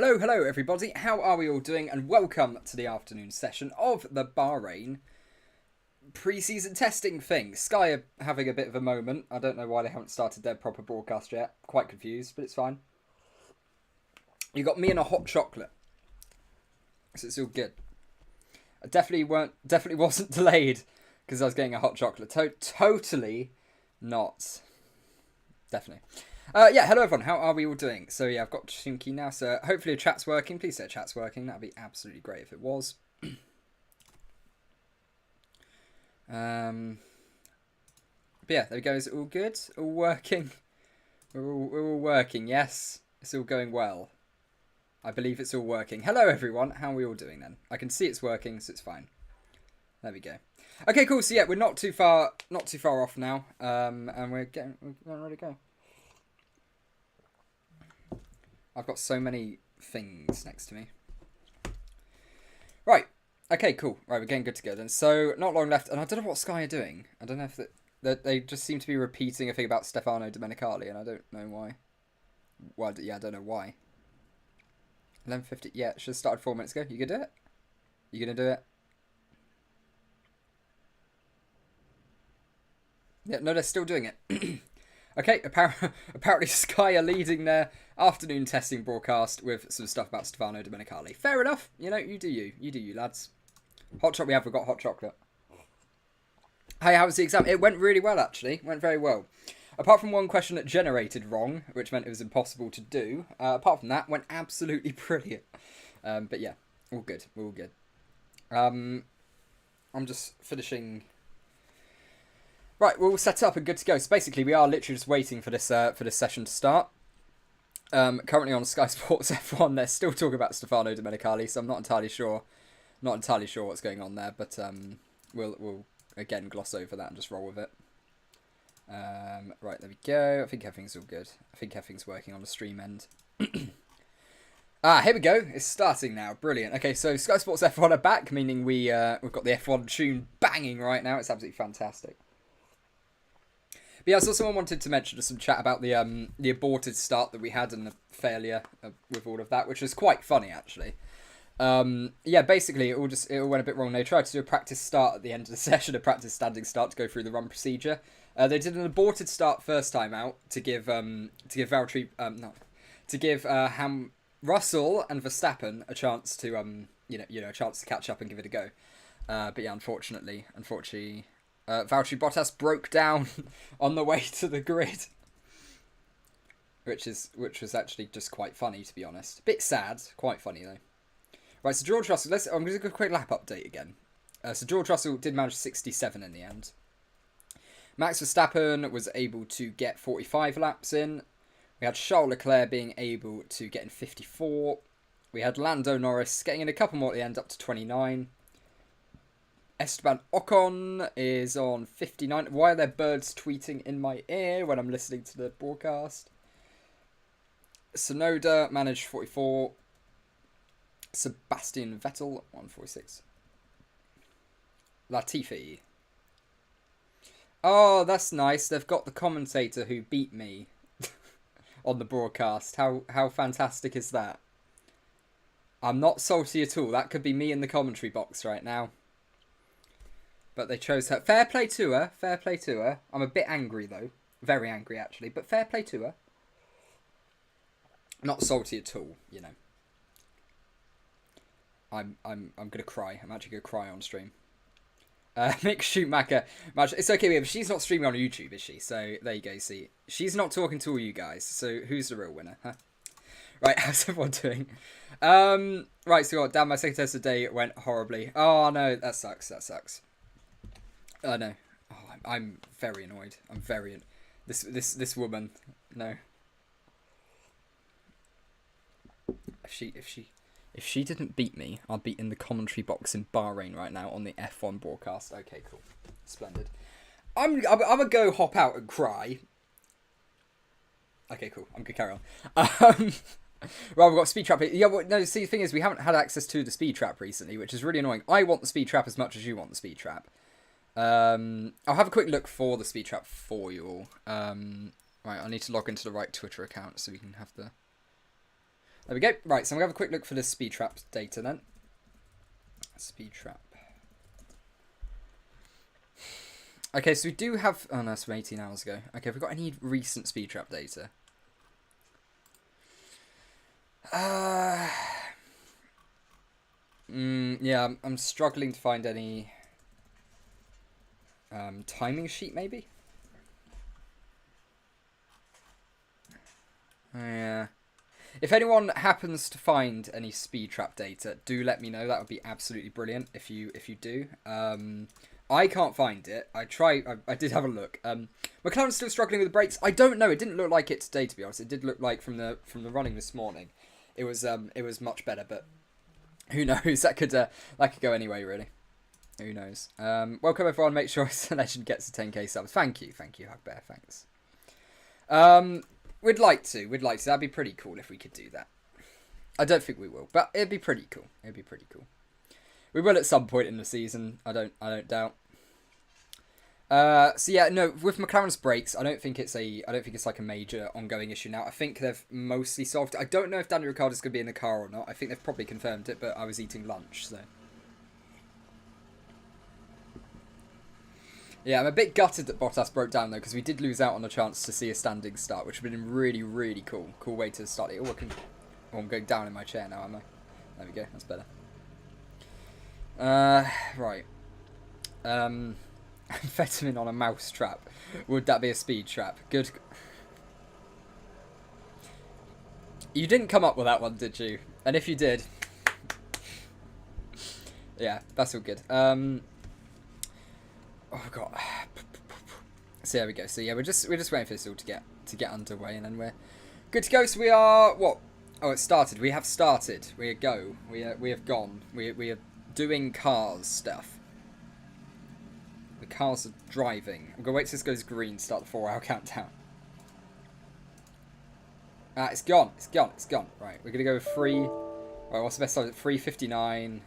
Hello everybody, how are we all doing? And welcome to the afternoon session of the Bahrain pre-season testing thing. Sky are having a bit of a moment. I don't know why they haven't started their proper broadcast yet. Quite confused, but it's fine. You got me and a hot chocolate. So it's all good. I definitely wasn't delayed because I was getting a hot chocolate. Totally not. Definitely. Yeah, hello everyone, how are we all doing? So yeah, I've got Shinky now, so hopefully the chat's working. Please say chat's working, that'd be absolutely great if it was. But yeah, there we go, is it all good? All working? We're all working, yes? It's all going well. I believe it's all working. Hello everyone, how are we all doing then? I can see it's working, so it's fine. There we go. Okay, cool, so yeah, we're not too far off now, and we're getting ready to go. I've got so many things next to me. Right. Okay, cool. Right, we're getting good to go then. So, not long left. And I don't know what Sky are doing. I don't know if they just seem to be repeating a thing about Stefano Domenicali, and I don't know why. Well, yeah, I don't know why. 11:50. Yeah, should have started 4 minutes ago. You gonna do it? You gonna do it? Yeah, no, they're still doing it. Okay, apparently Sky are leading their afternoon testing broadcast with some stuff about Stefano Domenicali. Fair enough. You know, you do you, lads. Hot chocolate, we've got hot chocolate. Hey, how was the exam? It went really well, actually. It went very well. Apart from one question that generated wrong, which meant it was impossible to do. Apart from that, went absolutely brilliant. But yeah, all good. We're all good. I'm just finishing... Right, we're all set up and good to go. So basically, we are literally just waiting for this session to start. Currently on Sky Sports F1, they're still talking about Stefano Domenicali, so I'm not entirely sure what's going on there. But we'll again gloss over that and just roll with it. Right, there we go. I think everything's all good. I think everything's working on the stream end. Here we go. It's starting now. Brilliant. Okay, so Sky Sports F1 are back, meaning we've got the F1 tune banging right now. It's absolutely fantastic. But yeah, I saw someone wanted to mention just some chat about the aborted start that we had and the failure with all of that, which was quite funny actually. Yeah, basically it all went a bit wrong. They tried to do a practice start at the end of the session, a practice standing start to go through the run procedure. They did an aborted start first time out to give Russell and Verstappen a chance to a chance to catch up and give it a go. But yeah, unfortunately. Valtteri Bottas broke down on the way to the grid, which was actually just quite funny, to be honest. Bit sad, quite funny though. Right, so George Russell. I'm going to do a quick lap update again. So George Russell did manage 67 in the end. Max Verstappen was able to get 45 laps in. We had Charles Leclerc being able to get in 54. We had Lando Norris getting in a couple more at the end, up to 29. Esteban Ocon is on 59. Why are there birds tweeting in my ear when I'm listening to the broadcast? Sonoda managed 44. Sebastian Vettel 146. Latifi. Oh, that's nice. They've got the commentator who beat me on the broadcast. How fantastic is that? I'm not salty at all. That could be me in the commentary box right now. But they chose her. Fair play to her. Fair play to her. I'm a bit angry though. Very angry actually. But fair play to her. Not salty at all, you know. I'm gonna cry. I'm actually gonna cry on stream. Mick Schumacher. It's okay, but she's not streaming on YouTube, is she? So there you go. See, she's not talking to all you guys. So who's the real winner? Huh? Right, how's everyone doing? Right, so damn, my second test today went horribly. Oh no, that sucks. That sucks. Oh no. Oh, I'm very annoyed. I'm very this woman. No. If she didn't beat me, I'd be in the commentary box in Bahrain right now on the F1 broadcast. Okay, cool. Splendid. I'm gonna go hop out and cry. Okay, cool. I'm gonna carry on. Right, we've got speed trap. Yeah, well, no, see, the thing is, we haven't had access to the speed trap recently, which is really annoying. I want the speed trap as much as you want the speed trap. I'll have a quick look for the speed trap for you all. Right, I need to log into the right Twitter account so we can have the... There we go. Right, so I'm going to have a quick look for the speed trap data then. Speed trap. Okay, so we do have... Oh, no, it's from 18 hours ago. Okay, have we got any recent speed trap data? Yeah, I'm struggling to find any... timing sheet, maybe? Yeah. If anyone happens to find any speed trap data, do let me know. That would be absolutely brilliant if you do. I can't find it. I did have a look. McLaren's still struggling with the brakes. I don't know. It didn't look like it today, to be honest. It did look like from the running this morning, it was much better. But who knows? That could go anyway, really. Who knows? Welcome everyone. Make sure Legend gets a 10k subs. Thank you, Hugbear. Thanks. We'd like to. That'd be pretty cool if we could do that. I don't think we will, but it'd be pretty cool. We will at some point in the season. I don't doubt. So yeah, no. With McLaren's brakes, I don't think it's like a major ongoing issue now. I think they've mostly solved it. I don't know if Daniel Ricciardo's going to be in the car or not. I think they've probably confirmed it, but I was eating lunch, so. Yeah, I'm a bit gutted that Bottas broke down, though, because we did lose out on a chance to see a standing start, which would have been really, really cool. Cool way to start it. Oh, I'm going down in my chair now, am I? There we go. That's better. Right. Amphetamine on a mouse trap. Would that be a speed trap? Good. You didn't come up with that one, did you? And if you did... Yeah, that's all good. Oh god. So there we go. So yeah, we're just waiting for this all to get underway, and then we're good to go. So we are what? Oh, it started. We have started. We go. We have gone. We are doing cars stuff. The cars are driving. I'm gonna wait till this goes green. Start the 4-hour countdown. It's gone. It's gone. Right, we're gonna go with 3. Right, what's the best time? 3:59.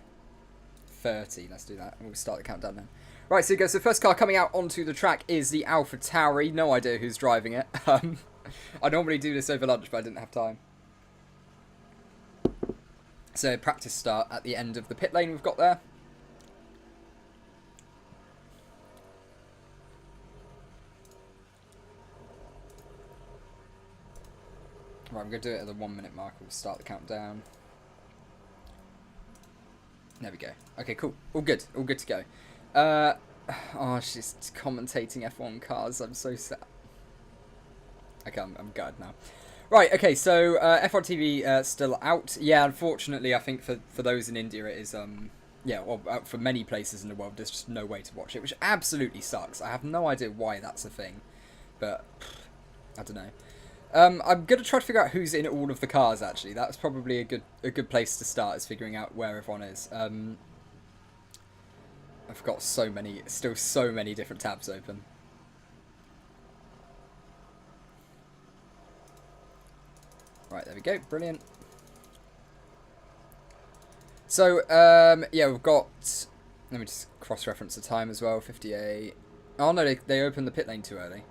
30. Let's do that. We'll start the countdown then. Right, so the first car coming out onto the track is the Alpha Tauri. No idea who's driving it. I normally do this over lunch, but I didn't have time. So practice start at the end of the pit lane we've got there. Right, I'm going to do it at the 1 minute mark. We'll start the countdown. There we go. Okay, cool. All good to go. Oh, she's commentating F1 cars. I'm so sad. Okay, I'm gutted now. Right, okay, so F1 TV still out. Yeah, unfortunately, I think for those in India, it is, yeah, well, for many places in the world, there's just no way to watch it, which absolutely sucks. I have no idea why that's a thing, but I don't know. I'm going to try to figure out who's in all of the cars, actually. That's probably a good place to start, is figuring out where everyone is. I've got still so many different tabs open. Right, there we go. Brilliant. So, yeah, we've got... Let me just cross-reference the time as well. 58. Oh, no, they opened the pit lane too early.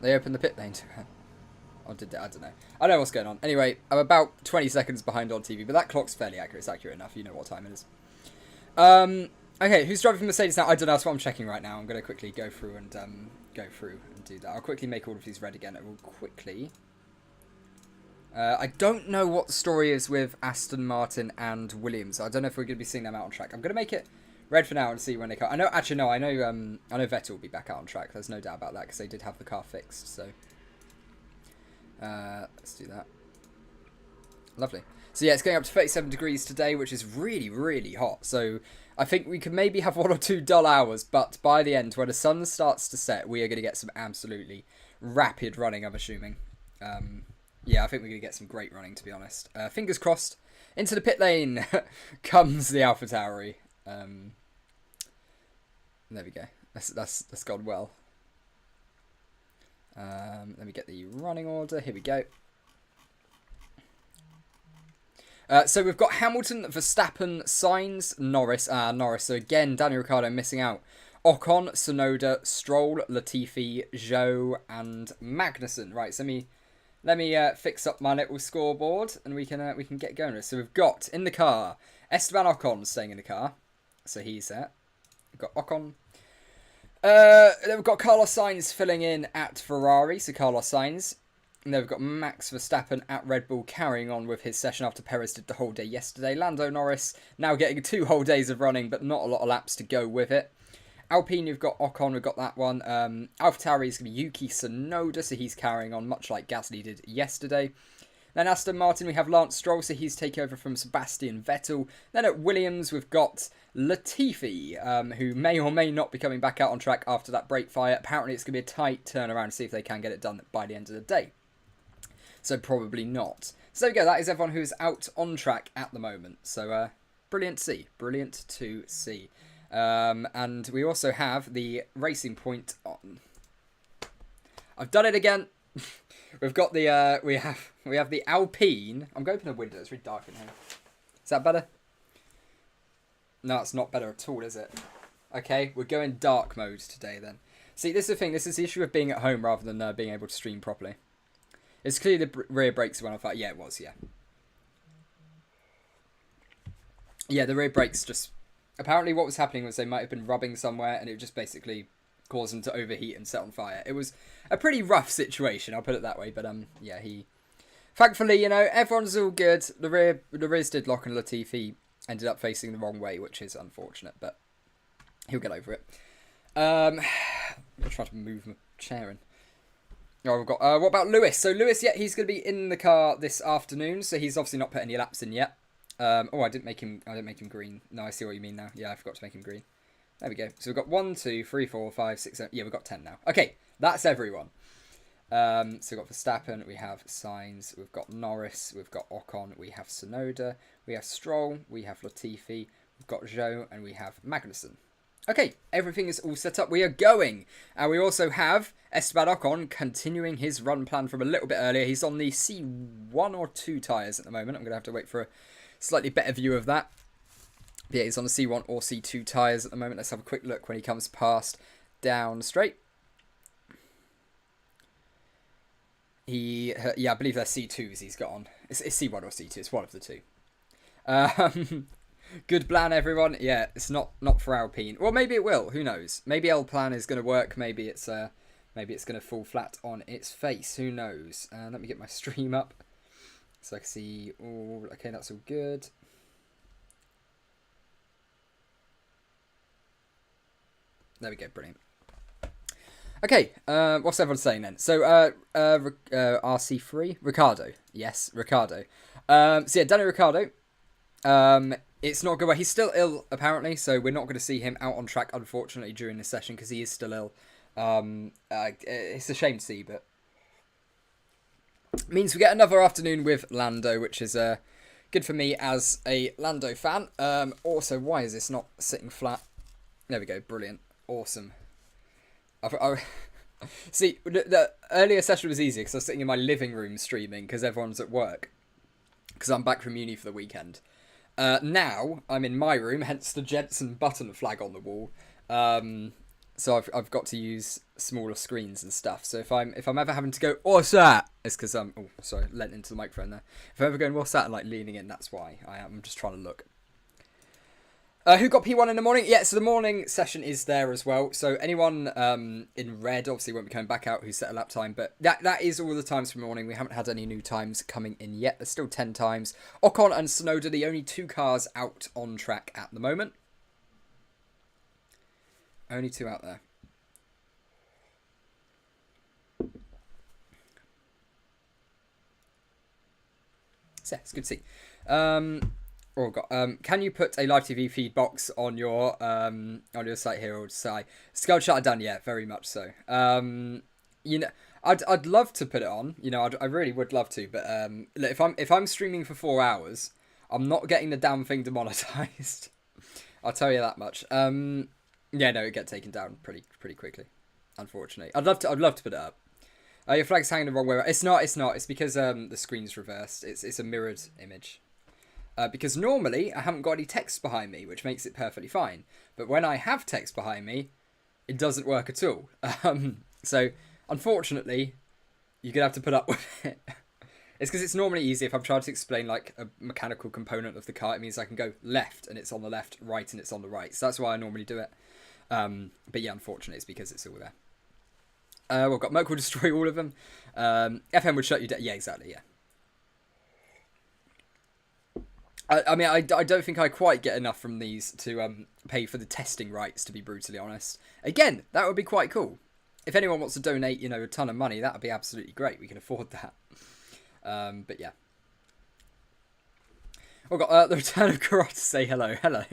They opened the pit lane too early. Or did they? I don't know. I don't know what's going on. Anyway, I'm about 20 seconds behind on TV, but that clock's fairly accurate. It's accurate enough. You know what time it is. Okay, who's driving Mercedes now? I don't know. That's what I'm checking right now. I'm going to quickly go through and do that. I'll quickly make all of these red again. I will quickly... I don't know what the story is with Aston Martin and Williams. I don't know if we're going to be seeing them out on track. I'm going to make it red for now and see when they come. I know Vettel will be back out on track. There's no doubt about that because they did have the car fixed. So let's do that. Lovely. So yeah, it's going up to 37 degrees today, which is really, really hot. So I think we could maybe have 1 or 2 dull hours, but by the end, when the sun starts to set, we are going to get some absolutely rapid running, I'm assuming. Yeah, I think we're going to get some great running, to be honest. Fingers crossed. Into the pit lane comes the Alpha Tauri. There we go. That's gone well. Let me get the running order. Here we go. So we've got Hamilton, Verstappen, Sainz, Norris. Norris. So again, Daniel Ricciardo missing out. Ocon, Tsunoda, Stroll, Latifi, Zhou, and Magnussen. Right, so let me let me fix up my little scoreboard and we can get going. So we've got in the car Esteban Ocon staying in the car, so he's there. We've got Ocon. Then we've got Carlos Sainz filling in at Ferrari, so Carlos Sainz. And then we've got Max Verstappen at Red Bull carrying on with his session after Perez did the whole day yesterday. Lando Norris now getting 2 whole days of running, but not a lot of laps to go with it. Alpine, you've got Ocon, we've got that one. AlphaTauri is going to be Yuki Tsunoda, so he's carrying on much like Gasly did yesterday. Then Aston Martin, we have Lance Stroll, so he's taking over from Sebastian Vettel. Then at Williams, we've got Latifi, who may or may not be coming back out on track after that brake fire. Apparently it's going to be a tight turnaround to see if they can get it done by the end of the day. So probably not. So there we go, that is everyone who's out on track at the moment. So brilliant to see, brilliant to see. And we also have the Racing Point on. I've done it again. We've got the we have the Alpine. I'm going to open a window. It's really dark in here. Is that better? No, it's not better at all, is it? Okay, we're going dark mode today then. See, this is the thing. This is the issue of being at home rather than being able to stream properly. It's clearly the rear brakes went off. Yeah, it was. Yeah. Yeah, the rear brakes just. Apparently, what was happening was they might have been rubbing somewhere, and it just basically caused them to overheat and set on fire. It was a pretty rough situation, I'll put it that way. But yeah, thankfully, you know, everyone's all good. The rears did lock, and Latifi ended up facing the wrong way, which is unfortunate, but he'll get over it. I'm trying to move my chair in. Oh, we've got. What about Lewis? So Lewis, yeah, he's going to be in the car this afternoon. So he's obviously not put any laps in yet. Oh, I didn't make him green. No, I see what you mean now. Yeah, I forgot to make him green. There we go. So we've got 1, 2, 3, 4, 5, 6, 7. Yeah, we've got 10 now. Okay, that's everyone. So we've got Verstappen, we have Sainz, we've got Norris, we've got Ocon, we have Tsunoda, we have Stroll, we have Latifi, we've got Zhou, and we have Magnussen. Okay, everything is all set up. We are going. And we also have Esteban Ocon continuing his run plan from a little bit earlier. He's on the C1 or 2 tyres at the moment. I'm going to have to wait for a slightly better view of that. But yeah, he's on the C1 or C2 tyres at the moment. Let's have a quick look when he comes past down straight. Yeah, I believe they're C2s he's got on. It's C1 or C2. It's one of the two. Good plan, everyone. Yeah, it's not for Alpine. Well, maybe it will. Who knows? Maybe L plan is going to work. Maybe it's going to fall flat on its face. Who knows? Let me get my stream up so I can see. Oh, okay, that's all good. There we go. Brilliant. Okay, what's everyone saying then? So, RC3? Ricardo. Yes, Ricardo. So yeah, Daniel Ricciardo. It's not good. Well, he's still ill, apparently, so we're not going to see him out on track, unfortunately, during this session, because he is still ill. It's a shame to see, but means we get another afternoon with Lando, which is good for me as a Lando fan. Also, why is this not sitting flat? There we go. Brilliant. Awesome. See, the earlier session was easy because I was sitting in my living room streaming because everyone's at work. Because I'm back from uni for the weekend. Now I'm in my room, hence the Jensen Button flag on the wall. So I've got to use smaller screens and stuff. So if I'm ever having to go, what's that? It's because leant into the microphone there. If I'm ever going, what's that? And like leaning in, that's why I'm just trying to look. Who got P1 in the morning? Yeah, so the morning session is there as well. So anyone in red obviously won't be coming back out who set a lap time. But that is all the times for morning. We haven't had any new times coming in yet. There's still 10 times. Ocon and Tsunoda, the only 2 cars out on track at the moment. Only 2 out there. So, it's good to see. Oh God! Can you put a live TV feed box on your site here or site? Skull shut it down. Yeah, very much so. You know, I'd love to put it on. You know, I really would love to. But look, if I'm streaming for 4 hours, I'm not getting the damn thing demonetized. I'll tell you that much. Yeah, no, it gets taken down pretty quickly. Unfortunately, I'd love to put it up. Your flag's hanging the wrong way. It's not. It's because the screen's reversed. It's a mirrored image. Because normally I haven't got any text behind me, which makes it perfectly fine. But when I have text behind me, it doesn't work at all. So, unfortunately, you're gonna have to put up with it. It's because it's normally easy if I'm trying to explain like a mechanical component of the car. It means I can go left and it's on the left, right and it's on the right. So that's why I normally do it. But yeah, unfortunately, it's because it's all there. We've got Merc will destroy all of them. FM would shut you down. Yeah, exactly. Yeah. I mean, I don't think I quite get enough from these to pay for the testing rights, to be brutally honest. Again, that would be quite cool. If anyone wants to donate, you know, a ton of money, that would be absolutely great. We can afford that. But yeah. We've got the return of Karate to say hello. Hello.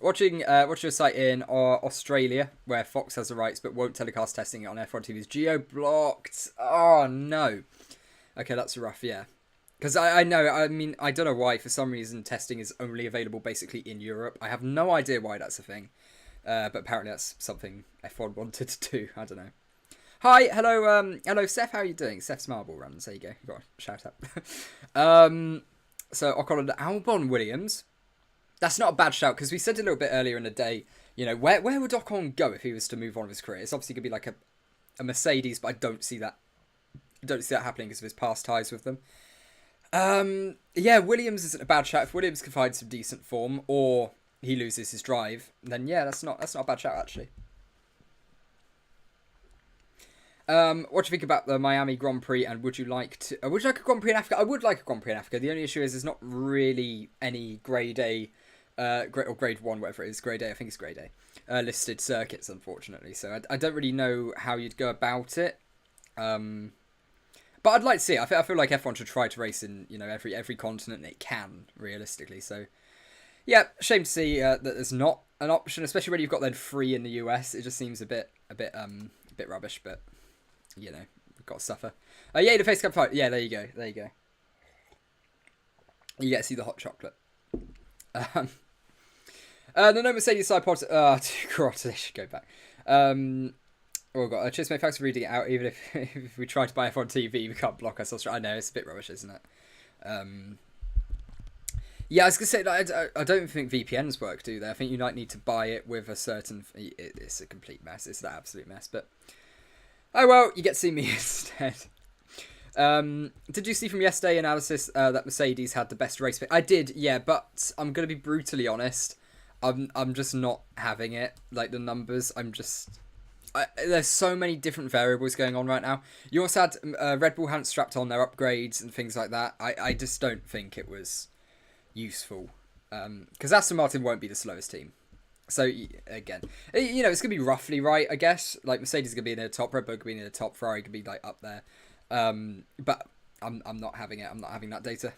Watching a site in Australia where Fox has the rights but won't telecast testing it on F1 TV's geo-blocked. Oh, no. Okay, that's rough, yeah. Because I know, I mean, I don't know why, for some reason, testing is only available basically in Europe. I have no idea why that's a thing. But apparently that's something F1 wanted to do. I don't know. Hi, hello, Seth, how are you doing? Seth's Marble Runs, there you go. You got a shout out. So, Ocon and Albon Williams. That's not a bad shout, because we said a little bit earlier in the day, you know, where would Ocon go if he was to move on with his career? It's obviously going to be like a Mercedes, but I don't see that happening because of his past ties with them. Yeah, Williams isn't a bad shout. If Williams can find some decent form, or he loses his drive, then yeah, that's not a bad shout, actually. What do you think about the Miami Grand Prix, and would you like a Grand Prix in Africa? I would like a Grand Prix in Africa. The only issue is there's not really any grade A, or grade 1, whatever it is, grade A, I think it's grade A, listed circuits, unfortunately. So I don't really know how you'd go about it. But I'd like to see it. I feel like F1 should try to race in, you know, every continent it can, realistically. So, yeah, shame to see that there's not an option, especially when you've got then free in the US. It just seems a bit rubbish, but you know, we've got to suffer. Yeah, the face cup fight. Yeah, there you go. You get to see the hot chocolate. The no Mercedes side pod. God, they should go back. Oh god, cheers mate, thanks for reading it out. Even if we try to buy F1 TV, we can't block us. I know, it's a bit rubbish, isn't it? Yeah, I was going to say, I don't think VPNs work, do they? I think you might need to buy it with a certain... It's a complete mess. It's an absolute mess, but... Oh well, you get to see me instead. Did you see from yesterday analysis that Mercedes had the best race pick? I did, yeah, but I'm going to be brutally honest. I'm just not having it. Like, the numbers, there's so many different variables going on right now. You also had Red Bull hadn't strapped on their upgrades and things like that. I just don't think it was useful. Because Aston Martin won't be the slowest team. So, again, you know, it's going to be roughly right, I guess. Like, Mercedes is going to be in the top, Red Bull going to be in the top, Ferrari going to be, like, up there. But I'm not having it. I'm not having that data.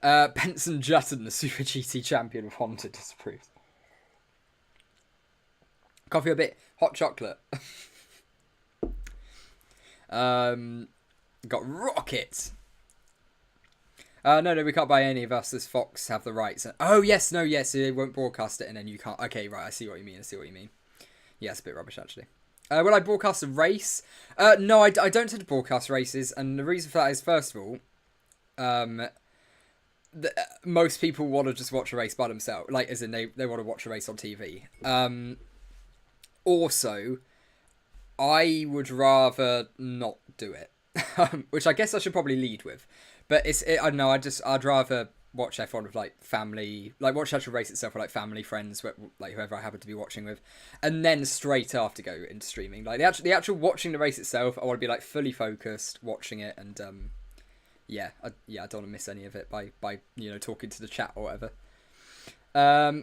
Benson Jutton, the Super GT champion of Honda, disapproves. Coffee a bit, hot chocolate. Got Rocket. No, we can't buy any of us as Fox have the rights. Oh, yes, they won't broadcast it and then you can't. Okay, right, I see what you mean. Yeah, it's a bit rubbish, actually. Will I broadcast a race? No, I don't tend to broadcast races, and the reason for that is, first of all, most people want to just watch a race by themselves. Like, as in, they want to watch a race on TV. Also, I would rather not do it, which I guess I should probably lead with. But I don't know. I'd rather watch F1 with like family, like watch the actual race itself with like family, friends, like whoever I happen to be watching with, and then straight after go into streaming. Like the actual watching the race itself, I want to be like fully focused watching it, and I don't want to miss any of it by you know talking to the chat or whatever.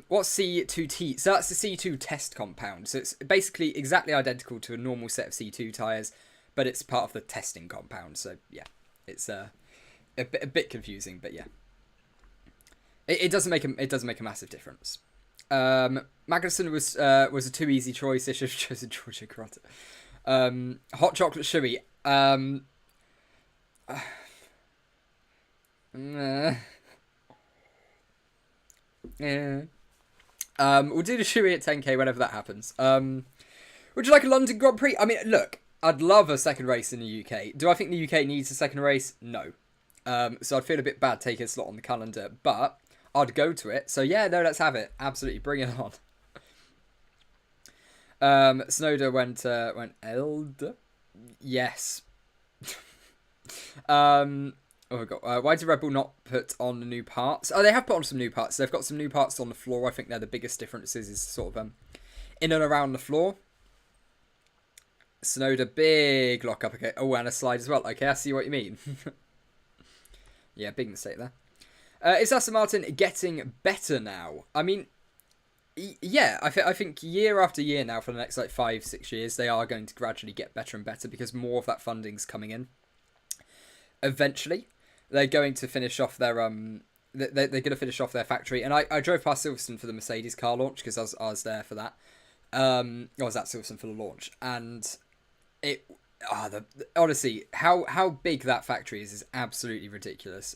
What's C2T? So that's the C2 test compound. So it's basically exactly identical to a normal set of C2 tyres, but it's part of the testing compound. So yeah, it's a bit confusing, but yeah, it doesn't make a massive difference. Magnussen was a too easy choice. They should have chosen Georgia Carota. Hot chocolate shui. Yeah. We'll do the Shui at 10k whenever that happens. Would you like a London Grand Prix? I mean, look, I'd love a second race in the UK. Do I think the UK needs a second race? No. So I'd feel a bit bad taking a slot on the calendar, but I'd go to it. So yeah, no, let's have it. Absolutely, bring it on. Snowder went Eld. Yes. Oh my god. Why did Redbull not put on the new parts? Oh, they have put on some new parts. They've got some new parts on the floor. I think they're the biggest differences is sort of in and around the floor. Sonoda, big lock up. Okay. Oh, and a slide as well. Okay, I see what you mean. Yeah, big mistake there. Is Aston Martin getting better now? I mean, yeah, I think year after year now for the next like 5-6 years, they are going to gradually get better and better because more of that funding's coming in. Eventually, they're going to finish off their they're going to finish off their factory. And I drove past Silverstone for the Mercedes car launch because I was there for that. I was at Silverstone for the launch, and honestly, how big that factory is absolutely ridiculous.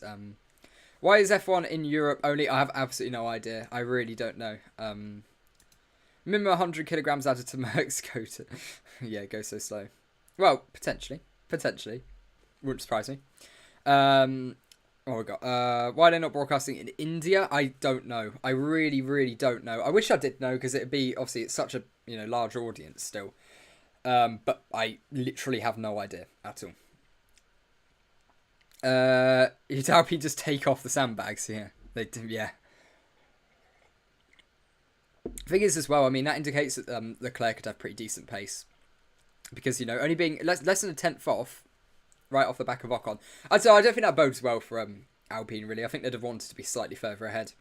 Why is F1 in Europe only? I have absolutely no idea. I really don't know. Minimum 100 kilograms added to Merck's quota. Yeah, go so slow. Well, potentially. Wouldn't surprise me. Oh my god. Why are they not broadcasting in India? I don't know. I really don't know. I wish I did know because it'd be obviously it's such a large audience still. But I literally have no idea at all. You'd Alpine just take off the sandbags. Yeah, they do. Yeah. Thing is, as well, I mean that indicates that Leclerc could have pretty decent pace because only being less than a tenth off, right off the back of Ocon. I don't think that bodes well for Alpine really. I think they'd have wanted to be slightly further ahead.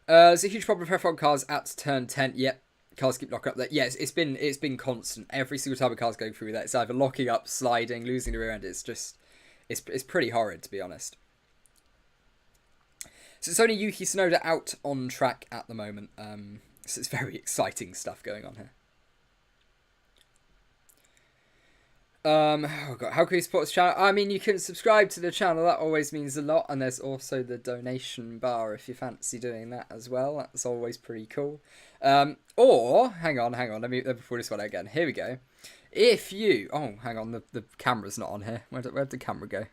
There's a huge problem for F1 cars at turn 10. Yep. Cars keep locking up there. Yes, it's been constant. Every single time a car's going through that, it's either locking up, sliding, losing the rear end. It's pretty horrid, to be honest. So it's only Yuki Tsunoda out on track at the moment. So it's very exciting stuff going on here. Oh god, how can you support this channel? I mean, you can subscribe to the channel. That always means a lot. And there's also the donation bar if you fancy doing that as well. That's always pretty cool. Or hang on. Let me pull this one out again. Here we go. If you hang on, the camera's not on here. Where'd the camera go?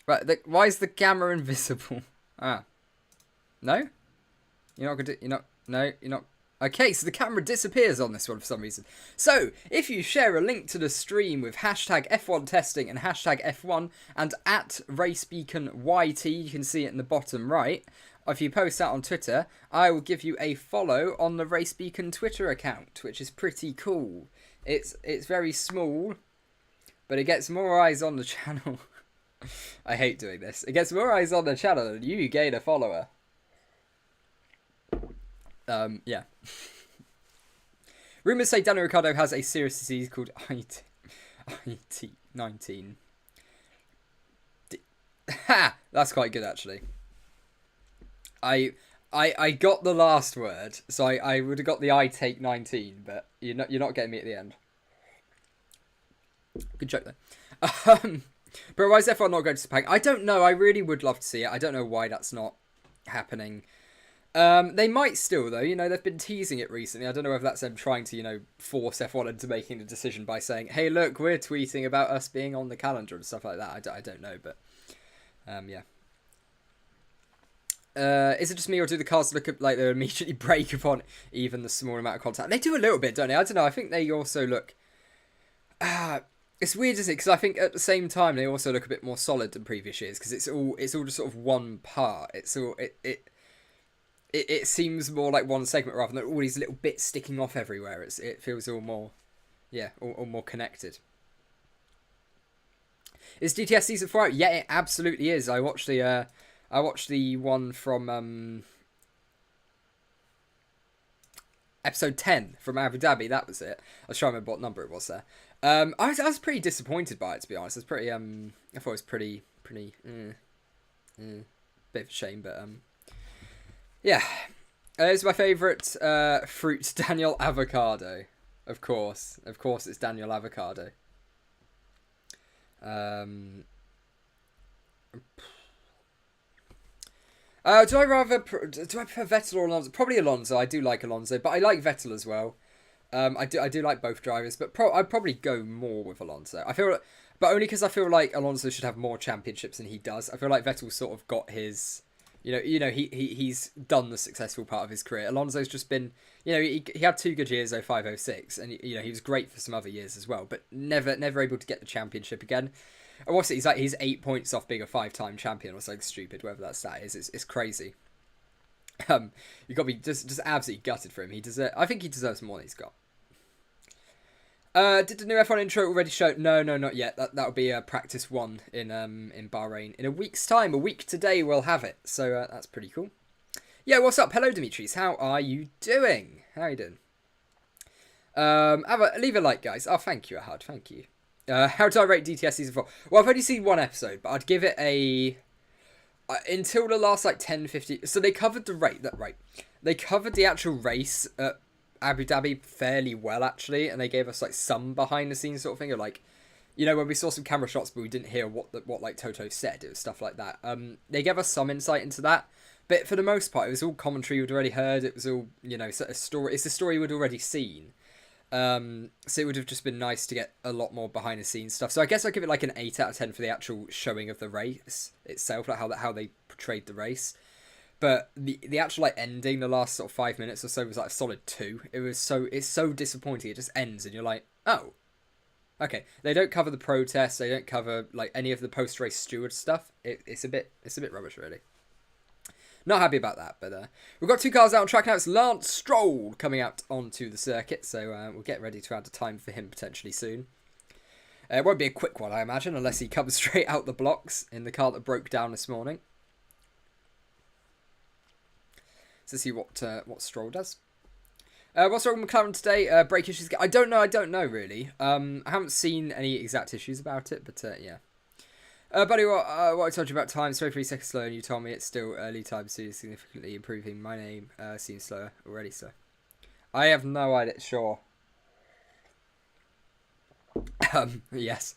Right, why is the camera invisible? No, you're not gonna. You're not. Okay, so the camera disappears on this one for some reason. So, if you share a link to the stream with hashtag F1 testing and hashtag F1 and at RaceBeacon YT, you can see it in the bottom right. If you post that on Twitter, I will give you a follow on the RaceBeacon Twitter account, which is pretty cool. It's very small, but it gets more eyes on the channel. I hate doing this. It gets more eyes on the channel and you gain a follower. Yeah. Rumours say Daniel Ricciardo has a serious disease called IT19. Ha! That's quite good, actually. I got the last word, so I would have got the I take 19, but you're not getting me at the end. Good joke though. But why is F1 not going to Sepang? I don't know. I really would love to see it. I don't know why that's not happening. They might still though. They've been teasing it recently. I don't know if that's them trying to force F1 into making the decision by saying, "Hey, look, we're tweeting about us being on the calendar and stuff like that." I don't know, but yeah. Is it just me, or do the cars look like they immediately brake upon even the small amount of contact? They do a little bit, don't they? I don't know. I think they also look. It's weird, isn't it? Because I think at the same time they also look a bit more solid than previous years because it's all just sort of one part. It's all it seems more like one segment rather than all these little bits sticking off everywhere. It feels all more, all more connected. Is DTS season 4 out? Yeah, it absolutely is. I watched the one from episode 10 from Abu Dhabi. That was it. I was trying to remember what number it was there. I was pretty disappointed by it, to be honest. I thought it was pretty bit of a shame, but yeah. It's my favourite fruit, Daniel Avocado. Of course it's Daniel Avocado. Do I prefer Vettel or Alonso? Probably Alonso. I do like Alonso, but I like Vettel as well. I do like both drivers, but I'd probably go more with Alonso. But only because I feel like Alonso should have more championships than he does. I feel like Vettel sort of got his He's done the successful part of his career. Alonso's just been, he had 2 good years, 05, 06, and he was great for some other years as well, but never able to get the championship again. And what's it? He's 8 points off being a 5-time champion or something stupid, whatever that stat is. It's crazy. You got to be just absolutely gutted for him. I think he deserves more than he's got. Did the new F1 intro already show? No, not yet. That'll be practice 1 in Bahrain. In a week's time, a week today, we'll have it. So that's pretty cool. Yeah, what's up? Hello, Dimitris. How are you doing? Leave a like, guys. Oh, thank you, Ahad. Thank you. How do I rate DTS Season 4? Well, I've only seen 1 episode, but I'd give it a... until the last, 10-15... So they covered the rate. They covered the actual race at Abu Dhabi fairly well, actually, and they gave us, some behind-the-scenes sort of thing, of, when we saw some camera shots, but we didn't hear what Toto said. It was stuff like that. They gave us some insight into that, but for the most part, it was all commentary we'd already heard. It was all, a story. It's a story we'd already seen. So it would have just been nice to get a lot more behind the scenes stuff. So I guess I'd give it an 8 out of 10 for the actual showing of the race itself, how they portrayed the race. But the actual ending, the last sort of 5 minutes or so, was a solid 2. It's so disappointing. It just ends and you're like, oh, okay. They don't cover the protests. They don't cover any of the post race steward stuff. It's a bit rubbish, really. Not happy about that, but we've got 2 cars out on track now. It's Lance Stroll coming out onto the circuit, so we'll get ready to add a time for him potentially soon. It won't be a quick one, I imagine, unless he comes straight out the blocks in the car that broke down this morning. To see what Stroll does. What's wrong with McLaren today? Brake issues. I don't know really. I haven't seen any exact issues about it, but yeah. Buddy, what I told you about time, 3 seconds slower, and you told me it's still early time, so you're significantly improving. My name seems slower already, so I have no idea. Sure. Yes.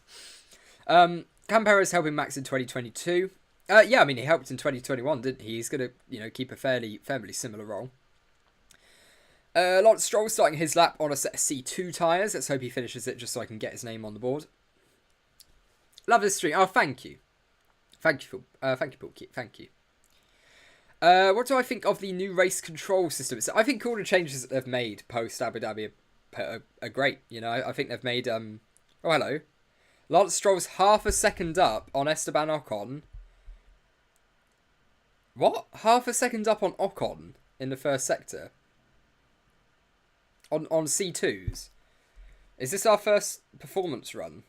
Campero's helping Max in 2022. Yeah, I mean, he helped in 2021, didn't he? He's going to, keep a fairly similar role. Lance Stroll starting his lap on a set of C2 tyres. Let's hope he finishes it just so I can get his name on the board. Love this stream. Oh, thank you. Thank you, Paul. Thank you. What do I think of the new race control system? So I think all the changes that they've made post Abu Dhabi are great. I think they've made... Oh, hello. Lance Stroll's half a second up on Esteban Ocon. What? Half a second up on Ocon in the first sector? On C2s? Is this our first performance run?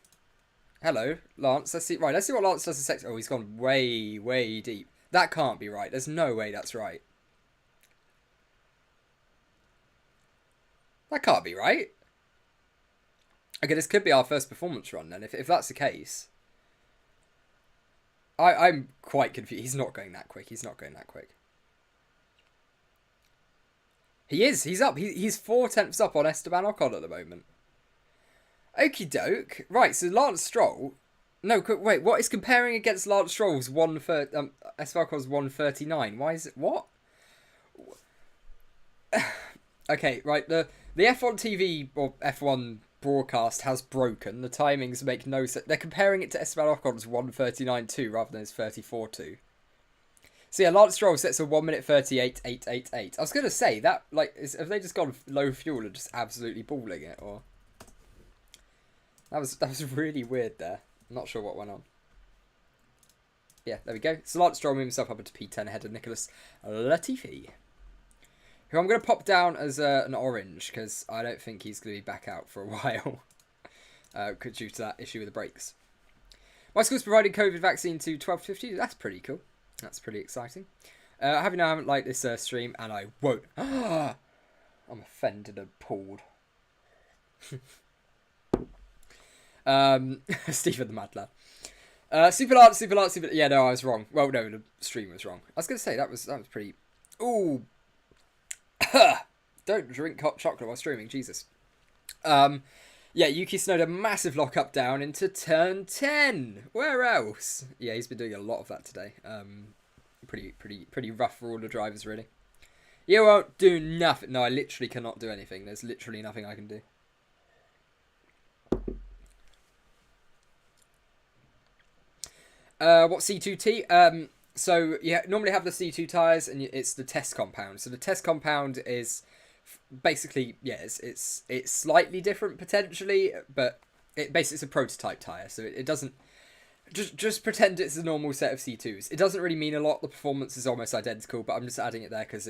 Hello, Lance. Let's see what Lance does in sector. Oh, he's gone way, way deep. That can't be right. There's no way that's right. That can't be right. Okay, this could be our first performance run then, if that's the case. I'm quite confused. He's not going that quick. He is. He's up. He's 4 tenths up on Esteban Ocon at the moment. Okie doke. Right, so Lance Stroll... No, wait, what is comparing against Lance Stroll's Esteban Ocon's 139? Why is it... What? Okay, right, the F1 TV or F1 broadcast has broken. The timings make no sense. They're comparing it to Esteban Ocon's 139.2 rather than his 34.2. So yeah, Lance Stroll sets a 1 minute 38.888. I was going to say, that, have they just gone low fuel and just absolutely balling it, or... That was really weird there. I'm not sure what went on. Yeah, there we go. So Lance Stroll moved himself up into P10 ahead of Nicholas Latifi, who I'm going to pop down as an orange, because I don't think he's going to be back out for a while due to that issue with the brakes. My school's providing COVID vaccine to 12 to 50. That's pretty cool. That's pretty exciting. I haven't liked this stream, and I won't. I'm offended and appalled. Stephen the Mad Lad. Super. Yeah, no, I was wrong. Well, no, the stream was wrong. I was going to say that was pretty. Ooh. Don't drink hot chocolate while streaming, Jesus. Yeah, Yuki Tsunoda, massive lockup down into turn 10. Where else? Yeah, he's been doing a lot of that today. Pretty rough for all the drivers, really. You won't do nothing. No, I literally cannot do anything. There's literally nothing I can do. What C2T? So you normally have the C2 tyres, and it's the test compound. So the test compound is basically, yeah, it's slightly different potentially, but it's a prototype tyre, so it doesn't... Just pretend it's a normal set of C2s. It doesn't really mean a lot. The performance is almost identical, but I'm just adding it there because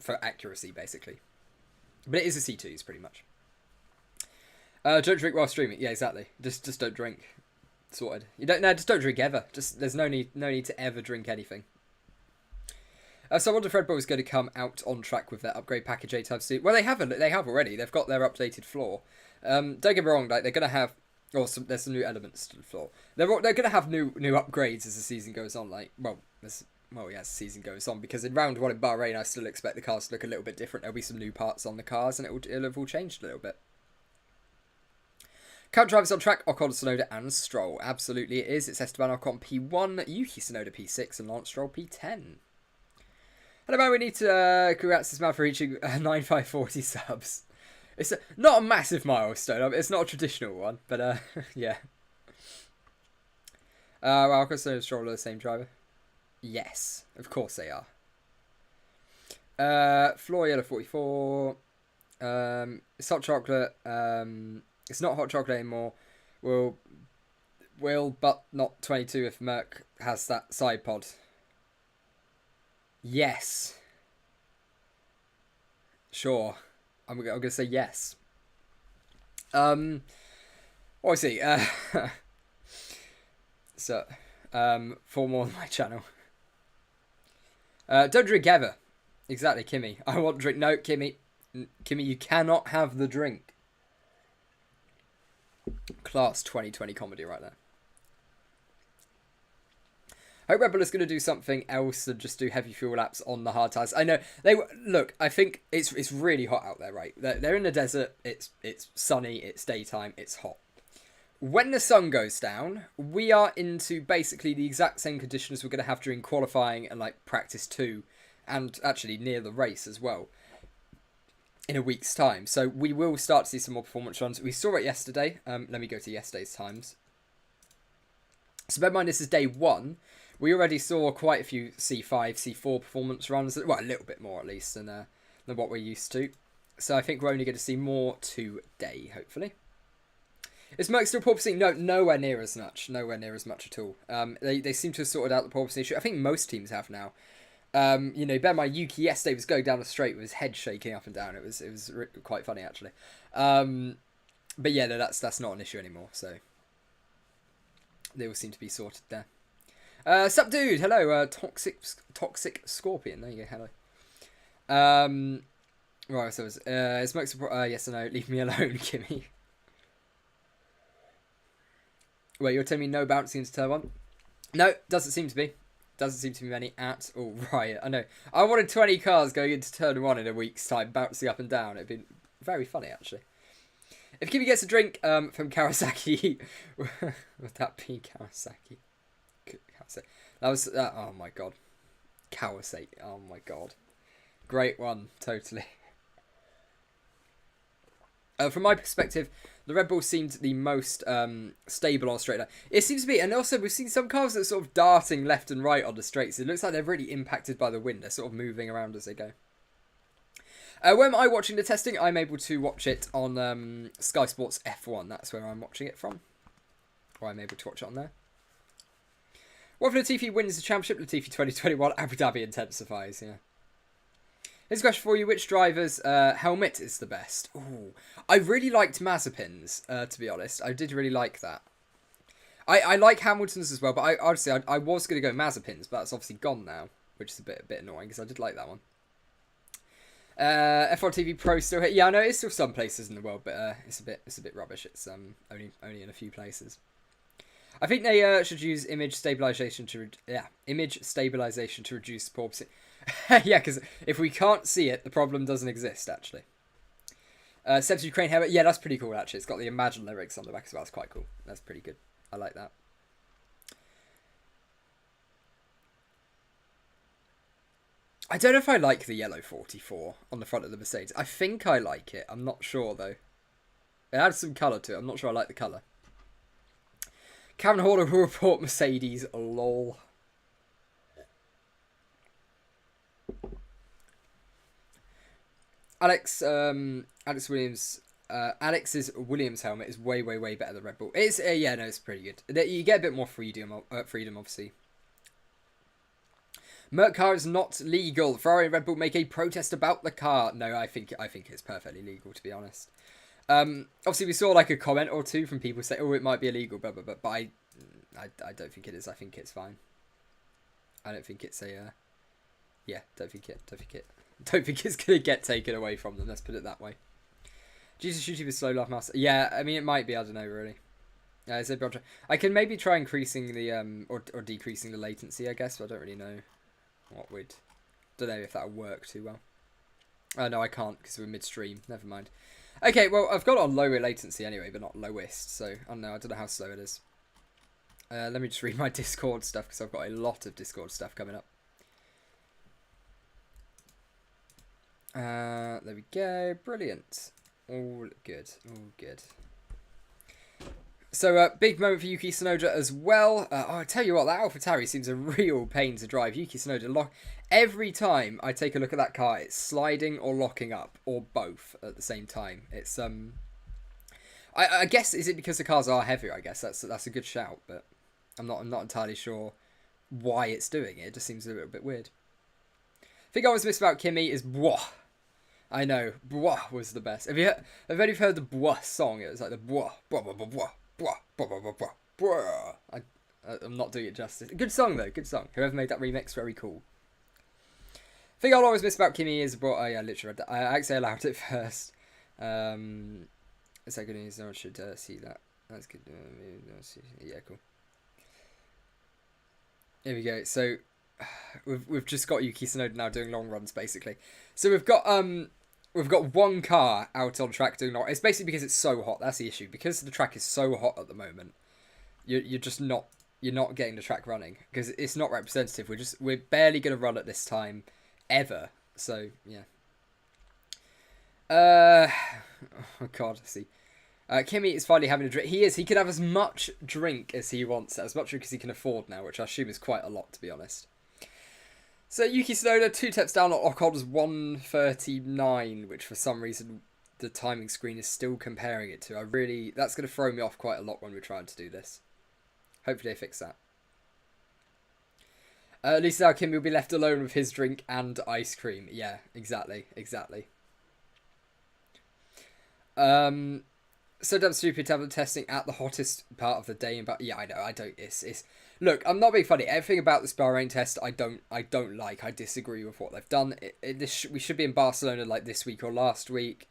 for accuracy, basically. But it is a C2s, pretty much. Don't drink while streaming. Yeah, exactly. Just don't drink. Sorted. Just don't drink ever. There's no need to ever drink anything. So I wonder if Redbull is going to come out on track with their upgrade package anytime soon. Well, they haven't. They have already. They've got their updated floor. Don't get me wrong. Like, they're going to have... there's some new elements to the floor. They're going to have new upgrades as the season goes on. As the season goes on, because in round 1 in Bahrain, I still expect the cars to look a little bit different. There'll be some new parts on the cars, and it'll have all changed a little bit. Current drivers on track: Ocon, Tsunoda, and Stroll. Absolutely, it is. It's Esteban Ocon P1, Yuki Tsunoda P6, and Lance Stroll P10. Hello, man. We need to congrats this man for reaching 9540 subs. It's not a massive milestone. It's not a traditional one, but yeah. Well, Ocon and Stroll are the same driver. Yes, of course they are. Floor Yellow 44. It's hot chocolate. It's not hot chocolate anymore. Will, but not 22 if Merc has that side pod. Yes. Sure. I'm gonna say yes. What was he? So, for more on my channel. Don't drink ever. Exactly, Kimmy. I want drink. No, Kimmy, you cannot have the drink. Class 2020 comedy right there. I hope Redbull is going to do something else than just do heavy fuel laps on the hard tyres. I know look. I think it's really hot out there, right? They're in the desert. It's sunny. It's daytime. It's hot. When the sun goes down, we are into basically the exact same conditions we're going to have during qualifying and like practice 2, and actually near the race as well. In a week's time, so we will start to see some more performance runs. We saw it yesterday. Let me go to yesterday's times. So bear in mind, this is day 1. We already saw quite a few C5, C4 performance runs. Well, a little bit more at least than what we're used to. So I think we're only going to see more today, hopefully. Is Merc still porpoising? No, nowhere near as much. Nowhere near as much at all. They seem to have sorted out the porpoising issue. I think most teams have now. Bear in mind, Yuki yesterday was going down the straight with his head shaking up and down. It was quite funny, actually. But yeah, no, that's not an issue anymore. So they all seem to be sorted there. Sup, dude? Hello, toxic scorpion. There you go. Hello. Right, so it's Smoke support. Yes or no? Leave me alone, Kimmy. Wait, you're telling me no bouncing into turn 1? No, doesn't seem to be. Doesn't seem to be many at all. Right, I know. I wanted 20 cars going into turn 1 in a week's time, bouncing up and down. It'd been very funny, actually. If Kimmy gets a drink from Kawasaki, would that be Kawasaki? That was... oh, my God. Kawasaki. Oh, my God. Great one, totally. From my perspective, the Red Bull seemed the most stable on straight line. It seems to be, and also we've seen some cars that are sort of darting left and right on the straights. It looks like they're really impacted by the wind. They're sort of moving around as they go. When am I watching the testing? I'm able to watch it on Sky Sports F1. That's where I'm watching it from. Or I'm able to watch it on there. What if Latifi wins the championship? Latifi 2021, Abu Dhabi intensifies, yeah. Here's a question for you. Which driver's helmet is the best? Ooh, I really liked Mazepin's, to be honest. I did really like that. I like Hamilton's as well, but I was going to go Mazepin's, but that's obviously gone now, which is a bit annoying, because I did like that one. F1 TV Pro still here. Yeah, I know it's still some places in the world, but it's a bit rubbish. It's only in a few places. I think they should use image stabilization to reduce porpoising. Yeah, because if we can't see it, the problem doesn't exist, actually. Seb's Ukraine helmet. Yeah, that's pretty cool, actually. It's got the Imagine lyrics on the back as well. It's quite cool. That's pretty good. I like that. I don't know if I like the yellow 44 on the front of the Mercedes. I think I like it. I'm not sure, though. It adds some colour to it. I'm not sure I like the colour. Kevin Horner will report Mercedes. Lol. Alex's Williams helmet is way better than Red Bull. It's yeah, no, it's pretty good. You get a bit more freedom, obviously. Merc car is not legal. Ferrari and Red Bull make a protest about the car. No, I think it's perfectly legal, to be honest. Obviously we saw like a comment or two from people say, "Oh, it might be illegal," but I don't think it is. I think it's fine. I don't think it's a yeah. Don't think it's gonna get taken away from them. Let's put it that way. Jesus, YouTube is slow laugh master. Yeah, I mean it might be. I don't know really. I can maybe try increasing the or decreasing the latency, I guess, but I don't really know what would. Don't know if that would work too well. Oh no, I can't because we're midstream. Never mind. Okay, well I've got it on lower latency anyway, but not lowest. So I don't know how slow it is. Let me just read my Discord stuff because I've got a lot of Discord stuff coming up. There we go. Brilliant. All good. All good. So, big moment for Yuki Tsunoda as well. I tell you what, that AlphaTauri seems a real pain to drive. Yuki Tsunoda, every time I take a look at that car, it's sliding or locking up, or both at the same time. It's I guess, is it because the cars are heavier? I guess that's a good shout, but I'm not entirely sure why it's doing it. It just seems a little bit weird. Thing I always miss about Kimi is Bwah. I know, Bwah was the best. Have any heard the Bwah song? It was like the Bwah, Bwah, Bwah, Bwah, Bwah. Bwah, bwah, bwah, bwah, bwah. I'm not doing it justice. Good song though, good song. Whoever made that remix, very cool. Thing I'll always miss about Kimi is I literally read that. I actually allowed it first. It's like good news. No one should see that. That's good. Yeah, cool. Here we go. So we've just got Yuki Tsunoda now doing long runs basically. So we've got one car out on track doing long. It's basically because it's so hot. That's the issue. Because the track is so hot at the moment, you're just not getting the track running because it's not representative. We're barely gonna run at this time, ever. So yeah. Oh god, see. Kimi is finally having a drink. He could have as much drink as he wants, as much drink as he can afford now, which I assume is quite a lot, to be honest. So Yuki Tsunoda, 2 steps down on Ocon's 1:39, which for some reason the timing screen is still comparing it to. That's going to throw me off quite a lot when we're trying to do this. Hopefully they fix that. At least now Kimi will be left alone with his drink and ice cream. Yeah, exactly. So damn stupid tablet testing at the hottest part of the day. But yeah, I know. I don't. It's. Look, I'm not being funny. Everything about this Bahrain test, I don't like. I disagree with what they've done. We should be in Barcelona like this week or last week.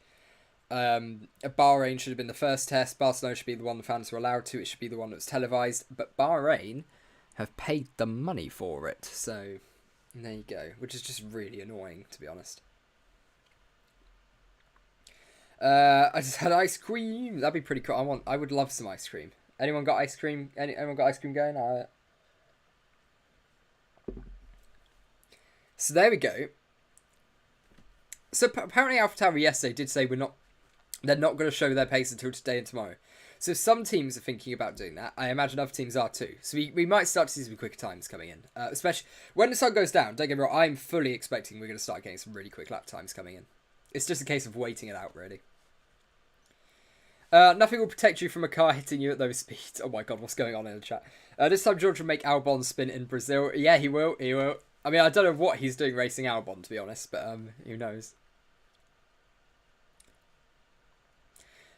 Bahrain should have been the first test. Barcelona should be the one the fans were allowed to. It should be the one that's televised. But Bahrain have paid the money for it. So there you go. Which is just really annoying, to be honest. I just had ice cream. That'd be pretty cool. I would love some ice cream. Anyone got ice cream? Anyone got ice cream going? So there we go. So apparently AlphaTauri yesterday did say they're not going to show their pace until today and tomorrow. So some teams are thinking about doing that. I imagine other teams are too. So we might start to see some quicker times coming in. Especially when the sun goes down. Don't get me wrong. I'm fully expecting we're going to start getting some really quick lap times coming in. It's just a case of waiting it out, really. Nothing will protect you from a car hitting you at those speeds. Oh my god, what's going on in the chat? This time George will make Albon spin in Brazil. Yeah, he will. I mean, I don't know what he's doing racing Albon, to be honest, but who knows?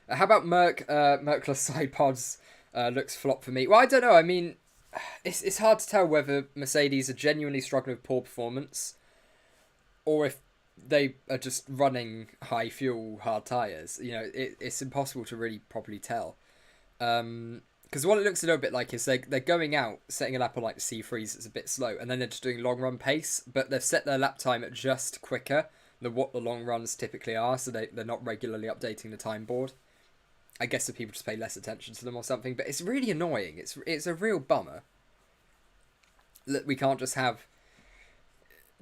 How about Merkler side pods looks flop for me? Well, I don't know. I mean, it's hard to tell whether Mercedes are genuinely struggling with poor performance or if they are just running high fuel, hard tyres. You know, it's impossible to really properly tell. Because what it looks a little bit like is they're going out, setting a lap on like the C3s that's a bit slow, and then they're just doing long run pace, but they've set their lap time at just quicker than what the long runs typically are, so they're not regularly updating the time board. I guess the people just pay less attention to them or something, but it's really annoying. It's a real bummer that we can't just have...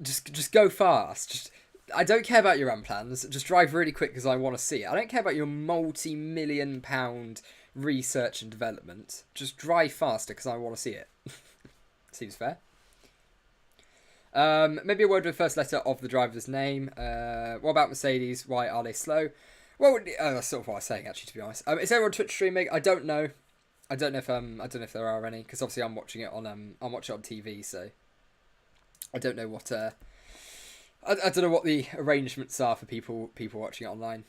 Just go fast. I don't care about your run plans. Just drive really quick because I want to see it. I don't care about your multi-million-pound research and development. Just drive faster because I want to see it. Seems fair. Maybe a word with the first letter of the driver's name. What about Mercedes? Why are they slow? Well, that's sort of what I was saying, actually, to be honest. Is everyone Twitch streaming? I don't know. I don't know if there are any, because obviously I'm watching it on TV, so I don't know what I don't know what the arrangements are for people watching it online.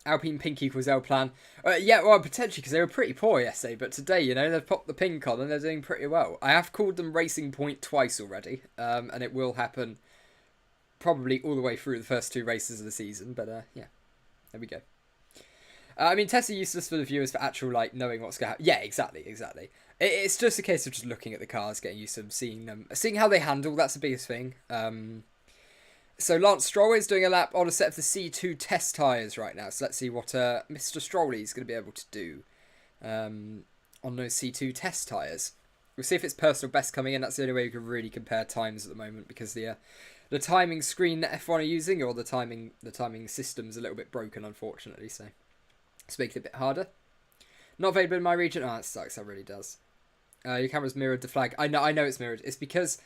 Alpine pink equals L plan. Yeah, well, potentially, because they were pretty poor yesterday, but today, you know, they've popped the pink on and they're doing pretty well. I have called them Racing Point twice already, and it will happen probably all the way through the first 2 races of the season, but yeah, there we go. I mean, tests are useless for the viewers for actual, like, knowing what's going to happen. Yeah, exactly. It's just a case of just looking at the cars, getting used to them, seeing how they handle. That's the biggest thing. So Lance Stroll is doing a lap on a set of the C2 test tyres right now. So let's see what Mr. Stroll is going to be able to do on those C2 test tyres. We'll see if it's personal best coming in. That's the only way we can really compare times at the moment, because the timing screen that F1 are using, or the timing system's a little bit broken, unfortunately. So it's making it a bit harder. Not available in my region. Oh, that sucks. That really does. Your camera's mirrored the flag. I know it's mirrored. It's because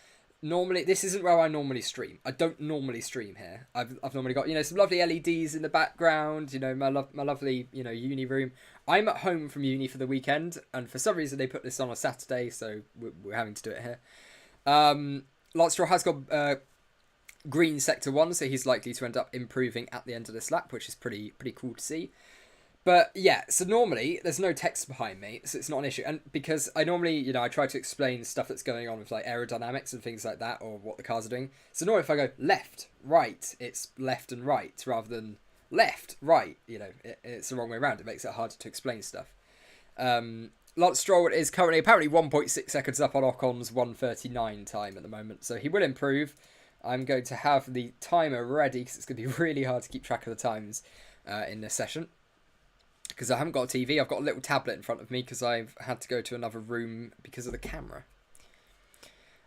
normally this isn't where I normally stream. I don't normally stream here. I've normally got, you know, some lovely LEDs in the background, you know, my lovely, you know, uni room. I'm at home from uni for the weekend, and for some reason they put this on a Saturday, so we're having to do it here. Lance Stroll has got green sector 1, so he's likely to end up improving at the end of this lap, which is pretty cool to see. But yeah, so normally there's no text behind me, so it's not an issue. And because I normally, you know, I try to explain stuff that's going on with like aerodynamics and things like that, or what the cars are doing. So normally if I go left, right, it's left and right rather than left, right. You know, it's the wrong way around. It makes it harder to explain stuff. Lance Stroll is currently apparently 1.6 seconds up on Ocon's 1:39 time at the moment, so he will improve. I'm going to have the timer ready because it's going to be really hard to keep track of the times in this session. Because I haven't got a TV, I've got a little tablet in front of me because I've had to go to another room because of the camera.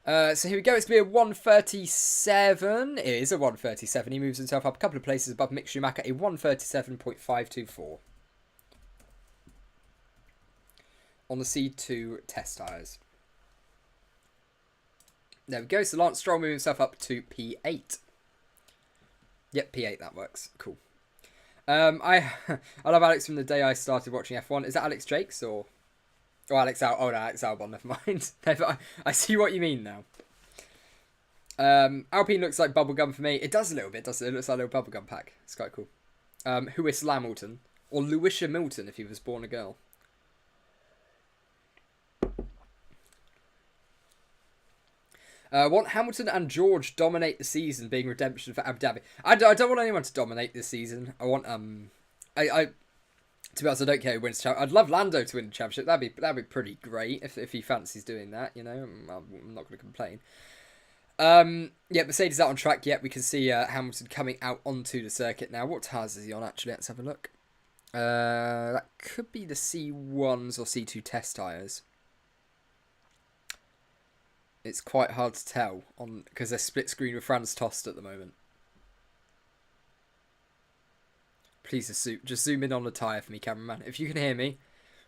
So here we go, it's going to be a 1:37. It is a 1:37. He moves himself up a couple of places above Mick Schumacher, a 1:37.524. On the C2 test tyres. There we go, so Lance Stroll moving himself up to P8. Yep, P8, that works. Cool. I love Alex from the day I started watching F1. Is that Alex Jakes or Alex Al? Oh no, Alex Albon. Never mind. I see what you mean now. Alpine looks like bubblegum for me. It does a little bit. Does it? It looks like a little bubblegum pack. It's quite cool. Lewis Hamilton or Lewis Hamilton if he was born a girl. Want Hamilton and George dominate the season, being redemption for Abu Dhabi. I don't want anyone to dominate this season. I want to be honest, I don't care who wins the championship. I'd love Lando to win the championship. That'd be pretty great if he fancies doing that. You know, I'm not going to complain. Yeah, Mercedes out on track. Yet we can see Hamilton coming out onto the circuit now. What tyres is he on? Actually, let's have a look. That could be the C1s or C2 test tyres. It's quite hard to tell because they're split screen with Franz Tost at the moment. Please just zoom in on the tyre for me, cameraman. If you can hear me,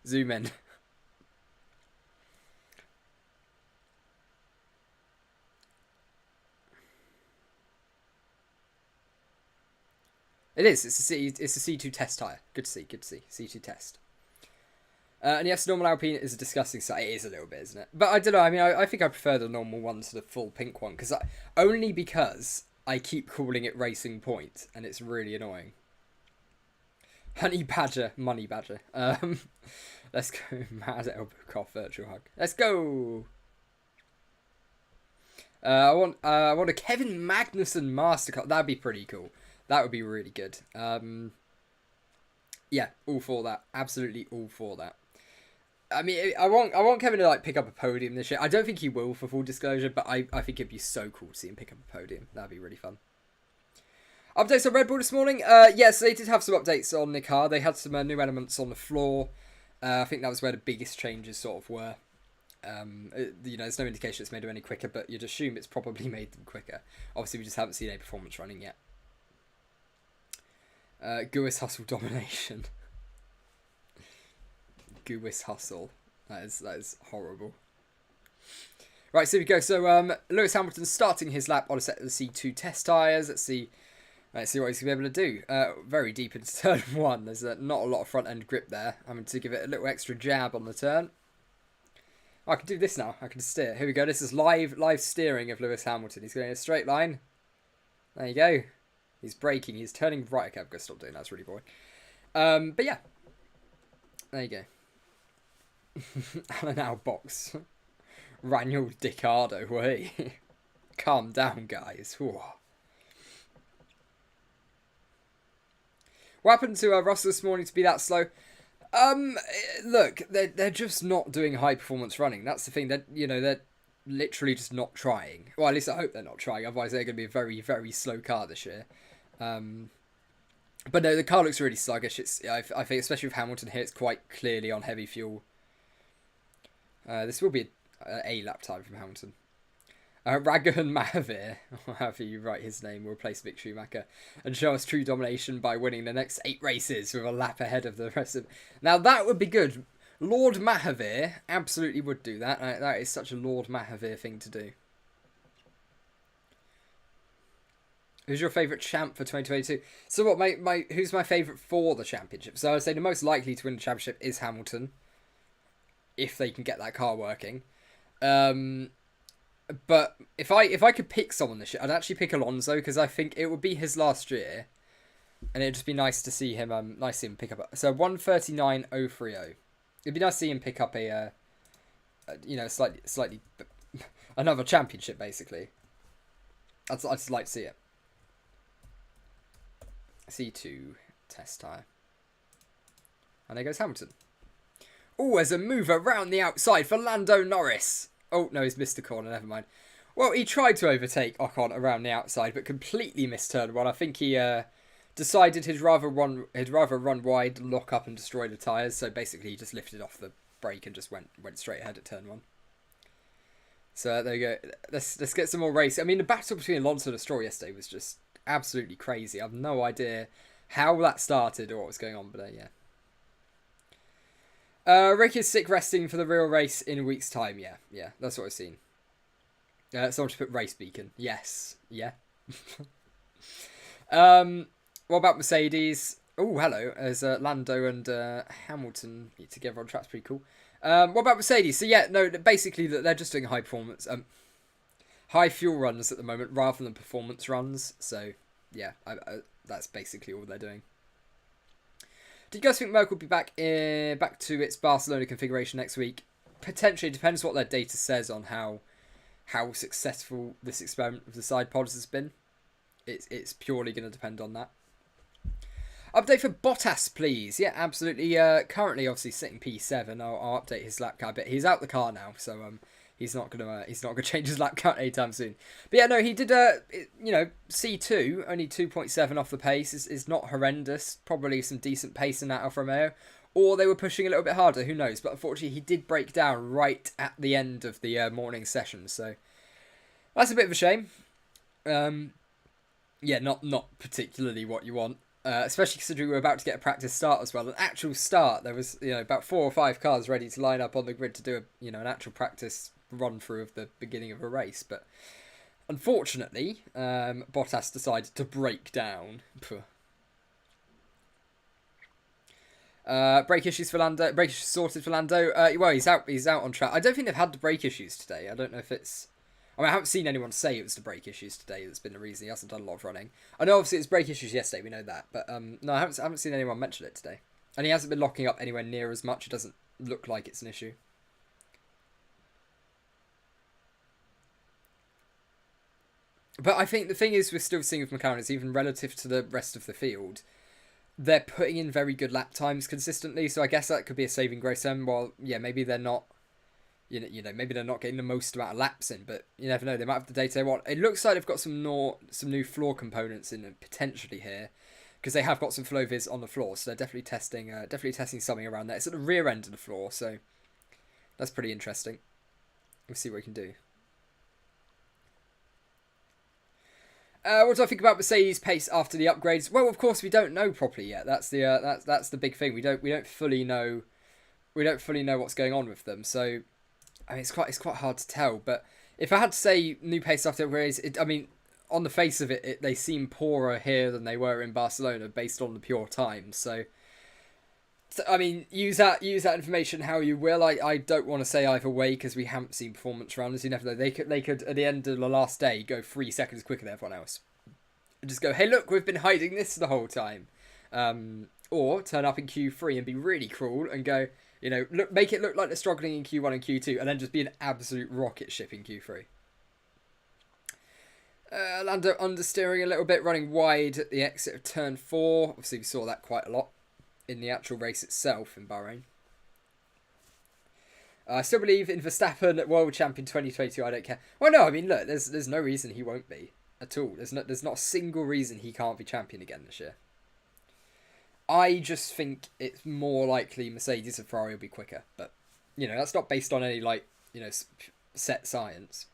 zoom in. It is. It's a C2 test tyre. Good to see. C2 test. And yes, normal Alpine is a disgusting sight. It is a little bit, isn't it? But I don't know. I mean, I think I prefer the normal one to the full pink one only because I keep calling it Racing Point, and it's really annoying. Honey Badger, Money Badger. Let's go. Mad elbow cough, virtual hug. Let's go. I want a Kevin Magnussen Mastercard. That'd be pretty cool. That would be really good. Yeah, all for that. Absolutely all for that. I mean, I want Kevin to like pick up a podium this year. I don't think he will, for full disclosure, but I think it'd be so cool to see him pick up a podium. That'd be really fun. Updates on Redbull this morning. Yes, they did have some updates on the car. They had some new elements on the floor. I think that was where the biggest changes sort of were. You know, there's no indication it's made them any quicker, but you'd assume it's probably made them quicker. Obviously, we just haven't seen a performance running yet. Guis Hustle Domination. Guis Hustle. That is horrible. Right, so here we go. So Lewis Hamilton starting his lap on a set of the C2 test tyres. Let's see what he's going to be able to do. Very deep into turn 1. There's not a lot of front end grip there. I'm going to give it a little extra jab on the turn. Oh, I can do this now. I can steer. Here we go. This is live steering of Lewis Hamilton. He's going in a straight line. There you go. He's braking. He's turning right. Okay, I'm going to stop doing that. That's really boring. But yeah. There you go. Alan Outbox. Raniel Ricciardo, way. Calm down, guys. Ooh. What happened to Russell this morning to be that slow? Look, they're just not doing high performance running. That's the thing. They're literally just not trying. Well, at least I hope they're not trying. Otherwise, they're going to be a very, very slow car this year. But no, the car looks really sluggish. I think, especially with Hamilton here, it's quite clearly on heavy fuel. This will be a lap time from Hamilton. Ragahan Mahavir, however you write his name, will replace Mick Schumacher and show us true domination by winning the next 8 races with a lap ahead of the rest of... Now that would be good. Lord Mahavir absolutely would do that. That is such a Lord Mahavir thing to do. Who's your favourite champ for 2022? So what, who's my favourite for the championship? So I'd say the most likely to win the championship is Hamilton, if they can get that car working. But if I could pick someone this year, I'd actually pick Alonso, because I think it would be his last year, and it'd just be nice to see him pick up. So 139.030. It'd be nice to see him pick up a slightly another championship basically. I'd just like to see it. C2 test tyre, and there goes Hamilton. Oh, there's a move around the outside for Lando Norris. Oh, no, he's missed the corner. Never mind. Well, he tried to overtake Ocon around the outside, but completely missed turn 1. I think he decided he'd rather run wide, lock up, and destroy the tyres. So basically, he just lifted off the brake and just went straight ahead at turn 1. So there you go. Let's get some more race. I mean, the battle between Alonso and Stroll yesterday was just absolutely crazy. I have no idea how that started or what was going on, but yeah. Rick is sick resting for the real race in a week's time. Yeah, that's what I've seen. Someone to put RaceBeacon. Yes, yeah. What about Mercedes? Oh, hello. There's Lando and Hamilton together on track. Pretty cool. What about Mercedes? So yeah, no, basically they're just doing high performance, high fuel runs at the moment rather than performance runs. So yeah, that's basically all they're doing. Do you guys think Merc will be back to its Barcelona configuration next week? Potentially, depends what their data says on how successful this experiment with the side pods has been. It's purely going to depend on that. Update for Bottas, please. Yeah, absolutely. Currently, obviously sitting P7. I'll update his lap count, but he's out the car now, so he's not gonna change his lap count anytime soon. But yeah, no, he did C2, only 2.7 off the pace is not horrendous. Probably some decent pace in that Alfa Romeo, or they were pushing a little bit harder. Who knows? But unfortunately, he did break down right at the end of the morning session, so that's a bit of a shame. Yeah, not particularly what you want. Especially considering we were about to get a practice start as well. An actual start. There was about 4 or 5 cars ready to line up on the grid to do an actual practice run through of the beginning of a race. But unfortunately, Bottas decided to break down. Brake issues for Lando. Brake issues sorted for Lando. Well, he's out on track. I don't think they've had the brake issues today. I don't know if it's... I mean, I haven't seen anyone say it was the brake issues today that's been the reason he hasn't done a lot of running. I know obviously it was brake issues yesterday, we know that. But no, I haven't seen anyone mention it today. And he hasn't been locking up anywhere near as much. It doesn't look like it's an issue. But I think the thing is we're still seeing with McLaren is even relative to the rest of the field, they're putting in very good lap times consistently. So I guess that could be a saving grace. Well, yeah, maybe they're not... maybe they're not getting the most amount of laps in, but you never know. They might have the data they want. It looks like they've got some new floor components in potentially here, because they have got some flow viz on the floor, so they're definitely testing something around there. It's at the rear end of the floor, so that's pretty interesting. We'll see what we can do. What do I think about Mercedes' pace after the upgrades? Well, of course we don't know properly yet. That's the big thing. We don't fully know what's going on with them. So I mean, it's quite hard to tell, but if I had to say new pace after race, I mean, on the face of it, they seem poorer here than they were in Barcelona based on the pure time. So I mean, use that information how you will. I don't want to say either way because we haven't seen performance runners. You never know. They could at the end of the last day go 3 seconds quicker than everyone else. And just go, hey look, we've been hiding this the whole time. Or turn up in Q3 and be really cruel and go, you know, make it look like they're struggling in Q1 and Q2 and then just be an absolute rocket ship in Q3. Lando understeering a little bit, running wide at the exit of turn 4. Obviously, we saw that quite a lot in the actual race itself in Bahrain. I still believe in Verstappen, World Champion 2022. I don't care. Well, no, I mean, look, there's no reason he won't be at all. There's not a single reason he can't be champion again this year. I just think it's more likely Mercedes and Ferrari will be quicker, but you know that's not based on any set science.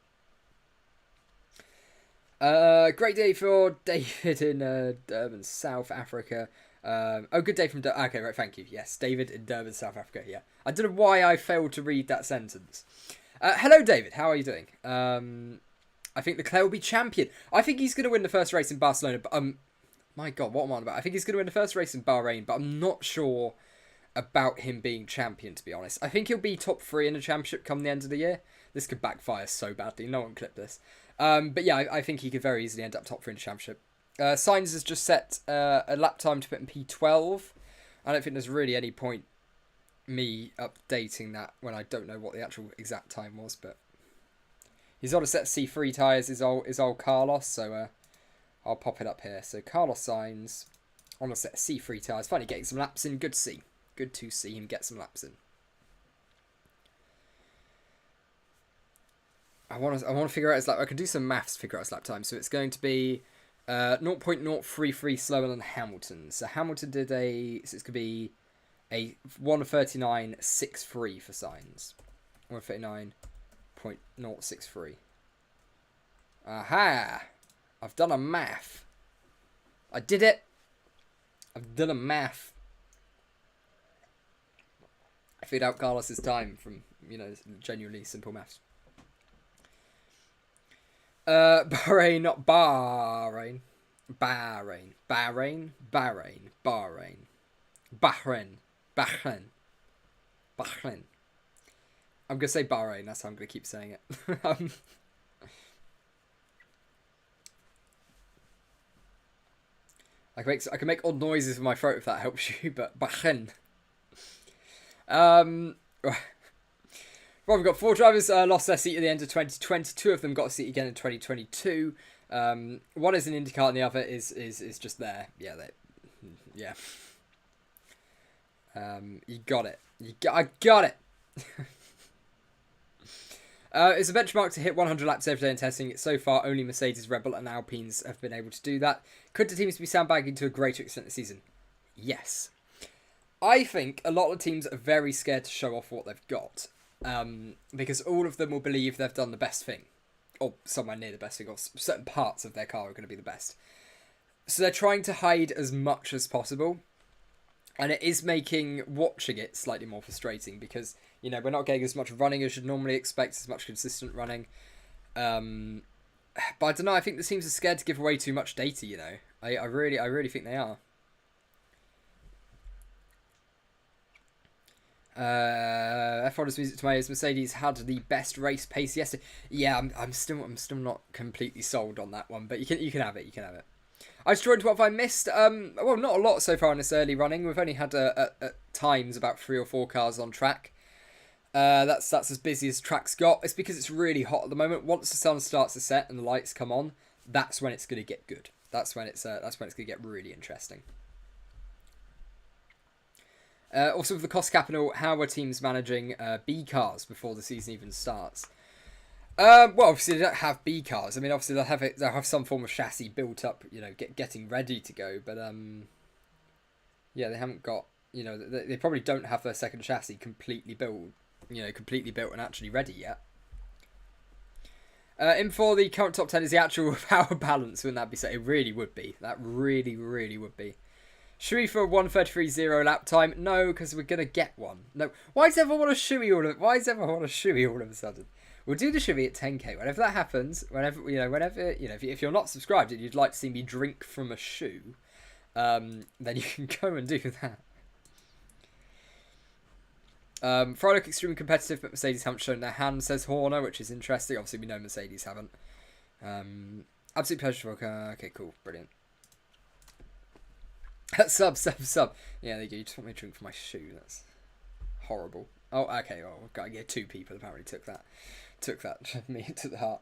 Great day for David in Durban, South Africa. Good day from Durban. Okay, right, thank you. Yes, David in Durban, South Africa. Yeah, I don't know why I failed to read that sentence. Hello, David. How are you doing? I think Leclerc will be champion. I think he's going to win the first race in Barcelona, but my God, what am I on about? I think he's going to win the first race in Bahrain, but I'm not sure about him being champion, to be honest. I think he'll be top 3 in the championship come the end of the year. This could backfire so badly. No one clip this. But yeah, I think he could very easily end up top 3 in the championship. Sainz has just set a lap time to put in P12. I don't think there's really any point me updating that when I don't know what the actual exact time was, but he's on a set of C3 tyres, is old Carlos, so I'll pop it up here. So Carlos Sainz on a set of C3 tyres. Finally getting some laps in. Good to see. Good to see him get some laps in. I want to figure out his lap. I can do some maths to figure out his lap time. So it's going to be 0.033 slower than Hamilton. So Hamilton did so it's going to be a 1:39.63 for Sainz. 1:39.063. Aha! I've done a math. I did it. I've done a math. I figured out Carlos's time from, genuinely simple maths. Bahrain, not Bahrain. Bahrain. Bahrain. Bahrain. Bahrain. Bahrain. Bahrain. Bahrain. I'm going to say Bahrain. That's how I'm going to keep saying it. I can make odd noises with my throat if that helps you, but Bahrain. Well, we've got 4 drivers lost their seat at the end of 2020. 2 of them got a seat again in 2022. One is an IndyCar and the other is just there. Yeah, yeah. You got it. I got it. It's a benchmark to hit 100 laps every day in testing. So far, only Mercedes, Redbull and Alpines have been able to do that. Could the teams be sandbagging to a greater extent this season? Yes. I think a lot of teams are very scared to show off what they've got. Because all of them will believe they've done the best thing. Or somewhere near the best thing. Or certain parts of their car are going to be the best. So they're trying to hide as much as possible. And it is making watching it slightly more frustrating because, we're not getting as much running as you'd normally expect, as much consistent running. But I don't know, I think the teams are scared to give away too much data, I really think they are. F1 is music to my ears. Mercedes had the best race pace yesterday. Yeah, I'm still not completely sold on that one, but you can have it. You can have it. I just joined what have I missed? Well, not a lot so far in this early running. We've only had at times about 3 or 4 cars on track. That's as busy as track's got. It's because it's really hot at the moment. Once the sun starts to set and the lights come on, that's when it's going to get good. That's when it's going to get really interesting. Also, with the cost capital, how are teams managing B cars before the season even starts? Well, obviously they don't have B cars. I mean, obviously they'll have some form of chassis built up, getting ready to go. But yeah, they haven't got, they probably don't have their second chassis completely built, and actually ready yet. In for the current top 10 is the actual power balance. Wouldn't that be so? It really would be. That really, really would be. Should we for 1:33.0 lap time? No, because we're gonna get one. No. Why does everyone want a shoey all of a sudden? We'll do the shivvy at 10k. Whenever that happens, if you're not subscribed and you'd like to see me drink from a shoe, then you can go and do that. Ferrari look extremely competitive, but Mercedes haven't shown their hand, says Horner, which is interesting. Obviously, we know Mercedes haven't. Absolute pleasure to okay, cool, brilliant. Sub. Yeah, there you go. You just want me to drink from my shoe. That's horrible. Oh, okay. Oh, God, yeah, 2 people apparently took that me to the heart.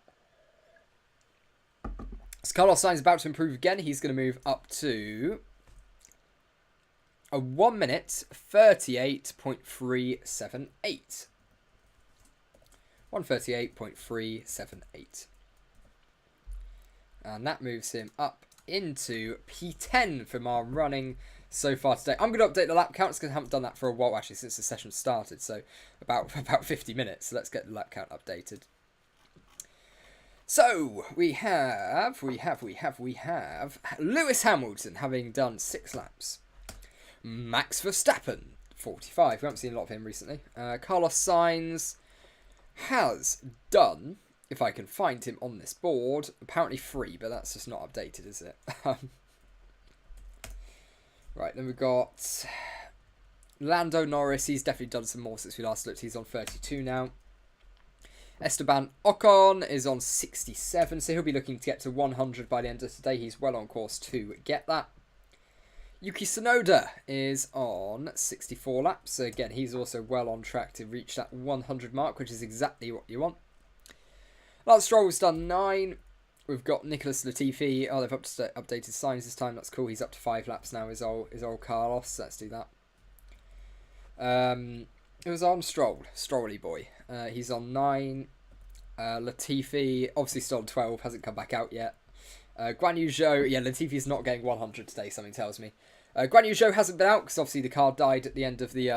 So Carlos Sainz is about to improve again. He's going to move up to a 1 minute 38.378. 138.378. And that moves him up into P10 from our running so far today. I'm going to update the lap counts because I haven't done that for a while, actually, since the session started. So about 50 minutes. So let's get the lap count updated. So we have Lewis Hamilton having done 6 laps. Max Verstappen, 45. We haven't seen a lot of him recently. Carlos Sainz has done, if I can find him on this board, apparently 3, but that's just not updated, is it? Right, then we've got Lando Norris. He's definitely done some more since we last looked. He's on 32 now. Esteban Ocon is on 67, so he'll be looking to get to 100 by the end of today. He's well on course to get that. Yuki Tsunoda is on 64 laps. So again, he's also well on track to reach that 100 mark, which is exactly what you want. Lance Stroll's done 9. We've got Nicholas Latifi. Oh, they've updated signs this time. That's cool. He's up to 5 laps now. Is old Carlos. Let's do that. It was on Stroll. Strolly boy. He's on 9. Latifi, obviously still on 12. Hasn't come back out yet. Guan Yu Zhou. Yeah, Latifi's not getting 100 today, something tells me. Guan Yu Zhou hasn't been out because obviously the car died at the end of the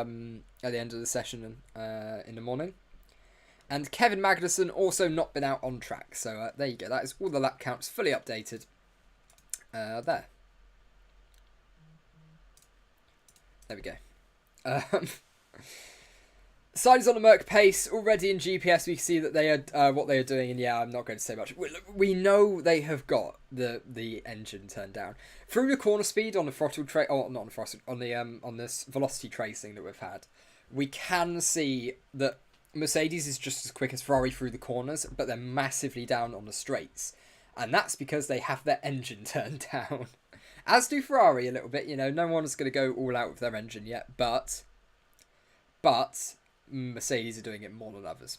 session in the morning. And Kevin Magnussen also not been out on track. So there you go. That is all the lap counts fully updated. There we go. Signs on the Merc pace already in GPS. We can see that they are what they are doing, and yeah, I'm not going to say much. We know they have got the engine turned down through the corner speed on the throttle on this velocity tracing that we've had. We can see that Mercedes is just as quick as Ferrari through the corners, but they're massively down on the straights, and that's because they have their engine turned down. As do Ferrari a little bit. You know, no one's going to go all out with their engine yet, but Mercedes are doing it more than others.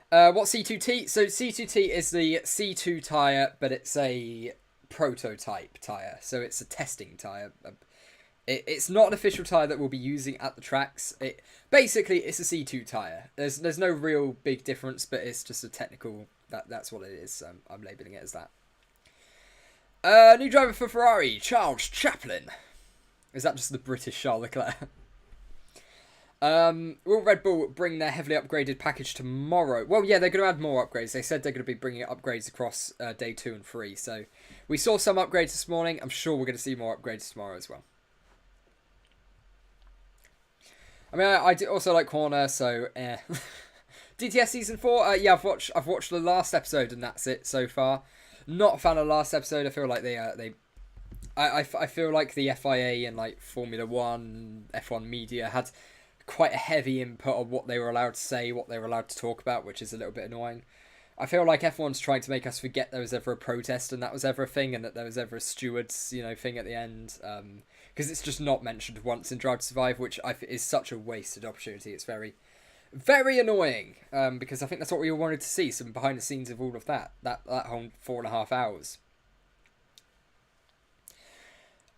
What C2T? So C2T is the C2 tyre, but it's a prototype tyre. So it's a testing tyre. It's not an official tyre that we'll be using at the tracks. Basically, it's a C2 tyre. There's no real big difference, but it's just a technical... That's what it is. I'm labelling it as that. New driver for Ferrari, Charles Chaplin. Is that just the British Charles Leclerc? Will Red Bull bring their heavily upgraded package tomorrow? Well, yeah, they're going to add more upgrades. They said they're going to be bringing upgrades across day 2 and 3. So we saw some upgrades this morning. I'm sure we're going to see more upgrades tomorrow as well. I mean, I do also like Horner, so DTS season 4. Yeah, I've watched the last episode, and that's it so far. Not a fan of the last episode. I feel like I feel like the FIA and like Formula 1, F1 media had quite a heavy input on what they were allowed to say, what they were allowed to talk about, which is a little bit annoying. I feel like F1's trying to make us forget there was ever a protest and that was ever a thing, and that there was ever a stewards, thing at the end. Because it's just not mentioned once in Drive to Survive, which is such a wasted opportunity. It's very, very annoying. Because I think that's what we all wanted to see, some behind the scenes of all of that whole 4.5 hours.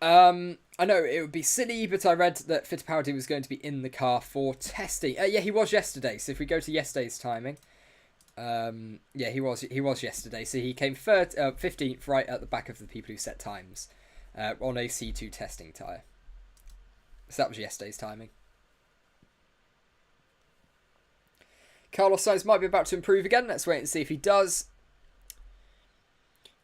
I know it would be silly, but I read that Fittipaldi was going to be in the car for testing. Yeah, he was yesterday. So if we go to yesterday's timing, yeah, he was yesterday. So he came 15th, right at the back of the people who set times, on a C2 testing tyre. So that was yesterday's timing. Carlos Sainz might be about to improve again. Let's wait and see if he does.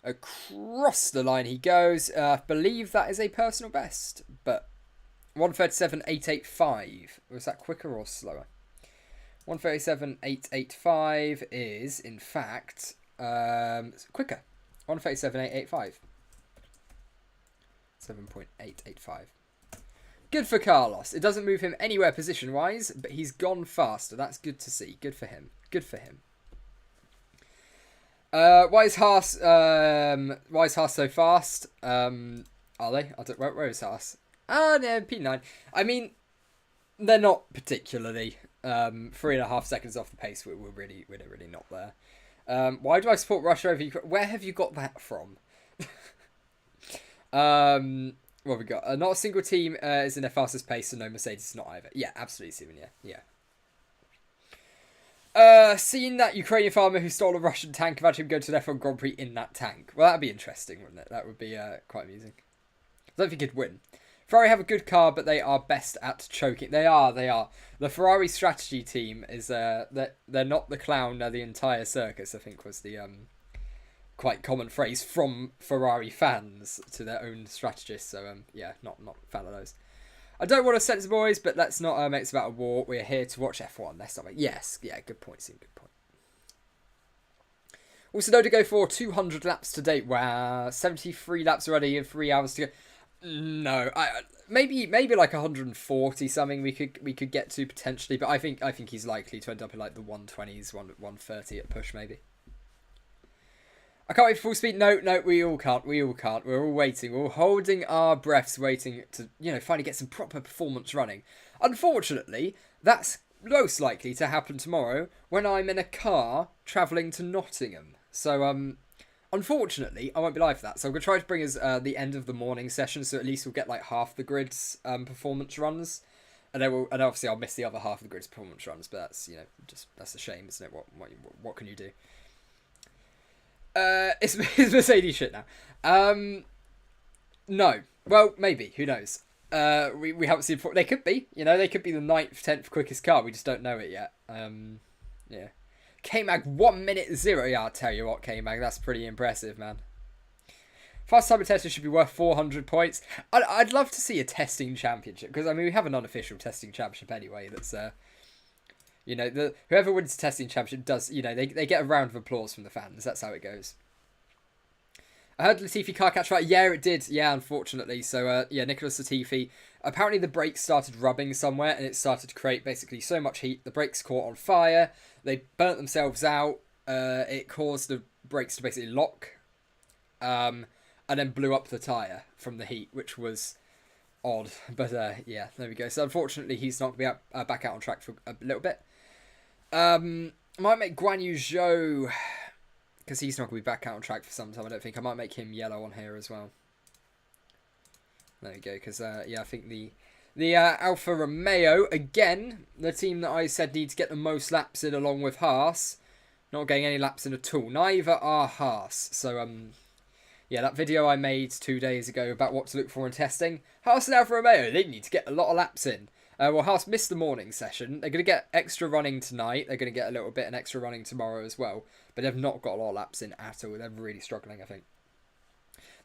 Across the line he goes. I believe that is a personal best, but 1:37.885. Was that quicker or slower? 137.885 is, in fact, quicker. 137.885. 7.885. Good for Carlos. It doesn't move him anywhere position-wise, but he's gone faster. That's good to see. Good for him. Good for him. Why is Haas so fast? Are they? Where is Haas? Oh, no, P9. I mean, they're not particularly. 3.5 seconds off the pace. We're really not there. Why do I support Russia over Ukraine? Where have you got that from? What have we got? Not a single team is in their fastest pace, so no Mercedes is not either. Yeah, absolutely, Steven. Yeah. Seeing that Ukrainian farmer who stole a Russian tank, imagine him going to an F1 Grand Prix in that tank. Well, that'd be interesting, wouldn't it? That would be quite amusing. I don't think he'd win. Ferrari have a good car, but they are best at choking. They are. The Ferrari strategy team is they're not the clown, they're the entire circus, I think was the quite common phrase from Ferrari fans to their own strategists. So yeah, not a fan of those. I don't want to censor boys, but let's not make this about a war. We're here to watch F1. Let's not make... Yes, yeah, good point, Sim, good point. Also, know to go for 200 laps to date. Wow, 73 laps already in 3 hours to go. No, maybe like 140 something we could get to potentially, but I think he's likely to end up in like the 120s, 130 at push maybe. I can't wait for full speed. No, we all can't. We're all waiting. We're all holding our breaths, waiting to finally get some proper performance running. Unfortunately, that's most likely to happen tomorrow when I'm in a car travelling to Nottingham. So unfortunately, I won't be live for that. So I'm going to try to bring us the end of the morning session, so at least we'll get like half the grid's performance runs. And obviously I'll miss the other half of the grid's performance runs, but that's, that's a shame, isn't it? What can you do? It's Mercedes shit now. No. Well, maybe. Who knows? We haven't seen... They could be. They could be the 9th, 10th quickest car. We just don't know it yet. Yeah. K-Mag 1 minute 0. Yeah, I'll tell you what, K-Mag. That's pretty impressive, man. Fast time tester should be worth 400 points. I'd love to see a testing championship. Because, we have an unofficial testing championship anyway. That's... whoever wins the testing championship does, they get a round of applause from the fans. That's how it goes. I heard Latifi car catch fire. Yeah, it did. Yeah, unfortunately. So, Nicholas Latifi, apparently the brakes started rubbing somewhere and it started to create basically so much heat. The brakes caught on fire. They burnt themselves out. It caused the brakes to basically lock. And then blew up the tyre from the heat, which was... odd. But, yeah, there we go. So, unfortunately, he's not going to be back out on track for a little bit. Might make Guan Yu Zhou, because he's not going to be back out on track for some time, I don't think. I might make him yellow on here as well. There we go, because, I think the Alfa Romeo, again, the team that I said needs to get the most laps in along with Haas, not getting any laps in at all. Neither are Haas. So, yeah, that video I made 2 days ago about what to look for in testing, Haas and Alfa Romeo, they need to get a lot of laps in. Well, Haas missed the morning session. They're going to get extra running tonight. They're going to get a little bit and extra running tomorrow as well. But they've not got a lot of laps in at all. They're really struggling, I think.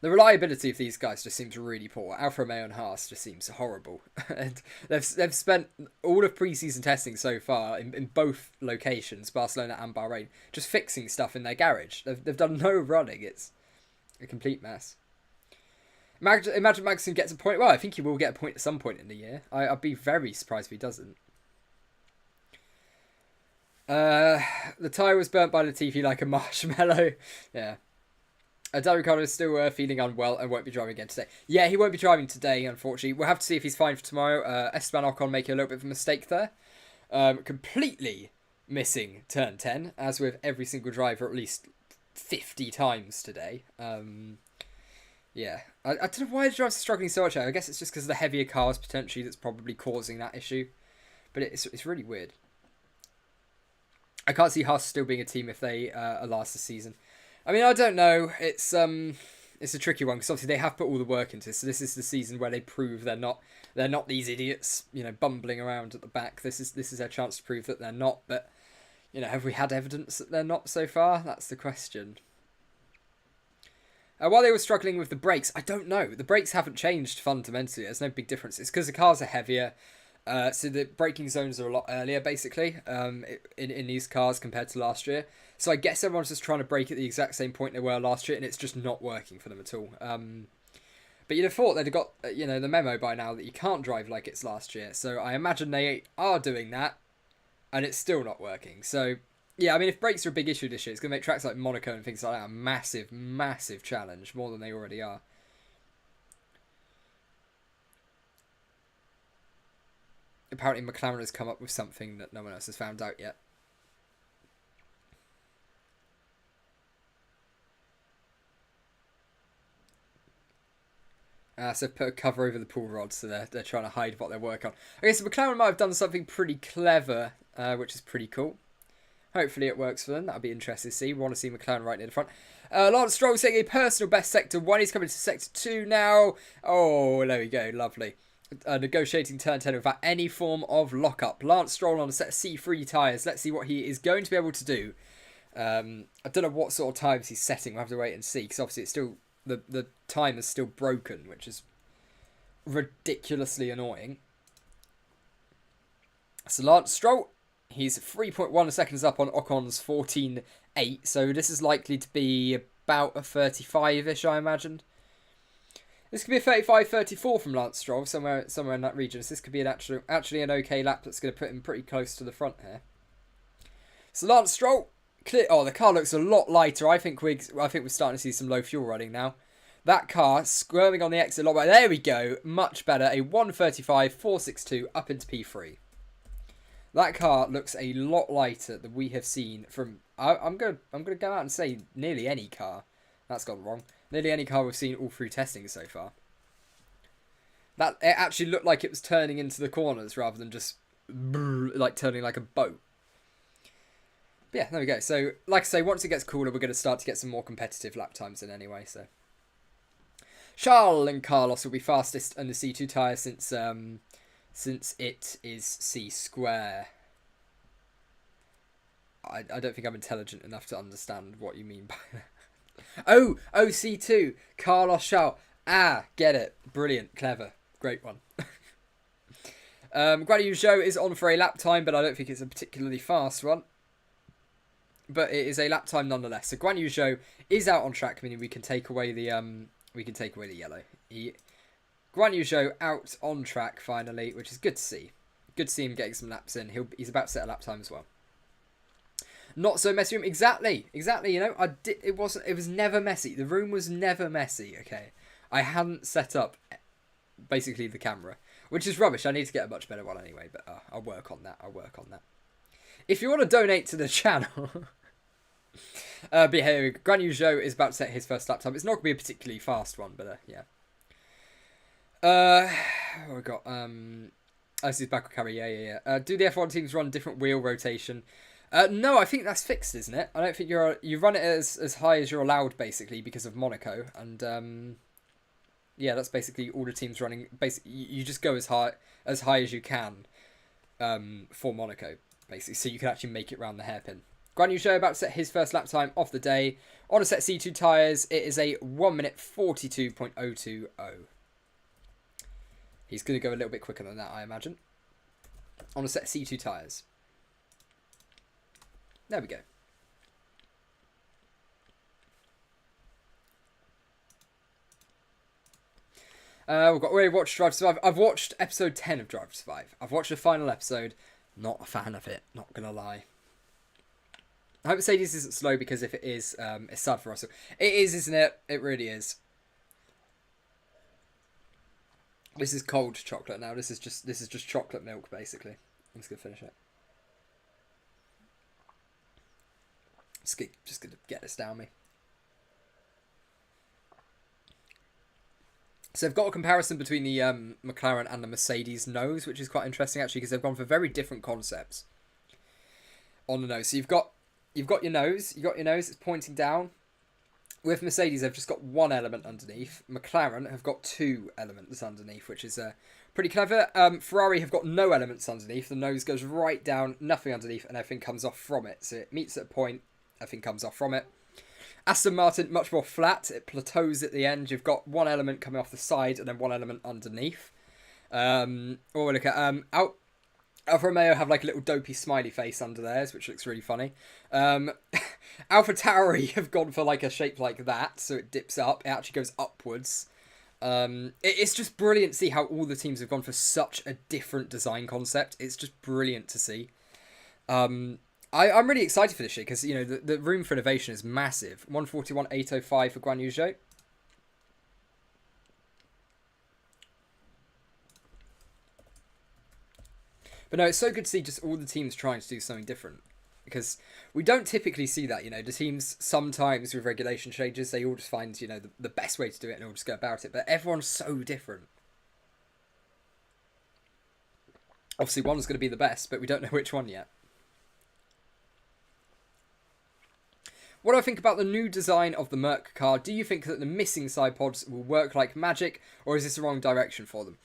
The reliability of these guys just seems really poor. Alfa Romeo and Haas just seems horrible. And they've spent all of pre-season testing so far in both locations, Barcelona and Bahrain, just fixing stuff in their garage. They've done no running. It's a complete mess. Imagine Magnussen gets a point. Well, I think he will get a point at some point in the year. I'd be very surprised if he doesn't. The tyre was burnt by Latifi like a marshmallow. Yeah. Daniel Ricciardo is still feeling unwell and won't be driving again today. Yeah, he won't be driving today, unfortunately. We'll have to see if he's fine for tomorrow. Esteban Ocon making a little bit of a mistake there. Completely missing turn 10, as with every single driver at least 50 times today. Yeah, I don't know why the drivers are struggling so much. I guess it's just because of the heavier cars potentially that's probably causing that issue. But it's really weird. I can't see Haas still being a team if they are last this season. I mean, I don't know. It's a tricky one because obviously they have put all the work into this. So this is the season where they prove they're not these idiots, bumbling around at the back. This is their chance to prove that they're not. But have we had evidence that they're not so far? That's the question. While they were struggling with the brakes, I don't know. The brakes haven't changed fundamentally. There's no big difference. It's because the cars are heavier. So the braking zones are a lot earlier, basically, in these cars compared to last year. So I guess everyone's just trying to brake at the exact same point they were last year, and it's just not working for them at all. But you'd have thought they'd have got, the memo by now that you can't drive like it's last year. So I imagine they are doing that, and it's still not working. So, yeah, I mean, if brakes are a big issue this year, it's going to make tracks like Monaco and things like that a massive, massive challenge, more than they already are. Apparently McLaren has come up with something that no one else has found out yet. So put a cover over the pull rod, so they're trying to hide what they're working on. Okay, so McLaren might have done something pretty clever, which is pretty cool. Hopefully it works for them. That'll be interesting to see. We want to see McLaren right near the front. Lance Stroll saying a personal best sector 1. He's coming to sector 2 now. Oh, there we go. Lovely. Negotiating turn 10 without any form of lockup. Lance Stroll on a set of C3 tyres. Let's see what he is going to be able to do. I don't know what sort of times he's setting. We'll have to wait and see, because obviously it's still the time is still broken, which is ridiculously annoying. So Lance Stroll, he's 3.1 seconds up on Ocon's 14.8, so this is likely to be about a 35-ish, I imagine. This could be a 35-34 from Lance Stroll, somewhere in that region. So this could be actually an okay lap that's going to put him pretty close to the front here. So Lance Stroll, clear. Oh, the car looks a lot lighter. I think we're starting to see some low fuel running now. That car squirming on the exit a lot better. There we go, much better. A 1:35.462 up into P3. That car looks a lot lighter than we have seen from. I'm gonna go out and say nearly any car. That's gone wrong. Nearly any car we've seen all through testing so far. It actually looked like it was turning into the corners rather than just like turning like a boat. But yeah, there we go. So, like I say, once it gets cooler, we're going to start to get some more competitive lap times in anyway. So, Charles and Carlos will be fastest on the C2 tyre since it is C square. I don't think I'm intelligent enough to understand what you mean by that. Oh, C2. Carlos Charles. Get it. Brilliant. Clever. Great one. Guan Yu Zhou is on for a lap time, but I don't think it's a particularly fast one. But it is a lap time nonetheless. So Guan Yu Zhou is out on track, meaning we can take away the yellow. Guan Yu Zhou out on track finally, which is good to see. Good to see him getting some laps in. He's about to set a lap time as well. Not so messy room. Exactly. You know, it was never messy. The room was never messy. Okay, I hadn't set up basically the camera, which is rubbish. I need to get a much better one anyway. But I'll work on that. If you want to donate to the channel, but here, Guan Yu Zhou is about to set his first lap time. It's not going to be a particularly fast one, but yeah. We got this is back with carry. Yeah. Do the F1 teams run different wheel rotation? No, I think that's fixed, isn't it? I don't think you run it as high as you're allowed, basically, because of Monaco, and yeah, that's basically all the teams running. Basically, you just go as high as you can for Monaco, basically, so you can actually make it round the hairpin. Guan Yu Zhou about to set his first lap time of the day on a set C2 tyres. It is a 1:42.020. He's going to go a little bit quicker than that, I imagine, on a set C2 tyres. There we go. We watched Drive to Survive. I've watched episode 10 of Drive to Survive. I've watched the final episode. Not a fan of it, not going to lie. I hope Mercedes isn't slow, because if it is, it's sad for Russell. It is, isn't it? It really is. This is cold chocolate now. This is just chocolate milk, basically. I'm just going to finish it. Just going to get this down me. So they've got a comparison between the McLaren and the Mercedes nose, which is quite interesting actually, because they've gone for very different concepts on the nose. So you've got your nose. It's pointing down. With Mercedes, they've just got one element underneath. McLaren have got two elements underneath, which is pretty clever. Ferrari have got no elements underneath. The nose goes right down, nothing underneath, and everything comes off from it. So it meets at a point, everything comes off from it. Aston Martin, much more flat. It plateaus at the end. You've got one element coming off the side and then one element underneath. Or we look at Alfa Romeo have like a little dopey smiley face under theirs, which looks really funny. Alpha Tauri have gone for like a shape like that, so it dips up. It actually goes upwards. It's just brilliant to see how all the teams have gone for such a different design concept. It's just brilliant to see. I'm really excited for this shit because, you know, the room for innovation is massive. 141.805 for Guan Yu Zhou. But no, it's so good to see just all the teams trying to do something different. Because we don't typically see that, you know. The teams, sometimes with regulation changes, they all just find, you know, the best way to do it and all just go about it. But everyone's so different. Obviously, one's going to be the best, but we don't know which one yet. What do I think about the new design of the Merc car? Do you think that the missing side pods will work like magic, or is this the wrong direction for them?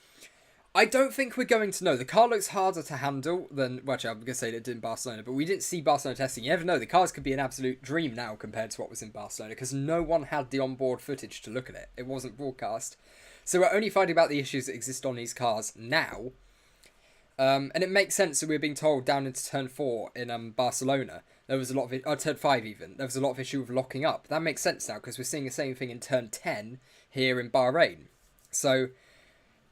I don't think we're going to know. The car looks harder to handle than, well, actually, I'm going to say it did in Barcelona, but we didn't see Barcelona testing. You never know. The cars could be an absolute dream now compared to what was in Barcelona, because no one had the onboard footage to look at it. It wasn't broadcast. So we're only finding about the issues that exist on these cars now. And it makes sense that we're being told down into turn 4 in Barcelona, there was a lot of, turn 5 even, there was a lot of issue with locking up. That makes sense now, because we're seeing the same thing in turn 10 here in Bahrain. So,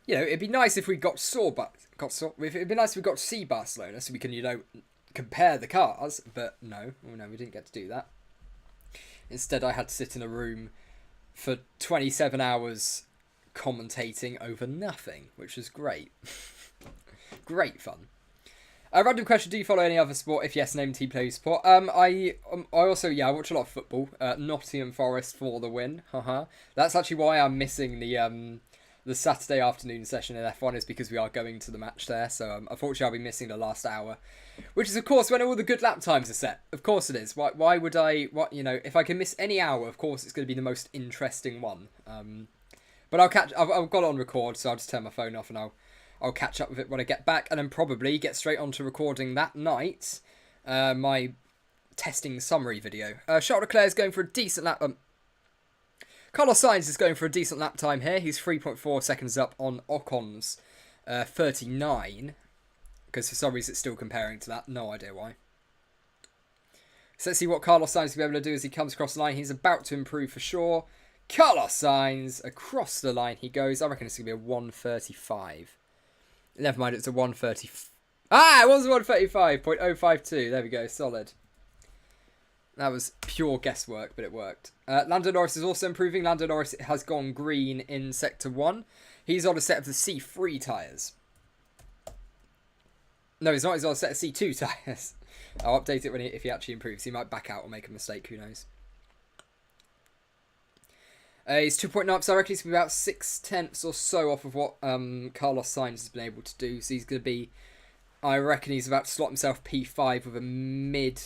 you know, it'd be nice if we it'd be nice if we got to see Barcelona so we can, you know, compare the cars, but no, we didn't get to do that. Instead, I had to sit in a room for 27 hours commentating over nothing, which was great. Great fun. A random question: do you follow any other sport? If yes, name team play sport. I also I watch a lot of football. Nottingham Forest for the win. Haha. That's actually why I'm missing the Saturday afternoon session in F1 is because we are going to the match there. So unfortunately, I'll be missing the last hour, which is of course when all the good lap times are set. Of course it is. Why would I? What, you know, if I can miss any hour, of course it's going to be the most interesting one. But I've got it on record, so I'll just turn my phone off and I'll catch up with it when I get back, and then probably get straight onto recording that night my testing summary video. Charles Leclerc is going for a decent lap. Carlos Sainz is going for a decent lap time here. He's 3.4 seconds up on Ocon's 39. Because for some reason it's still comparing to that. No idea why. So let's see what Carlos Sainz will be able to do as he comes across the line. He's about to improve for sure. Carlos Sainz, across the line he goes. I reckon it's going to be a 135. Never mind, it's a 130. It was 135.052. There we go, solid. That was pure guesswork, but it worked. Lando Norris is also improving. Lando Norris has gone green in Sector 1. He's on a set of the C3 tyres. No, he's not. He's on a set of C2 tyres. I'll update it if he actually improves. He might back out or make a mistake. Who knows? He's 2.9 up, so I reckon he's going to be about 6/10 or so off of what Carlos Sainz has been able to do. So he's going to be... I reckon he's about to slot himself P5 with a mid...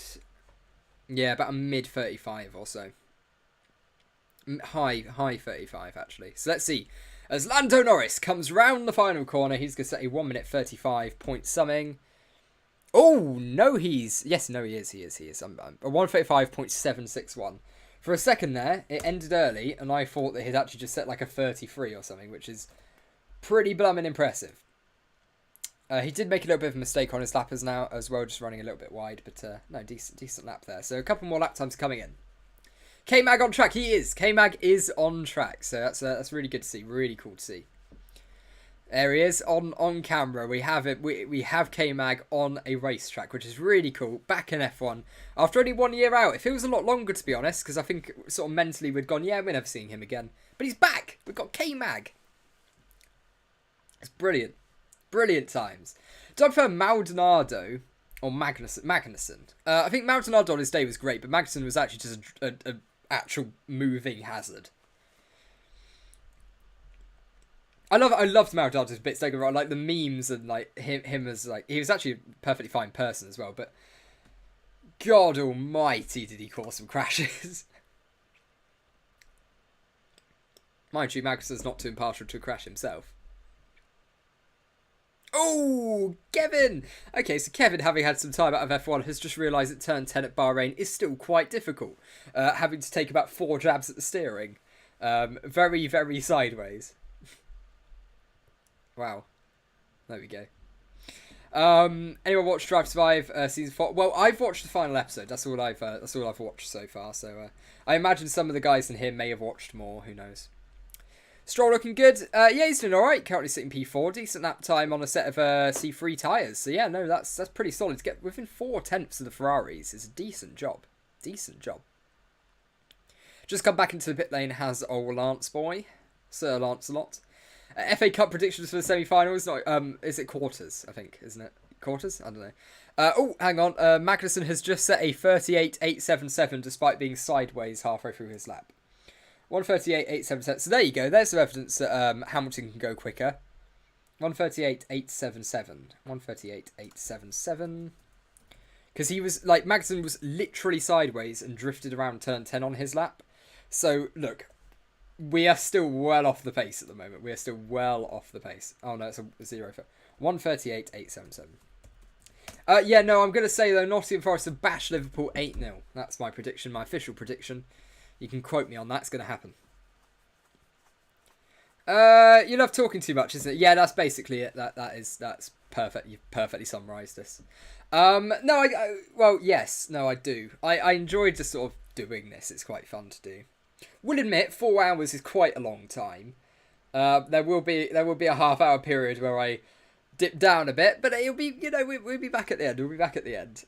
Yeah, about a mid 35 or so. High 35, actually. So let's see. As Lando Norris comes round the final corner, he's going to set a 1 minute 35 point something. Oh, no, he's... Yes, no, he is. A 135.761. For a second there, it ended early, and I thought that he'd actually just set like a 33 or something, which is pretty blooming impressive. He did make a little bit of a mistake on his lappers now as well, just running a little bit wide, but no, decent lap there. So a couple more lap times coming in. K-Mag on track, he is. K-Mag is on track, so that's really good to see, really cool to see. There he is on camera. We have it. We have K-Mag on a racetrack, which is really cool. Back in F1 after only 1 year out. It feels a lot longer, to be honest, because I think sort of mentally we'd gone, yeah, we're never seeing him again. But he's back. We've got K-Mag. It's brilliant. Brilliant times. Do I prefer Maldonado or Magnussen? I think Maldonado on his day was great, but Magnussen was actually just an actual moving hazard. I loved Maldonado's bits, don't get me wrong, like the memes and like him as like he was actually a perfectly fine person as well, but God almighty did he cause some crashes. Mind you, Magnussen's not too impartial to a crash himself. Oh, Kevin! Okay, so Kevin, having had some time out of F1, has just realised that turn 10 at Bahrain is still quite difficult, having to take about 4 jabs at the steering. Very, very sideways. Wow. There we go. Anyone watch Drive to Survive season 4? Well, I've watched the final episode. That's all I've watched so far. So I imagine some of the guys in here may have watched more. Who knows? Stroll looking good. Yeah, he's doing all right. Currently sitting P4, decent lap time on a set of C3 tyres. So yeah, no, that's pretty solid. To get within 4/10 of the Ferraris is a decent job. Decent job. Just come back into the pit lane has old Lance boy, Sir Lancelot. FA Cup predictions for the semi-finals. Not is it quarters? I think, isn't it? Quarters? I don't know. Oh, hang on. Magnussen has just set a 38.877 despite being sideways halfway through his lap. 138.877. So there you go. There's some evidence that Hamilton can go quicker. 138.877. 138.877. Because he was like Magnussen was literally sideways and drifted around turn 10 on his lap. So look, we are still well off the pace at the moment. We are still well off the pace. Oh no, it's a 0 for 138.877. Yeah, no, I'm going to say though, Nottingham Forest have bashed Liverpool 8-0. That's my prediction, my official prediction. You can quote me on that. It's going to happen. You love talking too much, isn't it? Yeah, that's basically it. That's perfect. You've perfectly summarised this. No, well, yes, no, I do. I enjoy just sort of doing this. It's quite fun to do. Will admit, 4 hours is quite a long time. There will be a half-hour period where I dip down a bit, but it'll be, you know, we'll be back at the end. We'll be back at the end.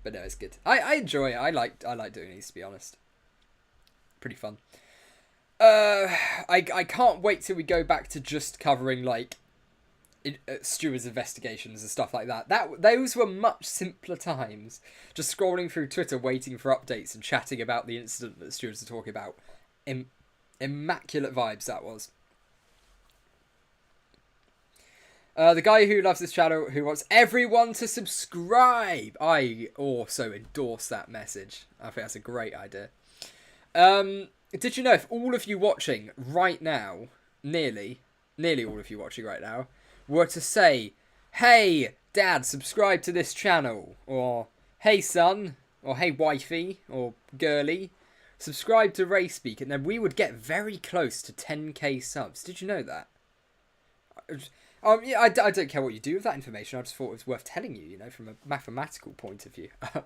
But no, it's good. I enjoy it. I like doing these, to be honest. Pretty fun. I can't wait till we go back to just covering like stewards' investigations and stuff like that. Those were much simpler times. Just scrolling through Twitter, waiting for updates and chatting about the incident that stewards are talking about. Immaculate vibes that was. The guy who loves this channel, who wants everyone to subscribe. I also endorse that message. I think that's a great idea. Did you know if all of you watching right now, nearly all of you watching right now, were to say, "Hey, Dad, subscribe to this channel," or "Hey, son," or "Hey, wifey," or "Girly, subscribe to RaceBeacon," then we would get very close to 10k subs. Did you know that? Yeah, I don't care what you do with that information. I just thought it was worth telling you, you know, from a mathematical point of view. What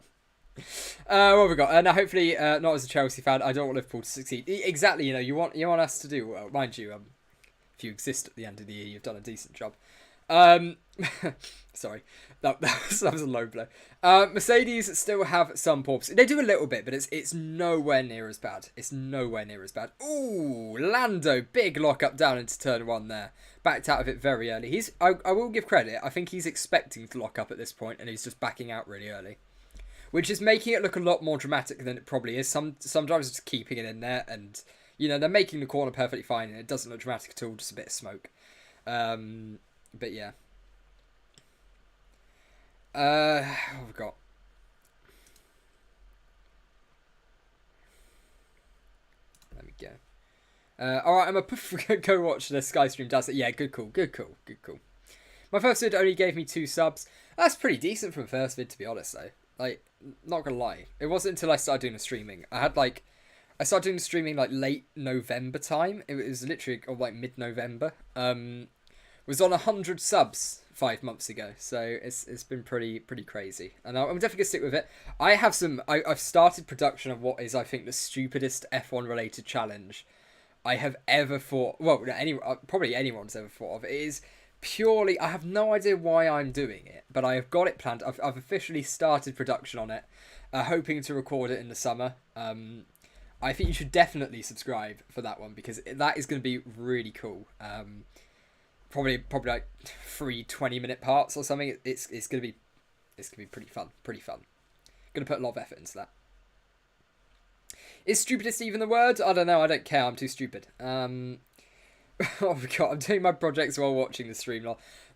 have we got? Now, hopefully, not as a Chelsea fan, I don't want Liverpool to succeed. Exactly, you know, you want us to do well. Mind you, if you exist at the end of the year, you've done a decent job. Sorry, that was a low blow. Mercedes still have some porpoise. They do a little bit, but it's nowhere near as bad. It's nowhere near as bad. Ooh, Lando, big lock up down into turn 1 there. Backed out of it very early. I will give credit. I think he's expecting to lock up at this point, and he's just backing out really early, which is making it look a lot more dramatic than it probably is. Some drivers are just keeping it in there, and you know they're making the corner perfectly fine, and it doesn't look dramatic at all. Just a bit of smoke. But yeah. What have we got? There we go. Alright, I'm gonna go watch the Sky stream does it. Yeah, good call. My first vid only gave me 2 subs. That's pretty decent for a first vid, to be honest, though. Like, not gonna lie. It wasn't until I started doing the streaming. I started doing the streaming, like, late November time. It was literally, like, mid-November. Was on 100 subs 5 months ago, so it's been pretty crazy, and I'm definitely gonna stick with it. I've started production of what is, I think, the stupidest F1 related challenge I have ever thought. Well, probably anyone's ever thought of. It is purely, I have no idea why I'm doing it, but I have got it planned. I've officially started production on it, hoping to record it in the summer. I think you should definitely subscribe for that one, because that is going to be really cool. Probably like 3 20-minute parts or something. It's gonna be pretty fun. Gonna put a lot of effort into that. Is stupidest even the word? I don't know. I don't care. I'm too stupid. Oh my god! I'm doing my projects while watching the stream.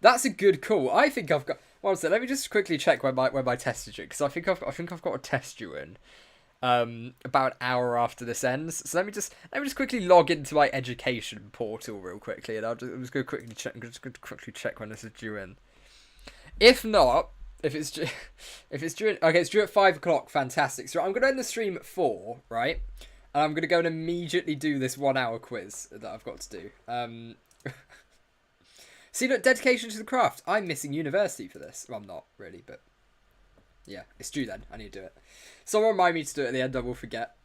That's a good call. I think I've got. One second. Let me just quickly check where my test is, because I think I've got a test due in. About an hour after this ends. So let me just quickly log into my education portal real quickly, and I'm just going to quickly check when this is due in. If not, if it's due in, okay, it's due at 5 o'clock. Fantastic. So I'm going to end the stream at 4, right? And I'm going to go and immediately do this 1 hour quiz that I've got to do. See, look, dedication to the craft. I'm missing university for this. Well, I'm not really, but yeah, it's due then. I need to do it. Someone remind me to do it at the end. I will forget.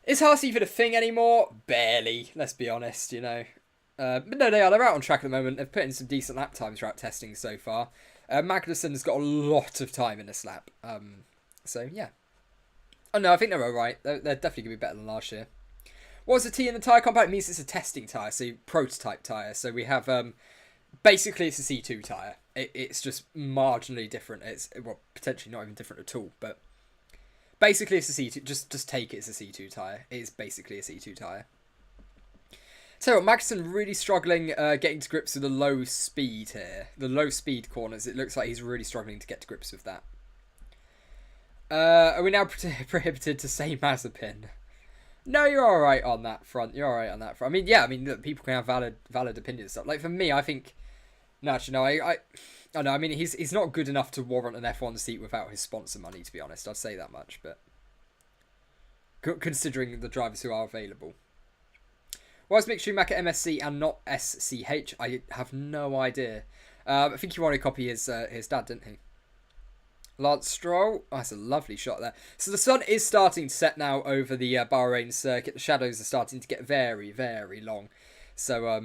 Is Haas even a thing anymore? Barely. Let's be honest, you know. But no, they are. They're out on track at the moment. They've put in some decent lap times throughout testing so far. Magnussen's got a lot of time in this lap. So, yeah. Oh, no, I think they're all right. They're definitely going to be better than last year. What was the T in the tyre compound? It means it's a testing tyre, so prototype tyre. So we have, basically it's a C2 tyre. It's just marginally different. It's, well, potentially not even different at all, but basically it's a C2. Just take it as a C2 tyre. It is basically a C2 tyre. So Magnussen really struggling getting to grips with the low speed here. The low speed corners. It looks like he's really struggling to get to grips with that. Are we now prohibited to say Mazepin? No, you're all right on that front. You're all right on that front. I mean, yeah. I mean, look, people can have valid opinions and stuff. Like for me, I think. No, actually, no. I know. I mean, he's not good enough to warrant an F1 seat without his sponsor money. To be honest, I'd say that much. But considering the drivers who are available. Why is Mick Schumacher MSC and not SCH? I have no idea. I think he wanted to copy his dad, didn't he? Lance Stroll. Oh, that's a lovely shot there. So the sun is starting to set now over the Bahrain circuit. The shadows are starting to get very, very long. So,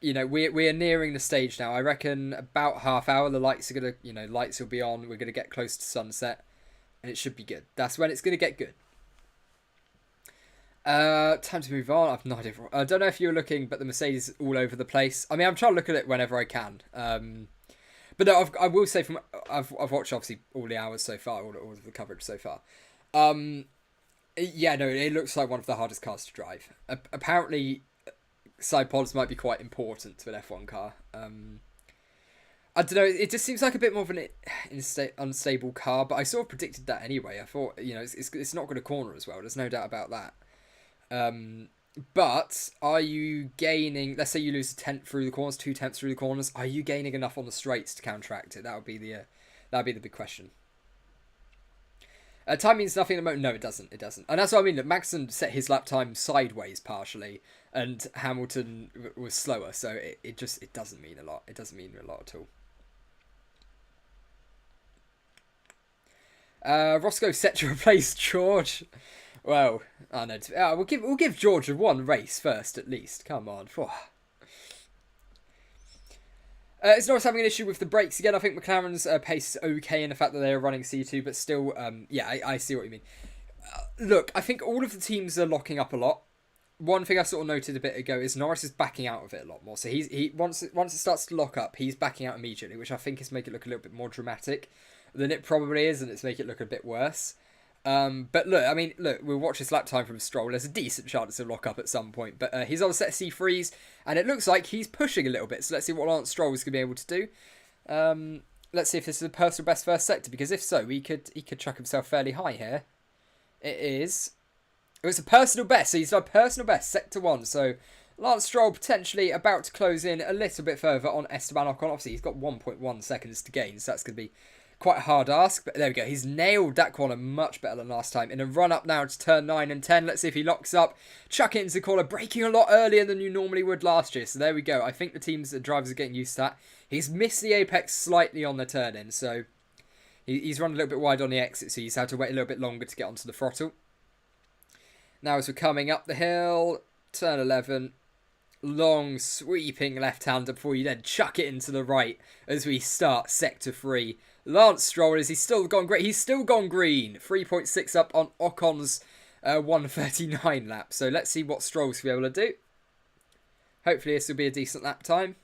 you know, we are nearing the stage now. I reckon about half hour the lights are going to, you know, lights will be on. We're going to get close to sunset. And it should be good. That's when it's going to get good. Time to move on. I've no idea. I don't know if you're looking, but the Mercedes is all over the place. I mean, I'm trying to look at it whenever I can. But no, I will say I've watched obviously all the hours so far, all of the coverage so far. Yeah, no, it looks like one of the hardest cars to drive. Apparently, side pods might be quite important to an F1 car. I don't know. It just seems like a bit more of an unstable car, but I sort of predicted that anyway. I thought, you know, it's not going to corner as well. There's no doubt about that. But are you gaining? Let's say you lose a tenth through the corners, 2 tenths through the corners. Are you gaining enough on the straights to counteract it? That would be the big question. Time means nothing at the moment. No, it doesn't. It doesn't. And that's what I mean. Look, Magnussen set his lap time sideways partially, and Hamilton was slower. So it doesn't mean a lot. It doesn't mean a lot at all. Roscoe set to replace George. Well, I know. We'll give Georgia one race first, at least. Come on. Is Norris having an issue with the brakes again? I think McLaren's pace is okay in the fact that they are running C2, but still, yeah, I see what you mean. Look, I think all of the teams are locking up a lot. One thing I sort of noted a bit ago is Norris is backing out of it a lot more. So he once it starts to lock up, he's backing out immediately, which I think is making it look a little bit more dramatic than it probably is, and it's making it look a bit worse. But look, I mean, we'll watch his lap time from Stroll. There's a decent chance he'll lock up at some point. But he's on set C3s, and it looks like he's pushing a little bit. So let's see what Lance Stroll is going to be able to do. Let's see if this is a personal best first sector, because if so, he could chuck himself fairly high here. It is. It was a personal best, so he's done a personal best, sector 1. So Lance Stroll potentially about to close in a little bit further on Esteban Ocon. Obviously, he's got 1.1 seconds to gain, so that's going to be quite a hard ask, but there we go. He's nailed that corner much better than last time. In a run up now to turn 9 and 10. Let's see if he locks up. Chuck it into the corner, braking a lot earlier than you normally would last year. So there we go. I think the drivers are getting used to that. He's missed the apex slightly on the turn in, so he's run a little bit wide on the exit, so he's had to wait a little bit longer to get onto the throttle. Now as we're coming up the hill, turn 11. Long sweeping left-hander before you then chuck it into the right as we start sector 3. Lance Stroll, is he still gone great? He's still gone green. 3.6 up on Ocon's 1:39 lap. So let's see what Stroll's going to be able to do. Hopefully this will be a decent lap time.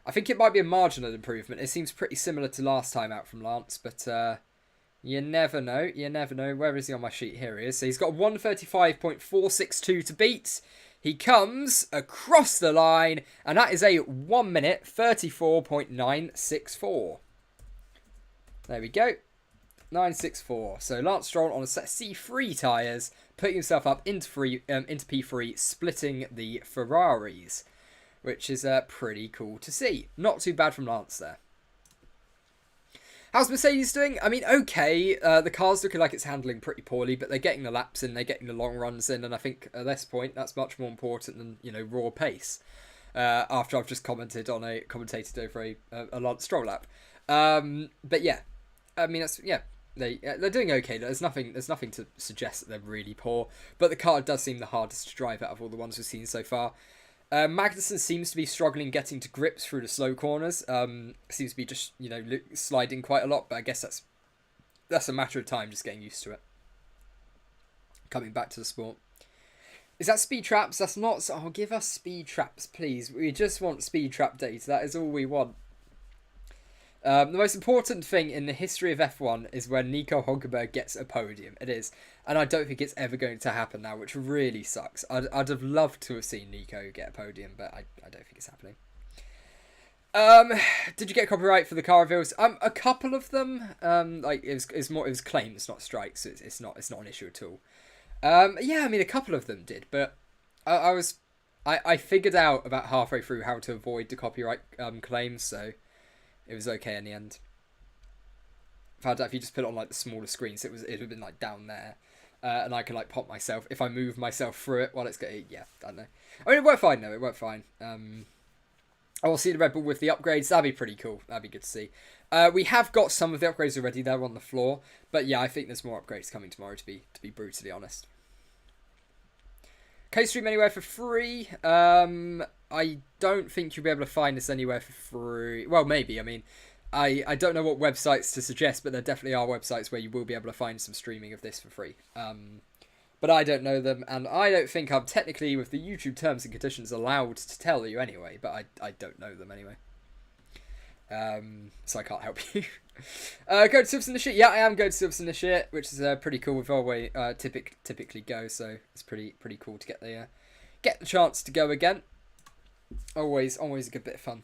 I think it might be a marginal improvement. It seems pretty similar to last time out from Lance, but you never know. You never know. Where is he on my sheet? Here he is. So he's got 1:35.462 to beat. He comes across the line, and that is a 1 minute 34.964. There we go. 964. So Lance Stroll on a set C3 tyres, putting himself up into P3, splitting the Ferraris, which is pretty cool to see. Not too bad from Lance there. How's Mercedes doing? I mean, okay. The car's looking like it's handling pretty poorly, but they're getting the laps in, they're getting the long runs in, and I think at this point, that's much more important than, you know, raw pace. after I've just commentated over a Lance Stroll lap. But yeah, I mean they're doing okay. There's nothing to suggest that they're really poor, but the car does seem the hardest to drive out of all the ones we've seen so far. Magnussen seems to be struggling getting to grips through the slow corners. Seems to be just sliding quite a lot, but I guess that's a matter of time, just getting used to it. Coming back to the sport. Is that speed traps? That's not. Oh, give us speed traps, please. We just want speed trap data. That is all we want. The most important thing in the history of F1 is when Nico Hulkenberg gets a podium. It is. And I don't think it's ever going to happen now, which really sucks. I'd have loved to have seen Nico get a podium, but I don't think it's happening. Did you get copyright for the car reveals? A couple of them. It was claims, not strikes. So it's not an issue at all. Yeah, I mean a couple of them did, but I figured out about halfway through how to avoid the copyright claims, so it was okay in the end. Found out if you just put it on like the smaller screen, so it would have been like down there, and I can like pop myself if I move myself through it while it's getting. Yeah, I don't know. I mean, it worked fine though. It worked fine. I will see the Red Bull with the upgrades. That'd be pretty cool. That'd be good to see. We have got some of the upgrades already there on the floor, but yeah, I think there's more upgrades coming tomorrow. To be brutally honest. K-Stream anywhere for free? I don't think you'll be able to find this anywhere for free. Well, maybe. I mean, I don't know what websites to suggest, but there definitely are websites where you will be able to find some streaming of this for free. But I don't know them, and I don't think I'm technically, with the YouTube terms and conditions, allowed to tell you anyway, but I don't know them anyway. So I can't help you. Go to Silverstone this year? Yeah, I am going to Silverstone this year, which is pretty cool. We've always typically go, so it's pretty cool to get the chance to go again. Always a good bit of fun.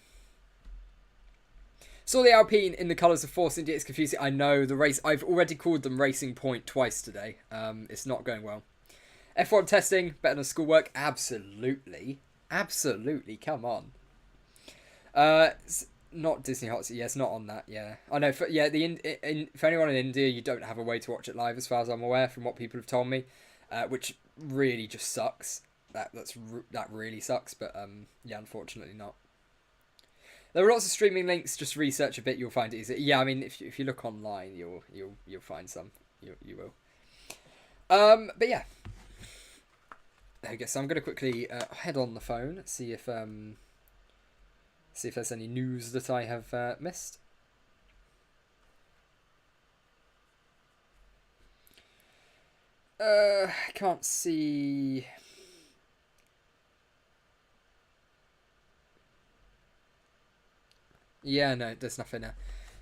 Saw the Alpine in the colours of Force India. It's confusing. I know the race. I've already called them Racing Point twice today. It's not going well. F1 testing better than schoolwork. Absolutely. Come on. Not Disney Hotstar. Yeah, it's not on that. Yeah, I know. For anyone in India, you don't have a way to watch it live, as far as I'm aware, from what people have told me, which really just sucks. That really sucks. But yeah, unfortunately not. There are lots of streaming links. Just research a bit, you'll find it easy. Yeah, I mean, if you look online, you'll find some. You will. But yeah. There we go. So I'm gonna quickly head on the phone, see if there's any news that I have missed. Can't see. Yeah, no, there's nothing there.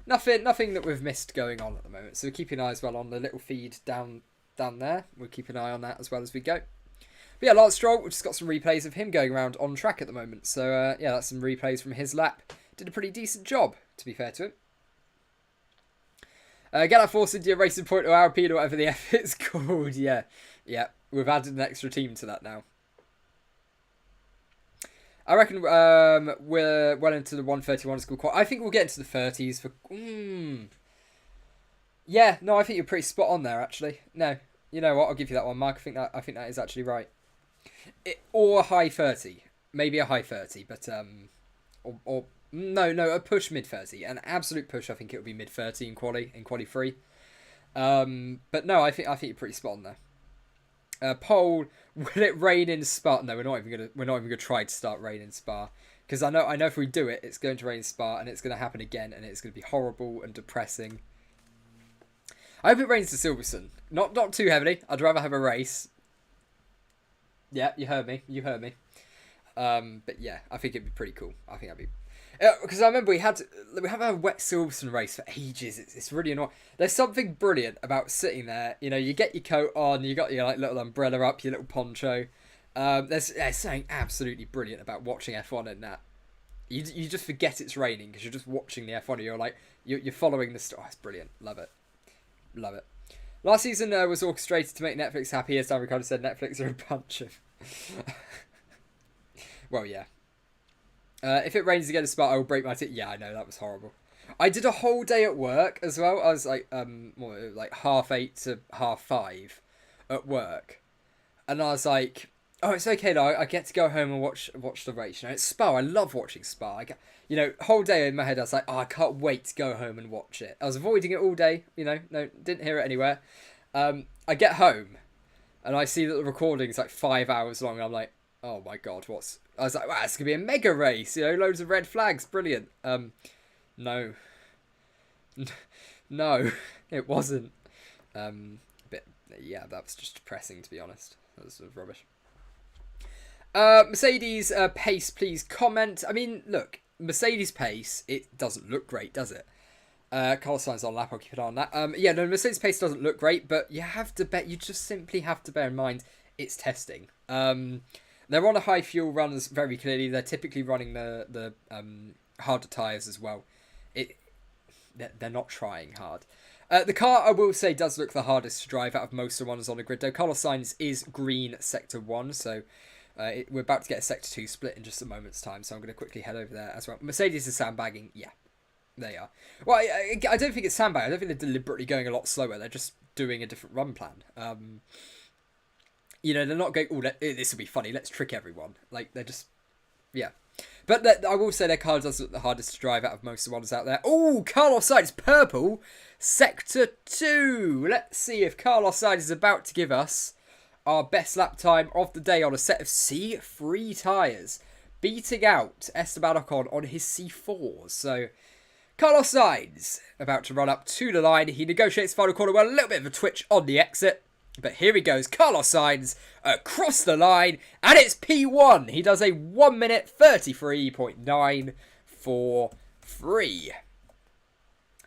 Nothing that we've missed going on at the moment. So we're keeping an eye as well on the little feed down there. We'll keep an eye on that as well as we go. But yeah, Lance Stroll, we've just got some replays of him going around on track at the moment. So yeah, that's some replays from his lap. Did a pretty decent job, to be fair to him. Get that Force India Racing Point or Alpine or whatever the F it's called. Yeah, we've added an extra team to that now. I reckon we're well into the 131 school quad. I think we'll get into the 30s for. Yeah, no, I think you're pretty spot on there. Actually, no, you know what? I'll give you that one, Mark. I think that is actually right. Or a high 30, maybe a high 30, but or no, a push mid 30, an absolute push. I think it would be mid 30 in quali 3. But no, I think you're pretty spot on there. Poll: will it rain in Spa? No, we're not even gonna try to start rain in Spa, because I know if we do it, it's going to rain in Spa and it's going to happen again, and it's going to be horrible and depressing. I hope it rains to Silverstone. Not too heavily. I'd rather have a race. Yeah, you heard me. But yeah, I think it'd be pretty cool. I think that'd be. Because I remember we have a wet Silverstone race for ages. It's really annoying. There's something brilliant about sitting there. You know, you get your coat on, you got your like little umbrella up, your little poncho. There's something absolutely brilliant about watching F1 in that. You just forget it's raining because you're just watching the F1. And you're like you're following the story. Oh, it's brilliant. Love it. Last season was orchestrated to make Netflix happy. As Dan Ricardo said, Netflix are a bunch of. Well, yeah. If it rains again, Spa, I will break my teeth. Yeah, I know, that was horrible. I did a whole day at work as well. I was like 8:30 to 5:30 at work, and I was like, Oh, it's okay though. I get to go home and watch the race. You know, it's Spa. I love watching Spa. You know, whole day in my head I was like, oh, I can't wait to go home and watch it. I was avoiding it all day. You know, no, didn't hear it anywhere. I get home, and I see that the recording is like 5 hours long. And I'm like, oh my god, what's? I was like, wow, it's gonna be a mega race. You know, loads of red flags, brilliant. No, no, it wasn't. But yeah, that was just depressing, to be honest. That was sort of rubbish. Mercedes pace, please comment. I mean, look, Mercedes pace, it doesn't look great, does it? Carlos Sainz on lap, I'll keep an eye on that. Yeah, no, Mercedes pace doesn't look great, but you have to bet, you just simply have to bear in mind it's testing. They're on a high fuel runs very clearly. They're typically running the harder tyres as well. They're not trying hard. The car, I will say, does look the hardest to drive out of most of the ones on the grid, though. Carlos Sainz is green Sector 1, so we're about to get a Sector 2 split in just a moment's time, so I'm going to quickly head over there as well. Mercedes is sandbagging. Yeah, they are. Well, I don't think it's sandbagging. I don't think they're deliberately going a lot slower. They're just doing a different run plan. You know, they're not going, oh, this will be funny, let's trick everyone. Like, they're just, yeah. But I will say their car does look the hardest to drive out of most of the ones out there. Oh, Carlos Sainz, purple, Sector 2. Let's see if Carlos Sainz is about to give us our best lap time of the day on a set of C3 tyres, beating out Esteban Ocon on his C4s. So, Carlos Sainz about to run up to the line. He negotiates final corner. Well, a little bit of a twitch on the exit. But here he goes, Carlos Sainz across the line, and it's P1. He does a 1 minute 33.943.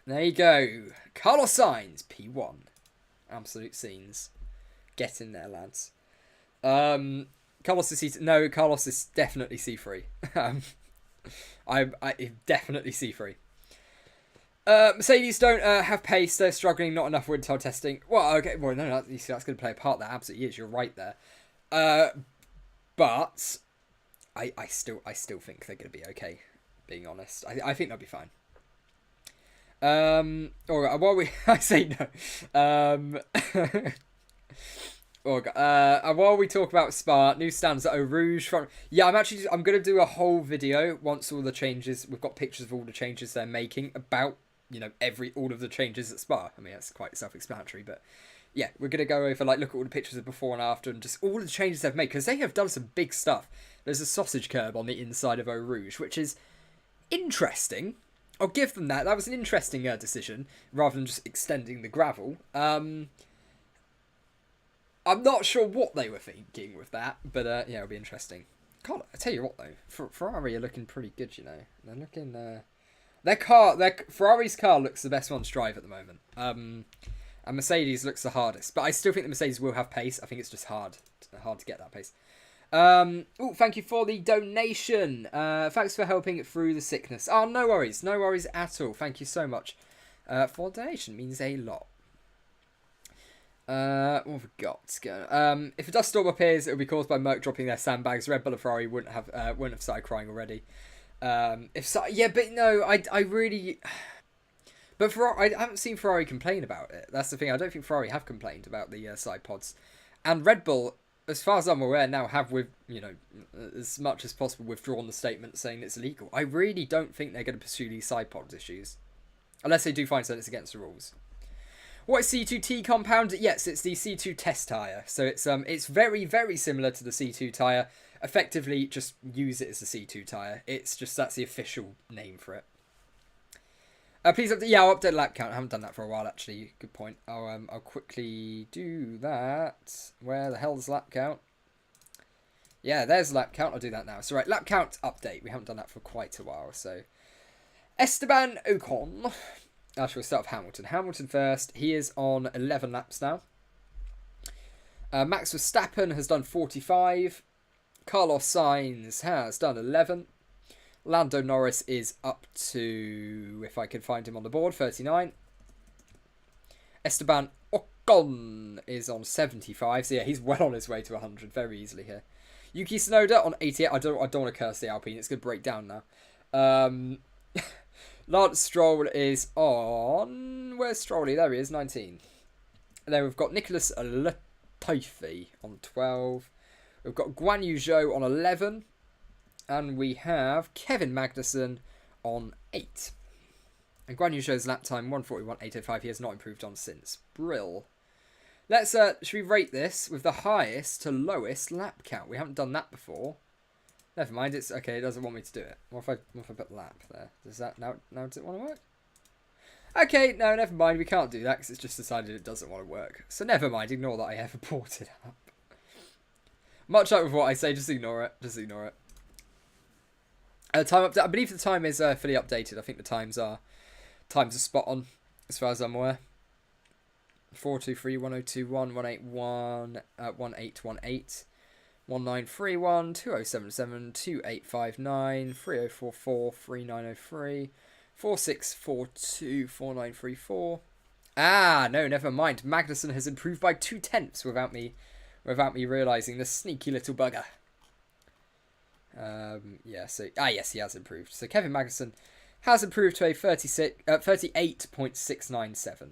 There you go. Carlos Sainz, P1. Absolute scenes. Get in there, lads. Carlos is C2. No, Carlos is definitely C3. I'm definitely C3. Mercedes don't have pace. They're struggling. Not enough wind tunnel testing. Well, okay. Well, no, you see, that's going to play a part. That absolutely is. You're right there. But I still think they're going to be okay. Being honest, I think they'll be fine. All right. While I say no. While we talk about Spa, new stands at Eau Rouge front. Yeah, I'm going to do a whole video once all the changes. We've got pictures of all the changes they're making about, you know, all of the changes at Spa. I mean, that's quite self-explanatory, but yeah, we're going to go over, like, look at all the pictures of before and after and just all the changes they've made, because they have done some big stuff. There's a sausage curb on the inside of Eau Rouge, which is interesting. I'll give them that. That was an interesting decision, rather than just extending the gravel. I'm not sure what they were thinking with that, but yeah, it'll be interesting. God, I tell you what though, Ferrari are looking pretty good. You know, they're looking. Ferrari's car looks the best one to drive at the moment. And Mercedes looks the hardest, but I still think the Mercedes will have pace. I think it's just hard to get that pace. Oh, thank you for the donation. Thanks for helping through the sickness. Oh, no worries at all. Thank you so much for the donation. It means a lot. What have we got? If a dust storm appears, it will be caused by Merc dropping their sandbags. Red Bull and Ferrari wouldn't have started crying already. Yeah, but no, I really. But Ferrari, I haven't seen Ferrari complain about it. That's the thing. I don't think Ferrari have complained about the side pods, and Red Bull, as far as I'm aware now, have as much as possible withdrawn the statement saying it's illegal. I really don't think they're going to pursue these side pods issues, unless they do find that it's against the rules. What is C2T compound? Yes, it's the C2 test tyre. So it's very, very similar to the C2 tyre. Effectively, just use it as the C2 tyre. It's just, that's the official name for it. Please update. Yeah, I'll update lap count. I haven't done that for a while, actually. Good point. I'll quickly do that. Where the hell's lap count? Yeah, there's lap count. I'll do that now. So right, lap count update. We haven't done that for quite a while. So Esteban Ocon. Actually, we'll start with Hamilton. Hamilton first. He is on 11 laps now. Max Verstappen has done 45. Carlos Sainz has done 11. Lando Norris is up to, if I can find him on the board, 39. Esteban Ocon is on 75. So yeah, he's well on his way to 100 very easily here. Yuki Tsunoda on 88. I don't want to curse the Alpine. It's going to break down now. Lance Stroll is on... Where's Strolly? There he is, 19. And then we've got Nicholas Latifi on 12. We've got Guan Yu Zhou on 11. And we have Kevin Magnussen on 8. And Guan Yu Zhou's lap time, 1:41.805. He has not improved on since. Brill. Let's, should we rate this with the highest to lowest lap count? We haven't done that before. Never mind, it's, okay, it doesn't want me to do it. What if I put lap there? Does that, now does it want to work? Okay, no, never mind, we can't do that because it's just decided it doesn't want to work. So never mind, ignore that I ever brought it up. Much like with what I say, just ignore it, Time update. I believe the time is fully updated. I think the times are spot on, as far as I'm aware. 423 1021 181 1818 1931 2077 2859 3044 3903 4642 4934. Ah, no, never mind. Magnussen has improved by 0.2 without me realising, the sneaky little bugger. Yeah, so yes, he has improved. So Kevin Magnussen has improved to a 38.697.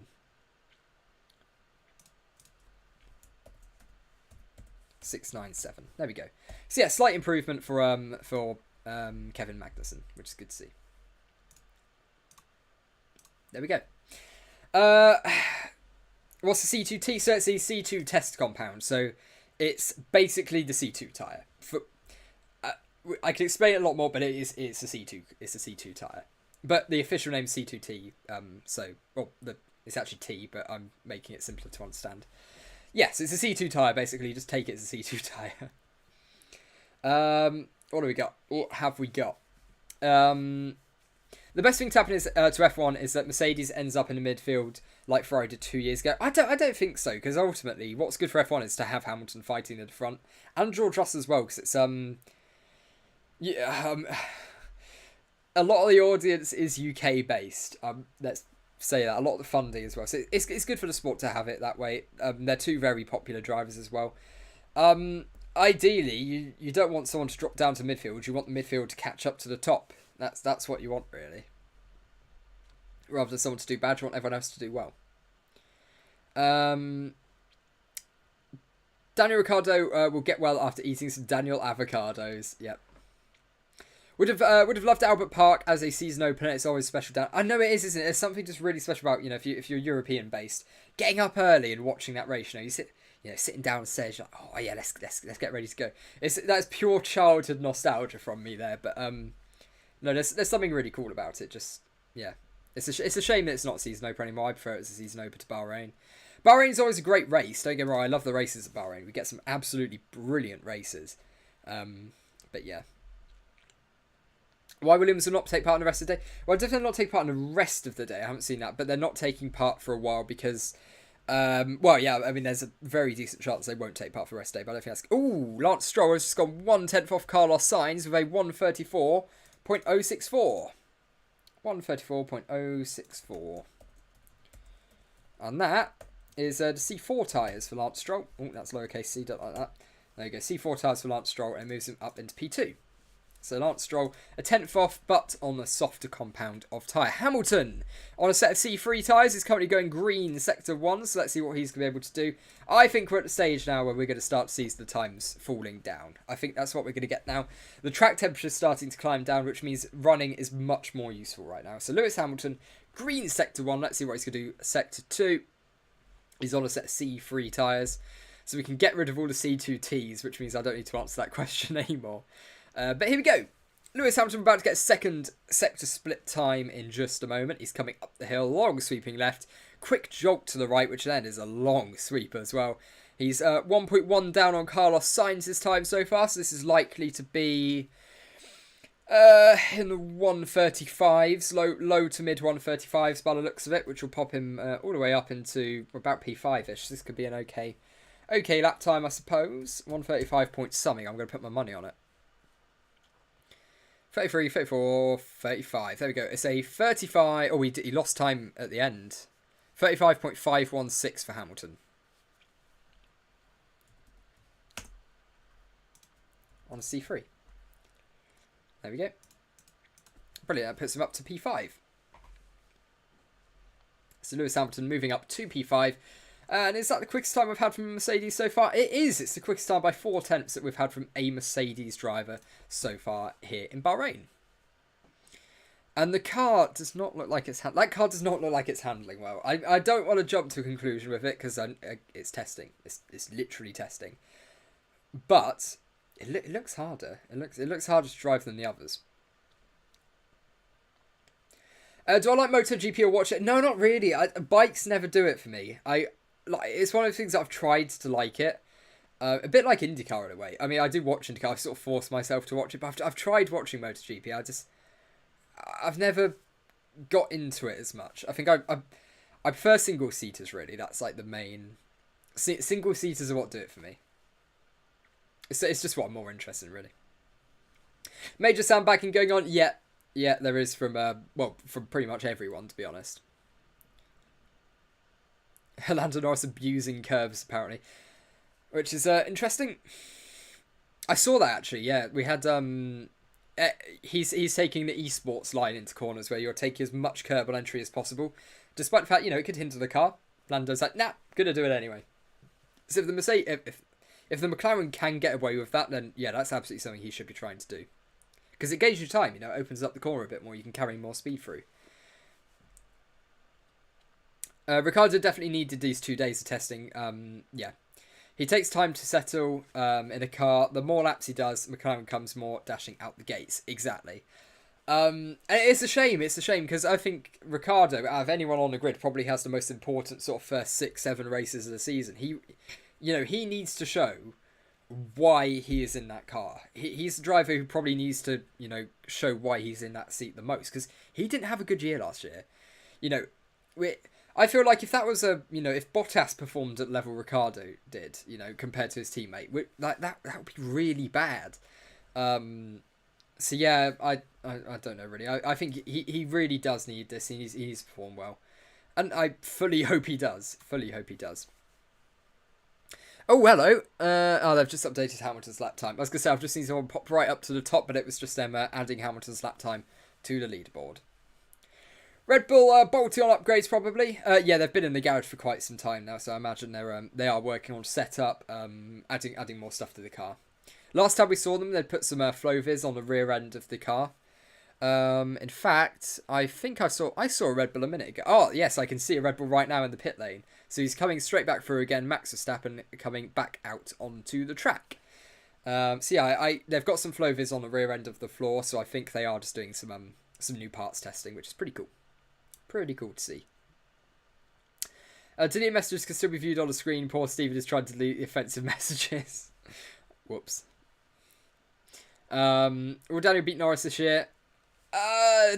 There we go. So yeah, slight improvement for Kevin Magnussen, which is good to see. There we go. What's the C2T? So it's a C2 test compound. So it's basically the C2 tyre. I can explain it a lot more, but it's a C2. It's a C2 tyre. But the official name is C2T. It's actually T, but I'm making it simpler to understand. Yes, it's a C2 tyre, basically. Just take it as a C2 tyre. What do we got? What have we got? The best thing to happen is to F1 is that Mercedes ends up in the midfield like Ferrari did 2 years ago. I don't think so, because ultimately what's good for F1 is to have Hamilton fighting at the front. And George Russell as well, because it's... a lot of the audience is UK based. Let's say that. A lot of the funding as well. So it's good for the sport to have it that way. They're two very popular drivers as well. Ideally, you don't want someone to drop down to midfield. You want the midfield to catch up to the top. That's what you want, really. Rather than someone to do bad, you want everyone else to do well. Daniel Ricciardo will get well after eating some Daniel avocados. Yep. Would have loved Albert Park as a season opener. It's always special down. I know it is, isn't it? There's something just really special about, if you're European based, getting up early and watching that race. Sitting downstairs, you're like, oh yeah, let's get ready to go. That's pure childhood nostalgia from me there. But no, there's something really cool about it. Just yeah, it's a shame that it's not season opener anymore. I prefer it as a season opener to Bahrain. Bahrain's always a great race. Don't get me wrong. I love the races at Bahrain. We get some absolutely brilliant races. But yeah. Why Williams will not take part in the rest of the day? Well, definitely not take part in the rest of the day. I haven't seen that. But they're not taking part for a while because... there's a very decent chance they won't take part for the rest of the day. But I don't think that's... Ooh, Lance Stroll has just gone 1/10 off Carlos Sainz with a 1:34.064. 1:34.064. And that is the C4 tyres for Lance Stroll. Oh, that's lowercase c, don't like that. There you go, C4 tyres for Lance Stroll, and moves him up into P2. So Lance Stroll, a 10th off, but on the softer compound of tyre. Hamilton, on a set of C3 tyres, is currently going green sector 1, so let's see what he's going to be able to do. I think we're at the stage now where we're going to start to see the times falling down. I think that's what we're going to get now. The track temperature is starting to climb down, which means running is much more useful right now. So Lewis Hamilton, green sector 1, let's see what he's going to do. Sector 2, he's on a set of C3 tyres, so we can get rid of all the C2Ts, which means I don't need to answer that question anymore. But here we go. Lewis Hamilton about to get a second sector split time in just a moment. He's coming up the hill, long sweeping left, quick jolt to the right, which then is a long sweep as well. He's 1.1 down on Carlos Sainz's time so far, so this is likely to be in the 1:35s, low to mid 1:35s by the looks of it, which will pop him all the way up into about P5ish. This could be an okay lap time, I suppose. 1:35 point something. I'm going to put my money on it. 33, 34, 35. There we go. It's a 35... Oh, he lost time at the end. 35.516 for Hamilton. On a C3. There we go. Brilliant. That puts him up to P5. So Lewis Hamilton moving up to P5. And is that the quickest time we've had from a Mercedes so far? It is. It's the quickest time by 4 tenths that we've had from a Mercedes driver so far here in Bahrain. And the car does not look like it's that car does not look like it's handling well. I don't want to jump to a conclusion with it because it's testing. It's literally testing. But it looks harder. It looks harder to drive than the others. Do I like MotoGP or watch it? No, not really. Bikes never do it for me. It's one of the things that I've tried to like it. A bit like IndyCar in a way. I mean, I do watch IndyCar. I sort of force myself to watch it, but I've tried watching MotoGP. I've never got into it as much. I think I prefer single seaters really. That's like the main. Single seaters are what do it for me. It's just what I'm more interested in really. Major sandbagging going on. Yeah, there is from pretty much everyone, to be honest. Lando Norris abusing curves, apparently. Which is interesting. I saw that, actually, yeah. We had, he's taking the esports line into corners where you're taking as much curb on entry as possible. Despite the fact, it could hinder the car. Lando's like, nah, gonna do it anyway. So if the Mercedes, if the McLaren can get away with that, then yeah, that's absolutely something he should be trying to do. Because it gauges your time, it opens up the corner a bit more. You can carry more speed through. Ricciardo definitely needed these 2 days of testing. Yeah. He takes time to settle in a car. The more laps he does, McLaren comes more dashing out the gates. Exactly. And it's a shame. It's a shame because I think Ricciardo, out of anyone on the grid, probably has the most important sort of first 6-7 races of the season. He needs to show why he is in that car. He's the driver who probably needs to, show why he's in that seat the most because he didn't have a good year last year. I feel like if that was if Bottas performed at level Ricciardo did, compared to his teammate, that would be really bad. So yeah, I don't know really. I think he really does need this. He needs to perform well, and I fully hope he does. Oh, hello. They've just updated Hamilton's lap time. I was going to say, I've just seen someone pop right up to the top, but it was just them adding Hamilton's lap time to the leaderboard. Red Bull bolting on upgrades, probably. Yeah, they've been in the garage for quite some time now, so I imagine they are working on setup, adding more stuff to the car. Last time we saw them, they'd put some flow vis on the rear end of the car. In fact, I think I saw a Red Bull a minute ago. Oh, yes, I can see a Red Bull right now in the pit lane. So he's coming straight back through again. Max Verstappen coming back out onto the track. So yeah, they've got some flow vis on the rear end of the floor, so I think they are just doing some new parts testing, which is pretty cool. Pretty cool to see. Deleted messages can still be viewed on the screen. Poor Steven is trying to delete the offensive messages. Whoops. Will Daniel beat Norris this year?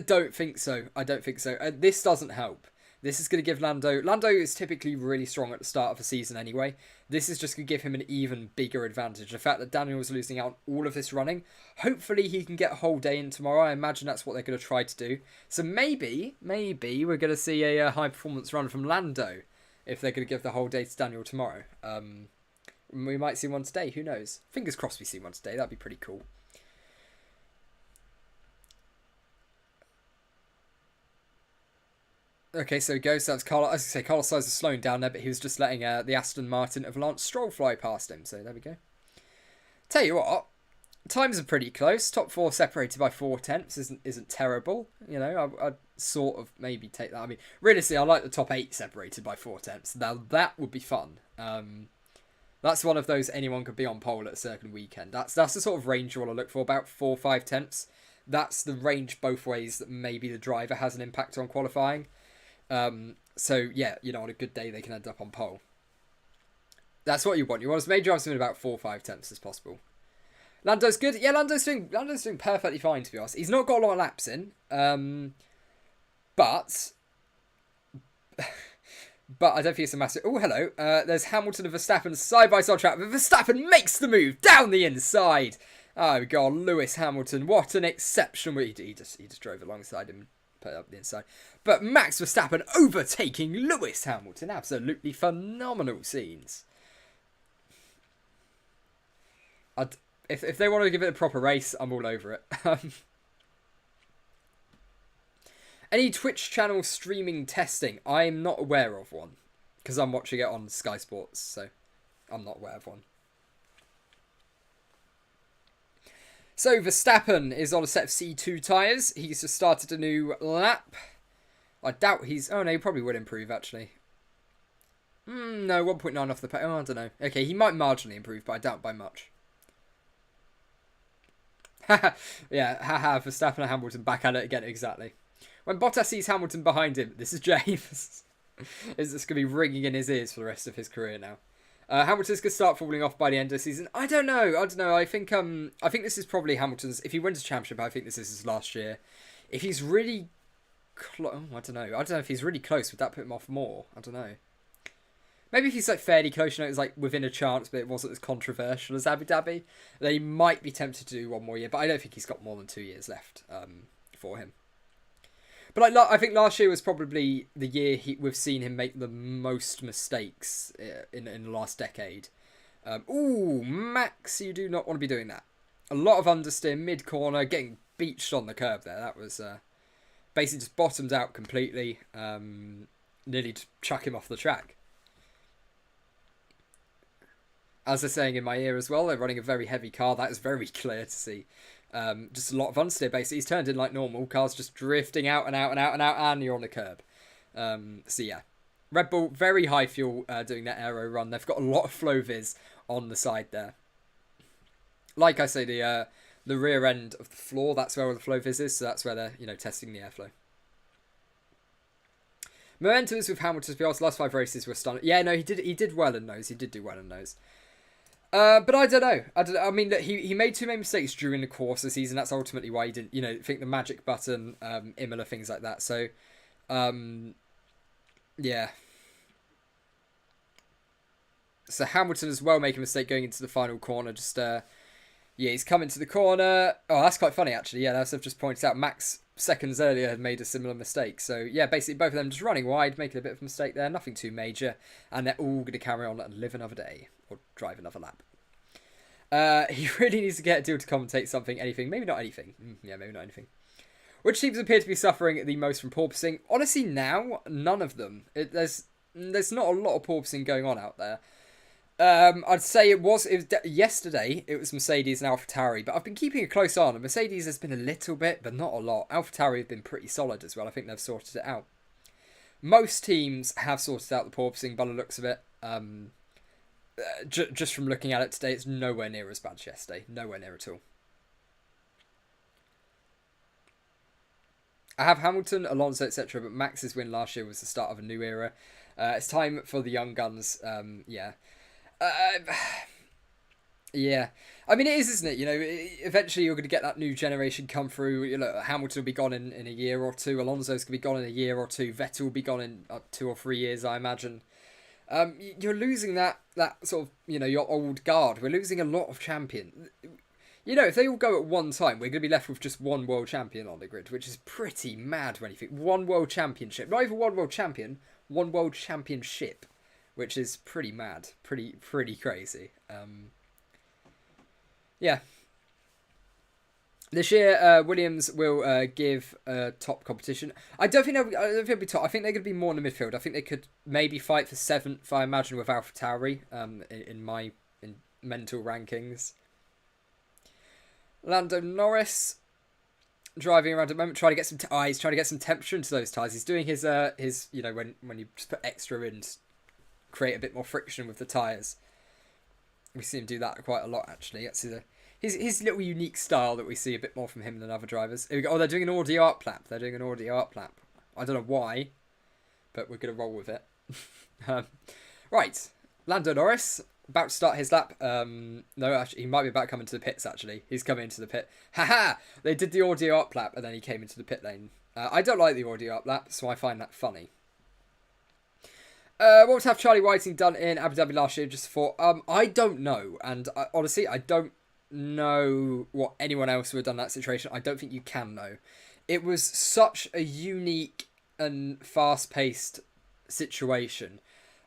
Don't think so. I don't think so. This doesn't help. This is going to give Lando is typically really strong at the start of a season anyway. This is just going to give him an even bigger advantage. The fact that Daniel was losing out on all of this running. Hopefully he can get a whole day in tomorrow. I imagine that's what they're going to try to do. So maybe we're going to see a high performance run from Lando if they're going to give the whole day to Daniel tomorrow. We might see one today. Who knows? Fingers crossed we see one today. That'd be pretty cool. Okay, so he goes. That's Carlos. As I say, Carlos Sainz is slowing down there, but he was just letting the Aston Martin of Lance Stroll fly past him. So there we go. Tell you what, times are pretty close. Top 4 separated by 4 tenths isn't terrible. I'd sort of maybe take that. I mean, realistically, I like the top 8 separated by 4 tenths. Now that would be fun. That's one of those anyone could be on pole at a certain weekend. That's the sort of range you want to look for. About 4 or 5 tenths. That's the range both ways that maybe the driver has an impact on qualifying. So yeah, on a good day they can end up on pole. That's what you want. You want as many drivers in about 4 or 5 tenths as possible. Lando's good. Yeah, Lando's doing perfectly fine, to be honest. He's not got a lot of laps in. But I don't think it's a massive... Oh, hello. There's Hamilton and Verstappen side-by-side track. But Verstappen makes the move down the inside. Oh, God. Lewis Hamilton. What an exception. He just drove alongside him. Put it up the inside. But Max Verstappen overtaking Lewis Hamilton. Absolutely phenomenal scenes. If they want to give it a proper race, I'm all over it. Any Twitch channel streaming testing? I'm not aware of one. because I'm watching it on Sky Sports, so I'm not aware of one. So Verstappen is on a set of C2 tyres. He's just started a new lap. I doubt he's... Oh, no, he probably would improve, actually. No, 1.9 off the pace. Oh, I don't know. Okay, he might marginally improve, but I doubt by much. Yeah, haha, Verstappen and Hamilton back at it again, exactly. When Bottas sees Hamilton behind him, this is James. Is this going to be ringing in his ears for the rest of his career now? Hamilton's going to start falling off by the end of the season. I don't know. I think this is probably Hamilton's... If he wins a championship, I think this is his last year. If he's really... I don't know. I don't know if he's really close. Would that put him off more? I don't know. Maybe if he's like fairly close, you know, it's like within a chance, but it wasn't as controversial as Abu Dhabi, then he might be tempted to do one more year. But I don't think he's got more than 2 years left for him. But I think last year was probably the year we've seen him make the most mistakes in the last decade. Ooh, Max, you do not want to be doing that. A lot of understeer mid-corner, getting beached on the curb there. That was basically just bottomed out completely. Nearly to chuck him off the track. As they're saying in my ear as well, they're running a very heavy car. That is very clear to see. Just a lot of understeer, basically. He's turned in like normal. Car's just drifting out and out and out and out, and you're on the curb. So yeah. Red Bull, very high fuel doing that aero run. They've got a lot of flow vis on the side there. Like I say, the rear end of the floor, that's where all the flow vis is. So that's where they're, you know, testing the airflow. Momentum is with Hamilton. To be honest, last 5 races were stunning. Yeah, no, he did well in those. He did do well in those. But I don't know. I mean, look, he made 2 main mistakes during the course of the season. That's ultimately why he didn't, you know, think the magic button, Imola, things like that. So, yeah. So Hamilton as well making a mistake going into the final corner. Just, yeah, he's come into the corner. Oh, that's quite funny, actually. Yeah, that's I've just pointed out. Max, seconds earlier, had made a similar mistake. So, yeah, basically both of them just running wide, making a bit of a mistake there. Nothing too major. And they're all going to carry on and live another day. Or drive another lap. He really needs to get a deal to commentate something, anything. Maybe not anything. Yeah, maybe not anything. Which teams appear to be suffering the most from porpoising? Honestly, now, none of them. There's not a lot of porpoising going on out there. I'd say yesterday, it was Mercedes and AlphaTauri, but I've been keeping a close eye on them. Mercedes has been a little bit, but not a lot. AlphaTauri have been pretty solid as well. I think they've sorted it out. Most teams have sorted out the porpoising by the looks of it. Just from looking at it today, it's nowhere near as bad as yesterday. Nowhere near at all. I have Hamilton, Alonso, etc., but Max's win last year was the start of a new era. It's time for the young guns. Yeah. Yeah. I mean, it is, isn't it? You know, eventually you're going to get that new generation come through. You know, Hamilton will be gone in a year or two. Alonso's going to be gone in a year or two. Vettel will be gone in 2 or 3 years, I imagine. You're losing that sort of, you know, your old guard. We're losing a lot of champions. You know, if they all go at one time, we're going to be left with just one world champion on the grid, which is pretty mad when you think. One world championship. Not even one world champion, one world championship, which is pretty mad. Pretty crazy. Yeah. This year, Williams will give top competition. I don't think they'll be top. I think they're going to be more in the midfield. I think they could maybe fight for 7th, I imagine, with AlphaTauri in my mental rankings. Lando Norris driving around at the moment, trying to get some. He's trying to get some temperature into those tyres. He's doing his you know, when you just put extra in, to create a bit more friction with the tyres. We see him do that quite a lot, actually. That's his little unique style that we see a bit more from him than other drivers. Here we go. Oh, they're doing an audio art lap. I don't know why, but we're going to roll with it. Right. Lando Norris, about to start his lap. No, actually, he might be about to come into the pits, actually. He's coming into the pit. Haha! They did the audio art lap, and then he came into the pit lane. I don't like the audio art lap, so I find that funny. What would have Charlie Whiting done in Abu Dhabi last year just for... I don't know. And honestly, I don't know what anyone else would have done in that situation. I don't think you can know. It was such a unique and fast-paced situation.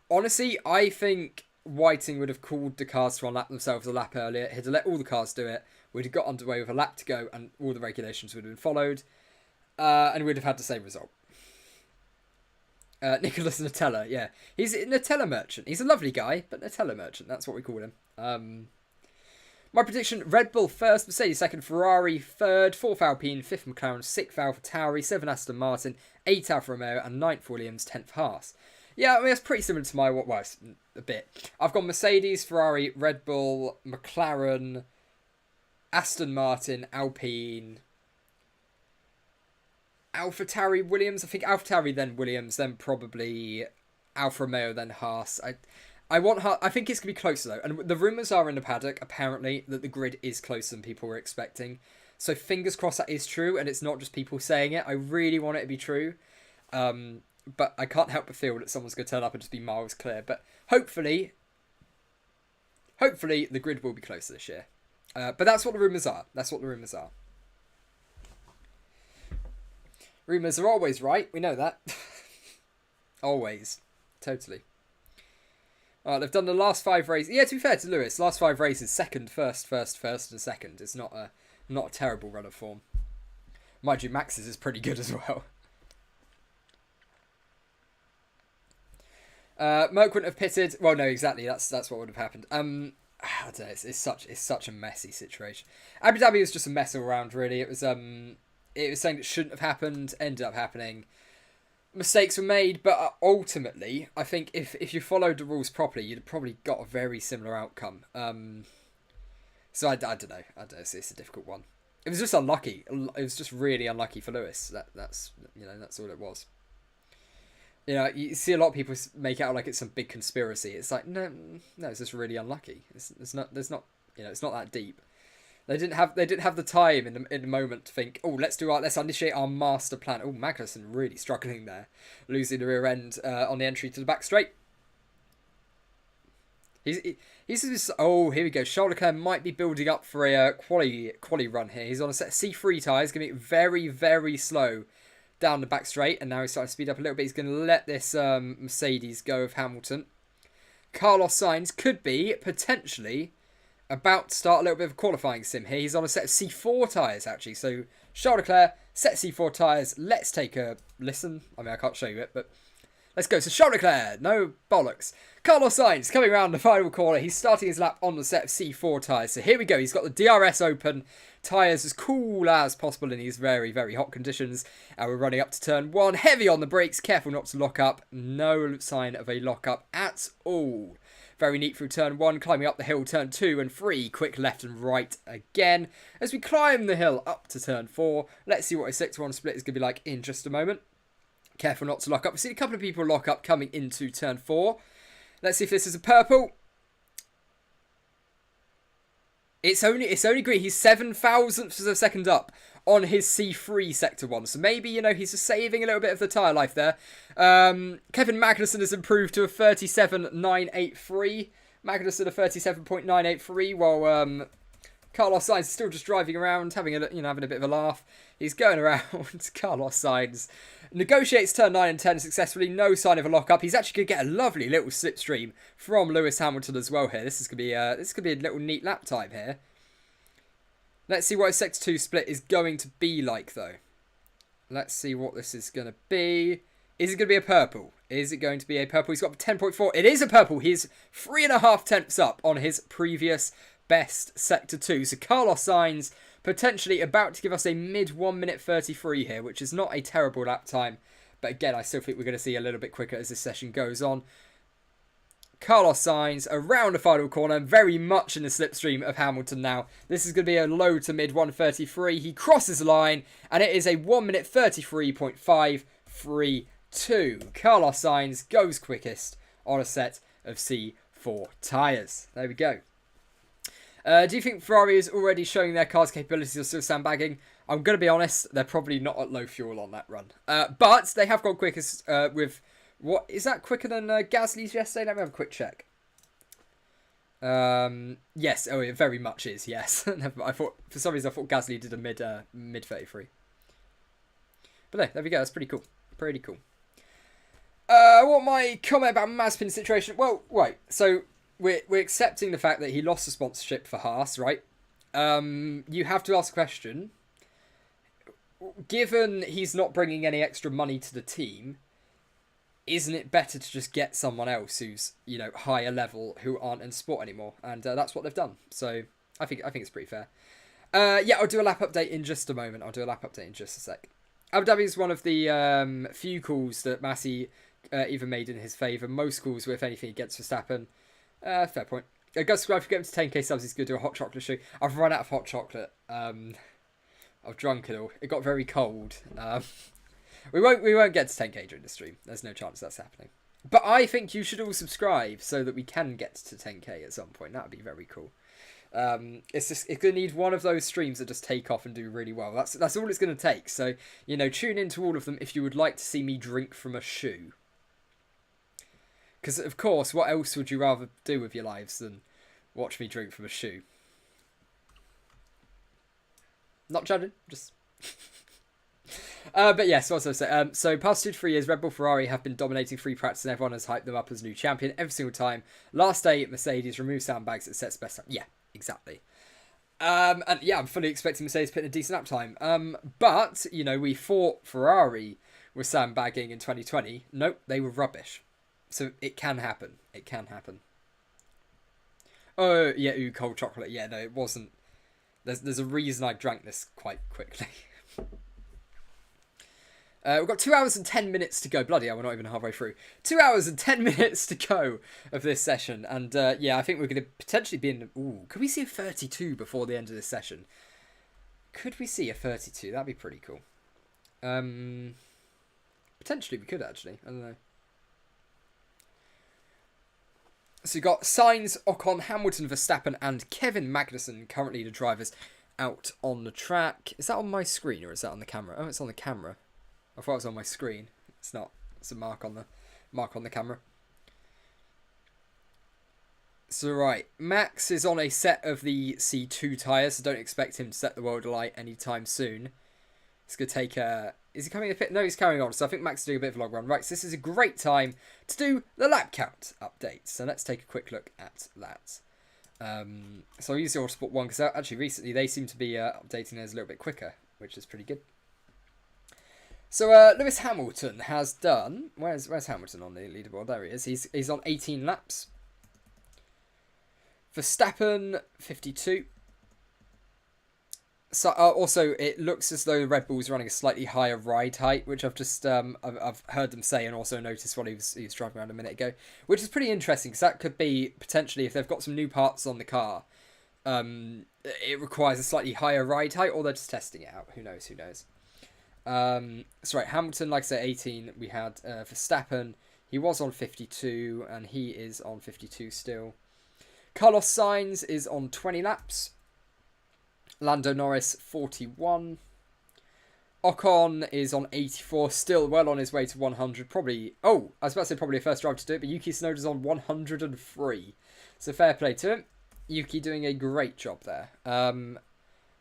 Honestly, I think Whiting would have called the cars to unlap themselves a lap earlier. He'd have let all the cars do it. We'd have got underway with a lap to go, and all the regulations would have been followed. And we'd have had the same result. Nicholas Nutella, yeah. He's a Nutella merchant. He's a lovely guy, but Nutella merchant, that's what we call him. My prediction, Red Bull first, Mercedes second, Ferrari third, fourth Alpine, fifth McLaren, sixth Alpha Tauri, seventh Aston Martin, eighth Alfa Romeo, and ninth Williams, 10th Haas. Yeah, I mean, it's pretty similar to my, well, a bit. I've gone Mercedes, Ferrari, Red Bull, McLaren, Aston Martin, Alpine, Alpha Tauri, Williams. I think Alpha Tauri, then Williams, then probably Alfa Romeo, then Haas. I want Haas. I think it's going to be closer, though. And the rumours are in the paddock, apparently, that the grid is closer than people were expecting. So fingers crossed that is true, and it's not just people saying it. I really want it to be true. But I can't help but feel that someone's going to turn up and just be miles clear. But hopefully the grid will be closer this year. But that's what the rumours are. That's what the rumours are. Rumours are always right. We know that. Always. Totally. They've done the last 5 races. Yeah, to be fair to Lewis, last 5 races, second, first, and second. It's not a terrible run of form. Mind you, Max's is pretty good as well. Merck wouldn't have pitted. Well, no, exactly. That's what would have happened. I don't know. It's such a messy situation. Abu Dhabi was just a mess all around. Really, it was something that shouldn't have happened. Ended up happening. Mistakes were made, but ultimately, I think if you followed the rules properly, you'd have probably got a very similar outcome. So I don't know. It's a difficult one. It was just unlucky. It was just really unlucky for Lewis. That's all it was. You see a lot of people make out like it's some big conspiracy. It's like no, it's just really unlucky. It's not that deep. They didn't have the time in the moment to think, let's initiate our master plan. Oh, Magnussen really struggling there, losing the rear end on the entry to the back straight. He's just, here we go. Charles Leclerc might be building up for a quali run here. He's on a set of C3 tyres, going to be very, very slow down the back straight, and now he's starting to speed up a little bit. He's going to let this Mercedes go of Hamilton. Carlos Sainz could be potentially about to start a little bit of a qualifying sim here. He's on a set of C4 tyres, actually. So, Charles Leclerc, set C4 tyres. Let's take a listen. I mean, I can't show you it, but let's go. So, Charles Leclerc, no bollocks. Carlos Sainz coming around the final corner. He's starting his lap on the set of C4 tyres. So, here we go. He's got the DRS open. Tyres as cool as possible in these very, very hot conditions. And we're running up to turn 1. Heavy on the brakes. Careful not to lock up. No sign of a lock up at all. Very neat through turn 1, climbing up the hill, turn 2 and 3, quick left and right again. As we climb the hill up to turn 4, let's see what a 6-1 split is going to be like in just a moment. Careful not to lock up. We've seen a couple of people lock up coming into turn 4. Let's see if this is a purple. It's only green. He's 7 thousandths of a second up on his C3 sector 1. So maybe, he's just saving a little bit of the tyre life there. Kevin Magnussen has improved to a 37.983. Magnussen a 37.983, while Carlos Sainz is still just driving around, having a bit of a laugh. He's going around. Carlos Sainz negotiates turn 9 and 10 successfully. No sign of a lock-up. He's actually going to get a lovely little slipstream from Lewis Hamilton as well here. This is going to be a little neat lap time here. Let's see what a sector 2 split is going to be like, though. Let's see what this is going to be. Is it going to be a purple? Is it going to be a purple? He's got 10.4. It is a purple. He's 3.5 tenths up on his previous best sector 2. So Carlos Sainz potentially about to give us a mid 1 minute 33 here, which is not a terrible lap time. But again, I still think we're going to see a little bit quicker as this session goes on. Carlos Sainz around the final corner, very much in the slipstream of Hamilton now. This is going to be a low to mid 133. He crosses the line, and it is a 1 minute 33.532. Carlos Sainz goes quickest on a set of C4 tyres. There we go. Do you think Ferrari is already showing their car's capabilities or still sandbagging? I'm going to be honest, they're probably not at low fuel on that run. But they have gone quickest with... What is that quicker than Gasly's yesterday? Let me have a quick check. Yes, it very much is. Yes, I thought for some reason I thought Gasly did a mid 33. But there we go. That's pretty cool. Pretty cool. What my comment about Mazepin's situation? Well, right. So we're accepting the fact that he lost the sponsorship for Haas, right? You have to ask a question. Given he's not bringing any extra money to the team, isn't it better to just get someone else who's, you know, higher level, who aren't in sport anymore? And that's what they've done. So I think it's pretty fair. Yeah, I'll do a lap update in just a moment. I'll do a lap update in just a sec. Abu Dhabi is one of the few calls that Massey even made in his favour. Most calls were, if anything, against Verstappen. Fair point. Go subscribe if you get him to 10k subs. He's going to do a hot chocolate shoe. I've run out of hot chocolate. I've drunk it all. It got very cold. We won't get to 10k during the stream. There's no chance that's happening. But I think you should all subscribe so that we can get to 10k at some point. That would be very cool. It's going to need one of those streams that just take off and do really well. That's all it's going to take. So, you know, tune into all of them if you would like to see me drink from a shoe. Because, of course, what else would you rather do with your lives than watch me drink from a shoe? Not judging, just... but yes, what was I saying? So past 2 to 3 years, Red Bull, Ferrari have been dominating free practice and everyone has hyped them up as new champion every single time. Last day, Mercedes remove sandbags, it sets best time. Yeah, exactly. And yeah, I'm fully expecting Mercedes to put in a decent lap time. But, you know, we thought Ferrari was sandbagging in 2020. Nope, they were rubbish. So it can happen. It can happen. Oh, yeah, ooh, cold chocolate. Yeah, no, it wasn't. There's a reason I drank this quite quickly. We've got 2 hours and 10 minutes to go. Bloody hell, we're not even halfway through. 2 hours and 10 minutes to go of this session. And yeah, I think we're going to potentially be in... Ooh, could we see a 32 before the end of this session? Could we see a 32? That'd be pretty cool. Potentially we could, actually. I don't know. So you've got Sainz, Ocon, Hamilton, Verstappen, and Kevin Magnussen, currently the drivers out on the track. Is that on my screen or is that on the camera? Oh, it's on the camera. I thought it was on my screen. It's not. It's a mark on the camera. So right, Max is on a set of the C2 tyres, so don't expect him to set the world alight anytime soon. It's going to take a... Is he coming a bit? No, he's carrying on. So I think Max is doing a bit of a long run. Right, so this is a great time to do the lap count update. So let's take a quick look at that. So I'll use the Autosport one because actually recently they seem to be updating theirs a little bit quicker, which is pretty good. So Lewis Hamilton has done... Where's Hamilton on the leaderboard? There he is. He's on 18 laps. Verstappen, 52. So also, it looks as though Red Bull's running a slightly higher ride height, which I've just I've heard them say, and also noticed while he was driving around a minute ago, which is pretty interesting because that could be potentially if they've got some new parts on the car, it requires a slightly higher ride height, or they're just testing it out. Who knows? Who knows? So right, Hamilton, like I said, 18. We had Verstappen. He was on 52, and he is on 52 still. Carlos Sainz is on 20 laps. Lando Norris, 41. Ocon is on 84, still well on his way to 100. Probably, oh, I was about to say probably a first driver to do it, but Yuki Tsunoda's on 103. So fair play to him. Yuki doing a great job there.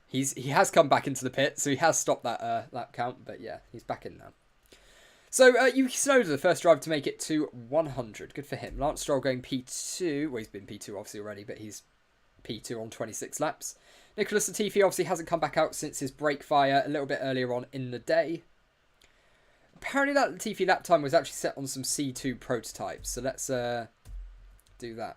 He has come back into the pit, so he has stopped that lap count, but yeah, he's back in now. So Yuki Tsunoda, the first driver to make it to 100. Good for him. Lance Stroll going P2. Well, he's been P2 obviously already, but he's P2 on 26 laps. Nicholas Latifi obviously hasn't come back out since his brake fire a little bit earlier on in the day. Apparently that Latifi lap time was actually set on some C2 prototypes, so let's do that.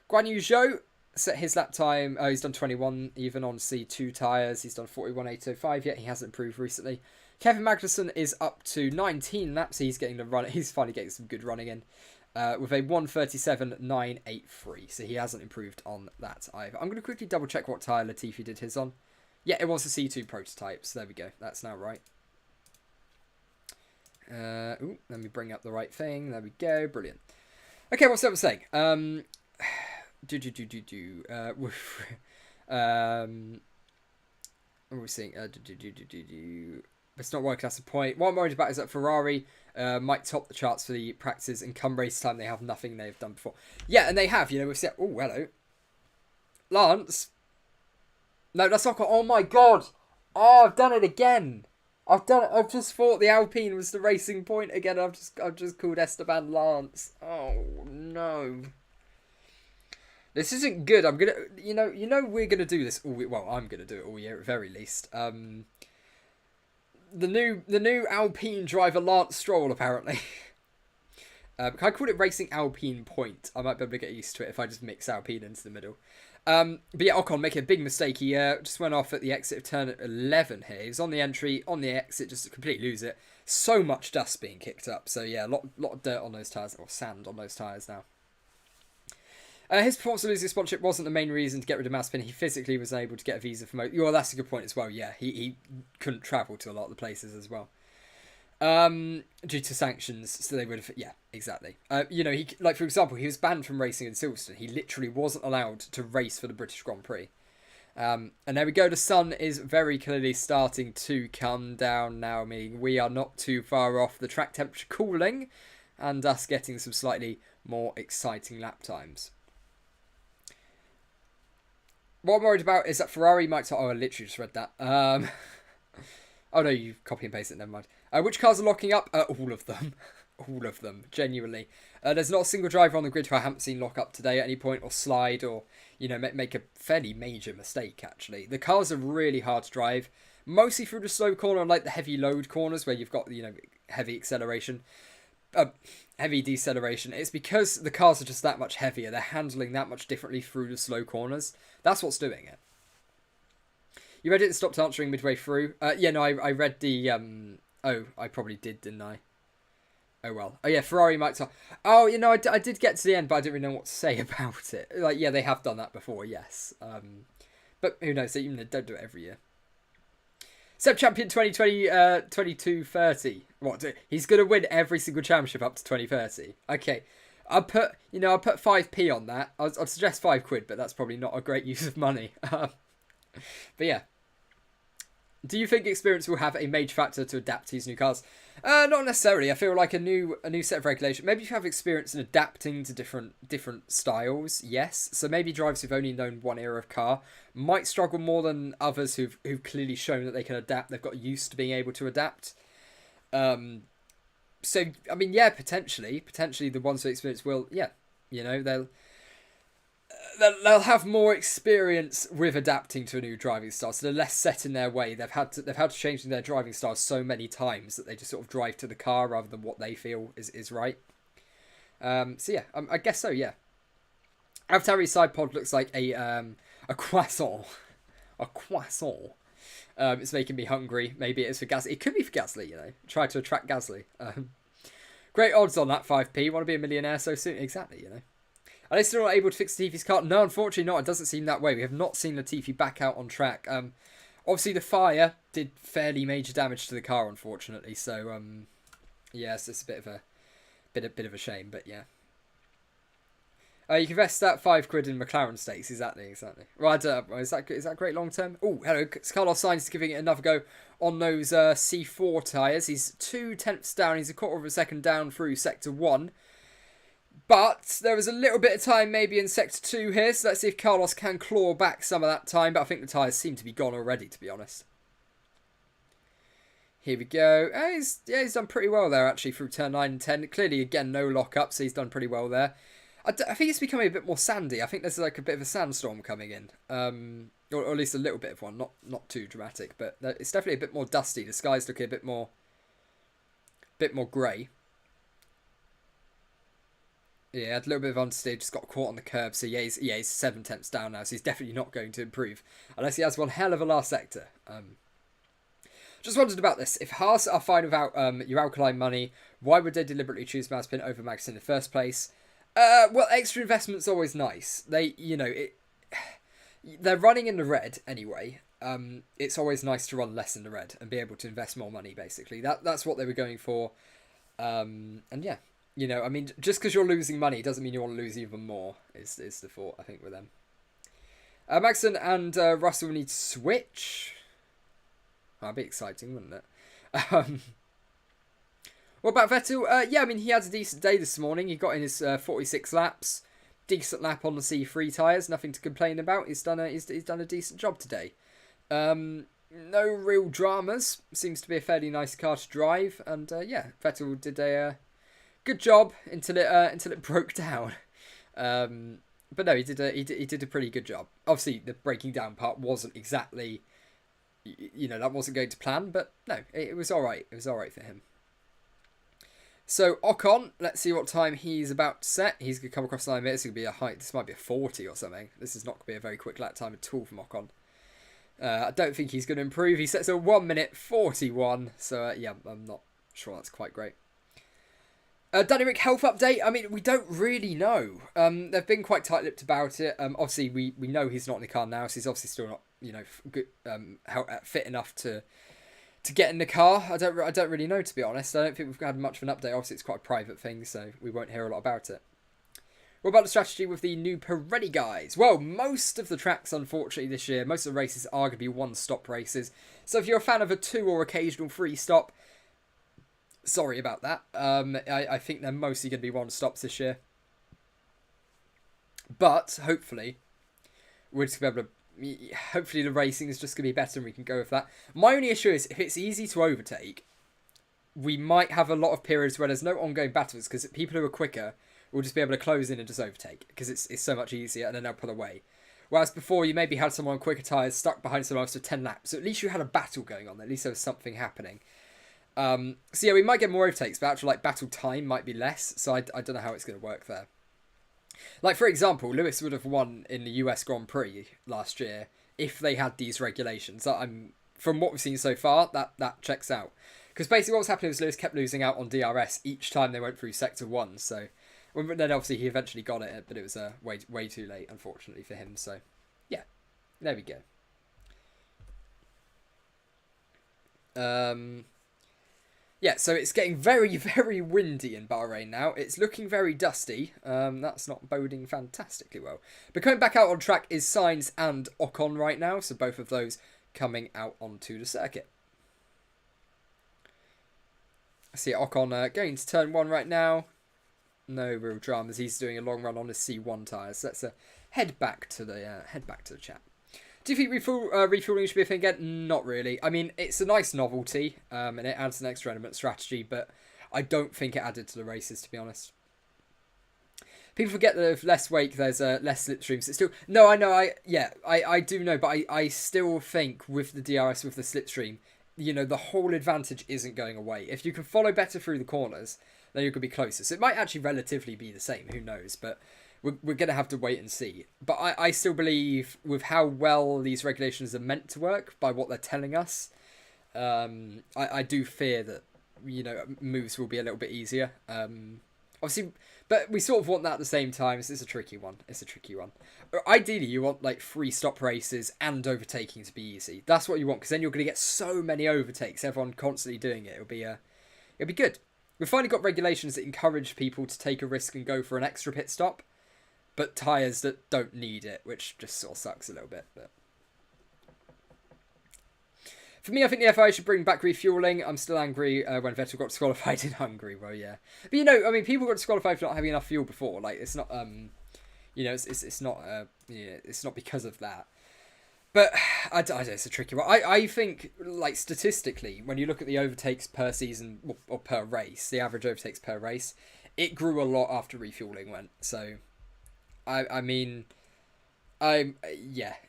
Guan Yu Zhou set his lap time, he's done 21 even on C2 tyres, he's done 41.805 yet, he hasn't improved recently. Kevin Magnussen is up to 19 laps, he's getting the run, he's finally getting some good running in. With a 1:37.983, so he hasn't improved on that either. I'm going to quickly double check what tyre Latifi did his on. Yeah, it was a C2 prototype, so there we go. That's now right. Let me bring up the right thing. There we go. Brilliant. Okay, what's that saying? What are we seeing? It's not working, that's the point. What I'm worried about is that Ferrari might top the charts for the practices, and come race time they have nothing they've done before. Yeah, and they have, you know, we've said, oh, hello. Lance. No, that's not, oh my god. Oh, I've done it again. I've just thought the Alpine was the racing point again. I've just called Esteban Lance. Oh no. This isn't good. I'm gonna, you know, we're gonna do this all. Well, I'm gonna do it all year at very least. The new Alpine driver Lance Stroll apparently. I called it Racing Alpine Point. I might be able to get used to it if I just mix Alpine into the middle. But yeah, Ocon making a big mistake. He just went off at the exit of turn 11 here. He was on the entry, on the exit, just to completely lose it. So much dust being kicked up. So yeah, a lot of dirt on those tyres, or sand on those tyres now. His performance of losing sponsorship wasn't the main reason to get rid of Mazepin. He physically was able to get a visa for most. Well, that's a good point as well. Yeah, he couldn't travel to a lot of the places as well. Due to sanctions, so they would have, yeah, exactly. He, like, for example, he was banned from racing in Silverstone. He literally wasn't allowed to race for the British Grand Prix. And there we go, the sun is very clearly starting to come down now, meaning we are not too far off the track temperature cooling, and us getting some slightly more exciting lap times. What I'm worried about is that Ferrari might... Oh, I literally just read that. Oh no, you copy and paste it, never mind. Which cars are locking up? All of them. All of them, genuinely. There's not a single driver on the grid who I haven't seen lock up today at any point, or slide, or, make a fairly major mistake, actually. The cars are really hard to drive, mostly through the slow corner and, like, the heavy load corners where you've got, heavy acceleration. Heavy deceleration. It's because the cars are just that much heavier. They're handling that much differently through the slow corners. That's what's doing it. You read it and stopped answering midway through? Yeah, no, I read the... Oh, I probably did, didn't I? Oh, well. Oh, yeah, Ferrari might... Oh, I did get to the end, but I didn't really know what to say about it. Like, yeah, they have done that before, yes. But who knows? They don't do it every year. Seb Champion 2020, 22-30. What? He's going to win every single championship up to 2030. Okay. I'll put 5p on that. I'd suggest £5, but that's probably not a great use of money. But yeah. Do you think experience will have a major factor to adapt to these new cars? Not necessarily. I feel like a new set of regulation. Maybe if you have experience in adapting to different styles, yes. So maybe drivers who've only known one era of car might struggle more than others who've clearly shown that they can adapt. They've got used to being able to adapt. So I mean, yeah, potentially the ones with experience will, yeah, they'll have more experience with adapting to a new driving style, so they're less set in their way. They've had to change their driving style so many times that they just sort of drive to the car rather than what they feel is right. So yeah, I guess so. Yeah. AvtaR's side pod looks like a croissant. A croissant. It's making me hungry. Maybe it is for Gasly. It could be for Gasly. Try to attract Gasly. Great odds on that 5p. Want to be a millionaire so soon? Exactly. Are they still not able to fix Latifi's car? No, unfortunately not. It doesn't seem that way. We have not seen Latifi back out on track. Obviously, the fire did fairly major damage to the car, unfortunately. So, yes, it's a bit of a shame, but yeah. You can invest that £5 in McLaren stakes. Exactly. Right, is that great long term? Oh, hello. Carlos Sainz is giving it another go on those C4 tyres. He's 0.2 down. He's a quarter of a second down through Sector 1. But there was a little bit of time maybe in Sector 2 here, so let's see if Carlos can claw back some of that time. But I think the tyres seem to be gone already, to be honest. Here we go. He's done pretty well there, actually, through turn 9 and 10. Clearly, again, no lock-up, so he's done pretty well there. I think it's becoming a bit more sandy. I think there's like a bit of a sandstorm coming in. Or at least a little bit of one. Not too dramatic, but it's definitely a bit more dusty. The sky's looking a bit more grey. Yeah, had a little bit of understeer, just got caught on the curb. So yeah, he's 0.7 down now. So he's definitely not going to improve unless he has one hell of a last sector. Just wondered about this. If Haas are fine without your alkaline money, why would they deliberately choose Mazepin over Magnussen in the first place? Well, extra investment's always nice. They're running in the red anyway. It's always nice to run less in the red and be able to invest more money. Basically, that's what they were going for. And yeah. I mean, just because you're losing money doesn't mean you want to lose even more, is the thought, I think, with them. Magnussen and Russell need to switch. That'd be exciting, wouldn't it? What about Vettel? Yeah, I mean, he had a decent day this morning. He got in his 46 laps. Decent lap on the C3 tyres. Nothing to complain about. He's done a decent job today. No real dramas. Seems to be a fairly nice car to drive. And yeah, Vettel did a... good job until it broke down, but no, he did a pretty good job. Obviously, the breaking down part wasn't exactly, that wasn't going to plan, but no, it was all right. It was all right for him. So Ocon, let's see what time he's about to set. He's going to come across 9 minutes. It's going to be a height. This might be a 40 or something. This is not going to be a very quick lap time at all from Ocon. I don't think he's going to improve. He sets a 1 minute 41. So yeah, I'm not sure that's quite great. Dynamic health update. I mean, we don't really know. They've been quite tight-lipped about it. Obviously, we know he's not in the car now, so he's obviously still not, good, fit enough to get in the car. I don't really know, to be honest. I don't think we've had much of an update. Obviously, it's quite a private thing, so we won't hear a lot about it. What about the strategy with the new Pirelli guys? Well, most of the tracks, unfortunately, this year, most of the races are going to be one-stop races. So if you're a fan of a 2 or occasional 3-stop, sorry about that. I think they're mostly going to be one-stops this year. But, hopefully, we're just going to be able to... Hopefully the racing is just going to be better and we can go with that. My only issue is, if it's easy to overtake, we might have a lot of periods where there's no ongoing battles, because people who are quicker will just be able to close in and just overtake, because it's so much easier, and then they'll pull away. Whereas before, you maybe had someone on quicker tyres stuck behind someone else for 10 laps. So at least you had a battle going on. At least there was something happening. So yeah, we might get more overtakes, but actually, battle time might be less. So I don't know how it's going to work there. Like, for example, Lewis would have won in the US Grand Prix last year if they had these regulations. From what we've seen so far, that checks out. Because basically what was happening was Lewis kept losing out on DRS each time they went through Sector 1. So then obviously he eventually got it, but it was way too late, unfortunately, for him. So yeah, there we go. Yeah, so it's getting very, very windy in Bahrain now. It's looking very dusty. That's not boding fantastically well. But coming back out on track is Sainz and Ocon right now. So both of those coming out onto the circuit. I see Ocon going to turn 1 right now. No real dramas. He's doing a long run on his C1 tyres. So let's head back to the chat. Do you think refueling should be a thing again? Not really. I mean, it's a nice novelty, and it adds an extra element strategy, but I don't think it added to the races, to be honest. People forget that with less wake, there's less slipstreams. It's still... No, I know, I do know, but I still think with the DRS, with the slipstream, the whole advantage isn't going away. If you can follow better through the corners, then you could be closer. So it might actually relatively be the same, who knows, but... We're going to have to wait and see. But I still believe with how well these regulations are meant to work by what they're telling us, I do fear that, moves will be a little bit easier. Obviously, but we sort of want that at the same time. It's a tricky one. Ideally, you want 3-stop races and overtaking to be easy. That's what you want, because then you're going to get so many overtakes. Everyone constantly doing it. It'll be good. We've finally got regulations that encourage people to take a risk and go for an extra pit stop. But tyres that don't need it, which just sort of sucks a little bit. But for me, I think the FIA should bring back refueling. I'm still angry when Vettel got disqualified in Hungary. Well, yeah. But, people got disqualified for not having enough fuel before. It's not, it's not, it's not because of that. But, I don't know, it's a tricky one. I think, statistically, when you look at the overtakes per season, or per race, the average overtakes per race, it grew a lot after refueling went. So...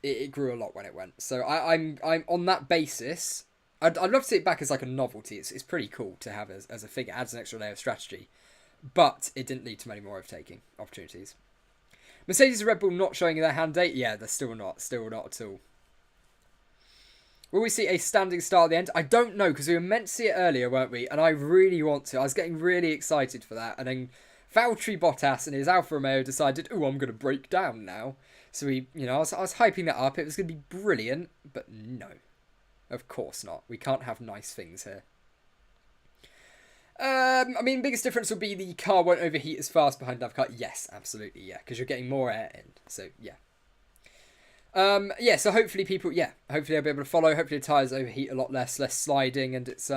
it grew a lot when it went. So I'm on that basis. I'd love to see it back as a novelty. It's pretty cool to have as a thing. It adds an extra layer of strategy, but it didn't lead to many more overtaking opportunities. Mercedes and Red Bull not showing their hand date. Yeah, they're still not at all. Will we see a standing start at the end? I don't know, because we were meant to see it earlier, weren't we? And I really want to. I was getting really excited for that, and then Valtteri Bottas and his Alfa Romeo decided, I'm going to break down now. So I was hyping that up. It was going to be brilliant, but no. Of course not. We can't have nice things here. Biggest difference will be the car won't overheat as fast behind another car. Yes, absolutely, yeah. Because you're getting more air in. So, yeah. So hopefully hopefully I'll be able to follow. Hopefully the tyres overheat a lot less sliding, and it's,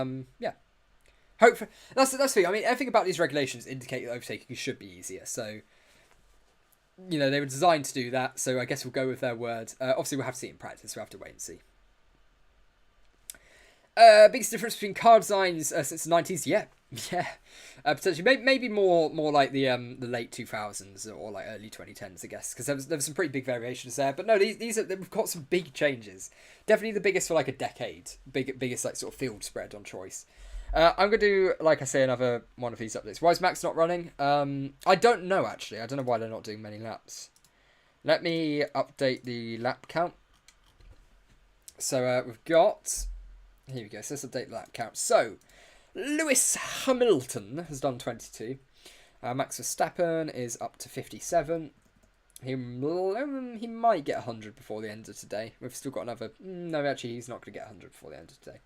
Hopefully, that's the thing. Everything about these regulations indicate that overtaking should be easier. So, they were designed to do that. So I guess we'll go with their word. Obviously, we'll have to see it in practice. We'll have to wait and see. Biggest difference between car designs since the 90s? Yeah. Potentially, maybe more like the late 2000s or early 2010s, I guess, because there was some pretty big variations there. But no, we've got some big changes. Definitely the biggest for a decade. Biggest sort of field spread on choice. I'm going to do, like I say, another one of these updates. Why is Max not running? I don't know, actually. I don't know why they're not doing many laps. Let me update the lap count. So we've got... Here we go. So let's update the lap count. So, Lewis Hamilton has done 22. Max Verstappen is up to 57. He might get 100 before the end of today. We've still got another... No, actually, he's not going to get 100 before the end of today.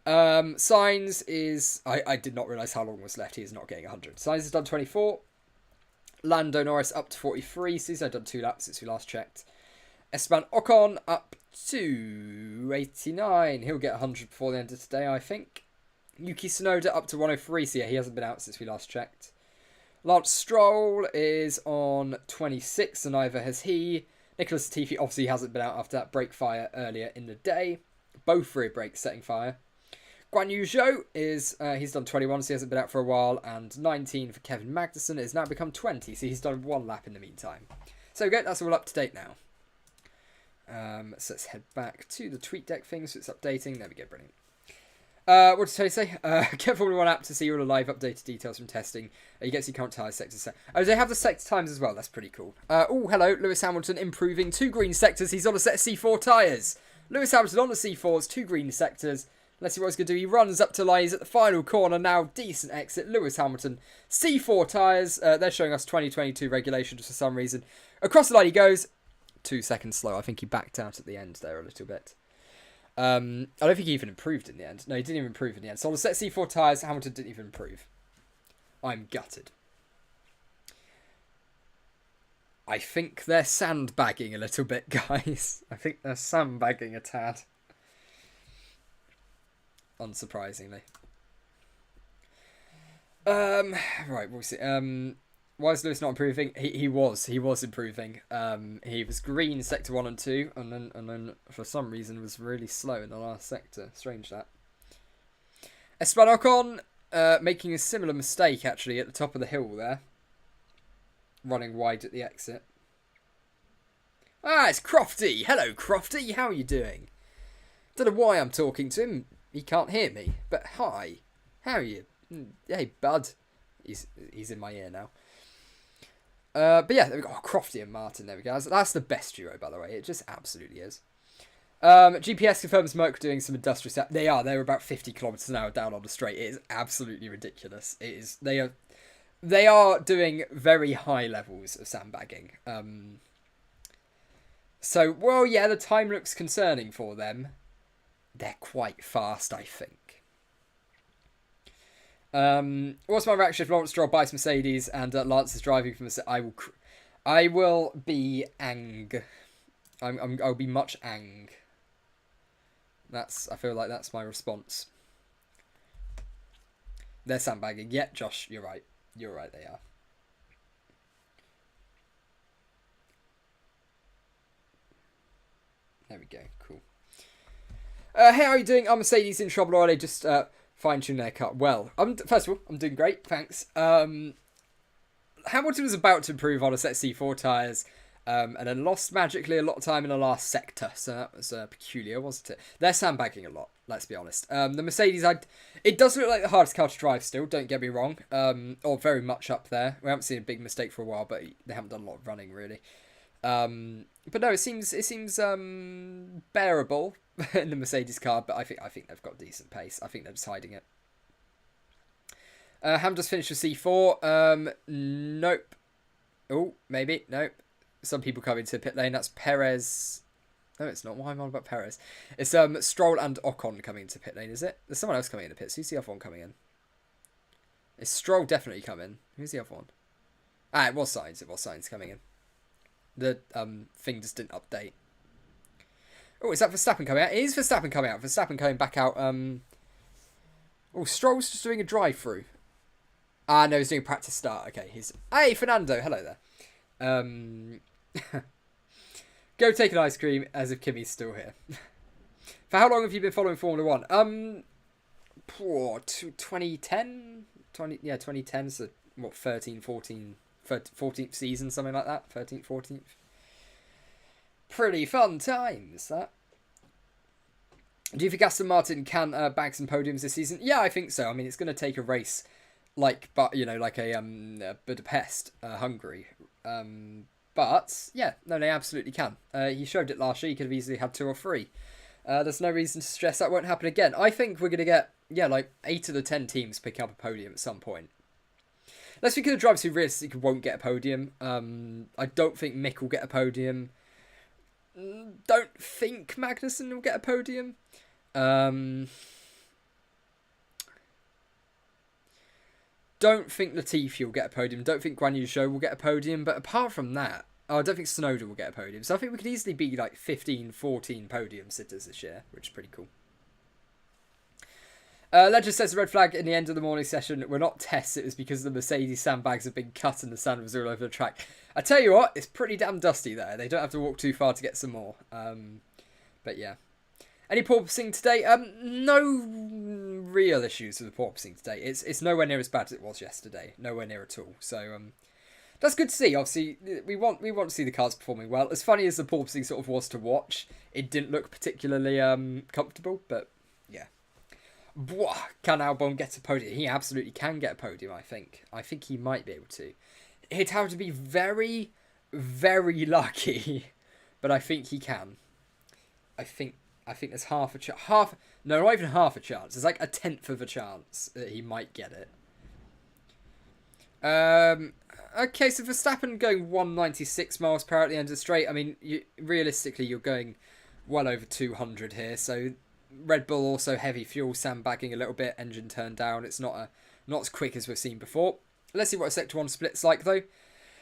Sainz is... I did not realise how long was left. He is not getting 100. Sainz has done 24. Lando Norris up to 43. So he's done 2 laps since we last checked. Esteban Ocon up to 89. He'll get 100 before the end of today, I think. Yuki Tsunoda up to 103. So yeah, he hasn't been out since we last checked. Lance Stroll is on 26, and neither has he. Nicholas Latifi obviously hasn't been out after that brake fire earlier in the day. Both rear brakes setting fire. Guan Yu Zhou is, he's done 21, so he hasn't been out for a while. And 19 for Kevin Magnussen has now become 20, so he's done 1 lap in the meantime. So good, that's all up to date now. So let's head back to the tweet deck thing, so it's updating. There we go, brilliant. What did I say? Get Formula 1 app to see all the live updated details from testing. You get to see current tyre sectors. Oh, they have the sector times as well. That's pretty cool. Oh, hello. Lewis Hamilton improving 2 green sectors. He's on a set of C4 tyres. Lewis Hamilton on the C4s, 2 green sectors. Let's see what he's going to do. He runs up to line. He's at the final corner now. Decent exit. Lewis Hamilton. C4 tyres. They're showing us 2022 regulations for some reason. Across the line he goes. 2 seconds slow. I think he backed out at the end there a little bit. I don't think he even improved in the end. No, he didn't even improve in the end. So on the set C4 tyres, Hamilton didn't even improve. I'm gutted. I think they're sandbagging a little bit, guys. I think they're sandbagging a tad. Unsurprisingly. Right, we'll see. Why is Lewis not improving? He was improving. He was green sector 1 and 2, and then for some reason was really slow in the last sector. Strange that. Esteban Ocon making a similar mistake actually at the top of the hill there, running wide at the exit. Ah, it's Crofty. Hello, Crofty. How are you doing? Don't know why I'm talking to him. He can't hear me. But hi, how are you? Hey, bud. He's in my ear now. But yeah, there we go. Oh, Crofty and Martin, there we go. That's the best duo, by the way. It just absolutely is. GPS confirms Merc doing some industrious... They are. They're about 50 kilometers an hour down on the straight. It is absolutely ridiculous. It is. They are doing very high levels of sandbagging. So, well, yeah, the time looks concerning for them. They're quite fast, I think. What's my reaction if Lawrence Stroll buys Mercedes and Lance is driving from the... I will be I'll be much ang. I feel like that's my response. They're sandbagging. Yeah, Josh, you're right. You're right, they are. There we go. Cool. Hey, how are you doing? Are Mercedes in trouble, or are they just fine-tune their car? Well, first of all, I'm doing great, thanks. Hamilton was about to improve on a set of C4 tyres, and then lost magically a lot of time in the last sector, so that was peculiar, wasn't it? They're sandbagging a lot, let's be honest. The Mercedes, it does look like the hardest car to drive still, don't get me wrong, or very much up there. We haven't seen a big mistake for a while, but they haven't done a lot of running, really. But no, it seems bearable in the Mercedes car, but I think they've got decent pace. I think they're just hiding it. Ham just finished with C4. Nope. Oh, maybe. Nope. Some people come into the pit lane. That's Perez. No, it's not. Why am I on about Perez? It's Stroll and Ocon coming into pit lane, is it? There's someone else coming in the pits. Who's the other one coming in? Is Stroll definitely coming? Who's the other one? Ah, it was Sainz. It was Sainz coming in. The thing just didn't update. Oh, is that Verstappen coming out? It is Verstappen coming out. Verstappen coming back out. Oh, Stroll's just doing a drive-through. Ah, no, he's doing a practice start. Okay, Hey, Fernando. Hello there. Go take an ice cream as if Kimmy's still here. For how long have you been following Formula 1? 2010? 2010, so what, 13, 14... 14th season, something like that. 13th, 14th. Pretty fun times, that. Do you think Aston Martin can bag some podiums this season? Yeah, I think so. I mean, it's going to take a race like, but like a Budapest, Hungary. But yeah, no, they absolutely can. He showed it last year. He could have easily had 2 or 3. There's no reason to stress that won't happen again. I think we're going to get like 8 of the 10 teams picking up a podium at some point. Let's think of the drivers who realistically won't get a podium. I don't think Mick will get a podium. Don't think Magnussen will get a podium. Don't think Latifi will get a podium. Don't think Guan Yu Zhou will get a podium. But apart from that, I don't think Tsunoda will get a podium. So I think we could easily be like 15, 14 podium sitters this year, which is pretty cool. Legend says the red flag in the end of the morning session were not tests. It was because the Mercedes sandbags have been cut and the sand was all over the track. I tell you what, it's pretty damn dusty there. They don't have to walk too far to get some more. But yeah. Any porpoising today? No real issues with the porpoising today. It's nowhere near as bad as it was yesterday. Nowhere near at all. So that's good to see. Obviously, we want to see the cars performing well. As funny as the porpoising sort of was to watch, it didn't look particularly comfortable. But yeah. Can Albon get a podium? He absolutely can get a podium, I think. I think he might be able to. He'd have to be very, very lucky, but I think he can. I think there's half a chance. No, not even half a chance. There's like a 1/10 of a chance that he might get it. Okay, so Verstappen going 196 miles per hour at the end of the straight. I mean, realistically, you're going well over 200 here, so Red Bull also heavy fuel, sandbagging a little bit, engine turned down. It's not as quick as we've seen before. Let's see what a Sector 1 split's like though.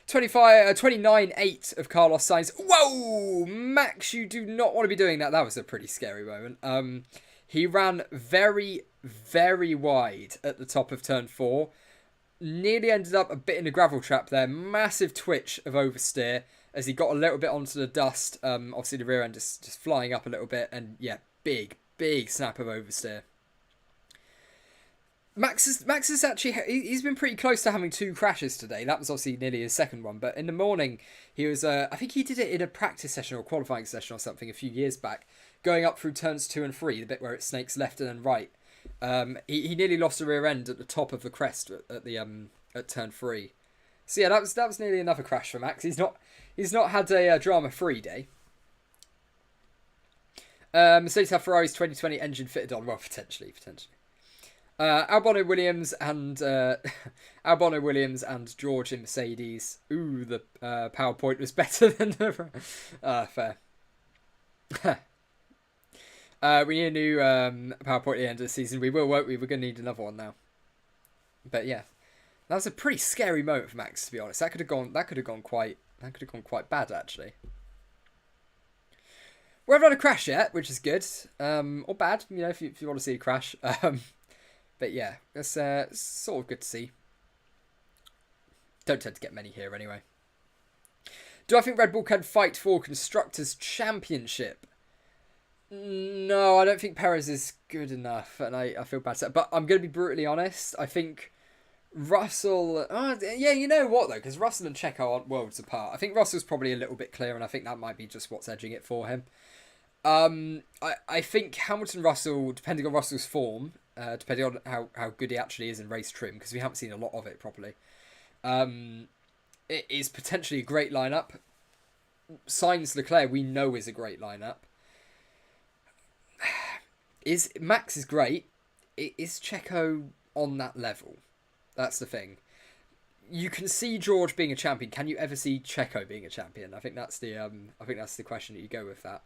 29.8 of Carlos Sainz. Whoa! Max, you do not want to be doing that. That was a pretty scary moment. He ran very, very wide at the top of turn 4. Nearly ended up a bit in a gravel trap there. Massive twitch of oversteer as he got a little bit onto the dust. Obviously the rear end just flying up a little bit. And yeah, big snap of oversteer. Max is actually, he's been pretty close to having 2 crashes today. That was obviously nearly his second one. But in the morning, he was, I think he did it in a practice session or qualifying session or something a few years back, going up through turns 2 and 3, the bit where it snakes left and then right. He nearly lost the rear end at the top of the crest at turn 3. So yeah, that was nearly another crash for Max. He's not had a drama-free day. Mercedes have Ferrari's 2020 engine fitted on. Well, potentially. Albon Williams and George in Mercedes. Ooh, the PowerPoint was better than the... fair. We need a new PowerPoint at the end of the season. We will, won't we? We're going to need another one now. But yeah, that was a pretty scary moment for Max, to be honest. That could have gone quite bad, actually. We haven't had a crash yet, which is good. Or bad, if you want to see a crash. But yeah, that's sort of good to see. Don't tend to get many here anyway. Do I think Red Bull can fight for Constructors' Championship? No, I don't think Perez is good enough, and I feel bad. But I'm going to be brutally honest. I think Russell... yeah, you know what, though? Because Russell and Checo aren't worlds apart. I think Russell's probably a little bit clear, and I think that might be just what's edging it for him. I think Hamilton-Russell, depending on Russell's form... depending on how good he actually is in race trim, because we haven't seen a lot of it properly. It is potentially a great lineup. Sainz Leclerc, we know, is a great lineup. Max is great. Is Checo on that level? That's the thing. You can see George being a champion. Can you ever see Checo being a champion? I think that's the question that you go with that.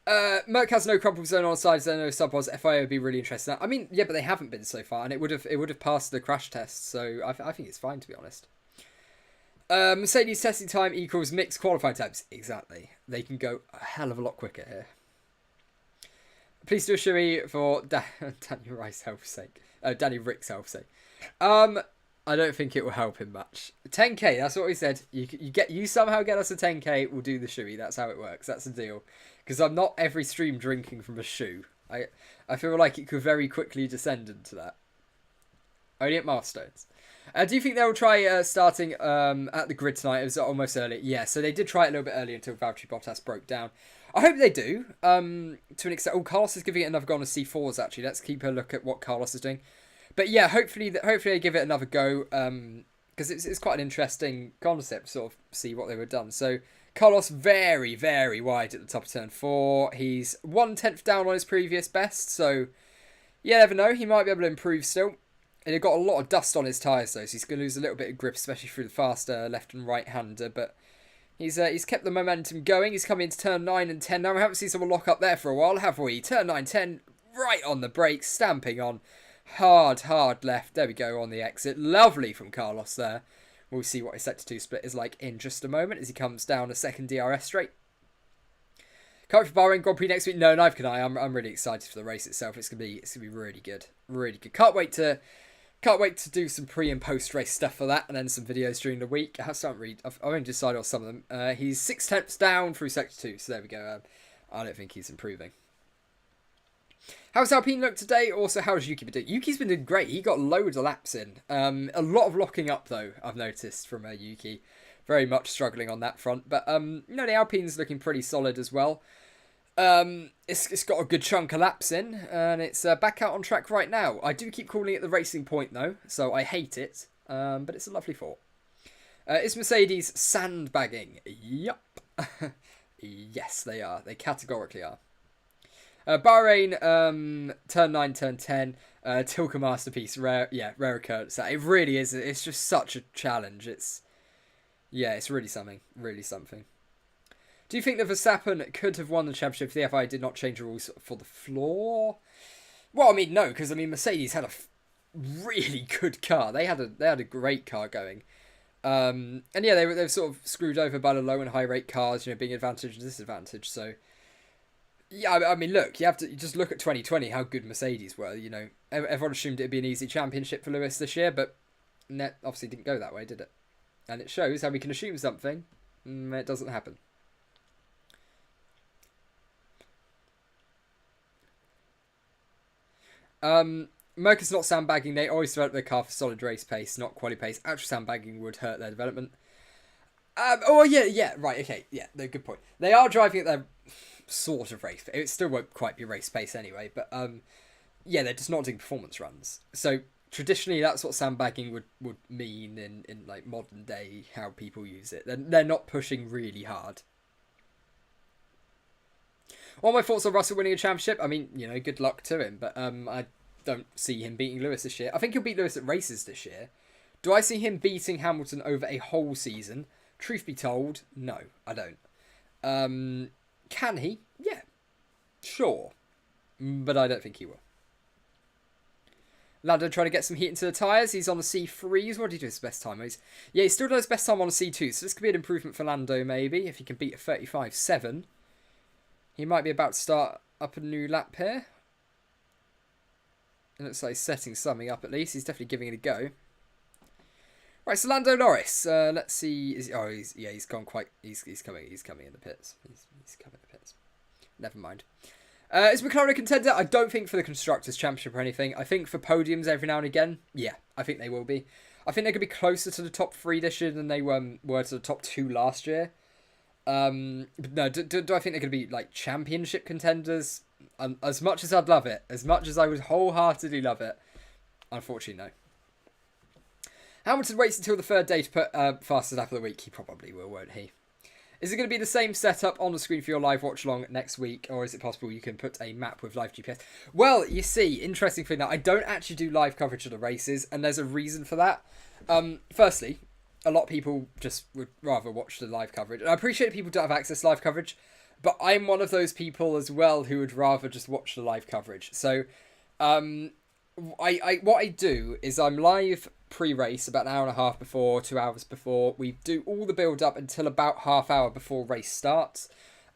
Merck has no crumple zone on sides, there are no sub-pods. FIA would be really interested in that. I mean, yeah, but they haven't been so far, and it would have passed the crash test, so I think it's fine, to be honest. Mercedes testing time equals mixed qualifying times. Exactly. They can go a hell of a lot quicker here. Please do a shoey for Danny Rice's health's sake. Danny Rick's health's sake. I don't think it will help him much. 10k, that's what we said. You somehow get us a 10k, we'll do the shoey. That's how it works. That's the deal. Because I'm not every stream drinking from a shoe. I feel like it could very quickly descend into that. Only at milestones. Do you think they'll try starting at the grid tonight? It was almost early. Yeah, so they did try it a little bit early until Valtteri Bottas broke down. I hope they do. To an extent. Oh, Carlos is giving it another go on a C4s. Actually, let's keep a look at what Carlos is doing. But yeah, hopefully they give it another go. Because it's quite an interesting concept. Sort of see what they were done. So Carlos very, very wide at the top of turn 4. He's 1/10 down on his previous best. So you never know. He might be able to improve still. And he got a lot of dust on his tyres though, so he's going to lose a little bit of grip, especially through the faster left and right hander. But he's kept the momentum going. He's coming into turn 9 and 10 now. We haven't seen someone lock up there for a while, have we? Turn 9, 10, right on the brakes, stamping on. Hard left. There we go on the exit. Lovely from Carlos there. We'll see what his sector 2 split is like in just a moment as he comes down a second DRS straight. Can't wait for Bahrain Grand Prix next week. No, neither can I. I'm really excited for the race itself. It's gonna be really good, really good. Can't wait to do some pre and post race stuff for that, and then some videos during the week. I've only decided on some of them. He's 6/10 down through sector 2, so there we go. I don't think he's improving. How's Alpine look today? Also, how's Yuki been doing? Yuki's been doing great. He got loads of laps in. A lot of locking up though, I've noticed from Yuki. Very much struggling on that front, but the Alpine's looking pretty solid as well. It's got a good chunk of laps in, and it's back out on track right now. I do keep calling it the Racing Point though, so I hate it, but it's a lovely thought. Is Mercedes sandbagging? Yup. Yes, they are. They categorically are. Bahrain, turn 9, turn 10, Tilka masterpiece, rare occurrence. It really is. It's just such a challenge. It's really something. Really something. Do you think that Verstappen could have won the championship if the FIA did not change the rules for the floor? Well, I mean, no, because Mercedes had a really good car. They had a great car going, and yeah, they were sort of screwed over by the low and high rate cars, being advantage and disadvantage. So yeah, I mean, look, you just look at 2020, how good Mercedes were. Everyone assumed it'd be an easy championship for Lewis this year, but that obviously didn't go that way, did it? And it shows how we can assume something, it doesn't happen. Merca's not sandbagging. They always develop their car for solid race pace, not quali pace. Actual sandbagging would hurt their development. Right, okay, yeah, no, good point. They are driving at their sort of race. It still won't quite be race pace anyway, but they're just not doing performance runs. So traditionally, that's what sandbagging would mean in like modern day how people use it. They're not pushing really hard. What are my thoughts on Russell winning a championship? I mean, good luck to him, but I don't see him beating Lewis this year. I think he'll beat Lewis at races this year. Do I see him beating Hamilton over a whole season? Truth be told, no, I don't. Can he? Yeah, sure, but I don't think he will. Lando trying to get some heat into the tyres. He's on the C3s. What did he do his best time? He still does his best time on a C2, so this could be an improvement for Lando maybe, if he can beat a 35.7. He might be about to start up a new lap here. It looks like he's setting something up at least. He's definitely giving it a go. Right, so Lando Norris. Let's see. He's gone quite. He's coming in the pits. He's coming in the pits. Never mind. Is McLaren a contender? I don't think for the Constructors' Championship or anything. I think for podiums every now and again. Yeah, I think they will be. I think they're going to be closer to the top 3 this year than they were to the top 2 last year. But no, do I think they're going to be like championship contenders? As much as I'd love it, as much as I would wholeheartedly love it, unfortunately no. Hamilton waits until the 3rd day to put fastest lap of the week. He probably will, won't he? Is it going to be the same setup on the screen for your live watch along next week, or is it possible you can put a map with live GPS? Well, you see, interesting thing that I don't actually do live coverage of the races, and there's a reason for that. Firstly, a lot of people just would rather watch the live coverage. And I appreciate people don't have access to live coverage, but I'm one of those people as well who would rather just watch the live coverage. So, what I do is I'm live pre-race about an hour and a half before, 2 hours before. We do all the build-up until about half hour before race starts.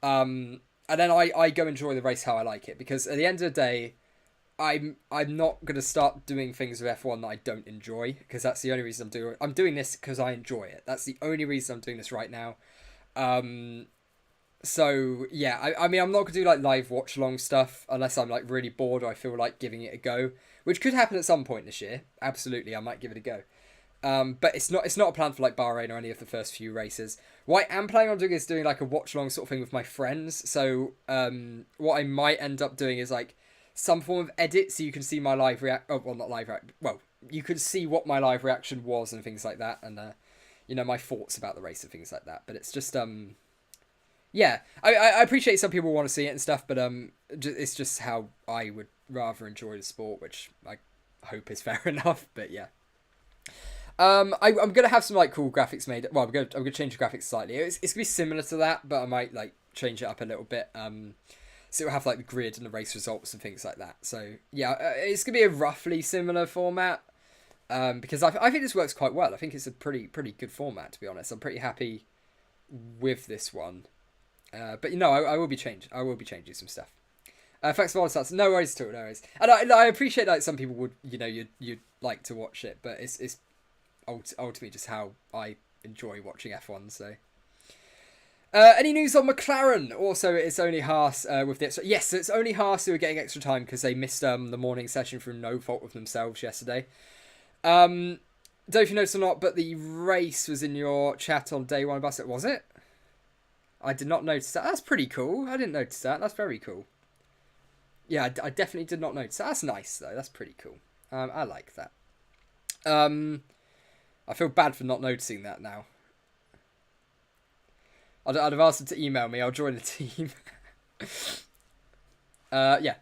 And then I go enjoy the race how I like it. Because at the end of the day, I'm not going to start doing things with F1 that I don't enjoy, because that's the only reason I'm doing it. I'm doing this because I enjoy it. That's the only reason I'm doing this right now. So yeah, I mean, I'm not going to do like live watch along stuff unless I'm like really bored or I feel like giving it a go, which could happen at some point this year. Absolutely, I might give it a go. But it's not a plan for like Bahrain or any of the first few races. What I am planning on doing is doing like a watch along sort of thing with my friends. So what I might end up doing is like some form of edit so you can see my live react. Oh, well, not live react. Well, you could see what my live reaction was and things like that, and you know, my thoughts about the race and things like that. But it's just yeah, I appreciate some people want to see it and stuff, but it's just how I would rather enjoy the sport, which I hope is fair enough. But yeah. I'm gonna have some like cool graphics made. Well, I'm gonna change the graphics slightly. It's gonna be similar to that, but I might like change it up a little bit. So it'll have like the grid and the race results and things like that. So yeah, it's gonna be a roughly similar format. Because I think this works quite well. I think it's a pretty good format, to be honest. I'm pretty happy with this one. But you know, I will be changing some stuff. Thanks for all the stats. No worries at all. No worries. And I appreciate that some people would, you know, you'd like to watch it, but it's ultimately just how I enjoy watching F1. So, any news on McLaren? Also, it's only Haas with the extra. Yes, it's only Haas who are getting extra time because they missed the morning session through no fault of themselves yesterday. Don't know if you noticed or not, but the race was in your chat on day one bus. Was it? I did not notice that. That's pretty cool. I didn't notice that. That's very cool. Yeah, I definitely did not notice that. That's nice though. That's pretty cool. I like that. I feel bad for not noticing that now. I'd have asked them to email me. I'll join the team. Yeah.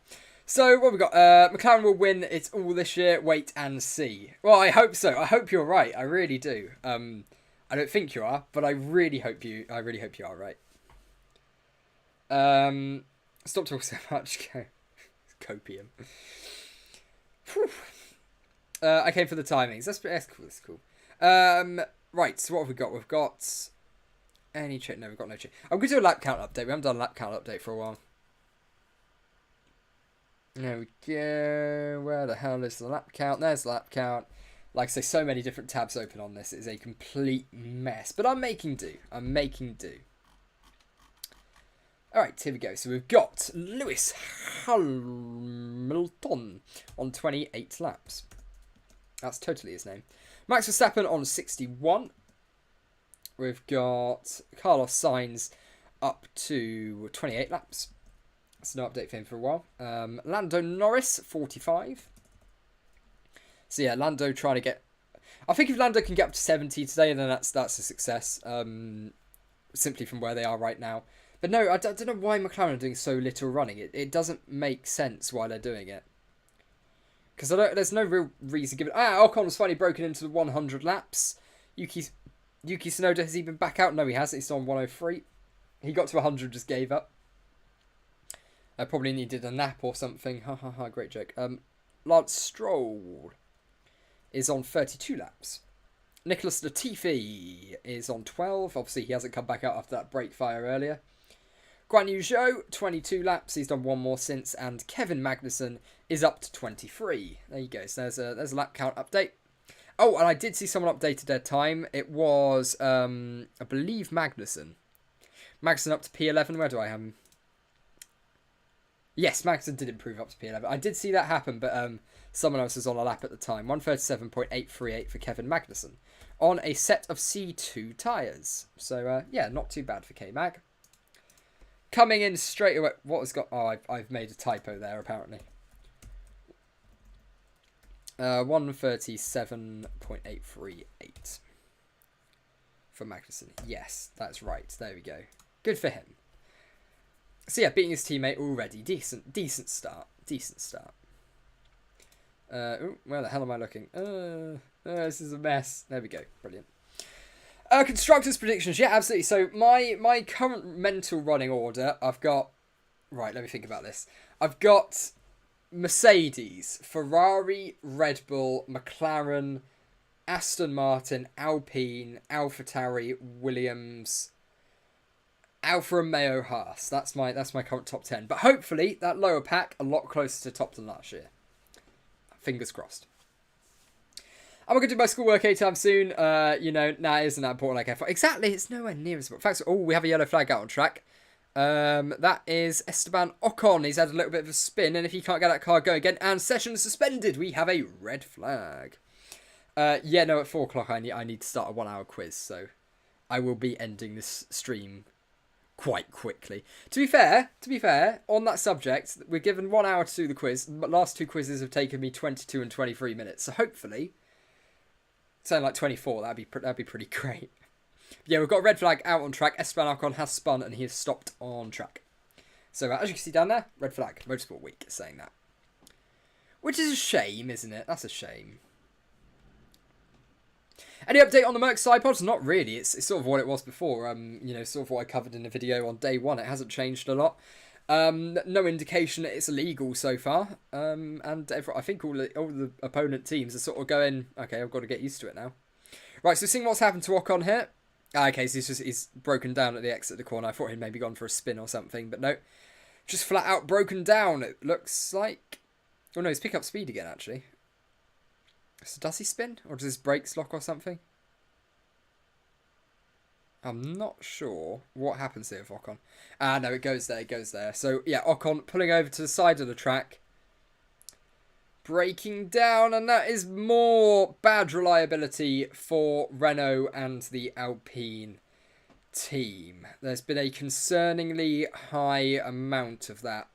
So, what we got? McLaren will win. It's all this year. Wait and see. Well, I hope so. I hope you're right. I really do. I don't think you are, but I really hope you are right. Stop talking so much. Copium. I came for the timings. That's cool. That's cool. Right. So what have we got? We've got any check. No, we've got no check. I'm going to do a lap count update. We haven't done a lap count update for a while. There we go. Where the hell is the lap count? There's the lap count. Like I say, so many different tabs open on this. It is a complete mess. But I'm making do. Alright, here we go. So we've got Lewis Hamilton on 28 laps. That's totally his name. Max Verstappen on 61. We've got Carlos Sainz up to 28 laps. That's no update for him for a while. Lando Norris, 45. So yeah, Lando trying to get... I think if Lando can get up to 70 today, then that's a success. Simply from where they are right now. But no, I don't know why McLaren are doing so little running. It doesn't make sense why they're doing it. Because there's no real reason given... Ocon's finally broken into the 100 laps. Yuki Tsunoda, has he been back out? No, he hasn't. He's on 103. He got to 100, just gave up. I probably needed a nap or something. Ha ha ha, great joke. Lance Stroll is on 32 laps. Nicholas Latifi is on 12. Obviously, he hasn't come back out after that brake fire earlier. Guan Yu Zhou, 22 laps. He's done one more since. And Kevin Magnussen is up to 23. There you go. So there's a lap count update. Oh, and I did see someone updated their time. It was, I believe, Magnussen. Magnussen up to P11. Where do I have him? Yes, Magnussen did improve up to P11. I did see that happen, but someone else was on a lap at the time. 137.838 for Kevin Magnussen on a set of C2 tyres. So, yeah, not too bad for K-Mag. Coming in straight away. What has got... Oh, I've made a typo there, apparently. 137.838 for Magnussen. Yes, that's right. There we go. Good for him. So yeah, beating his teammate already. Decent start. Where the hell am I looking? This is a mess. There we go. Brilliant. Constructors' predictions. Yeah, absolutely. So my current mental running order, I've got... Right, let me think about this. I've got Mercedes, Ferrari, Red Bull, McLaren, Aston Martin, Alpine, AlphaTauri, Williams... Alfa Romeo, Haas. That's my current top 10. But hopefully that lower pack a lot closer to top than last year. Fingers crossed. I'm going to do my schoolwork anytime soon. It isn't that important like F1. Exactly, it's nowhere near as important. Thanks. Oh, we have a yellow flag out on track. That is Esteban Ocon. He's had a little bit of a spin, and if he can't get that car going again, and session suspended, we have a red flag. Yeah, no, at 4 o'clock I need to start a 1 hour quiz, so I will be ending this stream quite quickly. To be fair, on that subject, we're given 1 hour to do the quiz. The last 2 quizzes have taken me 22 and 23 minutes, so hopefully, something like 24. That'd be pretty great. Yeah, we've got a red flag out on track. Esteban Ocon has spun and he has stopped on track. So as you can see down there, red flag. Motorsport Week is saying that, which is a shame, isn't it? That's a shame. Any update on the Merc Sidepods? Not really. It's sort of what it was before. You know, sort of what I covered in the video on day 1. It hasn't changed a lot. No indication that it's illegal so far. And I think all the opponent teams are sort of going, okay, I've got to get used to it now. Right, so seeing what's happened to Ocon here. Okay, so he's broken down at the exit of the corner. I thought he'd maybe gone for a spin or something, but no. Just flat out broken down, it looks like. Oh no, he's picked up speed again, actually. So does he spin? Or does his brakes lock or something? I'm not sure what happens here with Ocon. No, it goes there. So, yeah, Ocon pulling over to the side of the track. Braking down, and that is more bad reliability for Renault and the Alpine team. There's been a concerningly high amount of that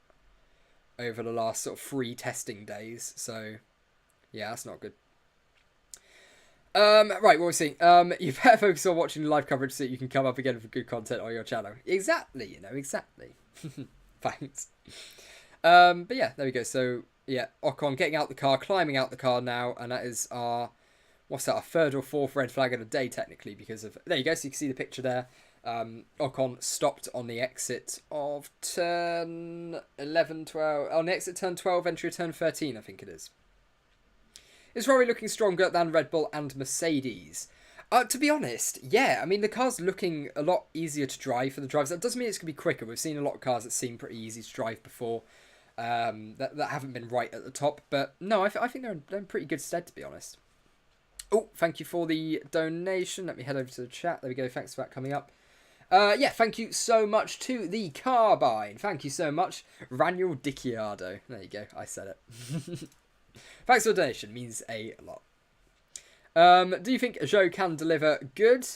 over the last sort of 3 testing days. So, yeah, that's not good. Right, what we're seeing. You better focus on watching the live coverage so that you can come up again for good content on your channel. Exactly, exactly. Thanks. But yeah, there we go. So, yeah, Ocon getting out the car, climbing out the car now, and that is our, what's that, our 3rd or 4th red flag of the day, technically, because of, there you go, so you can see the picture there. Ocon stopped on the exit of turn 11, 12, on the exit turn 12, entry of turn 13, I think it is. Is Rory looking stronger than Red Bull and Mercedes? To be honest, yeah. I mean, the car's looking a lot easier to drive for the drivers. That doesn't mean it's going to be quicker. We've seen a lot of cars that seem pretty easy to drive before that haven't been right at the top. But no, I think they're in pretty good stead, to be honest. Oh, thank you for the donation. Let me head over to the chat. There we go. Thanks for that coming up. Yeah, thank you so much to the Carbine. Thank you so much, Raniel Dicciardo. There you go. I said it. Thanks for the donation. Means a lot. Do you think Zhou can deliver good?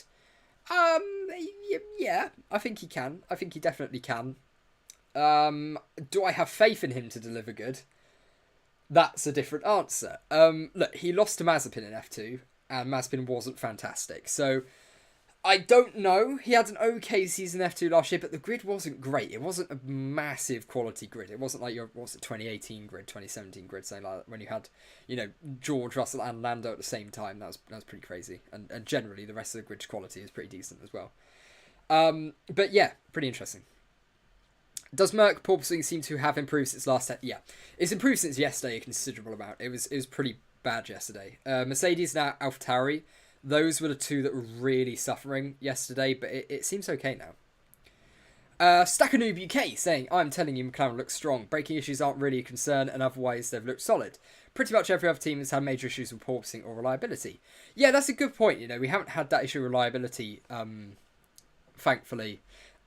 Yeah, I think he can. I think he definitely can. Do I have faith in him to deliver good? That's a different answer. Look, he lost to Mazepin in F2, and Mazepin wasn't fantastic. So, I don't know. He had an okay season F2 last year, but the grid wasn't great. It wasn't a massive quality grid. It wasn't like your, what's it, 2018 grid, 2017 grid, something like that, when you had, George Russell and Lando at the same time. That was pretty crazy. And generally, the rest of the grid's quality is pretty decent as well. But yeah, pretty interesting. Does Merc porpoising seem to have improved since last set? Yeah, it's improved since yesterday a considerable amount. It was pretty bad yesterday. Mercedes now AlphaTauri. Those were the 2 that were really suffering yesterday, but it seems okay now. Stackanoob UK saying, I'm telling you, McLaren looks strong. Braking issues aren't really a concern, and otherwise they've looked solid. Pretty much every other team has had major issues with porpoising or reliability. Yeah, that's a good point. We haven't had that issue of reliability, thankfully,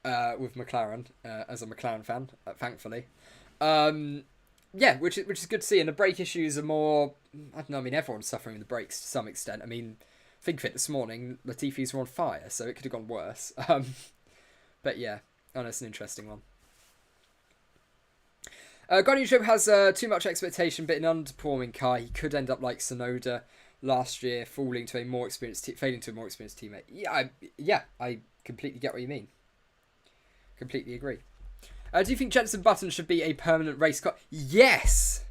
with McLaren, as a McLaren fan, thankfully. Yeah, which is good to see. And the brake issues are more, I don't know, I mean, everyone's suffering with the brakes to some extent. I mean, think of it, this morning, Latifi's were on fire, so it could have gone worse. But yeah, it's an interesting one. Guardianship has too much expectation, but in an underperforming car, he could end up like Tsunoda last year, failing to a more experienced teammate. Yeah, I completely get what you mean. Completely agree. Do you think Jenson Button should be a permanent race car? Yes!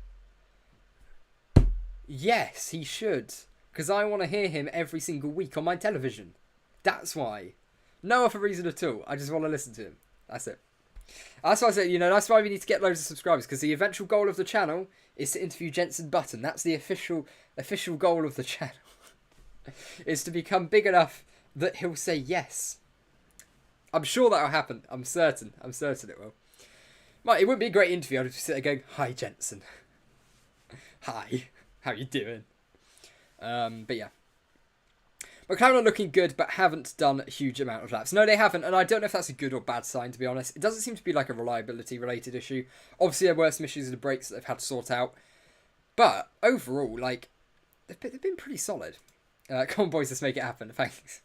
Yes, he should. Because I want to hear him every single week on my television. That's why. No other reason at all. I just want to listen to him. That's it. That's why I said, that's why we need to get loads of subscribers. Because the eventual goal of the channel is to interview Jenson Button. That's the official goal of the channel. Is to become big enough that he'll say yes. I'm sure that'll happen. I'm certain it will. It wouldn't be a great interview. I'd just sit there going, "Hi, Jenson. Hi. How you doing?" But yeah. McLaren are looking good, but haven't done a huge amount of laps. No, they haven't, and I don't know if that's a good or bad sign, to be honest. It doesn't seem to be like a reliability-related issue. Obviously, there were some issues with the brakes that they've had to sort out. But overall, they've been pretty solid. Come on, boys, let's make it happen. Thanks.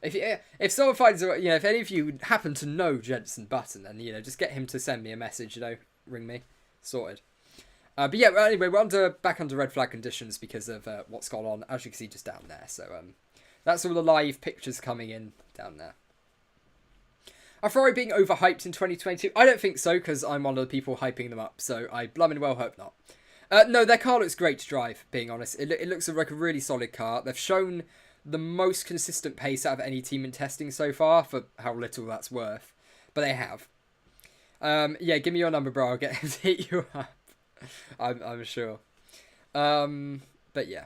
If someone finds, if any of you happen to know Jensen Button, then, just get him to send me a message, ring me. Sorted. But yeah, anyway, we're back under red flag conditions because of what's gone on, as you can see just down there. So that's all the live pictures coming in down there. Are Ferrari being overhyped in 2022? I don't think so, because I'm one of the people hyping them up, so I blooming well hope not. No, their car looks great to drive, being honest. It looks like a really solid car. They've shown the most consistent pace out of any team in testing so far, for how little that's worth. But they have. Yeah, give me your number, bro. I'll get him to hit you up. I'm sure. But yeah.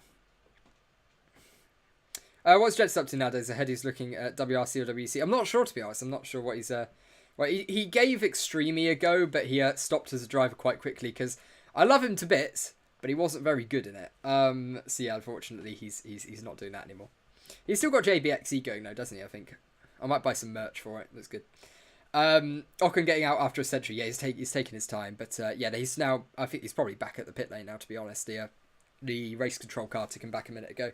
What's Jet's up to nowadays? I heard he's looking at WRC or WEC. I'm not sure, to be honest. I'm not sure what he's... Well, he gave Extremely a go, but he stopped as a driver quite quickly, because I love him to bits, but he wasn't very good in it. So yeah, unfortunately, he's not doing that anymore. He's still got JBXE going, though, doesn't he, I think? I might buy some merch for it. That's good. Ocon getting out after a century. Yeah, he's taking his time. But yeah, he's now... I think he's probably back at the pit lane now, to be honest. The race control car took him back a minute ago.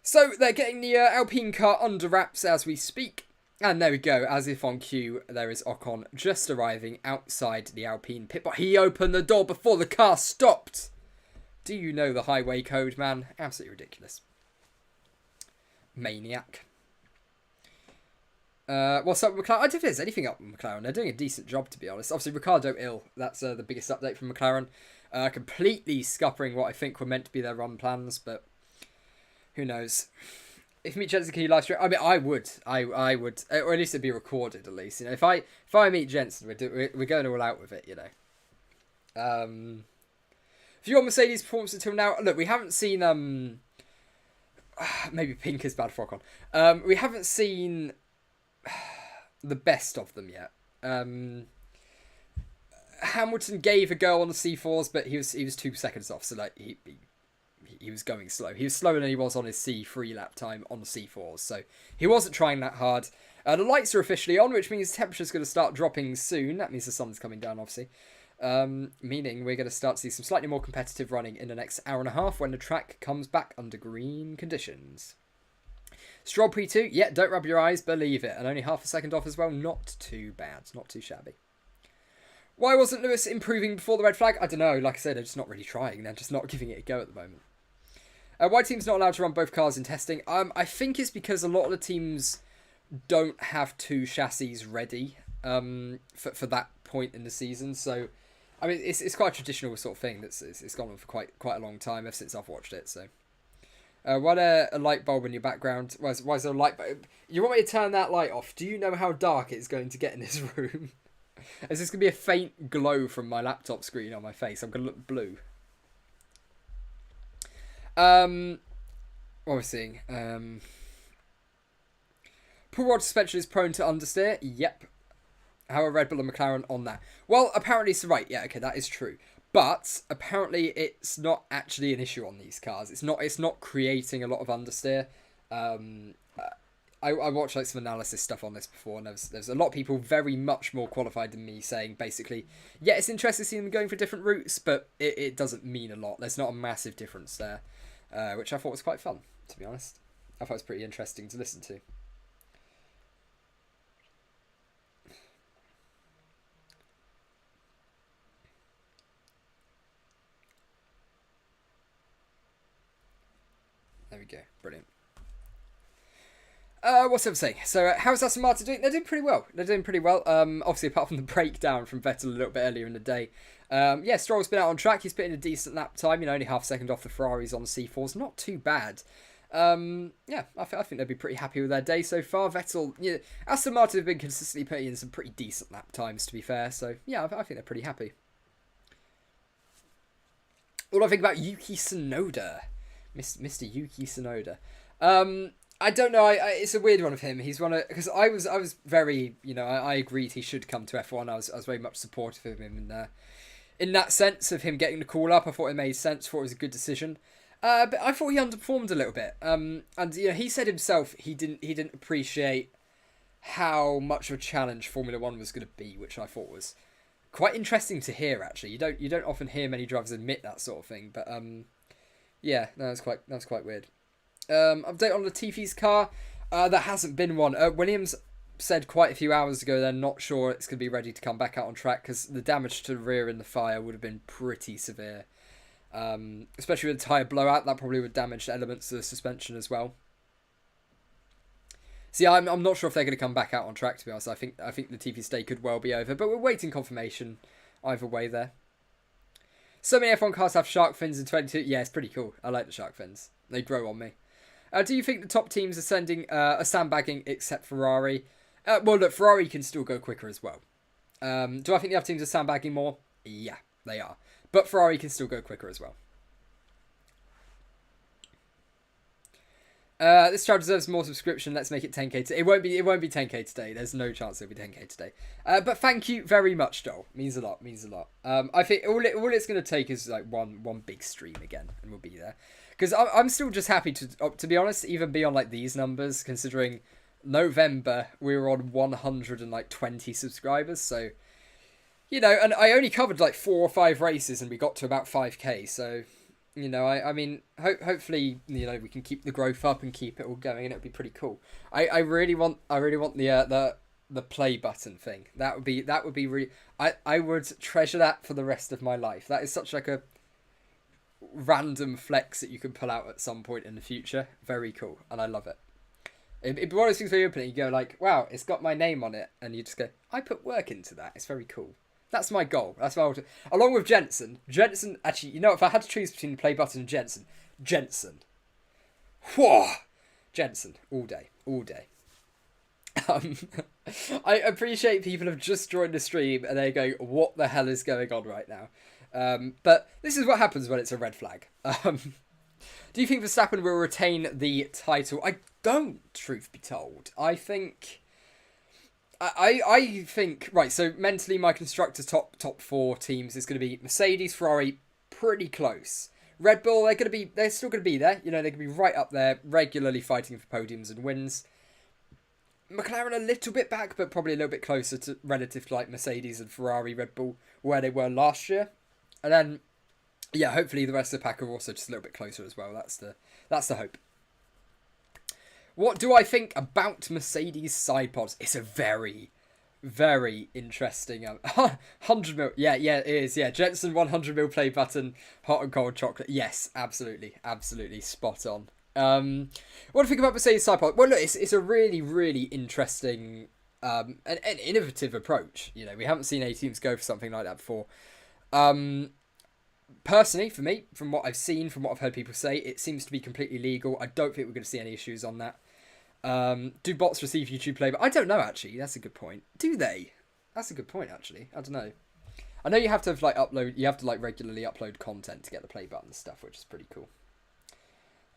So they're getting the Alpine car under wraps as we speak. And there we go. As if on cue, there is Ocon just arriving outside the Alpine pit. But he opened the door before the car stopped. Do you know the highway code, man? Absolutely ridiculous. Maniac. What's up with McLaren? I don't think there's anything up with McLaren. They're doing a decent job, to be honest. Obviously, Ricciardo ill. That's the biggest update from McLaren. Completely scuppering what I think were meant to be their run plans, but who knows? If meet Jensen, can you live stream? I mean, I would, or at least it'd be recorded. At least, if I meet Jensen, we're going all out with it. If you want Mercedes' performance until now, look, we haven't seen maybe pink is bad for Ocon. We haven't seen the best of them yet. Hamilton gave a go on the C4s, but he was 2 seconds off, so like he was going slow. He was slower than he was on his C3 lap time on the C4s, so he wasn't trying that hard. The lights are officially on, which means temperature's going to start dropping soon. That means the sun's coming down, obviously. Meaning we're going to start to see some slightly more competitive running in the next hour and a half when the track comes back under green conditions. Stroll Prix 2, yeah, don't rub your eyes, believe it. And only half a second off as well, not too bad, not too shabby. Why wasn't Lewis improving before the red flag? I don't know, like I said, they're just not really trying, they're just not giving it a go at the moment. Why teams not allowed to run both cars in testing? I think it's because a lot of the teams don't have two chassis ready for that point in the season, so... I mean, it's quite a traditional sort of thing. It's gone on for quite a long time ever since I've watched it, so... Why a light bulb in your background? Why is there a light bulb? You want me to turn that light off? Do you know how dark it's going to get in this room? Is this going to be a faint glow from my laptop screen on my face? I'm going to look blue. What are we seeing? Poor rod suspension is prone to understeer. Yep. How are Red Bull and McLaren on that? Well, apparently it's right. Yeah, okay, that is true. But apparently it's not actually an issue on these cars. It's not creating a lot of understeer. I watched like some analysis stuff on this before, and there's a lot of people very much more qualified than me saying basically, yeah, it's interesting to see them going for different routes, but it doesn't mean a lot. There's not a massive difference there, which I thought was quite fun, to be honest. I thought it was pretty interesting to listen to. There we go. Brilliant. What's I saying? So, how's Aston Martin doing? They're doing pretty well. Obviously, apart from the breakdown from Vettel a little bit earlier in the day. Yeah, Stroll's been out on track. He's put in a decent lap time. Only half a second off the Ferraris on the C4s. Not too bad. Yeah, I think they'll be pretty happy with their day so far. Vettel, yeah, Aston Martin have been consistently putting in some pretty decent lap times, to be fair. So, yeah, I think they're pretty happy. What do I think about Yuki Tsunoda? Mr. Yuki Tsunoda. I don't know. It's a weird one of him. He's one of, because I was very, I agreed he should come to F1. I was very much supportive of him in that sense of him getting the call up. I thought it made sense. Thought it was a good decision. But I thought he underperformed a little bit. And he said himself he didn't appreciate how much of a challenge Formula One was going to be, which I thought was quite interesting to hear. Actually, you don't often hear many drivers admit that sort of thing, but yeah, that was quite weird. Update on Latifi's car. There hasn't been one. Williams said quite a few hours ago they're not sure it's going to be ready to come back out on track because the damage to the rear in the fire would have been pretty severe. Especially with a tyre blowout, that probably would damage elements of the suspension as well. See, I'm not sure if they're going to come back out on track, to be honest. I think Latifi's stay could well be over, but we're waiting confirmation either way there. So many F1 cars have shark fins in 22. Yeah, it's pretty cool. I like the shark fins. They grow on me. Do you think the top teams are sandbagging except Ferrari? Well, look, Ferrari can still go quicker as well. Do I think the other teams are sandbagging more? Yeah, they are. But Ferrari can still go quicker as well. This child deserves more subscription. Let's make it 10k today. It won't be 10k today. There's no chance it'll be 10k today. But thank you very much, Joel. Means a lot. I think all it's going to take is like one big stream again, and we'll be there. Because I'm still just happy to be honest, even be on like these numbers, considering November we were on 120 subscribers. So, you know, and I only covered like 4 or 5 races, and we got to about 5k. So, you know, I mean, hopefully, you know, we can keep the growth up and keep it all going, and it'd be pretty cool. I really want the play button thing. That would be really. I would treasure that for the rest of my life. That is such like a random flex that you can pull out at some point in the future. Very cool, and I love it. It'd be one of those things where you open it, you go like, wow, it's got my name on it, and you just go, I put work into that. It's very cool. That's my goal. That's my ultimate. Along with Jensen, actually, you know, if I had to choose between the play button and Jensen. Whoa! Jensen, all day. I appreciate people have just joined the stream and they're going, what the hell is going on right now? But this is what happens when it's a red flag. Do you think Verstappen will retain the title? I don't, truth be told. I think, right, so mentally my constructor's top 4 teams is going to be Mercedes, Ferrari, pretty close. Red Bull, they're still going to be there. You know, they're going to be right up there, regularly fighting for podiums and wins. McLaren a little bit back, but probably a little bit closer to relative to like Mercedes and Ferrari, Red Bull, where they were last year. And then, yeah, hopefully the rest of the pack are also just a little bit closer as well. That's the hope. What do I think about Mercedes side pods? It's a very, very interesting 100 mil. Yeah, it is. Yeah, Jensen 100 mil play button, hot and cold chocolate. Yes, absolutely, spot on. What do you think about Mercedes side pod? Well, look, it's a really, really interesting, an innovative approach. You know, we haven't seen any teams go for something like that before. Personally, for me, from what I've seen, from what I've heard people say, it seems to be completely legal. I don't think we're going to see any issues on that. Do bots receive YouTube play? But I don't know, actually. That's a good point. Do they? That's a good point, actually. I don't know. I know you have to regularly upload content to get the play button stuff, which is pretty cool.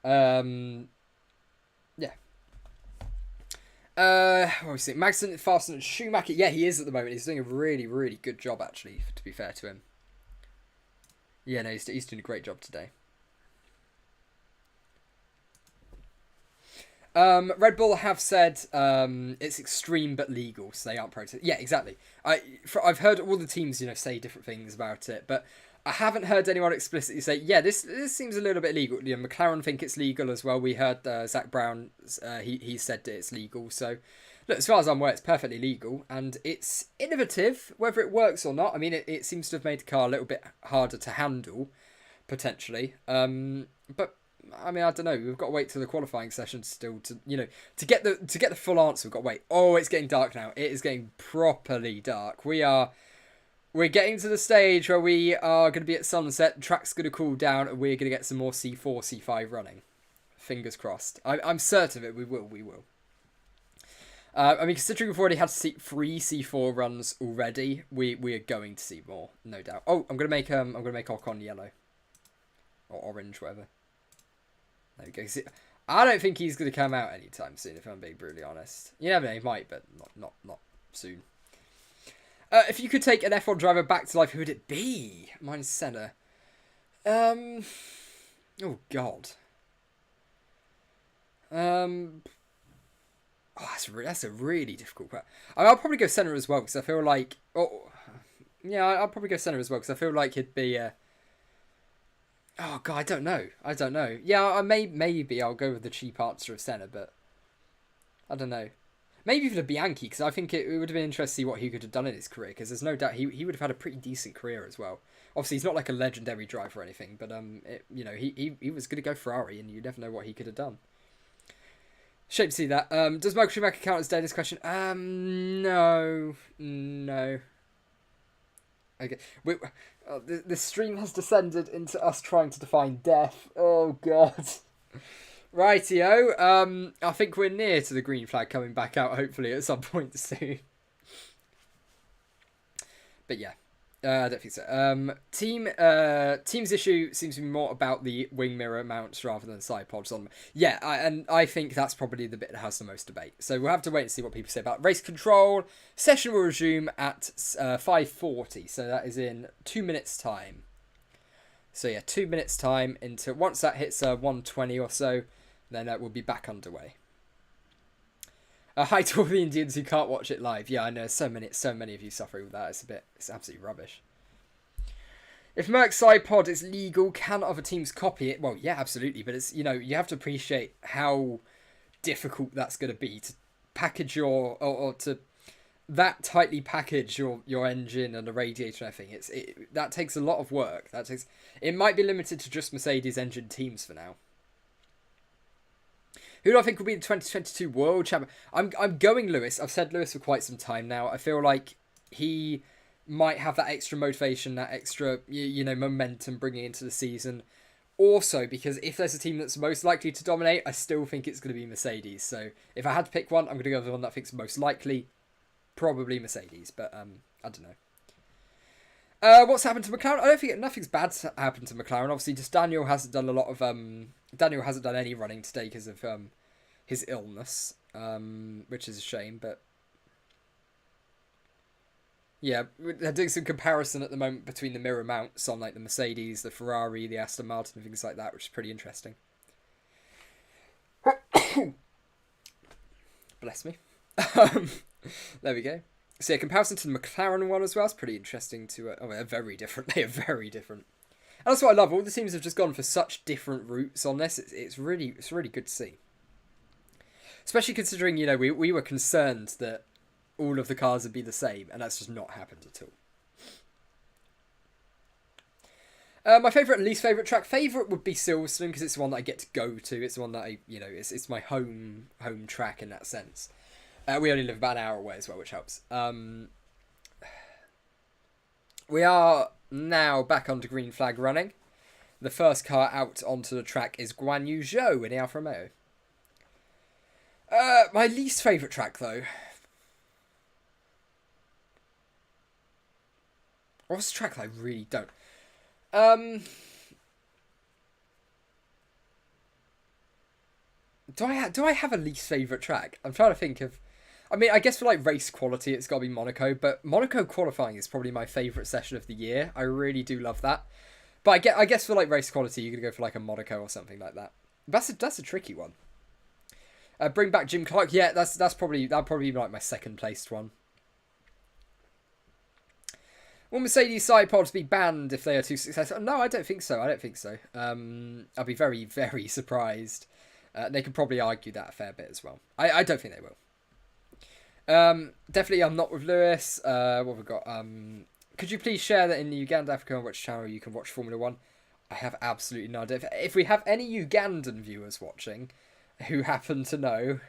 Yeah. What was it? Magnussen faster than Schumacher. Yeah, he is at the moment. He's doing a really, really good job, actually, to be fair to him. Yeah, no, he's doing a great job today. Red Bull have said it's extreme but legal, so they aren't protesting. Yeah, exactly. I've heard all the teams, you know, say different things about it, but I haven't heard anyone explicitly say, yeah, this seems a little bit legal. You know, McLaren think it's legal as well. We heard Zach Brown, he said that it's legal. So, look, as far as I'm aware, it's perfectly legal, and it's innovative, whether it works or not. I mean, it seems to have made the car a little bit harder to handle, potentially. But I mean, I don't know. We've got to wait till the qualifying session still to get the full answer. We've got to wait. Oh, it's getting dark now. It is getting properly dark. We're getting to the stage where we are going to be at sunset. The track's going to cool down, and we're going to get some more C4, C5 running. Fingers crossed. I'm certain of it. We will. I mean, considering we've already had 3 C4 runs already, we are going to see more, no doubt. Oh, I'm gonna make Ocon yellow or orange, whatever. There we go. See, I don't think he's gonna come out anytime soon, if I'm being brutally honest. You never know, he might, but not soon. If you could take an F1 driver back to life, who would it be? Mine is Senna. Oh God. Oh, that's a really difficult question. I'll probably go Senna as well, because I feel like... Oh, yeah, I'll probably go Senna as well, because I feel like he'd be... Oh god, I don't know. I don't know. Yeah, maybe I'll go with the cheap answer of Senna, but I don't know. Maybe for the Bianchi, because I think it would have been interesting to see what he could have done in his career, because there's no doubt he would have had a pretty decent career as well. Obviously, he's not like a legendary driver or anything, but he was going to go Ferrari, and you never know what he could have done. Shame to see that. Does Michael Schumacher count as dead in this question? No. Okay. The stream has descended into us trying to define death. Oh, God. Rightio. I think we're near to the green flag coming back out, hopefully, at some point soon. But yeah. I don't think so. Team's issue seems to be more about the wing mirror mounts rather than side pods on them. Yeah, I think that's probably the bit that has the most debate. So we'll have to wait and see what people say about race control. Session will resume at 5:40, so that is in 2 minutes' time. So yeah, 2 minutes' time into once that hits 1:20 or so, then we'll be back underway. Hi to all the Indians who can't watch it live. Yeah, I know so many of you suffering with that. It's absolutely rubbish. If Merck's side pod is legal, can other teams copy it? Well, yeah, absolutely. But it's, you have to appreciate how difficult that's going to be to package or to that tightly package your engine and the radiator and everything. That takes a lot of work. It might be limited to just Mercedes engine teams for now. Who do I think will be the 2022 World Champion? I'm going Lewis. I've said Lewis for quite some time now. I feel like he might have that extra motivation, that extra momentum bringing into the season. Also, because if there's a team that's most likely to dominate, I still think it's going to be Mercedes. So if I had to pick one, I'm going to go with the one that I think is most likely. Probably Mercedes, but I don't know. What's happened to McLaren? I don't think nothing's bad happened to McLaren. Obviously, just Daniel hasn't done a lot of Daniel hasn't done any running today because of his illness, which is a shame. But yeah, they're doing some comparison at the moment between the mirror mounts on like the Mercedes, the Ferrari, the Aston Martin, and things like that, which is pretty interesting. Bless me. There we go. So yeah, comparison to the McLaren one as well is pretty interesting to... they're very different. They are very different. And that's what I love. All the teams have just gone for such different routes on this. It's really good to see. Especially considering, we were concerned that all of the cars would be the same, and that's just not happened at all. My favourite and least favourite track. Favourite would be Silverstone, because it's the one that I get to go to. It's the one that it's my home track in that sense. We only live about an hour away as well, which helps. We are now back onto green flag running. The first car out onto the track is Guan Yu Zhou in the Alfa Romeo. My least favourite track, though. What's the track that I really don't? Do I have a least favourite track? I'm trying to think of... I mean, I guess for like race quality, it's got to be Monaco, but Monaco qualifying is probably my favourite session of the year. I really do love that. But I guess for like race quality, you're going to go for like a Monaco or something like that. That's a tricky one. Bring back Jim Clark. Yeah, that'd probably be like my second placed one. Will Mercedes side pods be banned if they are too successful? No, I don't think so. I'll be very, very surprised. They could probably argue that a fair bit as well. I don't think they will. Definitely I'm not with Lewis. What have we got? Could you please share that in the Uganda Africa on which channel you can watch Formula 1? I have absolutely no idea. If we have any Ugandan viewers watching who happen to know,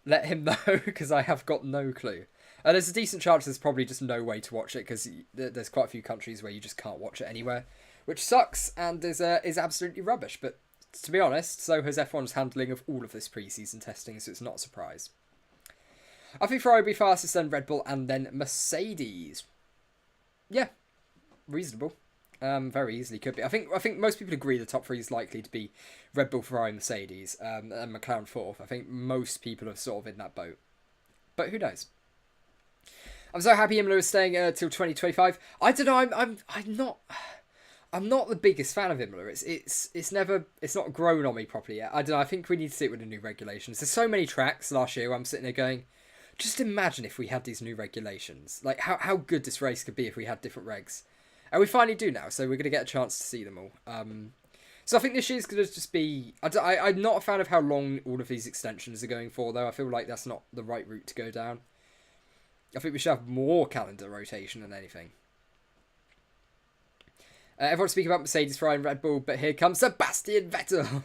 let him know, because I have got no clue. There's a decent chance there's probably just no way to watch it, because there's quite a few countries where you just can't watch it anywhere, which sucks and is absolutely rubbish. But to be honest, so has F1's handling of all of this pre-season testing, so it's not a surprise. I think Ferrari will be fastest, then Red Bull, and then Mercedes. Yeah, reasonable. Very easily could be. I think most people agree the top three is likely to be Red Bull, Ferrari, Mercedes, and McLaren fourth. I think most people are sort of in that boat. But who knows? I'm so happy Imola is staying till 2025. I don't know. I'm not the biggest fan of Imola. It's not grown on me properly yet. I don't know. I think we need to sit with the new regulations. There's so many tracks last year where I'm sitting there going, just imagine if we had these new regulations. Like how good this race could be if we had different regs. And we finally do now, so we're going to get a chance to see them all. So I think this year's going to just be... I'm not a fan of how long all of these extensions are going for, though. I feel like that's not the right route to go down. I think we should have more calendar rotation than anything. Everyone's speaking about Mercedes, Ferrari and Red Bull, but here comes Sebastian Vettel.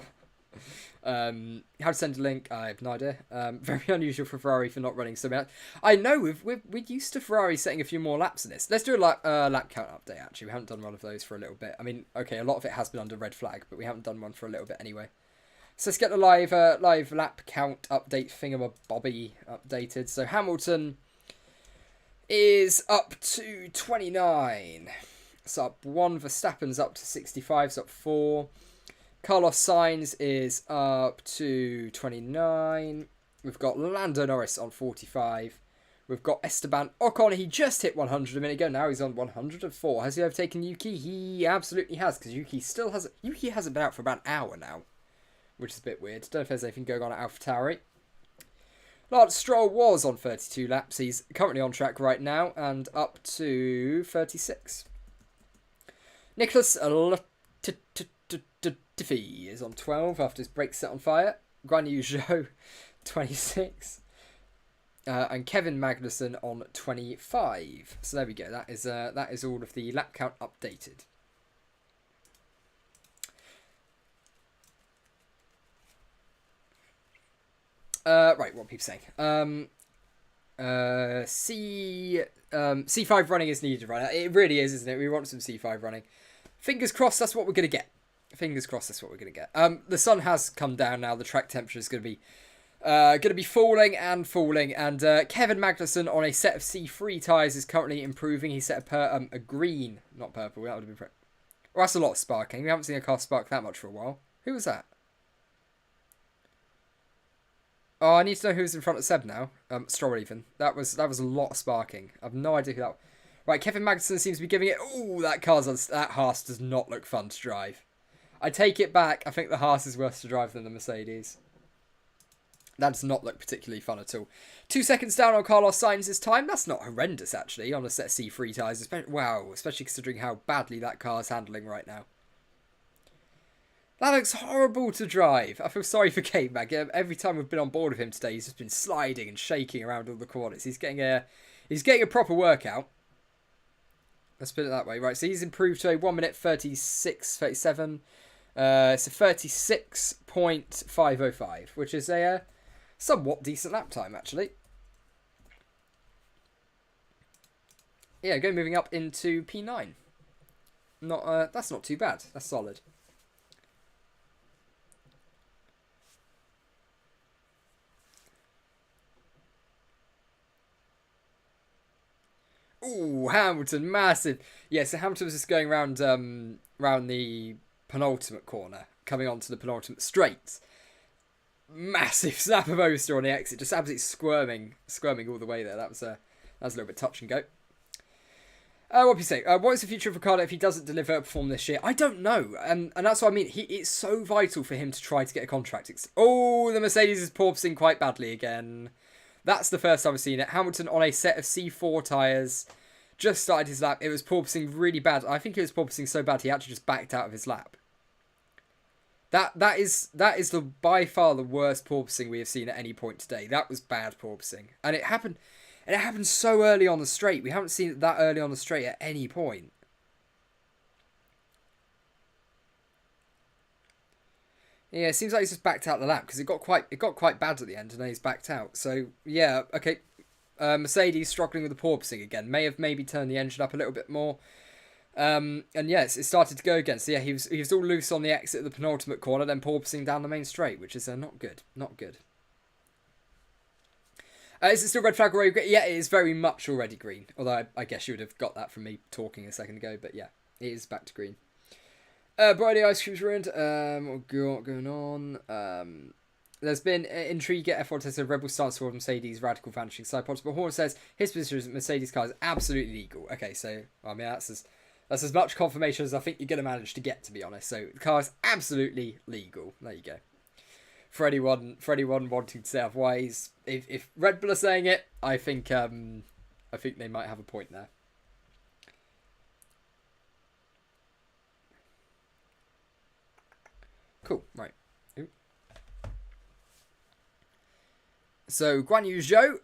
How to send a link? I have no idea. Very unusual for Ferrari for not running so much. I know we're used to Ferrari setting a few more laps in this. Let's do a lap count update. Actually, we haven't done one of those for a little bit. I mean, okay, a lot of it has been under red flag, but we haven't done one for a little bit anyway. So let's get the live lap count update thingamabobby updated. So Hamilton is up to 29. It's up 1. Verstappen's up to 65. It's up 4. Carlos Sainz is up to 29. We've got Lando Norris on 45. We've got Esteban Ocon. He just hit 100 a minute ago. Now he's on 104. Has he overtaken Yuki? He absolutely has, because Yuki hasn't been out for about an hour now, which is a bit weird. Don't know if there's anything going on at AlphaTauri. Lance Stroll was on 32 laps. He's currently on track right now and up to 36. Nicholas Latifi is on 12 after his brakes set on fire. Guan Yu Zhou, 26. And Kevin Magnussen on 25. So there we go. That is all of the lap count updated. Right, what are people saying? C5 running is needed right now. It really is, isn't it? We want some C5 running. Fingers crossed that's what we're going to get. Fingers crossed that's what we're going to get. The sun has come down now. The track temperature is going to be falling and falling. And Kevin Magnussen on a set of C3 tyres is currently improving. He set a green, not purple. That would have been... Well, that's a lot of sparking. We haven't seen a car spark that much for a while. Who was that? Oh, I need to know who's in front of Seb now. Stroll even. That was a lot of sparking. I've no idea who that was. Right, Kevin Magnussen seems to be giving it... Ooh, that Haas does not look fun to drive. I take it back. I think the Haas is worse to drive than the Mercedes. That does not look particularly fun at all. 2 seconds down on Carlos Sainz's time. That's not horrendous, actually, on a set of C3 tyres. Wow, especially considering how badly that car's handling right now. That looks horrible to drive. I feel sorry for K-Mag. Every time we've been on board with him today, he's just been sliding and shaking around all the corners. He's getting a proper workout. Let's put it that way. Right, so he's improved to a 1 minute 36.37. It's a 36.505, which is a somewhat decent lap time, actually. Yeah, moving up into P9. That's not too bad. That's solid. Ooh, Hamilton, massive. Yeah, so Hamilton was just going round the penultimate corner, coming onto the penultimate straight. Massive snap of oversteer on the exit, just absolutely squirming all the way there. That was a little bit touch and go. What do you say? What is the future of Ricciardo if he doesn't deliver a perform this year? I don't know, and that's what I mean. It's so vital for him to try to get a contract. Oh, the Mercedes is porpoising quite badly again. That's the first time I've seen it. Hamilton on a set of C4 tyres just started his lap. It was porpoising really bad. I think it was porpoising so bad he actually just backed out of his lap. That is by far the worst porpoising we have seen at any point today. That was bad porpoising. And it happened so early on the straight. We haven't seen it that early on the straight at any point. Yeah, it seems like he's just backed out the lap because it got quite bad at the end and then he's backed out. So yeah, okay. Mercedes struggling with the porpoising again. Maybe turned the engine up a little bit more. And yes, it started to go again. So yeah, he was all loose on the exit of the penultimate corner, then porpoising down the main straight, which is not good. Not good. Is it still red flag already green? Yeah, it is very much already green. Although I guess you would have got that from me talking a second ago. But yeah, it is back to green. Brody ice cream's ruined. What going on? There's been intrigue at F1 test of Red Bull stance towards Mercedes' radical vanishing side pods, but Horn says his position is Mercedes car is absolutely legal. Okay, so I mean that's as much confirmation as I think you're going to manage to get, to be honest. So the car is absolutely legal. There you go. For anyone wanting to say otherwise, if Red Bull are saying it, I think they might have a point there. Cool, right. Ooh. So, Guan Yu Zhou,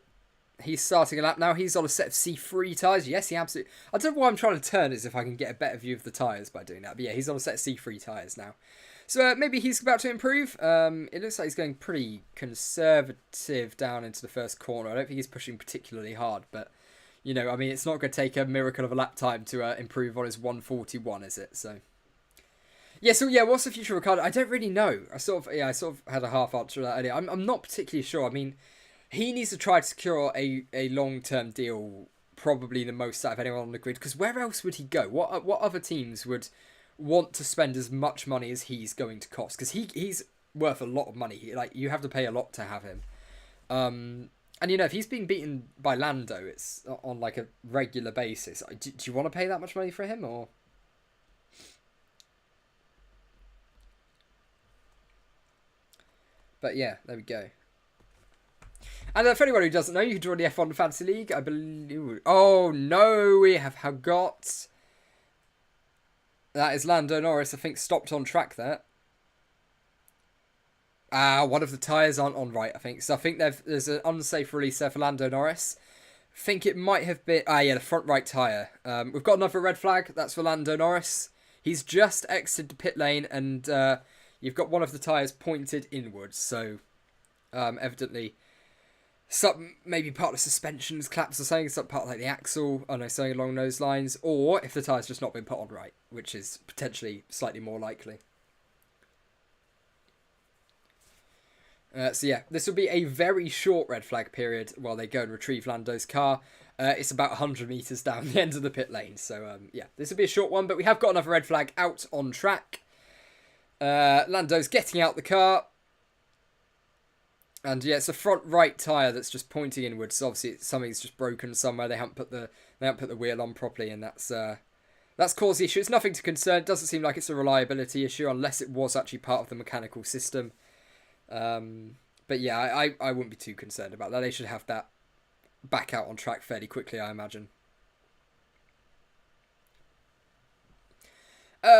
he's starting a lap now. He's on a set of C3 tyres. Yes, he absolutely... I don't know why I'm trying to turn as if I can get a better view of the tyres by doing that. But yeah, he's on a set of C3 tyres now. So maybe he's about to improve. It looks like he's going pretty conservative down into the first corner. I don't think he's pushing particularly hard. But, you know, I mean, it's not going to take a miracle of a lap time to improve on his 141, is it? So... Yeah, so yeah, what's the future of Ricciardo? I don't really know. I sort of had a half answer to that earlier. I'm not particularly sure. I mean, he needs to try to secure a long-term deal, probably the most out of anyone on the grid, because where else would he go? What other teams would want to spend as much money as he's going to cost? Because he's worth a lot of money. Like, you have to pay a lot to have him. And, you know, if he's being beaten by Lando, it's on, like, a regular basis. Do you want to pay that much money for him, or... But yeah, there we go. And for anyone who doesn't know, you can join the F1 Fantasy League. I believe... Oh, no, we have got... That is Lando Norris, I think, stopped on track there. One of the tyres aren't on right, I think. So I think there's an unsafe release there for Lando Norris. I think it might have been... yeah, the front right tyre. We've got another red flag. That's for Lando Norris. He's just exited the pit lane and... You've got one of the tyres pointed inwards, so evidently maybe part of the suspension's collapsed or something, some part of like the axle, I don't know, something along those lines, or if the tyre's just not been put on right, which is potentially slightly more likely. So yeah, this will be a very short red flag period while they go and retrieve Lando's car. It's about 100 metres down the end of the pit lane, so yeah, this will be a short one, but we have got another red flag out on track. Lando's getting out the car. And yeah, it's a front right tyre that's just pointing inwards. So obviously something's just broken somewhere. They haven't put the wheel on properly, and that's caused the issue. It's nothing to concern. It doesn't seem like it's a reliability issue unless it was actually part of the mechanical system. But yeah, I wouldn't be too concerned about that. They should have that back out on track fairly quickly, I imagine.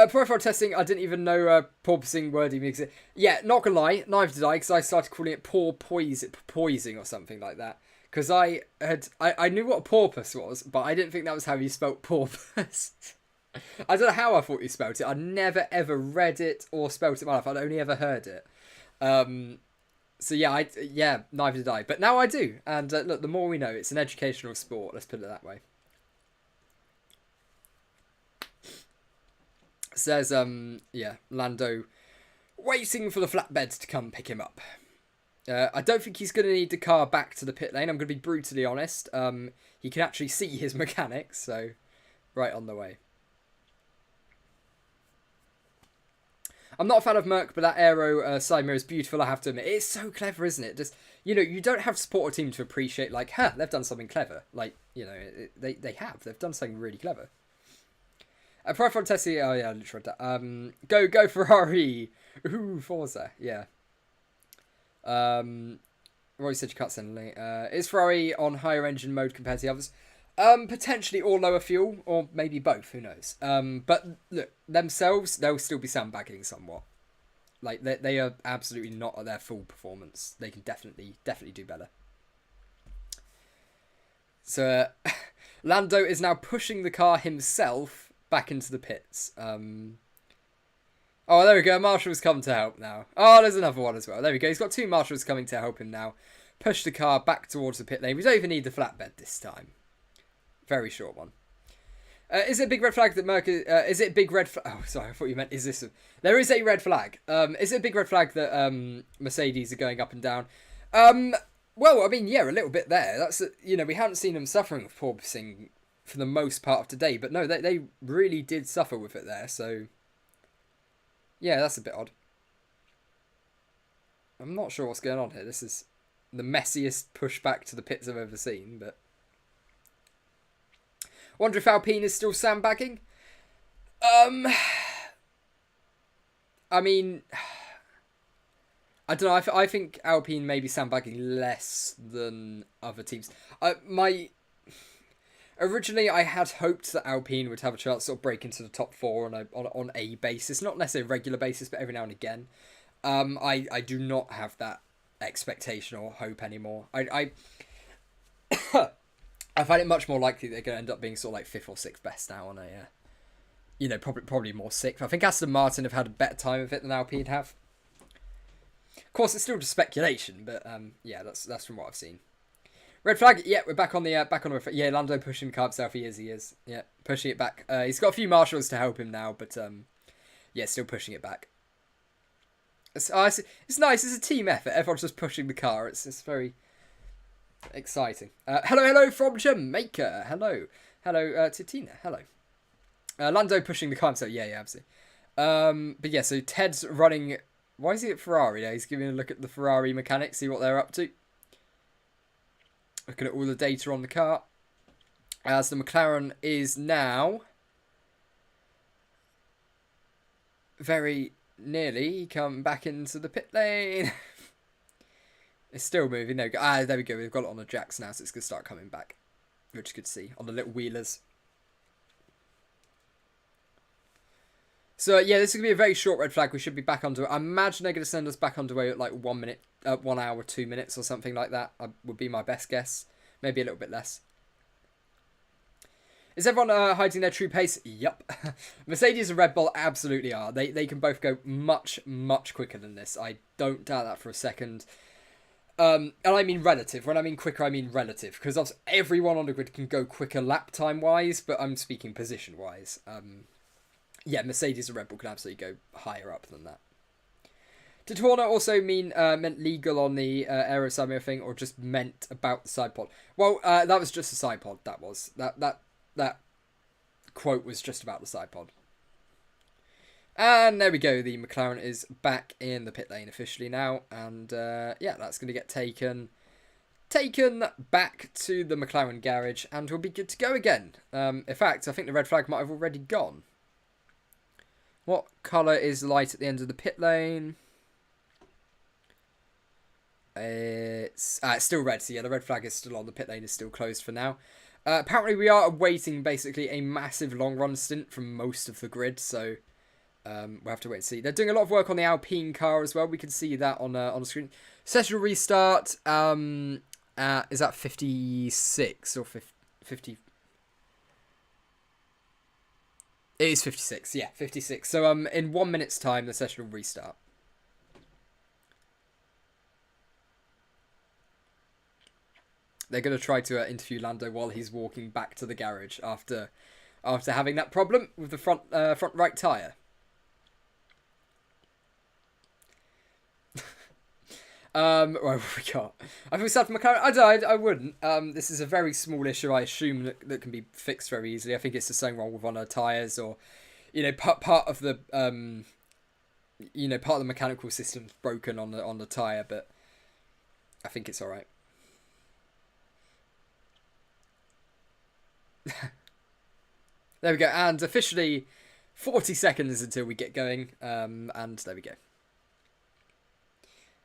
Profile testing, I didn't even know porpoising word even existed. Yeah, not gonna lie, neither did I, because I started calling it porpoising or something like that. Because I knew what a porpoise was, but I didn't think that was how you spelt porpoise. I don't know how I thought you spelt it. I'd never ever read it or spelt it in my life. I'd only ever heard it. So yeah, neither did I. But now I do. And look, the more we know, it's an educational sport. Let's put it that way. Says, yeah, Lando waiting for the flatbed to come pick him up. I don't think he's going to need the car back to the pit lane. I'm going to be brutally honest. He can actually see his mechanics, so right on the way. I'm not a fan of Merc, but that aero side mirror is beautiful, I have to admit. It's so clever, isn't it? Just, you know, you don't have to support a team to appreciate, like, they've done something clever. Like, you know, they have. They've done something really clever. Profile testing, oh yeah, I literally read that. Go Ferrari! Ooh, Forza, yeah. Roy said you can't send a link. Is Ferrari on higher engine mode compared to the others? Potentially or lower fuel, or maybe both, who knows. But look, themselves, they'll still be sandbagging somewhat. Like, they are absolutely not at their full performance. They can definitely do better. So, Lando is now pushing the car himself back into the pits. Oh, there we go. Marshall's come to help now. Oh, there's another one as well. There we go. He's got two marshals coming to help him now. Push the car back towards the pit lane. We don't even need the flatbed this time. Very short one. Is it a big red flag that Merc... is it a big red flag... Oh, sorry. I thought you meant, is this... There is a red flag. Is it a big red flag that Mercedes are going up and down? Well, I mean, yeah, a little bit there. That's, you know, we haven't seen them suffering with porpoising for the most part of today, but no, they really did suffer with it there, so yeah, that's a bit odd. I'm not sure what's going on here. This is the messiest pushback to the pits I've ever seen, but wonder if Alpine is still sandbagging. I mean, I don't know, I think Alpine may be sandbagging less than other teams. Originally, I had hoped that Alpine would have a chance to sort of break into the top 4 on a basis, not necessarily a regular basis, but every now and again. I do not have that expectation or hope anymore. I find it much more likely they're going to end up being sort of like 5th or 6th best now on a, probably more 6th. I think Aston Martin have had a better time of it than Alpine have. Of course, it's still just speculation, but yeah, that's from what I've seen. Red flag, yeah, we're back on the yeah, Lando pushing the car himself, he is, yeah, pushing it back. He's got a few marshals to help him now, but yeah, still pushing it back. It's nice, it's a team effort, everyone's just pushing the car, it's very exciting. Hello from Jamaica, hello to Tina, hello. Lando pushing the car himself, yeah, absolutely. But yeah, so Ted's running, why is he at Ferrari now? He's giving a look at the Ferrari mechanics, see what they're up to. Looking at all the data on the car. As the McLaren is now very nearly come back into the pit lane. It's still moving. There we go. We've got it on the jacks now, so it's going to start coming back. Which is good to see on the little wheelers. So yeah, this is going to be a very short red flag. We should be back underway. I imagine they're going to send us back underway at like 1 minute, 1 hour, 2 minutes or something like that. Would be my best guess. Maybe a little bit less. Is everyone hiding their true pace? Yup. Mercedes and Red Bull absolutely are. They can both go much, much quicker than this. I don't doubt that for a second. And I mean relative. When I mean quicker, I mean relative. Because everyone on the grid can go quicker lap time-wise, but I'm speaking position-wise. Yeah, Mercedes and Red Bull can absolutely go higher up than that. Did Horner also meant legal on the aero side mirror thing, or just meant about the side pod? Well, that was just a side pod. That quote was just about the side pod. And there we go. The McLaren is back in the pit lane officially now, and yeah, that's going to get taken back to the McLaren garage, and we'll be good to go again. In fact, I think the red flag might have already gone. What colour is light at the end of the pit lane? It's still red, so yeah, the red flag is still on. The pit lane is still closed for now. Apparently, we are awaiting basically a massive long run stint from most of the grid, so we'll have to wait and see. They're doing a lot of work on the Alpine car as well. We can see that on the screen. Session restart. Is that 56 or 50? It is 56, yeah, 56. So in 1 minute's time, the session will restart. They're going to try to interview Lando while he's walking back to the garage after having that problem with the front right tyre. What have we got? I think we start from McLaren. I wouldn't. This is a very small issue. I assume that can be fixed very easily. I think it's just something wrong with one of the tyres, or part of the part of the mechanical system's broken on the tyre. But I think it's all right. There we go, and officially 40 seconds until we get going. And there we go.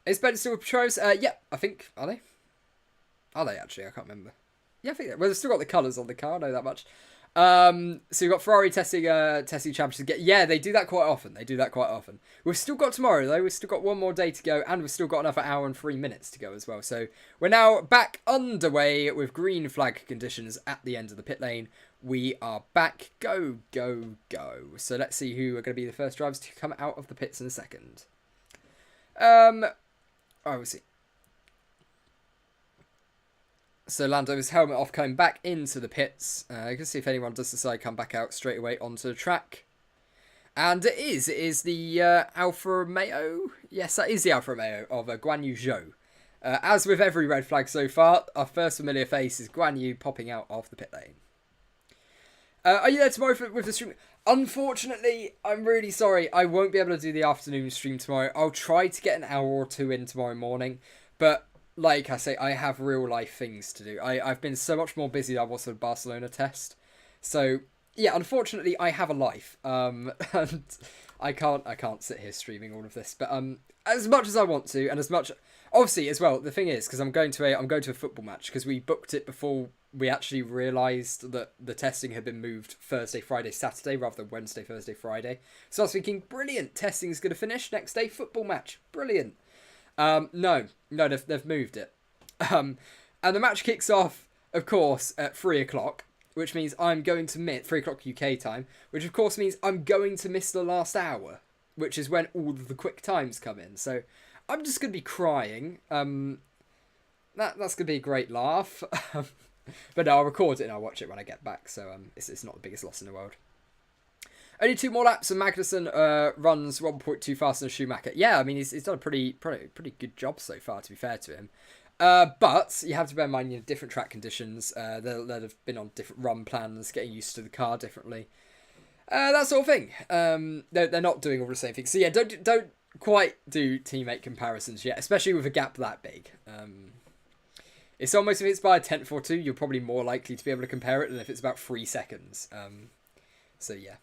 Is Ben still with Pros? Yeah, I think. Are they? Are they actually? I can't remember. Yeah, I think they've still got the colours on the car. I know that much. So we've got Ferrari testing champions. Yeah, they do that quite often. We've still got tomorrow though. We've still got one more day to go, and we've still got another hour and 3 minutes to go as well. So we're now back underway with green flag conditions at the end of the pit lane. We are back. Go, go, go. So let's see who are going to be the first drivers to come out of the pits in a second. We'll see. So Lando's helmet off, coming back into the pits. You can see if anyone does decide to come back out straight away onto the track. And it is the Alfa Romeo. Yes, that is the Alfa Romeo of Guan Yu Zhou. As with every red flag so far, our first familiar face is Guan Yu popping out of the pit lane. Are you there tomorrow with the stream? Unfortunately, I'm really sorry. I won't be able to do the afternoon stream tomorrow. I'll try to get an hour or two in tomorrow morning. But like I say, I have real life things to do. I've been so much more busy than I was for the Barcelona test. So yeah, unfortunately, I have a life. And I can't sit here streaming all of this. But as much as I want to, and as much... Obviously, as well, the thing is, because I'm going to a football match, because we booked it before we actually realised that the testing had been moved Thursday, Friday, Saturday, rather than Wednesday, Thursday, Friday. So I was thinking, brilliant, testing's going to finish, next day, football match, brilliant. No, they've moved it. And the match kicks off, of course, at 3 o'clock, which means I'm going to miss, 3 o'clock UK time, which of course means I'm going to miss the last hour, which is when all of the quick times come in. So I'm just going to be crying. That's going to be a great laugh. But no, I'll record it and I'll watch it when I get back. So it's not the biggest loss in the world. Only 2 more laps and Magnussen runs 1.2 faster than Schumacher. Yeah, I mean, he's done a pretty good job so far, to be fair to him. But you have to bear in mind, different track conditions. They'll have been on different run plans, getting used to the car differently. That sort of thing. They're not doing all the same things. So yeah, don't quite do teammate comparisons yet, especially with a gap that big. It's almost, if it's by a tenth or two, you're probably more likely to be able to compare it than if it's about 3 seconds. So yeah.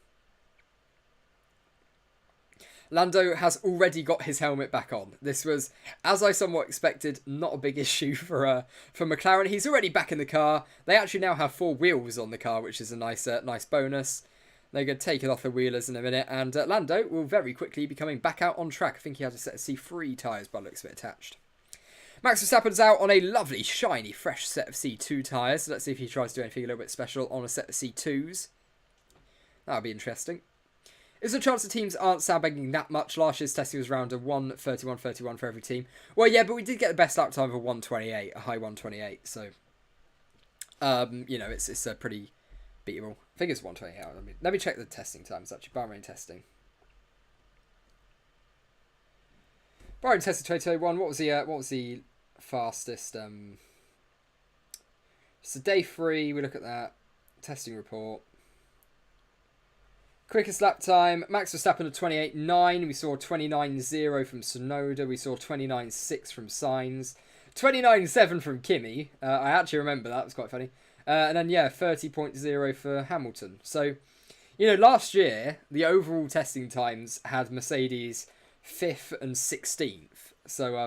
Lando has already got his helmet back on. This was, as I somewhat expected, not a big issue for McLaren. He's already back in the car. They actually now have 4 wheels on the car, which is a nice bonus. They're going to take it off the wheelers in a minute, and Lando will very quickly be coming back out on track. I think he had a set of C3 tyres by the looks of it attached. Max Verstappen's out on a lovely, shiny, fresh set of C2 tyres. So let's see if he tries to do anything a little bit special on a set of C2s. That'll be interesting. Is there a chance the teams aren't sandbagging that much? Last year's testing was around a 1:31.31 for every team. Well, yeah, but we did get the best lap time of a 1:28, a high 1:28. So, it's a pretty beatable. I think it's 1:28. Let me check the testing times, actually. Bahrain testing. Bahrain testing 2021. What was the fastest? So day 3. We look at that testing report. Quickest lap time, Max Verstappen at 28.9. We saw 29.0 from Tsunoda. We saw 29.6 from Sainz. 29.7 from Kimi. I actually remember that. It was quite funny. And then, 30.0 for Hamilton. So, last year, the overall testing times had Mercedes 5th and 16th. So,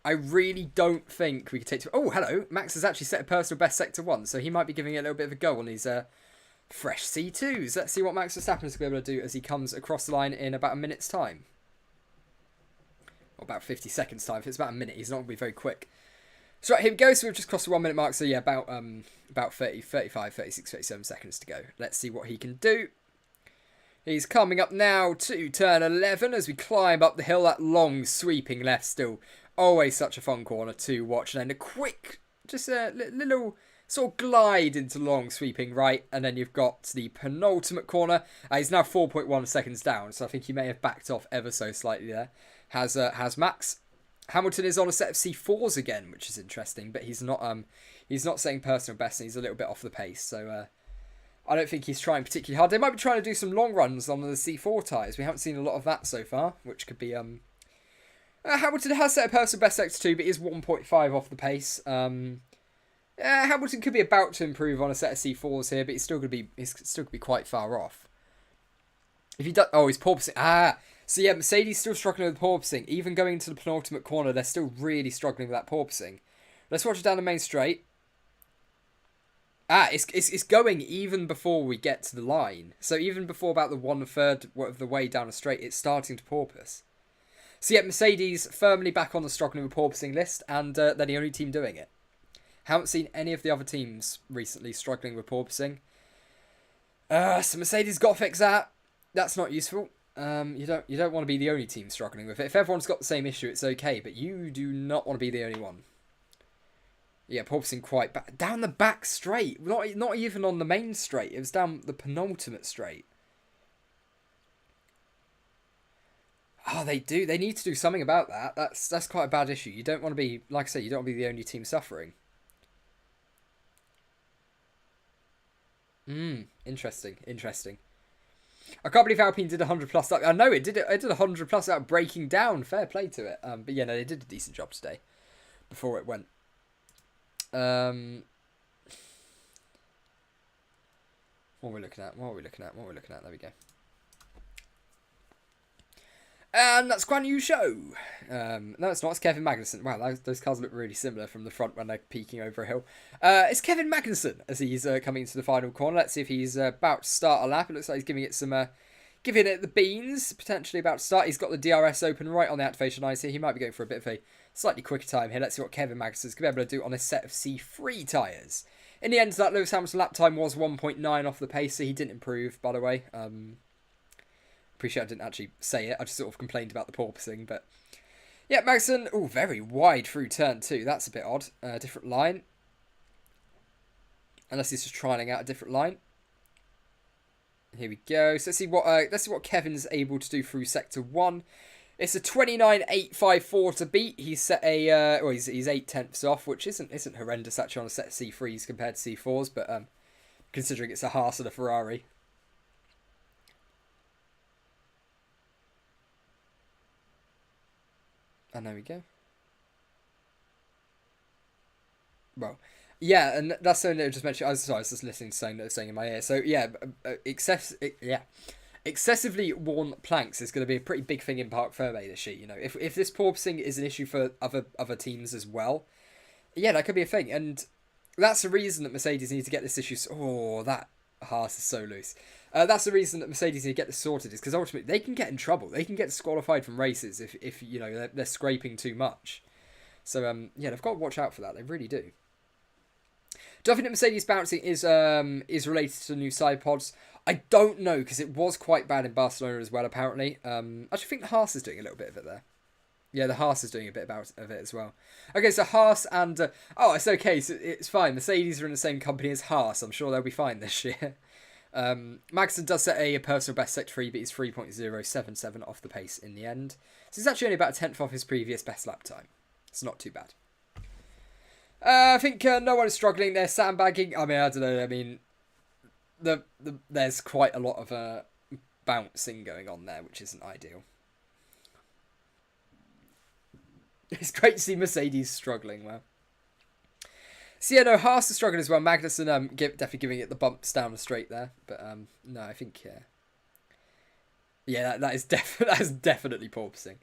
I really don't think we could take... Oh, hello. Max has actually set a personal best sector 1. So, he might be giving it a little bit of a go on his... fresh C2s. Let's see what Max Verstappen is going to be able to do as he comes across the line in about a minute's time. Or about 50 seconds time. If it's about a minute, he's not going to be very quick. So right, here we go. So we've just crossed the 1 minute mark. So yeah, about 30, 35, 36, 37 seconds to go. Let's see what he can do. He's coming up now to turn 11 as we climb up the hill. That long sweeping left still. Always such a fun corner to watch. And then a quick, just a little... sort of glide into long sweeping right, and then you've got the penultimate corner. He's now 4.1 seconds down, so I think he may have backed off ever so slightly there. Has Max. Hamilton is on a set of C4s again, which is interesting, but he's not setting personal best, and he's a little bit off the pace. So I don't think he's trying particularly hard. They might be trying to do some long runs on the C4 tyres. We haven't seen a lot of that so far, which could be Hamilton has set a personal best sector 2, but he is 1.5 off the pace. Hamilton could be about to improve on a set of C4s here, but he's still going to be quite far off. If he does, he's porpoising. So yeah, Mercedes still struggling with porpoising. Even going into the penultimate corner, they're still really struggling with that porpoising. Let's watch it down the main straight. It's going even before we get to the line. So even before about the 1/3 of the way down the straight, it's starting to porpoise. So yeah, Mercedes firmly back on the struggling with porpoising list, and they're the only team doing it. Haven't seen any of the other teams recently struggling with porpoising. So Mercedes got to fix that. That's not useful. You don't want to be the only team struggling with it. If everyone's got the same issue, it's okay, but you do not want to be the only one. Yeah, porpoising quite back down the back straight. Not even on the main straight. It was down the penultimate straight. Oh, they do. They need to do something about that. That's quite a bad issue. You don't want to be, like I say, you don't want to be the only team suffering. Interesting. I can't believe Alpine did 100 plus. I know it did 100 plus without breaking down. Fair play to it. But yeah, no, they did a decent job today before it went. What are we looking at? There we go. And that's Guan Yu Zhou. No, it's not. It's Kevin Magnussen. Wow, those cars look really similar from the front when they're peeking over a hill. It's Kevin Magnussen as he's coming into the final corner. Let's see if he's about to start a lap. It looks like he's giving it giving it the beans. Potentially about to start. He's got the DRS open right on the activation lines here. He might be going for a bit of a slightly quicker time here. Let's see what Kevin Magnussen's going to be able to do on a set of C3 tyres. In the end, that Lewis Hamilton lap time was 1.9 off the pace, so he didn't improve, by the way. Appreciate I didn't actually say it. I just sort of complained about the porpoising, but yeah, Magnussen. Oh, very wide through turn 2. That's a bit odd. Different line, unless he's just trying out a different line. Here we go. So let's see what Kevin's able to do through sector 1. It's a 29.854 to beat. He's set a he's 8/10ths off, which isn't horrendous actually on a set of C3s compared to C4s, but considering it's a Haas and a Ferrari. And there we go. Well, yeah, and that's something that I just mentioned. I was just listening to something that was saying in my ear. So yeah, excessively worn planks is going to be a pretty big thing in Parc Fermé this year. You know, if this porpoising is an issue for other teams as well, yeah, that could be a thing. And that's the reason that Mercedes need to get this issue. Oh, that Haas is so loose. That's the reason that Mercedes need to get this sorted, is because ultimately they can get in trouble. They can get disqualified from races if you know they're scraping too much. So yeah, they've got to watch out for that. They really do. Do I think that Mercedes bouncing is related to new side pods? I don't know, because it was quite bad in Barcelona as well, apparently. I actually think the Haas is doing a little bit of it there. Yeah, the Haas is doing a bit of it as well. Okay, so Haas and... oh, it's okay, so it's fine. Mercedes are in the same company as Haas. I'm sure they'll be fine this year. Magnussen does set a personal best sector 3, but he's 3.077 off the pace in the end. So he's actually only about a 10th off his previous best lap time. It's not too bad. I think no one is struggling. They're sandbagging. I mean, I don't know. I mean, there's quite a lot of bouncing going on there, which isn't ideal. It's great to see Mercedes struggling. Well, so yeah, no, Haas is struggling as well. Magnussen definitely giving it the bumps down the straight there, but no, I think yeah, that is definitely porpoising.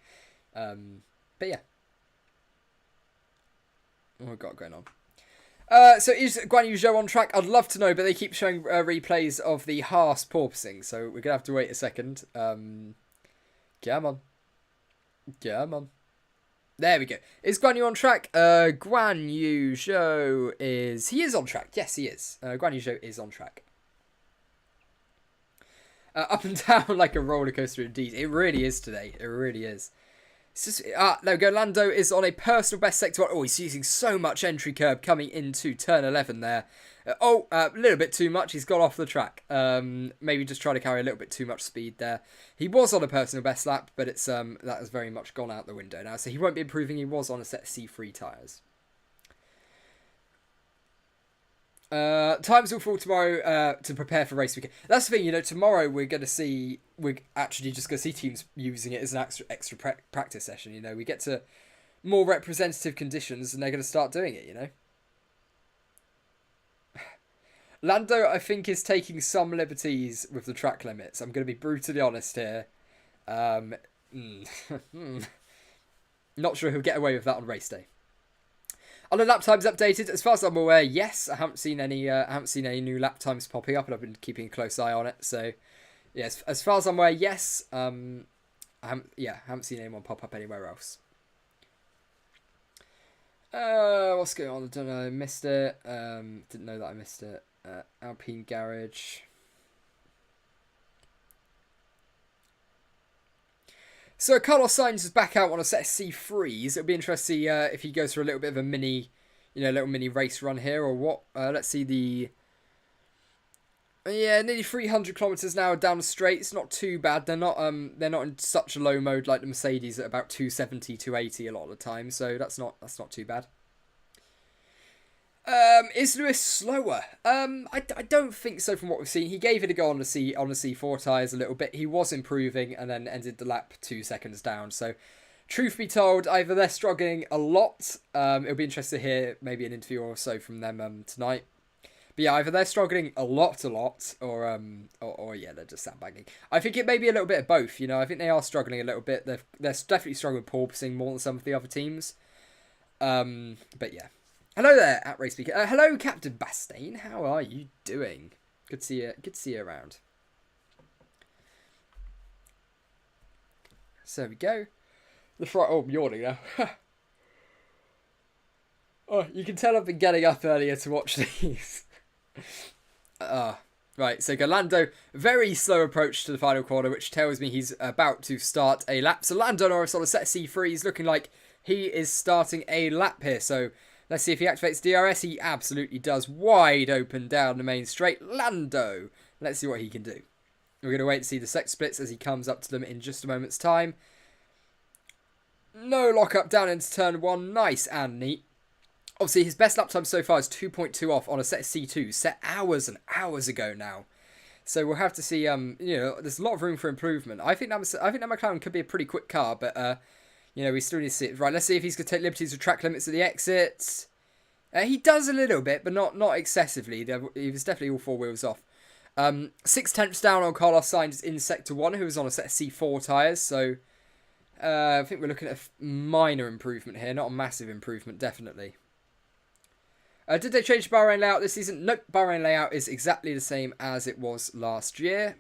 But yeah. What have we got going on? So is Guan Yu Zhou on track? I'd love to know, but they keep showing replays of the Haas porpoising, so we're going to have to wait a second. Come on. There we go. Is Guan Yu on track? Guan Yu Zhou is... He is on track. Yes, he is. Guan Yu Zhou is on track. Up and down like a roller coaster indeed. It really is today. It really is. It's just, there we go. Lando is on a personal best sector 1. Oh, he's using so much entry curb coming into turn 11 there. A little bit too much. He's got off the track. Maybe just try to carry a little bit too much speed there. He was on a personal best lap, but it's that has very much gone out the window now. So he won't be improving. He was on a set of C3 tyres. Times will fall tomorrow to prepare for race weekend. That's the thing, you know. Tomorrow we're actually just going to see teams using it as an extra practice session. You know, we get to more representative conditions, and they're going to start doing it. You know, Lando, I think, is taking some liberties with the track limits. I'm going to be brutally honest here. Not sure he'll get away with that on race day. Are the lap times updated? As far as I'm aware, yes. I haven't seen any new lap times popping up, and I've been keeping a close eye on it. So, yes, as far as I'm aware, yes. I haven't seen anyone pop up anywhere else. What's going on? I don't know. I missed it. Didn't know that I missed it. Alpine garage. So Carlos Sainz is back out on a set of C3s. It'll be interesting to see if he goes for a little bit of a mini race run here or what. Let's see the... Yeah, nearly 300 kilometers now down the straight. It's not too bad. They're not in such a low mode like the Mercedes at about 270, 280 a lot of the time. So that's not too bad. Is Lewis slower? I don't think so from what we've seen. He gave it a go on the C4 tyres a little bit. He was improving and then ended the lap 2 seconds down. So, truth be told, either they're struggling a lot. It'll be interesting to hear maybe an interview or so from them tonight. But But yeah, either they're struggling a lot, or yeah, they're just sandbagging. I think it may be a little bit of both. You know, I think they are struggling a little bit. They're definitely struggling with porpoising more than some of the other teams. But yeah, hello there at RaceBeacon. Hello, Captain Bastain. How are you doing? Good to see you. Good to see you around. So there we go. Oh, I'm yawning now. Oh, you can tell I've been getting up earlier to watch these. Right, so Lando, very slow approach to the final corner, which tells me he's about to start a lap. So Lando Norris on a set of C3, he's looking like he is starting a lap here. So let's see if he activates DRS. He absolutely does. Wide open down the main straight. Lando, let's see what he can do. We're going to wait to see the sector splits as he comes up to them in just a moment's time. No lock-up down into turn 1. Nice and neat. Obviously, his best lap time so far is 2.2 off on a set of C2, set hours and hours ago now. So we'll have to see. There's a lot of room for improvement. I think that McLaren could be a pretty quick car, but we still need to see it. Right, let's see if he's going to take liberties with track limits at the exits. He does a little bit, but not excessively. He was definitely all 4 wheels off. 6 tenths down on Carlos Sainz in sector 1, who was on a set of C4 tyres. So I think we're looking at a minor improvement here, not a massive improvement, definitely. Did they change Bahrain layout this season? Nope, Bahrain layout is exactly the same as it was last year.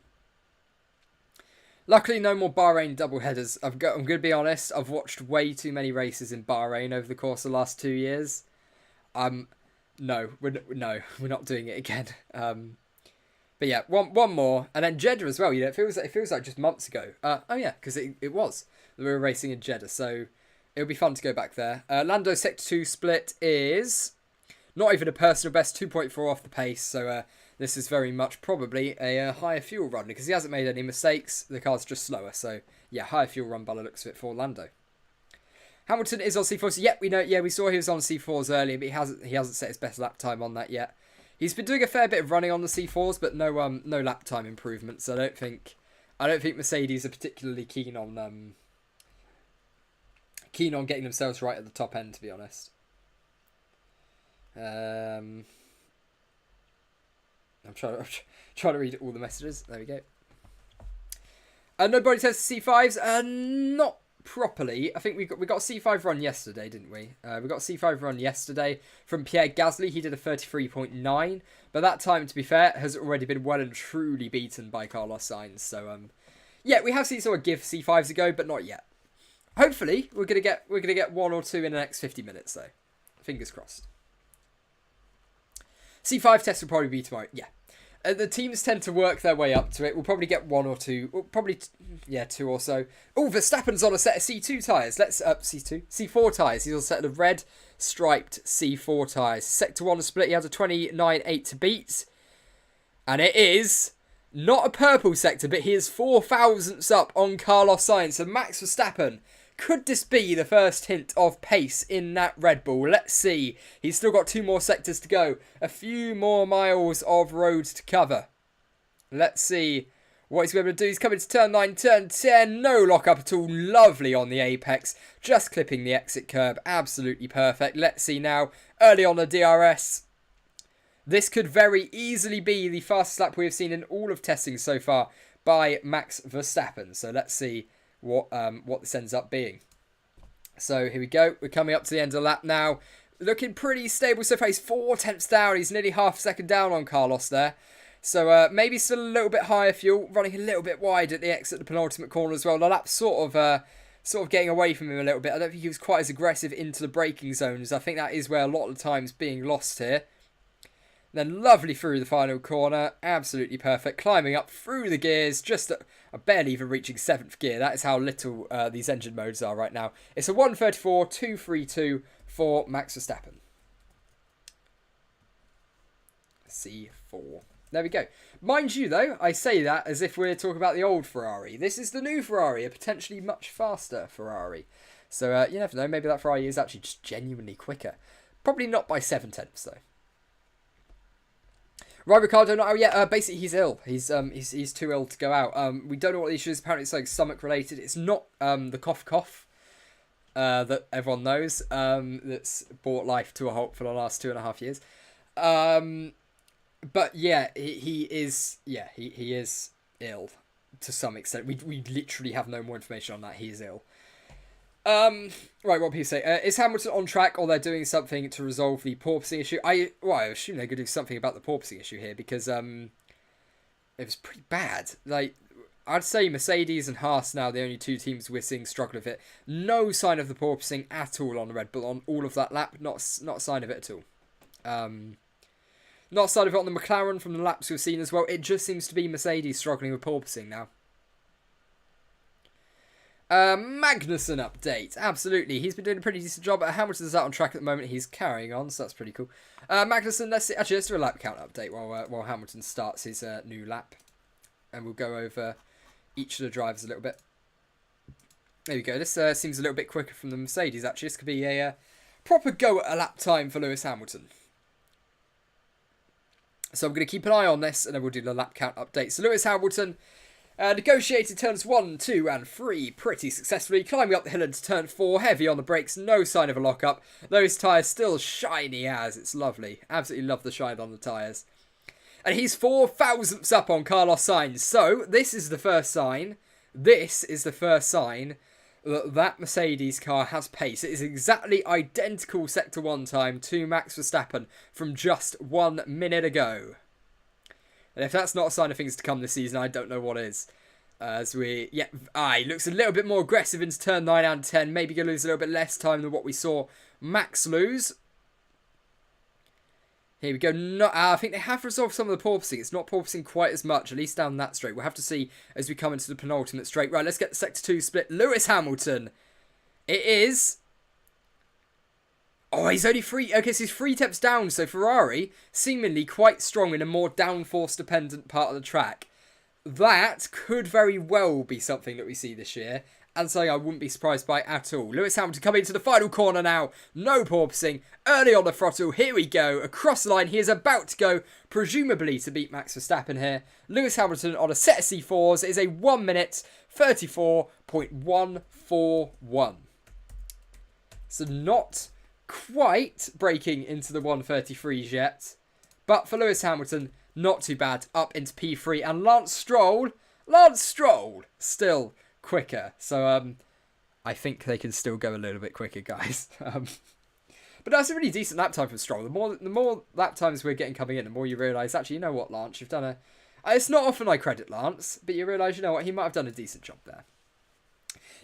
Luckily, no more Bahrain double headers. I'm going to be honest, I've watched way too many races in Bahrain over the course of the last 2 years. No, we're not doing it again. But yeah, one more, and then Jeddah as well. You know, it feels like just months ago. Oh yeah, because it was. We were racing in Jeddah, so it'll be fun to go back there. Lando sector 2 split is not even a personal best, 2.4 off the pace. So this is very much probably a higher fuel run because he hasn't made any mistakes. The car's just slower, so yeah, higher fuel run by the looks of it for Lando. Hamilton is on C4s. Yep, we know. Yeah, we saw he was on C4s earlier, but he hasn't set his best lap time on that yet. He's been doing a fair bit of running on the C4s, but no lap time improvements. So I don't think Mercedes are particularly keen on getting themselves right at the top end, to be honest. I'm trying to read all the messages. There we go. Nobody says C5s. Not properly. I think we got a C5 run yesterday, didn't we? We got a C5 run yesterday from Pierre Gasly. He did a 33.9, but that time, to be fair, has already been well and truly beaten by Carlos Sainz. So yeah, we have seen someone give C5s a go, but not yet. Hopefully, we're gonna get 1 or 2 in the next 50 minutes, though. Fingers crossed. C5 test will probably be tomorrow. Yeah. The teams tend to work their way up to it. We'll probably get 1 or 2. Probably, 2 or so. Oh, Verstappen's on a set of C2 tyres. C4 tyres. He's on a set of red striped C4 tyres. Sector 1 split. He has a 29.8 to beat. And it is not a purple sector, but he is 4 thousandths up on Carlos Sainz. So Max Verstappen. Could this be the first hint of pace in that Red Bull? Let's see. He's still got 2 more sectors to go. A few more miles of road to cover. Let's see what he's able to do. He's coming to turn 9, turn 10. No lock-up at all. Lovely on the apex. Just clipping the exit curb. Absolutely perfect. Let's see now. Early on the DRS. This could very easily be the fastest lap we have seen in all of testing so far by Max Verstappen. So let's see what this ends up being. So here we go. We're coming up to the end of the lap now. Looking pretty stable so far. He's 4 tenths down. He's nearly half a second down on Carlos there. So maybe still a little bit higher fuel. Running a little bit wide at the exit, the penultimate corner as well. The lap's sort of getting away from him a little bit. I don't think he was quite as aggressive into the braking zones. I think that is where a lot of the time's being lost here. Then lovely through the final corner. Absolutely perfect. Climbing up through the gears. Just barely even reaching 7th gear. That is how little these engine modes are right now. It's a 134, 232 for Max Verstappen. C4. There we go. Mind you, though, I say that as if we're talking about the old Ferrari. This is the new Ferrari, a potentially much faster Ferrari. So you never know. Maybe that Ferrari is actually just genuinely quicker. Probably not by 7 tenths, though. Right, Ricardo. No, basically he's ill. He's too ill to go out. We don't know what the issue is. Apparently it's like stomach related. It's not the cough that everyone knows. That's brought life to a halt for the last 2.5 years. But yeah, he is. Yeah, he is ill to some extent. We literally have no more information on that. He is ill. Right, what people say. Is Hamilton on track, or they're doing something to resolve the porpoising issue? I assume they're going to do something about the porpoising issue here, because it was pretty bad. Like, I'd say Mercedes and Haas now the only two teams we're seeing struggle with it. No sign of the porpoising at all on the Red Bull on all of that lap. Not a sign of it at all. Not a sign of it on the McLaren from the laps we've seen as well. It just seems to be Mercedes struggling with porpoising now. Magnussen update. Absolutely. He's been doing a pretty decent job. Hamilton's out on track at the moment. He's carrying on, so that's pretty cool. Magnussen, let's do a lap count update while Hamilton starts his new lap. And we'll go over each of the drivers a little bit. There we go. This seems a little bit quicker from the Mercedes, actually. This could be a proper go at a lap time for Lewis Hamilton. So I'm going to keep an eye on this, and then we'll do the lap count update. So Lewis Hamilton negotiated turns 1, 2 and 3 pretty successfully, climbing up the hill into turn 4, heavy on the brakes, no sign of a lock-up. Those tyres still shiny as, it's lovely. Absolutely love the shine on the tyres. And he's 4 thousandths up on Carlos Sainz. So this is the first sign that Mercedes car has pace. It is exactly identical Sector 1 time to Max Verstappen from just 1 minute ago. And if that's not a sign of things to come this season, I don't know what is. He looks a little bit more aggressive into turn 9 and 10. Maybe going to lose a little bit less time than what we saw Max lose. Here we go. I think they have resolved some of the porpoising. It's not porpoising quite as much, at least down that straight. We'll have to see as we come into the penultimate straight. Right, let's get the Sector 2 split. Lewis Hamilton. It is... Oh, he's only 3... Okay, so he's 3 tenths down. So Ferrari, seemingly quite strong in a more downforce-dependent part of the track. That could very well be something that we see this year. And something I wouldn't be surprised by at all. Lewis Hamilton coming into the final corner now. No porpoising. Early on the throttle. Here we go. Across the line. He is about to go, presumably, to beat Max Verstappen here. Lewis Hamilton on a set of C4s. It is a 1 minute 34.141. So not quite breaking into the 133s yet. But for Lewis Hamilton, not too bad. Up into P3. And Lance Stroll, still quicker. So I think they can still go a little bit quicker, guys. But that's a really decent lap time for Stroll. The more lap times we're getting coming in, the more you realise, actually, you know what, Lance, you've done a... It's not often I credit Lance, but you realise, you know what, he might have done a decent job there.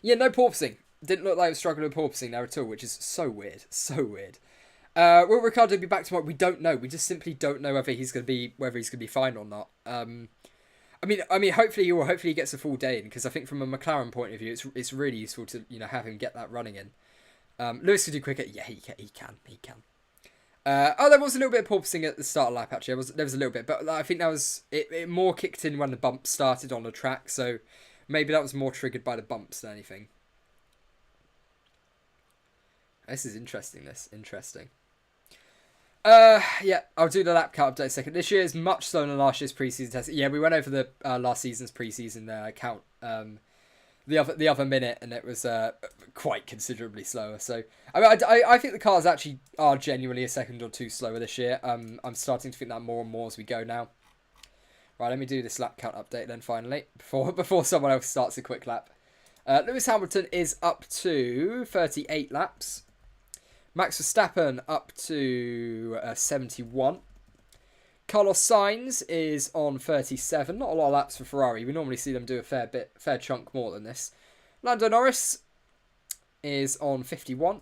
Yeah, no porpoising. Didn't look like he was struggling with porpoising there at all, which is so weird. So weird. Will Ricciardo be back tomorrow? We don't know. We just simply don't know whether he's going to be fine or not. I mean, hopefully he gets a full day in, because I think from a McLaren point of view, it's really useful to have him get that running in. Lewis could do quicker. Yeah, he can. There was a little bit of porpoising at the start of the lap. Actually, there was a little bit, but I think that was it more kicked in when the bump started on the track. So maybe that was more triggered by the bumps than anything. This is interesting. Yeah, I'll do the lap count update in a second. This year is much slower than last year's preseason test. Yeah, we went over the last season's preseason count the other minute, and it was quite considerably slower. So I think the cars actually are genuinely a second or two slower this year. I'm starting to think that more and more as we go now. Right, let me do this lap count update then finally before someone else starts a quick lap. Lewis Hamilton is up to 38 laps. Max Verstappen up to 71. Carlos Sainz is on 37. Not a lot of laps for Ferrari. We normally see them do a fair chunk more than this. Lando Norris is on 51.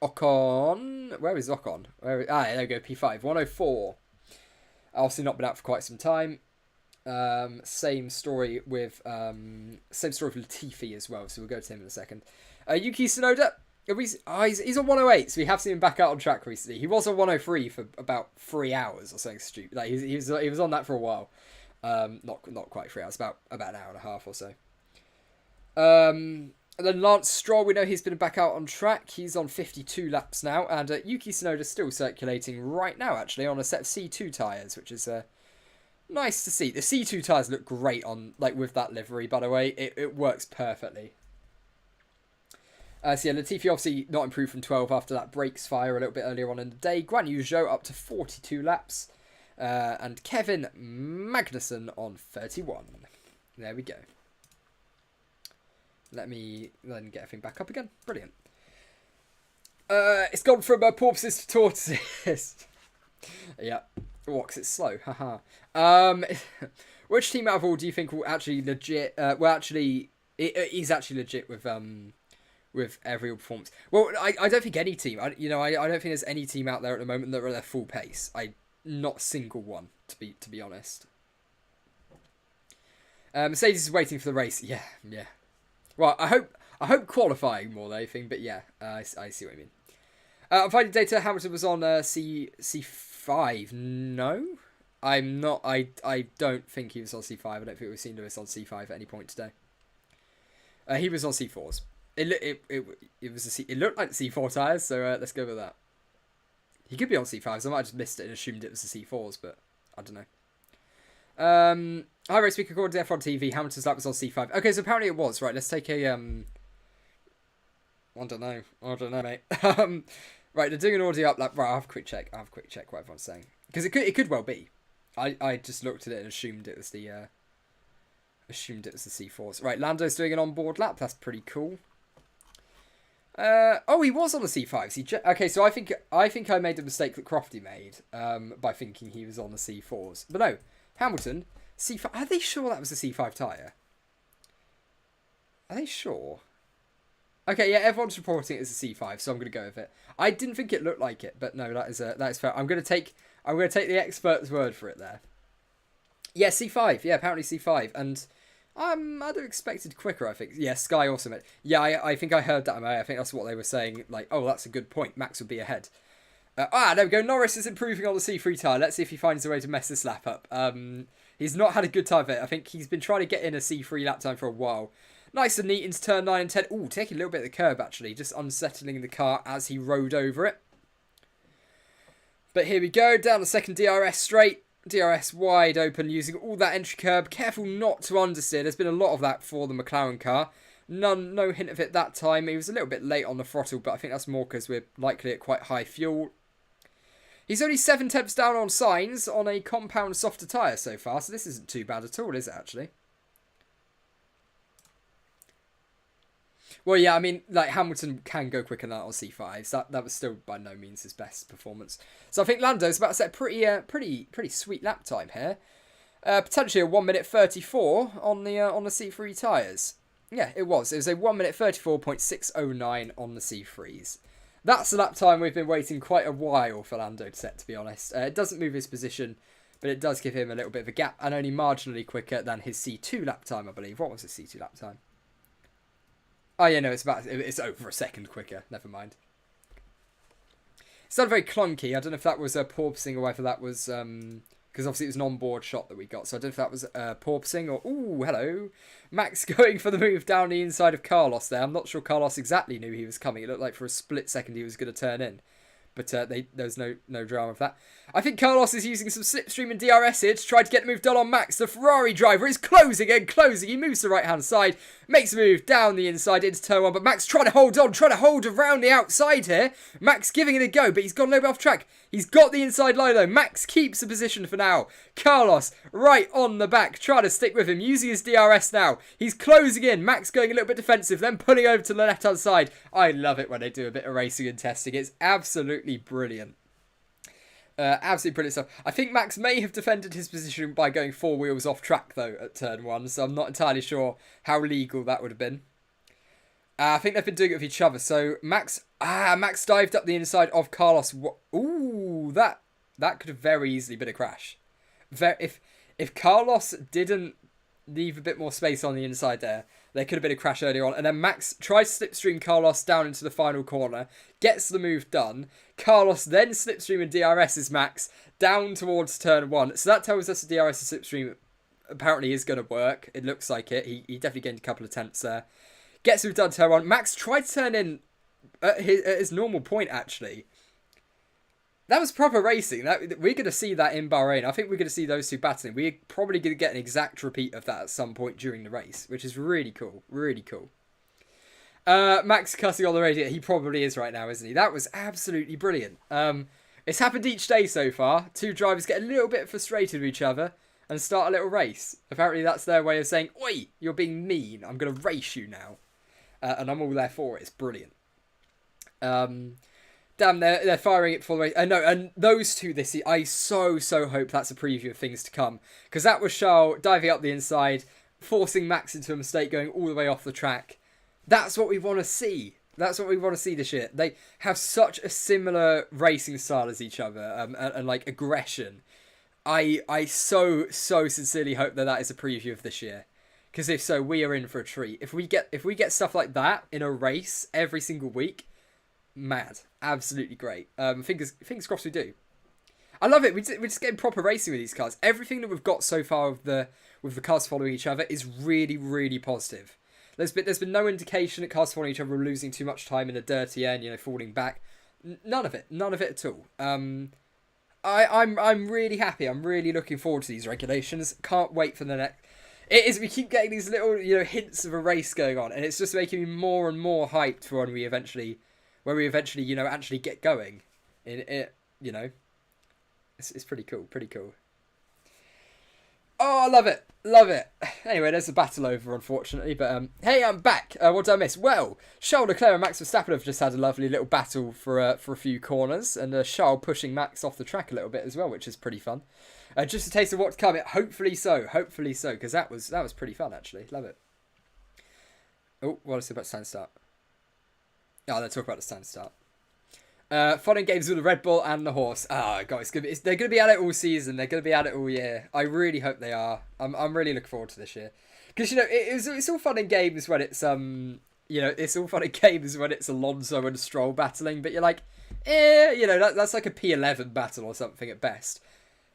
Ocon. Where is Ocon? There we go. P5. 104. Obviously not been out for quite some time. Same story with Latifi as well. So we'll go to him in a second. Yuki Tsunoda, he's on 108, so we have seen him back out on track recently. He was on 103 for about 3 hours or something stupid. Like he was on that for a while. Not quite 3 hours, about an hour and a half or so. And then Lance Stroll, we know he's been back out on track. He's on 52 laps now, and Yuki Tsunoda still circulating right now, actually, on a set of C2 tyres, which is nice to see. The C2 tyres look great on with that livery, by the way. It works perfectly. So yeah, Latifi obviously not improved from 12 after that brakes fire a little bit earlier on in the day. Guan Yu Zhou up to 42 laps. And Kevin Magnussen on 31. There we go. Let me then get everything back up again. Brilliant. It's gone from porpoises to tortoises. Yeah. Walks it slow. Haha. Which team out of all do you think will actually legit... he's actually legit with every performance. Well, I don't think any team... I don't think there's any team out there at the moment that are at their full pace. Not a single one, to be honest. Mercedes is waiting for the race. Yeah. Well, I hope qualifying more than anything, but yeah, I see what you mean. I'm finding data. Hamilton was on C5. No, I'm not. I don't think he was on C5. I don't think we've seen Lewis on C5 at any point today. He was on C4s. It was it looked like the C4 tyres, so let's go with that. He could be on C5s. I might have just missed it and assumed it was the C4s, but I don't know. Hi, RaceBeacon, according to F1 TV, Hamilton's lap was on C5. Okay, so apparently it was. Right, let's take a... I don't know, mate. Right, they're doing an audio up lap. Right, I'll have a quick check. What everyone's saying. Because it could well be. I just looked at it and assumed it was the... C4s. Right, Lando's doing an onboard lap. That's pretty cool. He was on the C5s. Okay, so I think I made the mistake that Crofty made by thinking he was on the C4s. But no, Hamilton, C5. Are they sure that was a C5 tyre? Are they sure? Okay, yeah, everyone's reporting it as a C5, so I'm going to go with it. I didn't think it looked like it, but no, that is fair. I'm going to take the expert's word for it there. Yeah, C5. Yeah, apparently C5, and I'd have expected quicker, I think. Yeah, Sky also meant. Yeah, I think I heard that. I think that's what they were saying. Like, oh, that's a good point. Max would be ahead. There we go. Norris is improving on the C3 tyre. Let's see if he finds a way to mess this lap up. He's not had a good time of it. I think he's been trying to get in a C3 lap time for a while. Nice and neat into turn 9 and 10. Ooh, taking a little bit of the curb, actually. Just unsettling the car as he rode over it. But here we go. Down the second DRS straight. DRS wide open, using all that entry curb. Careful not to understeer. There's been a lot of that for the McLaren car. No hint of it that time. He was a little bit late on the throttle, but I think that's more because we're likely at quite high fuel. He's only 7 tenths down on Sainz on a compound softer tyre so far, so this isn't too bad at all, is it, actually? Well, yeah, I mean, like, Hamilton can go quicker than that on C5s. That was still by no means his best performance. So I think Lando's about to set a pretty sweet lap time here. Potentially a 1 minute 34 on the C3 tyres. Yeah, it was. It was a 1 minute 34.609 on the C3s. That's the lap time we've been waiting quite a while for Lando to set, to be honest. It doesn't move his position, but it does give him a little bit of a gap, and only marginally quicker than his C2 lap time, I believe. What was his C2 lap time? Oh, yeah, no, it's over a second quicker. Never mind. It's not very clunky. I don't know if that was a porpoising or whether that was... Because obviously it was an onboard shot that we got. So I don't know if that was porpoising or... Ooh, hello. Max going for the move down the inside of Carlos there. I'm not sure Carlos exactly knew he was coming. It looked like for a split second he was going to turn in. But there was no drama of that. I think Carlos is using some slipstream and DRS here to try to get the move done on Max. The Ferrari driver is closing and closing. He moves to the right-hand side, makes a move down the inside into turn 1. But Max trying to hold on, trying to hold around the outside here. Max giving it a go, but he's gone a little bit off track. He's got the inside line though. Max keeps the position for now. Carlos right on the back, trying to stick with him, using his DRS now. He's closing in. Max going a little bit defensive, then pulling over to the left-hand side. I love it when they do a bit of racing and testing. It's absolutely brilliant. Absolutely brilliant stuff. I think Max may have defended his position by going 4 wheels off track though at turn 1, so I'm not entirely sure how legal that would have been. I think they've been doing it with each other. So Max dived up the inside of Carlos. Ooh, that could have very easily been a crash. If Carlos didn't leave a bit more space on the inside there could have been a crash earlier on. And then Max tries to slipstream Carlos down into the final corner, gets the move done. Carlos then slipstream and DRS's Max down towards turn 1. So that tells us the DRS and slipstream apparently is going to work. It looks like it. He definitely gained a couple of tenths there. Gets move done turn 1. Max tried to turn in at his normal point, actually. That was proper racing. We're going to see that in Bahrain. I think we're going to see those two battling. We're probably going to get an exact repeat of that at some point during the race, which is really cool. Really cool. Max cussing on the radio. He probably is right now, isn't he? That was absolutely brilliant. It's happened each day so far. Two drivers get a little bit frustrated with each other and start a little race. Apparently that's their way of saying, oi, you're being mean. I'm going to race you now. And I'm all there for it. It's brilliant. Damn, they're firing it for the race. No, and those two this year, I so hope that's a preview of things to come. Because that was Charles diving up the inside, forcing Max into a mistake, going all the way off the track. That's what we want to see. That's what we want to see this year. They have such a similar racing style as each other, and like aggression. I so sincerely hope that is a preview of this year. Because if so, we are in for a treat. If we get stuff like that in a race every single week, mad, absolutely great. Fingers crossed we do. I love it. We're just getting proper racing with these cars. Everything that we've got so far with the cars following each other is really positive. There's been no indication that cars following each other are losing too much time in a dirty end, falling back. None of it at all. I'm really happy. I'm really looking forward to these regulations. Can't wait for the next. It is. We keep getting these little hints of a race going on, and it's just making me more and more hyped for when we eventually actually get going. It's pretty cool. Oh, I love it. Anyway, there's a battle over, unfortunately. But hey, I'm back. What did I miss? Well, Charles Leclerc and Max Verstappen have just had a lovely little battle for a few corners, and Charles pushing Max off the track a little bit as well, which is pretty fun. Just a taste of what's coming. Hopefully so, because that was pretty fun actually. Love it. Oh, what is it about stand start? Oh, let's talk about the stand start. Fun and games with the Red Bull and the horse. God, they're going to be at it all season. They're going to be at it all year. I really hope they are. I'm really looking forward to this year. Because, it's all fun and games when it's, it's all fun and games when it's Alonso and Stroll battling. But you're like, that's like a P11 battle or something at best.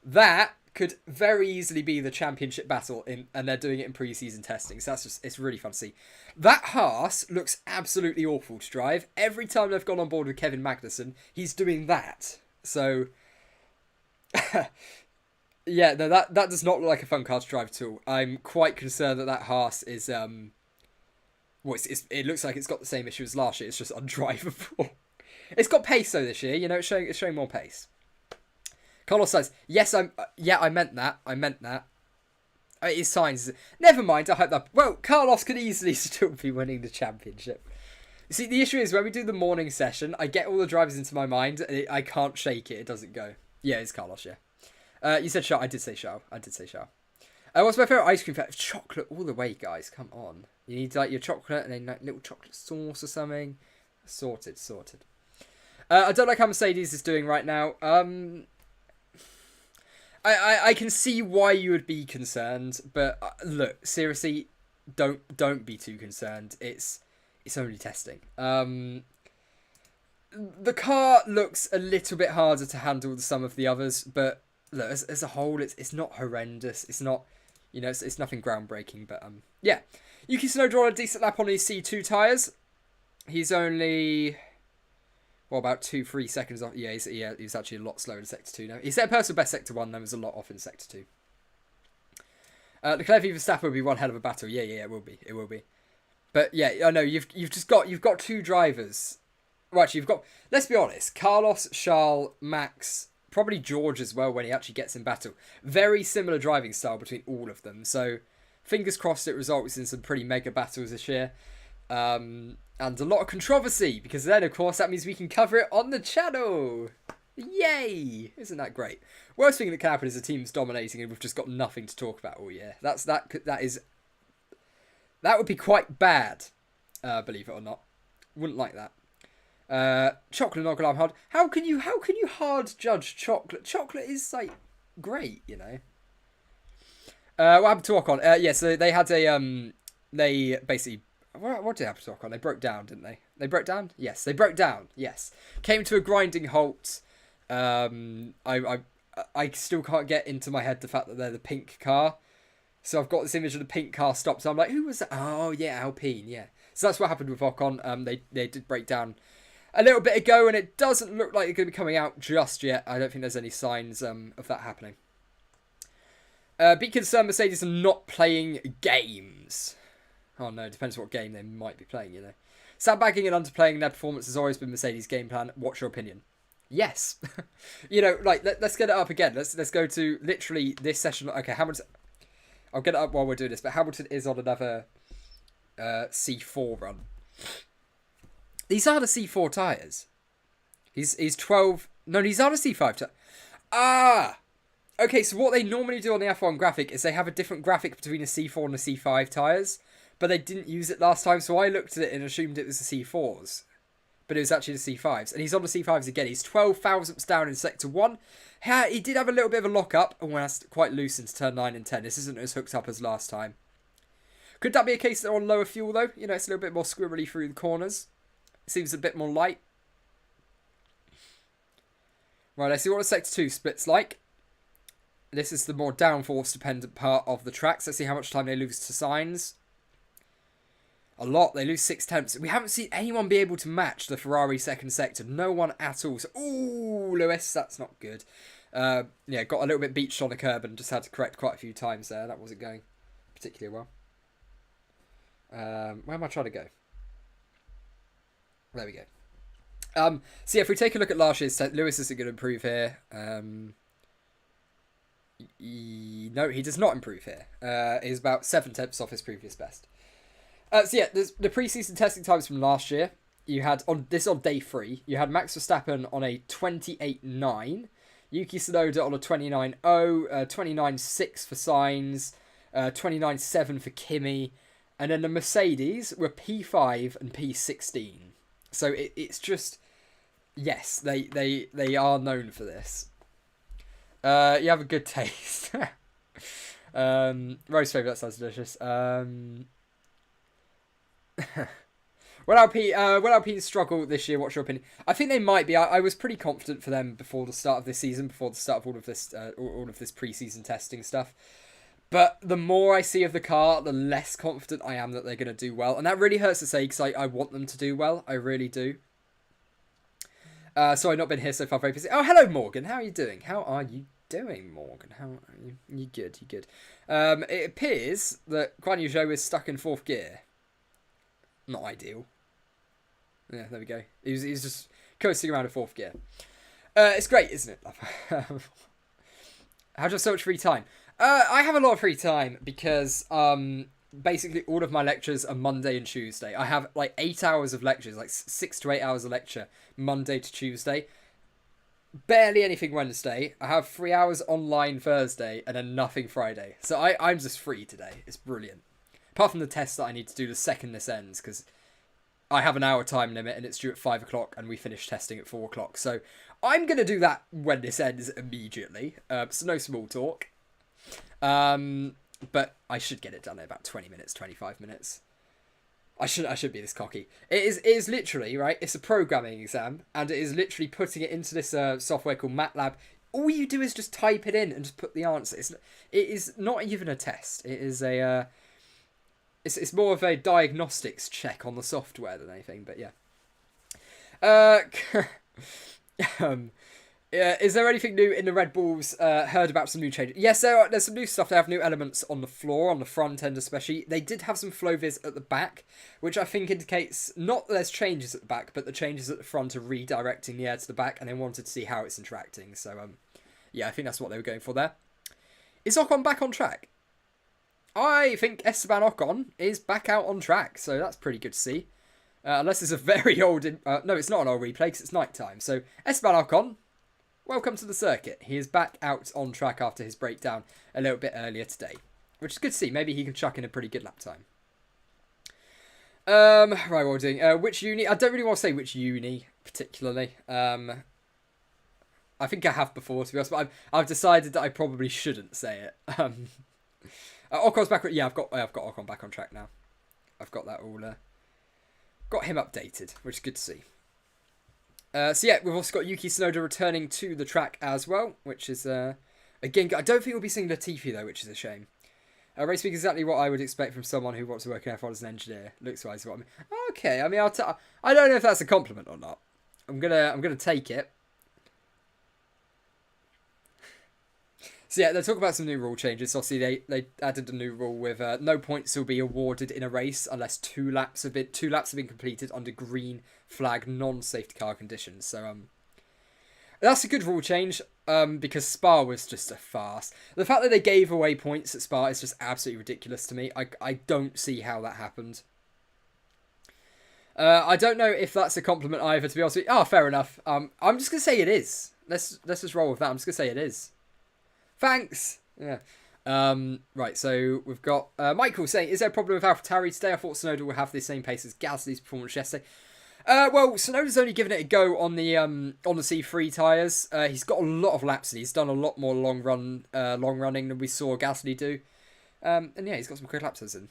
That could very easily be the championship battle, and they're doing it in pre-season testing. So it's really fun to see. That Haas looks absolutely awful to drive. Every time they've gone on board with Kevin Magnussen, he's doing that. So, yeah, no, that does not look like a fun car to drive at all. I'm quite concerned that Haas is, it looks like it's got the same issue as last year. It's just undrivable. It's got pace though this year. It's showing more pace. Carlos says, yes, I meant that. It's Sainz. Never mind, I hope that. Well, Carlos could easily still be winning the championship. You see, the issue is when we do the morning session, I get all the drivers into my mind, and I can't shake it. It doesn't go. Yeah, it's Carlos, yeah. You said Charles. I did say Charles. What's my favourite ice cream flavor? Chocolate all the way, guys. Come on. You need like your chocolate and then like little chocolate sauce or something. Sorted. I don't like how Mercedes is doing right now. I can see why you would be concerned, but look, seriously, don't be too concerned. It's only testing. The car looks a little bit harder to handle than some of the others, but look, as a whole, it's not horrendous. It's not, it's nothing groundbreaking, but yeah. Yuki Tsunoda on a decent lap on his C2 tyres. He's only, about 2-3 seconds off. Yeah, he's actually a lot slower in Sector 2 now. He set a personal best Sector 1, then was a lot off in Sector 2. Leclerc v Verstappen will be one hell of a battle. Yeah, it will be. But yeah, I know you've got two drivers. Right, you've got, let's be honest, Carlos, Charles, Max, probably George as well when he actually gets in battle. Very similar driving style between all of them. So fingers crossed it results in some pretty mega battles this year. And a lot of controversy, because then, of course, that means we can cover it on the channel. Yay! Isn't that great? Worst thing that can happen is the team's dominating and we've just got nothing to talk about all year. That would be quite bad, believe it or not. Wouldn't like that. Chocolate not gonna hard. How can you hard judge chocolate? Chocolate is like great, What happened to Ocon? Yeah, so they had a they basically. What did happen to Ocon? They broke down, didn't they? They broke down? Yes, they broke down. Yes. Came to a grinding halt. I still can't get into my head the fact that they're the pink car. So I've got this image of the pink car stopped. So I'm like, who was that? Oh, yeah, Alpine, yeah. So that's what happened with Ocon. They did break down a little bit ago, and it doesn't look like it's going to be coming out just yet. I don't think there's any signs of that happening. Be concerned Mercedes are not playing games. Oh no, depends what game they might be playing, Sandbagging and underplaying their performance has always been Mercedes' game plan. What's your opinion? Yes. You know, like, let's get it up again. Let's go to literally this session. Okay, Hamilton... I'll get it up while we're doing this, but Hamilton is on another C4 run. These are the C4 tyres. He's 12... No, these are the C5 tyres. Ah! Okay, so what they normally do on the F1 graphic is they have a different graphic between the C4 and the C5 tyres, but they didn't use it last time, so I looked at it and assumed it was the C4s. But it was actually the C5s. And he's on the C5s again. He's 12 thousandths down in Sector 1. Yeah, he did have a little bit of a lock-up, and that's quite loose into Turn 9 and 10. This isn't as hooked up as last time. Could that be a case that they're on lower fuel, though? You know, it's a little bit more squibbly through the corners. It seems a bit more light. Right, let's see what the Sector 2 split's like. This is the more downforce-dependent part of the tracks. Let's see how much time they lose to Sainz. A lot. They lose 6/10. We haven't seen anyone be able to match the Ferrari second sector. No one at all. So, ooh, Lewis, that's not good. Yeah, got a little bit beached on the curb and just had to correct quite a few times there. That wasn't going particularly well. Where am I trying to go? There we go. So yeah, if we take a look at last year's test, Lewis isn't going to improve here. No, he does not improve here. He's about 7/10 off his previous best. So yeah, there's the pre-season testing times from last year. You had on day 3. You had Max Verstappen on a 28.9, Yuki Tsunoda on a 29.0, 29.6 for Sainz, 29.7 for Kimi, and then the Mercedes were P5 and P16. So it's just, yes, they are known for this. You have a good taste. Roast favourite, that sounds delicious. Will Alpine struggle this year? What's your opinion? I think they might be. I was pretty confident for them before the start of this season, before the start of all of this pre-season testing stuff. But the more I see of the car, the less confident I am that they're going to do well. And that really hurts to say because I want them to do well. I really do. So I've not been here so far very busy. Oh, hello, Morgan. How are you doing? How are you doing, Morgan? How are you? You good? You good? It appears that Guan Yu Zhou is stuck in 4th gear. Not ideal. Yeah, there we go. He's just coasting around in 4th gear. It's great, isn't it? How do I have so much free time? I have a lot of free time because basically all of my lectures are Monday and Tuesday. I have like 8 hours of lectures, like 6 to 8 hours of lecture, Monday to Tuesday. Barely anything Wednesday. I have 3 hours online Thursday and then nothing Friday. So I'm just free today. It's brilliant. Apart from the test that I need to do the second this ends, because I have an hour time limit and it's due at 5 o'clock and we finish testing at 4 o'clock. So I'm going to do that when this ends immediately. So no small talk. But I should get it done in about 20 minutes, 25 minutes. I should be this cocky. It is literally, right, it's a programming exam and it is literally putting it into this software called MATLAB. All you do is just type it in and just put the answer. It is not even a test. It is a... It's more of a diagnostics check on the software than anything, but yeah. Is there anything new in the Red Bulls? Heard about some new changes. Yes, there's some new stuff. They have new elements on the floor, on the front end especially. They did have some flow vis at the back, which I think indicates not that there's changes at the back, but the changes at the front are redirecting the air to the back, and they wanted to see how it's interacting. So, yeah, I think that's what they were going for there. Is Ocon back on track? I think Esteban Ocon is back out on track, so that's pretty good to see. Unless it's a very old... no, it's not an old replay because it's night time. So, Esteban Ocon, welcome to the circuit. He is back out on track after his breakdown a little bit earlier today, which is good to see. Maybe he can chuck in a pretty good lap time. Right, what we're doing. Which uni? I don't really want to say which uni, particularly. I think I have before, to be honest, but I've decided that I probably shouldn't say it. Ocon's back. Yeah, I've got Ocon back on track now. I've got that all. Got him updated, which is good to see. So yeah, we've also got Yuki Tsunoda returning to the track as well, which is again. I don't think we'll be seeing Latifi though, which is a shame. RaceBeacon is exactly what I would expect from someone who wants to work in F1 as an engineer. Looks wise, what I mean. Okay, I mean, I don't know if that's a compliment or not. I'm gonna take it. So yeah, they're talking about some new rule changes. Obviously, they added a new rule with no points will be awarded in a race unless two laps have been completed under green flag non-safety car conditions. So that's a good rule change. Because Spa was just a farce. The fact that they gave away points at Spa is just absolutely ridiculous to me. I don't see how that happened. I don't know if that's a compliment either, to be honest with you. Oh, fair enough. I'm just gonna say it is. Let's just roll with that. I'm just gonna say it is. Thanks. Yeah. Right, so we've got Michael saying, is there a problem with AlphaTauri today? I thought Tsunoda would have the same pace as Gasly's performance yesterday. Well, Tsunoda's only given it a go on the C3 tyres. He's got a lot of laps in. He's done a lot more long running than we saw Gasly do. And yeah, he's got some quick laps in.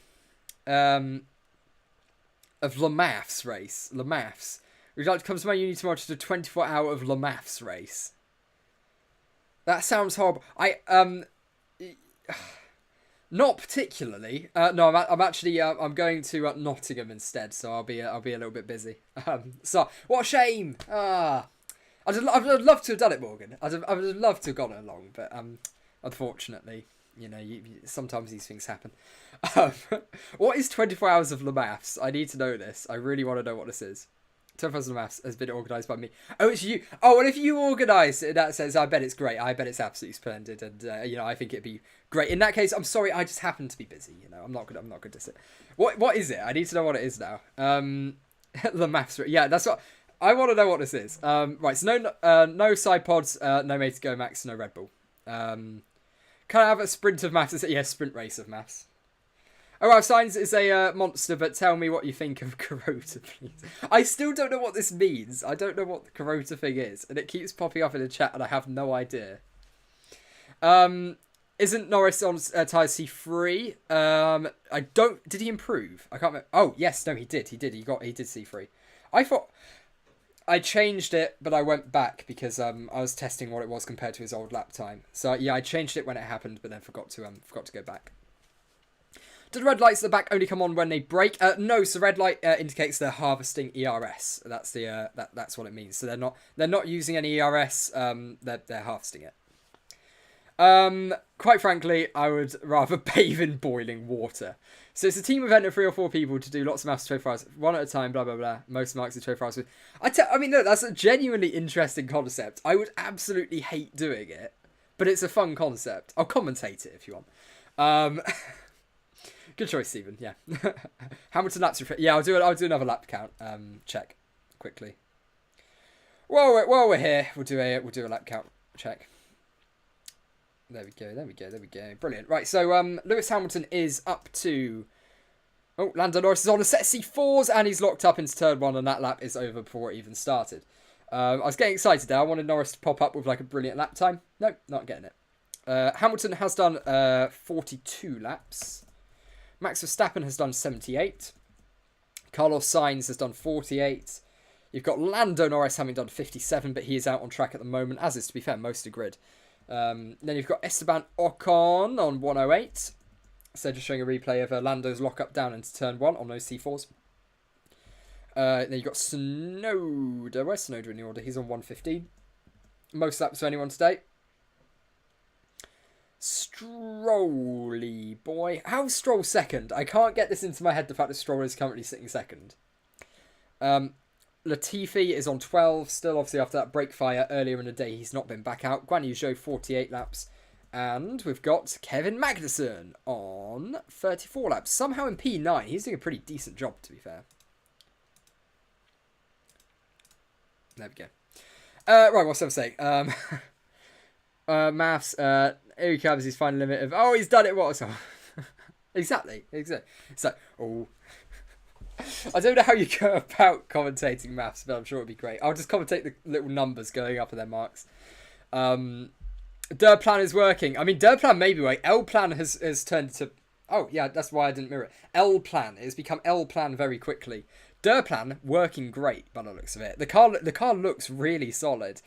Of Le Mans race. Le Mans. Would you like to come to my uni tomorrow to do a 24-hour of Le Mans race? That sounds horrible. Not particularly. No, I'm actually I'm going to Nottingham instead, so I'll be a little bit busy. So what a shame. I'd love to have done it, Morgan. I'd love to have gone along, but unfortunately, sometimes these things happen. What is 24 hours of Le Mans? I need to know this. I really want to know what this is. 24 hours of Le Mans has been organised by me. Oh, it's you. Oh, well, if you organise it in that sense, I bet it's great. I bet it's absolutely splendid, and I think it'd be great. In that case, I'm sorry, I just happen to be busy. I'm not good to say. What is it? I need to know what it is now. Le Mans. Yeah, that's what I want to know. What this is. Right. So no side pods. No Mate to Go Max. No Red Bull. Can I have a sprint of maths? Yeah, sprint race of maths. Oh, well, Sainz is a monster, but tell me what you think of Carota, please. I still don't know what this means. I don't know what the Carota thing is, and it keeps popping up in the chat, and I have no idea. Isn't Norris on tyres C3? Did he improve? I can't remember. Oh, yes, no, he did. He did C3. I thought I changed it, but I went back because I was testing what it was compared to his old lap time. So yeah, I changed it when it happened, but then forgot to go back. Do the red lights at the back only come on when they brake? No, so red light indicates they're harvesting ERS. That's that's what it means. So they're not using any ERS. They're harvesting it. Quite frankly, I would rather bathe in boiling water. So it's a team event of 3 or 4 people to do lots of maths 24 hours, one at a time, blah, blah, blah. Most marks are 24 hours. I mean, look, that's a genuinely interesting concept. I would absolutely hate doing it, but it's a fun concept. I'll commentate it if you want. Good choice, Stephen. Yeah. Hamilton laps. Yeah, I'll do another lap count. Check quickly. While we're here, we'll do a lap count check. There we go. Brilliant. Right, so Lewis Hamilton is up to... Oh, Lando Norris is on a set of C4s, and he's locked up into turn 1, and that lap is over before it even started. I was getting excited there. I wanted Norris to pop up with like a brilliant lap time. Nope, not getting it. Hamilton has done 42 laps. Max Verstappen has done 78. Carlos Sainz has done 48. You've got Lando Norris having done 57, but he is out on track at the moment, as is, to be fair, most of the grid. Then you've got Esteban Ocon on 108. So just showing a replay of Lando's lock-up down into turn 1 on those C4s. Then you've got Tsunoda. Where's Tsunoda in the order? He's on 115. Most laps for anyone today. Strolly boy. How's Stroll second? I can't get this into my head, the fact that Stroll is currently sitting second. Latifi is on 12 still, obviously after that brake fire earlier in the day. He's not been back out. Guan Yu Zhou 48 laps. And we've got Kevin Magnussen on 34 laps. Somehow in P9. He's doing a pretty decent job, to be fair. There we go. Right, what's I saying? Maths. Here he comes, his final limit of... Oh, he's done it. What? Exactly. So, oh... I don't know how you go about commentating maths, but I'm sure it'd be great. I'll just commentate the little numbers going up at their marks. Der Plan is working. I mean, Der Plan may be right. L Plan has turned to... Oh, yeah, that's why I didn't mirror it. L Plan. It's become L Plan very quickly. Der Plan, working great by the looks of it. The car looks really solid.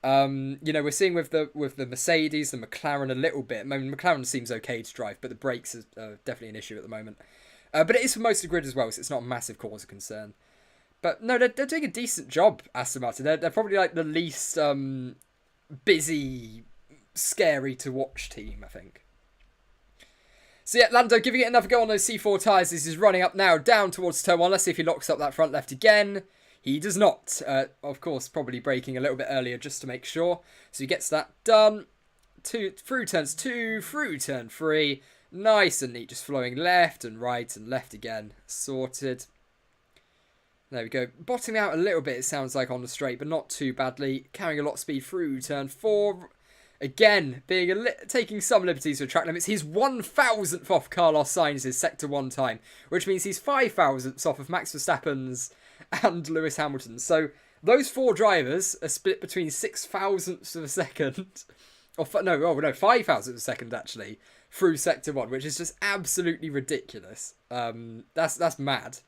We're seeing with the Mercedes, the McLaren a little bit. I mean, McLaren seems okay to drive, but the brakes are definitely an issue at the moment. But it is for most of the grid as well, so it's not a massive cause of concern. But no, they're doing a decent job, Aston Martin. They're probably like the least busy scary to watch team, I think. So yeah, Lando giving it another go on those C4 tyres as he's running up now, down towards turn 1. Let's see if he locks up that front left again. He does not. Of course, probably braking a little bit earlier just to make sure. So he gets that done. Through turns 2, through turn 3. Nice and neat, just flowing left and right and left again. Sorted. There we go. Bottoming out a little bit, it sounds like, on the straight, but not too badly. Carrying a lot of speed through turn 4. Again, taking some liberties with track limits. He's 1,000th off Carlos Sainz's Sector 1 time, which means he's 5,000ths off of Max Verstappen's and Lewis Hamilton's. So those 4 drivers are split between 6,000ths of a second. 5,000ths of a second, actually, through Sector 1, which is just absolutely ridiculous. That's mad.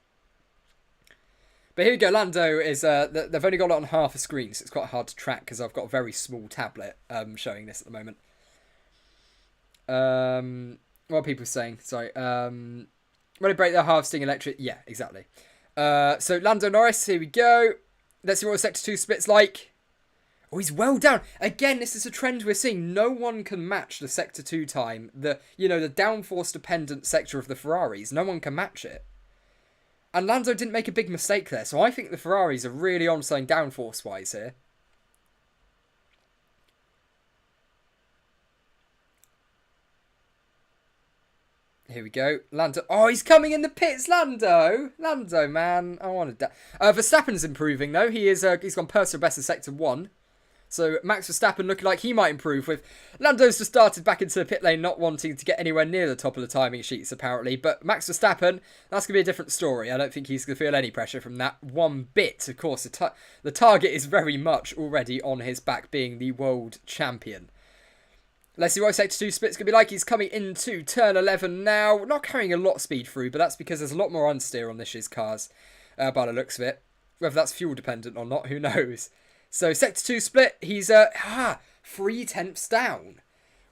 But here we go, Lando is, they've only got it on half a screen, so it's quite hard to track because I've got a very small tablet showing this at the moment. What are people saying? Sorry. When they break their harvesting electric... Yeah, exactly. So Lando Norris, here we go. Let's see what the Sector 2 split's like. Oh, he's well down. Again, this is a trend we're seeing. No one can match the Sector 2 time. The downforce-dependent sector of the Ferraris. No one can match it. And Lando didn't make a big mistake there, so I think the Ferraris are really on something downforce-wise here. Here we go. Lando. Oh, he's coming in the pits, Lando. Lando, man. I wanted that. Verstappen's improving, though. He's gone personal best in Sector 1. So Max Verstappen looking like he might improve with... Lando's just started back into the pit lane, not wanting to get anywhere near the top of the timing sheets, apparently. But Max Verstappen, that's going to be a different story. I don't think he's going to feel any pressure from that one bit. Of course, the target is very much already on his back, being the world champion. Let's see what Sector 2 split's going to be like. He's coming into turn 11 now. Not carrying a lot of speed through, but that's because there's a lot more unsteer on this year's cars, by the looks of it. Whether that's fuel dependent or not, who knows. So Sector 2 split, he's 3/10 down.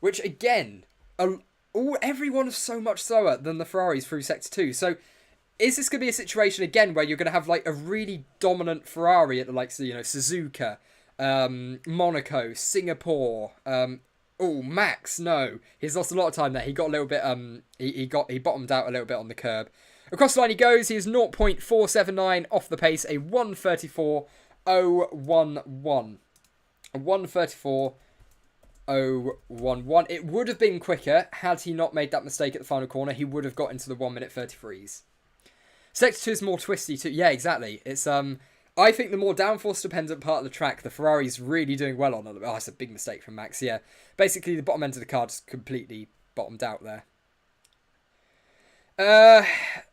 Which, again, everyone is so much slower than the Ferraris through Sector 2. So is this going to be a situation, again, where you're going to have like a really dominant Ferrari at the likes of, Suzuka, Monaco, Singapore, Max, no. He's lost a lot of time there. He got a little bit, he bottomed out a little bit on the curb. Across the line he goes. He is 0.479 off the pace, a 134.011. A 134.011. It would have been quicker had he not made that mistake at the final corner. He would have got into the 1 minute 33s. Sector 2 is more twisty too. Yeah, exactly. It's I think the more downforce dependent part of the track, the Ferrari's really doing well on. Oh, that's a big mistake from Max. Yeah, basically the bottom end of the car just completely bottomed out there.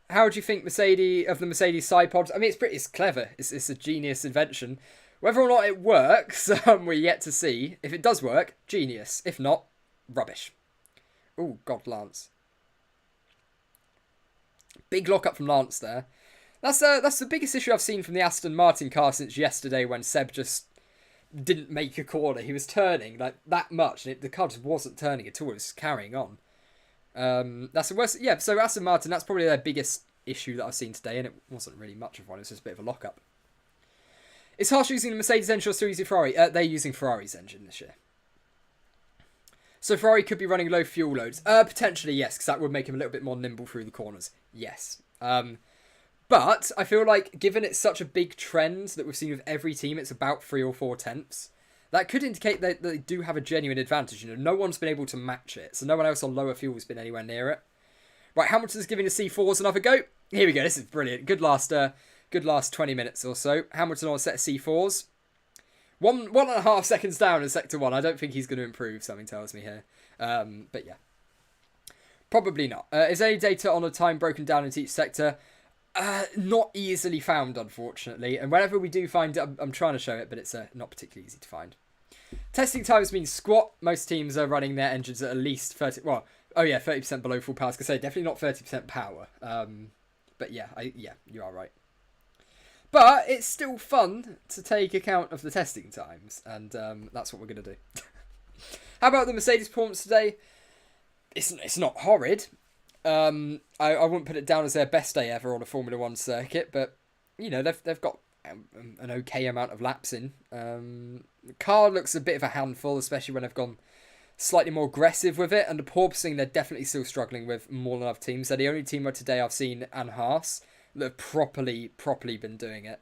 How do you think the Mercedes side pods? I mean, it's clever. It's a genius invention. Whether or not it works, we're yet to see. If it does work, genius. If not, rubbish. Oh God, Lance. Big lock-up from Lance there. That's the biggest issue I've seen from the Aston Martin car since yesterday when Seb just didn't make a corner. He was turning like that much, and the car just wasn't turning at all. It was carrying on. That's the worst. Yeah, so Aston Martin, that's probably their biggest issue that I've seen today, and it wasn't really much of one. It was just a bit of a lock-up. Is Haas using the Mercedes engine or still using Ferrari? They're using Ferrari's engine this year. So Ferrari could be running low fuel loads. Potentially, yes, because that would make him a little bit more nimble through the corners. Yes. But I feel like, given it's such a big trend that we've seen with every team, it's about 3 or 4 tenths. That could indicate that they do have a genuine advantage. No one's been able to match it. So no one else on lower fuel has been anywhere near it. Right, Hamilton's giving the C4s another go. Here we go. This is brilliant. Good last 20 minutes or so. Hamilton on a set of C4s. 1.5 seconds down in Sector 1. I don't think he's going to improve, something tells me here. But yeah. Probably not. Is any data on a time broken down into each sector? Not easily found, unfortunately. And whenever we do find it, I'm trying to show it, but it's not particularly easy to find. Testing times means squat. Most teams are running their engines at least 30... Well, 30% below full power. I was going to say, definitely not 30% power. But yeah, you are right. But it's still fun to take account of the testing times. And that's what we're going to do. How about the Mercedes performance today? It's not horrid. I wouldn't put it down as their best day ever on a Formula 1 circuit, but they've got an okay amount of laps in. The car looks a bit of a handful, especially when they've gone slightly more aggressive with it, and the porpoising they're definitely still struggling with more than other teams. They're the only team today I've seen, and Haas, that have properly been doing it.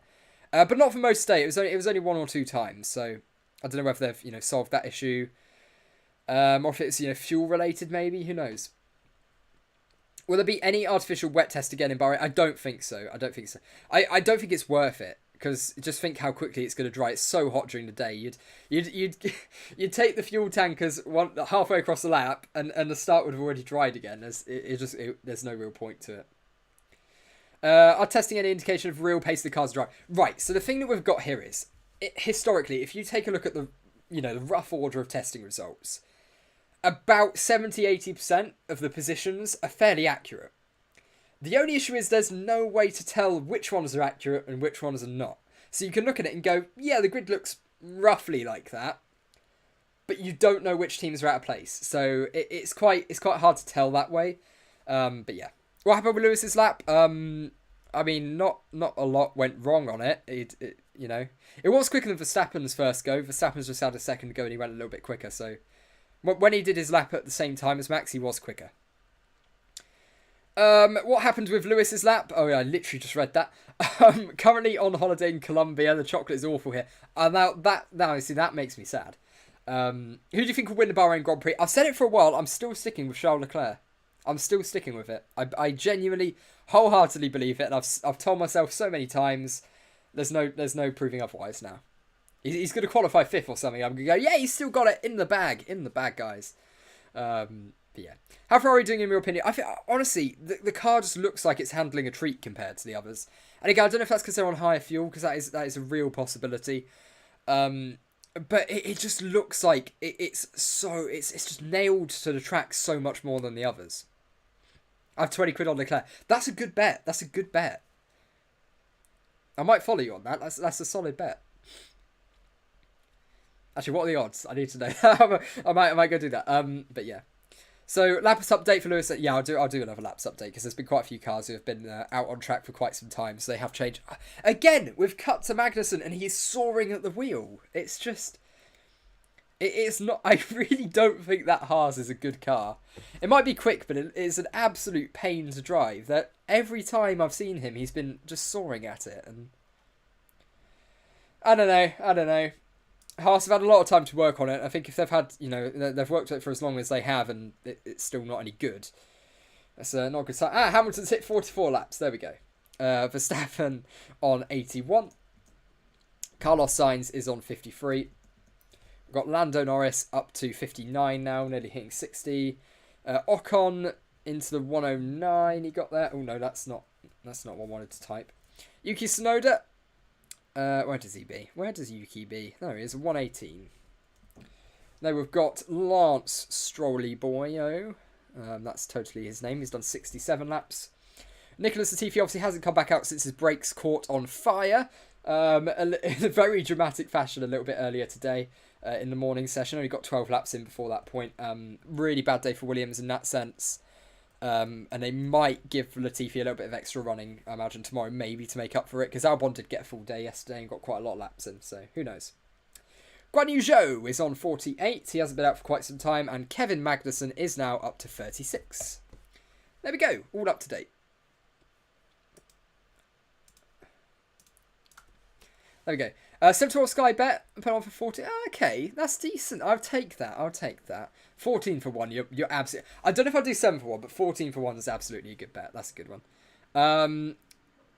But not for most today. It was only 1 or 2 times, so I don't know whether they've solved that issue, or if it's fuel related maybe. Who knows? Will there be any artificial wet test again in Bahrain? I don't think so. I don't think it's worth it, because just think how quickly it's going to dry. It's so hot during the day. You'd take the fuel tankers halfway across the lap, and the start would have already dried again. There's no real point to it. Are testing any indication of real pace of the cars drive? Right, so the thing that we've got here is, historically, if you take a look at the rough order of testing results, about 70-80% of the positions are fairly accurate. The only issue is there's no way to tell which ones are accurate and which ones are not. So you can look at it and go, yeah, the grid looks roughly like that, but you don't know which teams are out of place. So it's quite hard to tell that way. But yeah. What happened with Lewis's lap? I mean, not a lot went wrong on it. It was quicker than Verstappen's first go. Verstappen's just had a second go and he went a little bit quicker. So when he did his lap at the same time as Max, he was quicker. What happened with Lewis's lap? Oh yeah, I literally just read that. Currently on holiday in Colombia. The chocolate is awful here. Now see, that makes me sad. Who do you think will win the Bahrain Grand Prix? I've said it for a while. I'm still sticking with Charles Leclerc. I'm still sticking with it. I genuinely, wholeheartedly believe it, and I've told myself so many times. There's no proving otherwise now. He's going to qualify 5th or something. I'm going to go, yeah, he's still got it in the bag, guys. But yeah, how far are we doing in your opinion? I think honestly, the car just looks like it's handling a treat compared to the others. And again, I don't know if that's because they're on higher fuel, because that is a real possibility. But it just looks like it's just nailed to the track so much more than the others. I have 20 quid on Leclerc. That's a good bet. I might follow you on that. That's a solid bet. Actually, what are the odds? I need to know. I might go do that. But yeah. So laps update for Lewis. Yeah, I'll do another laps update, because there's been quite a few cars who have been out on track for quite some time, so they have changed. Again, we've cut to Magnussen and he's soaring at the wheel. It's just. It's not. I really don't think that Haas is a good car. It might be quick, but it is an absolute pain to drive. That every time I've seen him, he's been just soaring at it, and I don't know. Haas have had a lot of time to work on it. I think if they've had, they've worked on it for as long as they have, and it's still not any good. That's not a good sign. Hamilton's hit 44 laps. There we go. Verstappen on 81. Carlos Sainz is on 53. We've got Lando Norris up to 59 now, nearly hitting 60. Ocon into the 109. He got there. Oh no, that's not what I wanted to type. Yuki Tsunoda. Where does he be? Where does Yuki be? There he is, 118. Now we've got Lance Strolly Boyo. That's totally his name. He's done 67 laps. Nicholas Latifi obviously hasn't come back out since his brakes caught on fire. In a very dramatic fashion a little bit earlier today in the morning session. Only got 12 laps in before that point. Really bad day for Williams in that sense. And they might give Latifi a little bit of extra running, I imagine, tomorrow, maybe to make up for it, because Albon did get a full day yesterday and got quite a lot of laps in, so who knows. Guan Yu Zhou is on 48. He hasn't been out for quite some time, and Kevin Magnussen is now up to 36. There we go, all up to date. There we go. 74 Sky bet, put on for 14. Okay, that's decent. I'll take that. 14 for 1, you're absolutely... I don't know if I'll do 7 for 1, but 14 for 1 is absolutely a good bet. That's a good one.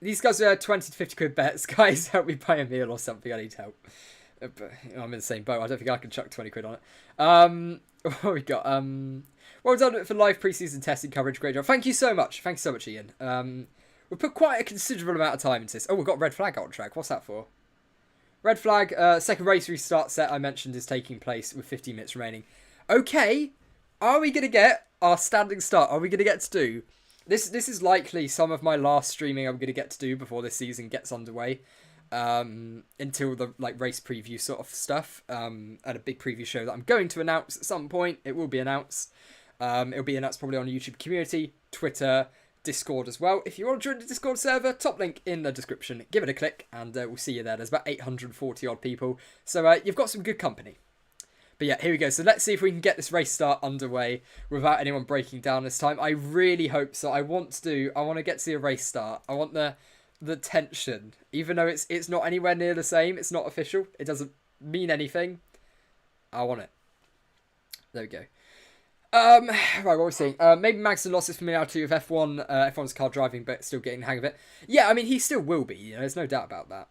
These guys are 20 to 50 quid bets. Guys, help me buy a meal or something. I need help. But, I'm in the same boat. I don't think I can chuck 20 quid on it. What have we got? Well done for live pre-season testing coverage. Great job. Thank you so much. Ian. We've put quite a considerable amount of time into this. Oh, we've got red flag on track. What's that for? Red flag, second race restart set I mentioned is taking place with 15 minutes remaining. Okay, are we going to get our standing start? Are we going to get to do... This is likely some of my last streaming I'm going to get to do before this season gets underway. Until the race preview sort of stuff. And a big preview show that I'm going to announce at some point. It will be announced. It'll be announced probably on the YouTube community, Twitter, Discord as well. If you want to join the Discord server, top link in the description. Give it a click and we'll see you there. There's about 840 odd people. So you've got some good company. But yeah, here we go. So let's see if we can get this race start underway without anyone breaking down this time. I really hope so. I want to get to see a race start. I want the tension, even though it's not anywhere near the same. It's not official. It doesn't mean anything. I want it. There we go. Right, what we're seeing. Maybe Magnussen lost his familiarity with F1's car driving, but still getting the hang of it. Yeah, I mean, he still will be. There's no doubt about that.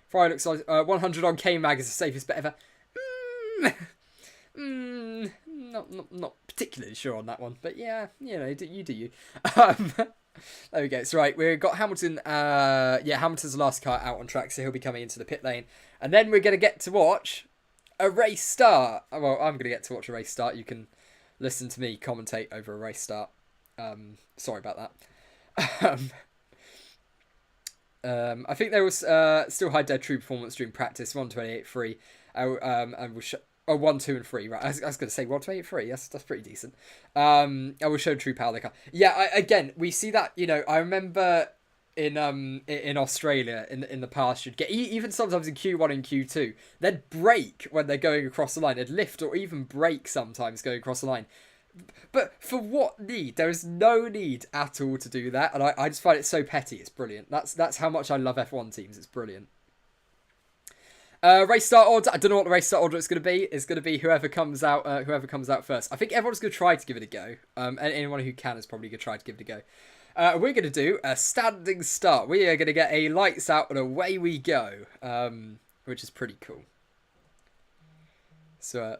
Friday looks like 100 on K-Mag is the safest bet ever. Not particularly sure on that one, but yeah, you do you. There we go. So right, we've got Hamilton. Hamilton's the last car out on track, so he'll be coming into the pit lane, and then we're gonna get to watch a race start. Well, I'm gonna get to watch a race start. You can listen to me commentate over a race start. Sorry about that. I think there was still high dead true performance during practice. 1:28.3, and we'll show 1, 2, and 3. Right, I was going to say 1:28.3. That's pretty decent. I will show true power of the car. Yeah, again we see that. I remember in Australia in the past, you'd get even sometimes in Q1 and Q2, they'd brake when they're going across the line. They'd lift or even brake sometimes going across the line. But for what need? There is no need at all to do that, and I just find it so petty. It's brilliant. That's how much I love F1 teams. It's brilliant. Race start order. I don't know what the race start order is going to be. It's going to be whoever comes out first. I think everyone's going to try to give it a go. And anyone who can is probably going to try to give it a go. We're going to do a standing start. We are going to get a lights out and away we go, which is pretty cool. So.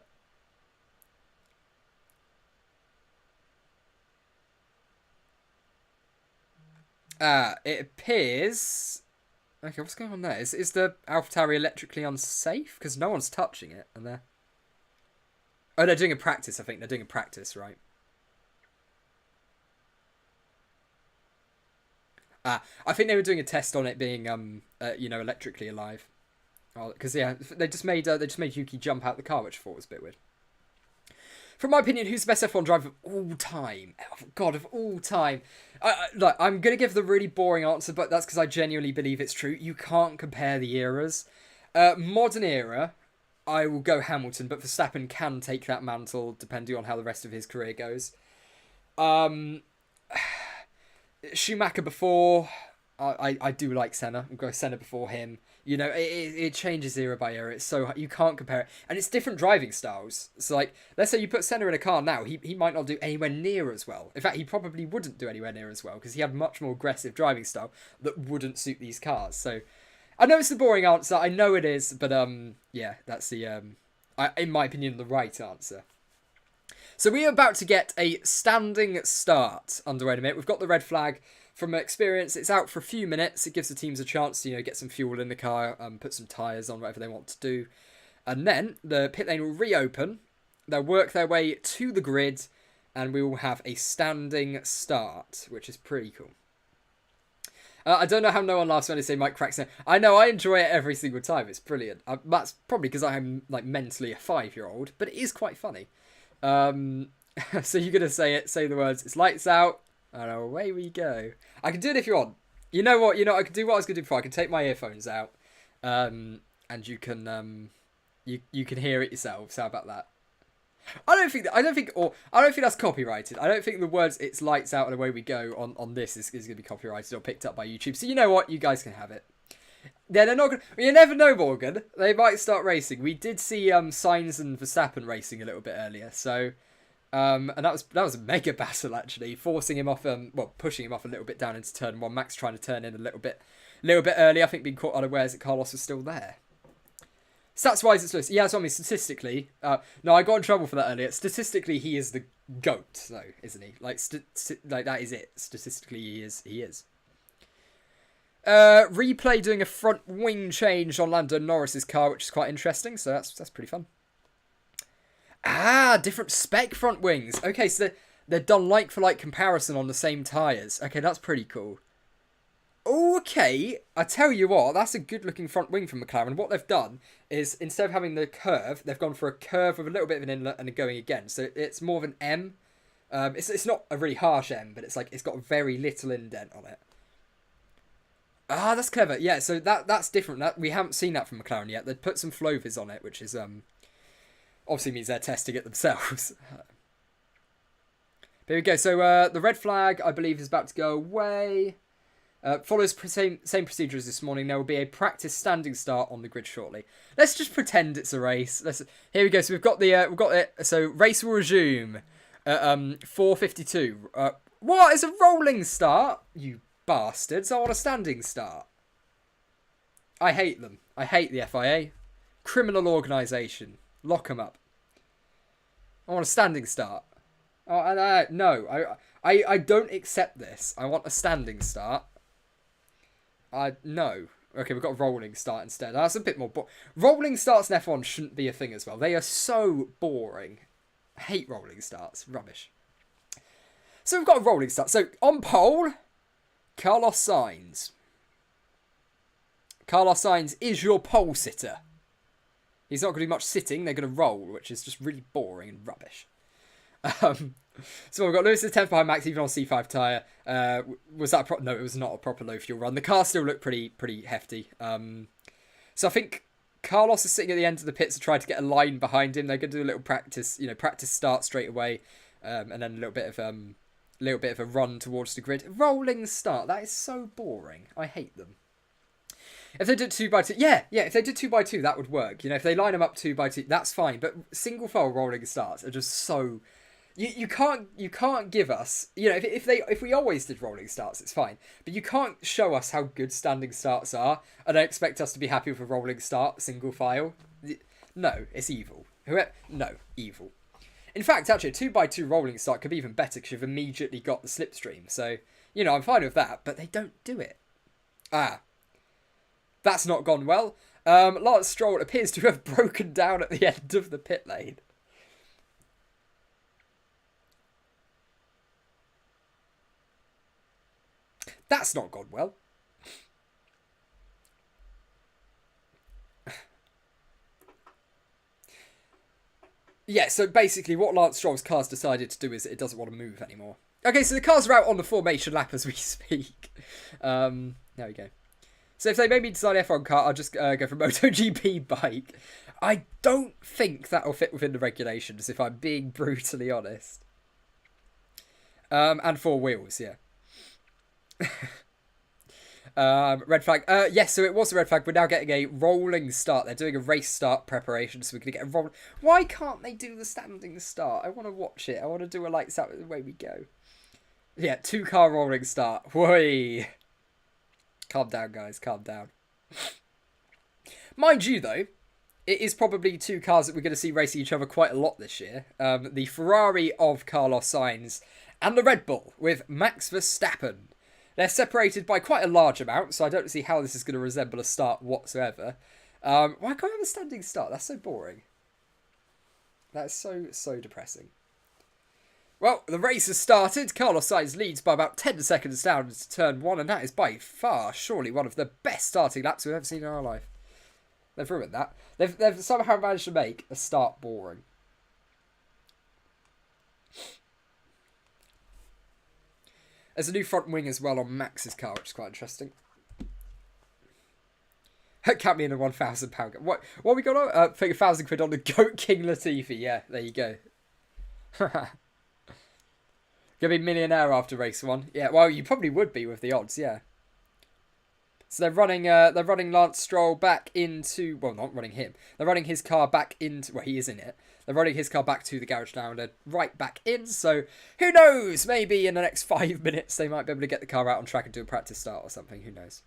It appears. Okay, what's going on there? Is the AlphaTauri electrically unsafe? Because no one's touching it, and they're. Oh, they're doing a practice. I think they're doing a practice, right? I think they were doing a test on it being electrically alive. Because they just made Yuki jump out the car, which I thought was a bit weird. From my opinion, who's the best F1 driver of all time? Oh, God, of all time. Look, I'm going to give the really boring answer, but that's because I genuinely believe it's true. You can't compare the eras. Modern era, I will go Hamilton, but Verstappen can take that mantle depending on how the rest of his career goes. Schumacher before, I do like Senna. I'll go Senna before him. It changes era by era. It's so you can't compare it, and it's different driving styles. So, like, let's say you put Senna in a car now, he might not do anywhere near as well. In fact, he probably wouldn't do anywhere near as well because he had much more aggressive driving style that wouldn't suit these cars. So, I know it's the boring answer. I know it is, but that's the in my opinion, the right answer. So we are about to get a standing start underway in a minute. We've got the red flag. From experience, it's out for a few minutes. It gives the teams a chance to, get some fuel in the car, put some tyres on, whatever they want to do. And then the pit lane will reopen. They'll work their way to the grid, and we will have a standing start, which is pretty cool. I don't know how no one laughs when they say Mike cracks. I know, I enjoy it every single time. It's brilliant. That's probably because I'm mentally a 5-year-old, but it is quite funny. So you're going to say the words, it's lights out. And away we go. I can do it if you want. You know what? I can do what I was going to do before. I can take my earphones out, and you can you can hear it yourselves. How about that? I don't think that's copyrighted. I don't think the words "it's lights out and away we go" on this is going to be copyrighted or picked up by YouTube. So you know what? You guys can have it. Yeah, they're not going. You never know, Morgan. They might start racing. We did see Sainz and Verstappen racing a little bit earlier, so. And that was a mega battle actually, forcing him off, pushing him off a little bit down into turn one. Max trying to turn in a little bit early. I think being caught unawares that Carlos was still there. Stats wise, it's close. Yeah, that's what I mean. Statistically, no, I got in trouble for that earlier. Statistically, he is the GOAT, though, isn't he? Like that is it. Statistically, he is. Replay doing a front wing change on Lando Norris's car, which is quite interesting. So that's pretty fun. Different spec front wings. Okay, so they're done like for like comparison on the same tyres. Okay, that's pretty cool. Okay, I tell you what, that's a good looking front wing from McLaren. What they've done is, instead of having the curve, they've gone for a curve with a little bit of an inlet and a going again. So it's more of an M. It's not a really harsh M, but it's got very little indent on it. Ah, that's clever. Yeah, so that's different. That we haven't seen that from McLaren yet. They'd put some Flovis on it, which is obviously means they're testing it themselves. There we go. So the red flag, I believe, is about to go away. Follows same procedure as this morning. There will be a practice standing start on the grid shortly. Let's just pretend it's a race. Here we go. So we've got it. So race will resume at 4:52. What is a rolling start? You bastards! I want a standing start. I hate them. I hate the FIA. Criminal organisation. Lock them up. I want a standing start. Oh, no. I don't accept this. I want a standing start. No. Okay, we've got a rolling start instead. That's a bit more... rolling starts in F1 shouldn't be a thing as well. They are so boring. I hate rolling starts. Rubbish. So we've got a rolling start. So on pole, Carlos Sainz. Carlos Sainz is your pole sitter. He's not going to do much sitting. They're going to roll, which is just really boring and rubbish. So we've got Lewis at 10th behind Max, even on C5 tyre. Was that no? It was not a proper low fuel run. The car still looked pretty hefty. So I think Carlos is sitting at the end of the pits to try to get a line behind him. They're going to do a little practice start straight away, and then a little bit of a run towards the grid. Rolling start. That is so boring. I hate them. If they did 2x2, yeah. If they did 2x2, that would work. If they line them up 2x2, that's fine. But single file rolling starts are just so. You can't give us, if we always did rolling starts, it's fine. But you can't show us how good standing starts are and expect us to be happy with a rolling start single file. No, it's evil. No, evil. In fact, actually, a 2x2 rolling start could be even better because you've immediately got the slipstream. So, I'm fine with that, but they don't do it. That's not gone well. Lance Stroll appears to have broken down at the end of the pit lane. That's not gone well. Yeah, so basically what Lance Stroll's car's decided to do is it doesn't want to move anymore. Okay, so the cars are out on the formation lap as we speak. There we go. So if they made me design an F1 car, I'll just go for a MotoGP bike. I don't think that'll fit within the regulations, if I'm being brutally honest. And 4 wheels, yeah. Red flag. Yes, so it was a red flag. We're now getting a rolling start. They're doing a race start preparation, so we're going to get a rolling... Why can't they do the standing start? I want to watch it. I want to do a lights out. Away we go. Yeah, 2-car rolling start. Whoi! Calm down, guys. Calm down. Mind you, though, it is probably 2 cars that we're going to see racing each other quite a lot this year. The Ferrari of Carlos Sainz and the Red Bull with Max Verstappen. They're separated by quite a large amount, so I don't see how this is going to resemble a start whatsoever. Why can't I have a standing start? That's so boring. That's so depressing. Well, the race has started. Carlos Sainz leads by about 10 seconds down into turn 1, and that is by far, surely, one of the best starting laps we've ever seen in our life. They've ruined that. They've somehow managed to make a start boring. There's a new front wing as well on Max's car, which is quite interesting. Count me in a £1,000. What we got on? Putting £1,000 on the Goat King Latifi. Yeah, there you go. Gonna be millionaire after race 1. Yeah, well, you probably would be with the odds. Yeah. So they're running Lance Stroll back into... Well, not running him. They're running his car back into... Well, he is in it. They're running his car back to the garage now, and they're right back in. So, who knows? Maybe in the next 5 minutes, they might be able to get the car out on track and do a practice start or something. Who knows?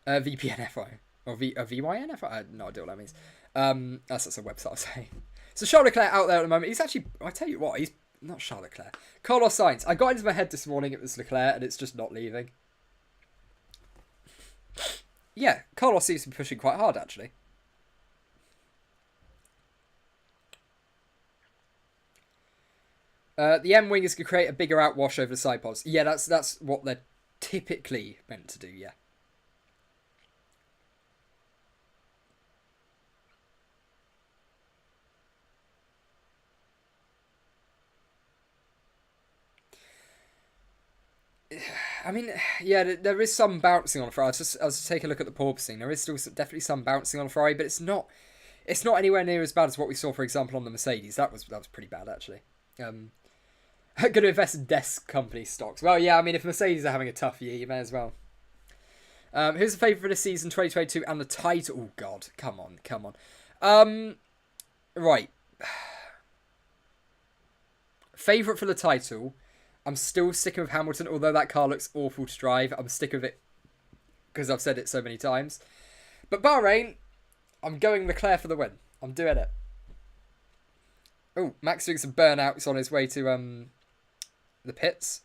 VPNFI. Or VYNFI? I have no idea what that means. That's a website I'll say. So, Charles Leclerc out there at the moment. He's actually... I tell you what, he's... Not Charles Leclerc. Carlos Sainz. I got into my head this morning it was Leclerc, and it's just not leaving. Yeah, Carlos seems to be pushing quite hard, actually. The M-wing is going to create a bigger outwash over the side pods. Yeah, that's what they're typically meant to do, yeah. I mean, yeah, there is some bouncing on a Ferrari. I was just taking a look at the porpoising. There is still definitely some bouncing on a Ferrari, but it's not anywhere near as bad as what we saw, for example, on the Mercedes. That was pretty bad, actually. I'm going to invest in desk company stocks. Well, yeah, I mean, if Mercedes are having a tough year, you may as well. Who's the favourite for this season, 2022, and the title? Oh, God, come on. Right. Favourite for the title, I'm still sticking with Hamilton, although that car looks awful to drive. I'm sticking with it because I've said it so many times. But Bahrain, I'm going Leclerc for the win. I'm doing it. Oh, Max doing some burnouts on his way to the pits.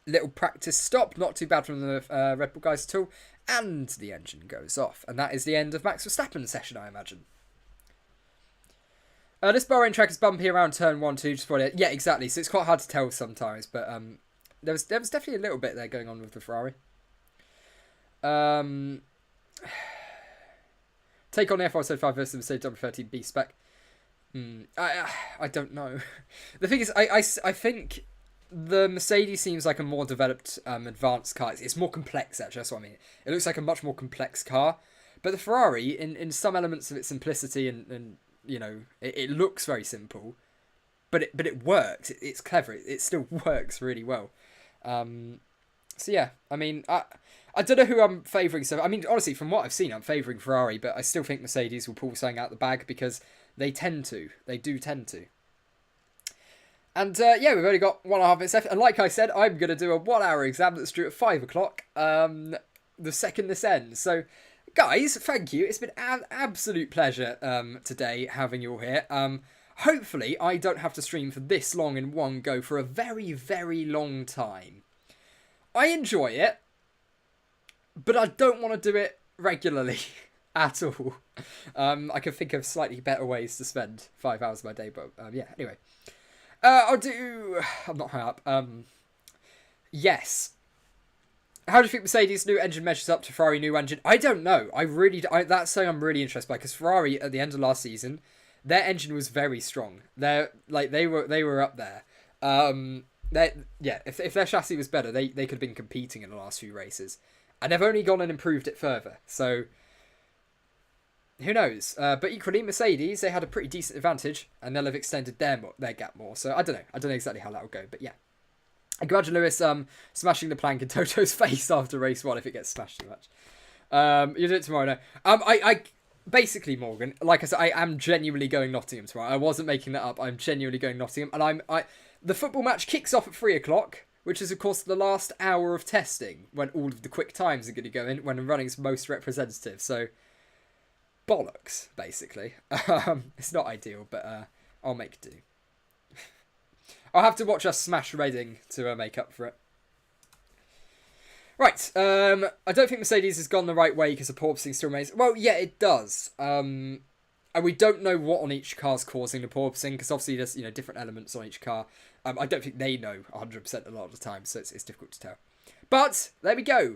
Little practice stop. Not too bad from the Red Bull guys at all. And the engine goes off. And that is the end of Max Verstappen's session, I imagine. This Bahrain track is bumpy around turn 1, 2. Just probably, yeah, exactly. So it's quite hard to tell sometimes. But there was definitely a little bit there going on with the Ferrari. Take on the F175 versus the Mercedes W13B spec. I don't know. The thing is, I think the Mercedes seems like a more developed, advanced car. It's more complex, actually. That's what I mean. It looks like a much more complex car. But the Ferrari, in some elements of its simplicity and you know, it looks very simple, but it works. It's clever. It still works really well. So yeah, I mean, I don't know who I'm favouring. So I mean, honestly, from what I've seen, I'm favouring Ferrari, but I still think Mercedes will pull something out the bag because they tend to. They do tend to. And yeah, we've only got 1.5 minutes left. And like I said, I'm going to do a 1-hour exam that's due at 5 o'clock the second this ends. So, guys, thank you. It's been an absolute pleasure today having you all here. Hopefully, I don't have to stream for this long in one go for a very, very long time. I enjoy it, but I don't want to do it regularly at all. I can think of slightly better ways to spend 5 hours of my day, but yeah, anyway. I'm not high up. Yes. How do you think Mercedes' new engine measures up to Ferrari new engine? I don't know. That's something I'm really interested by, because Ferrari at the end of last season, their engine was very strong. They were up there. If their chassis was better, they could have been competing in the last few races, and they've only gone and improved it further. So who knows? But equally, Mercedes, they had a pretty decent advantage, and they'll have extended their gap more. So I don't know. I don't know exactly how that will go, but yeah. And imagine Lewis smashing the plank in Toto's face after race 1 if it gets smashed too much. You do it tomorrow, no. I basically, Morgan, like I said, I am genuinely going Nottingham tomorrow. I wasn't making that up. I'm genuinely going Nottingham, and the football match kicks off at 3 o'clock, which is of course the last hour of testing when all of the quick times are going to go in when running's most representative. So bollocks, basically. It's not ideal, but I'll make do. I'll have to watch us smash Reading to make up for it. Right, I don't think Mercedes has gone the right way because the porpoising still remains. Well, yeah, it does. And we don't know what on each car's causing the porpoising, because obviously there's different elements on each car. I don't think they know 100% a lot of the time, so it's difficult to tell. But there we go.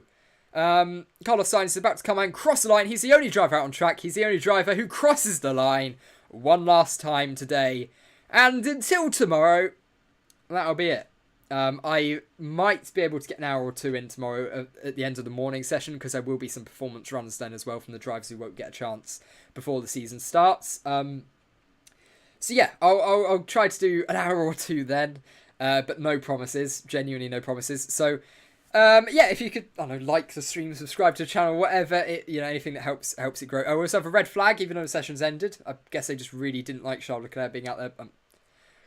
Carlos Sainz is about to come out and cross the line. He's the only driver out on track. He's the only driver who crosses the line one last time today. And until tomorrow, that'll be it. I might be able to get an hour or two in tomorrow at the end of the morning session, because there will be some performance runs then as well from the drivers who won't get a chance before the season starts. So yeah, I'll try to do an hour or two then, but no promises, genuinely no promises. So yeah, if you could, I don't know, like the stream, subscribe to the channel, whatever, anything that helps it grow. I also have a red flag, even though the session's ended. I guess they just really didn't like Charles Leclerc being out there.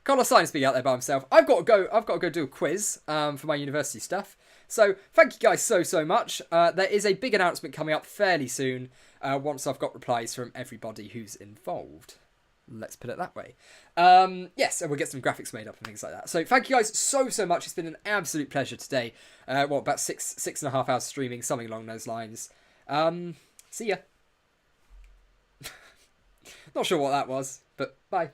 Carlos Sainz being out there by himself. I've got to go do a quiz for my university stuff. So thank you guys so much. There is a big announcement coming up fairly soon once I've got replies from everybody who's involved. Let's put it that way. Yes, and we'll get some graphics made up and things like that. So thank you guys so much. It's been an absolute pleasure today. About 6.5 hours streaming, something along those lines. See ya. Not sure what that was, but bye.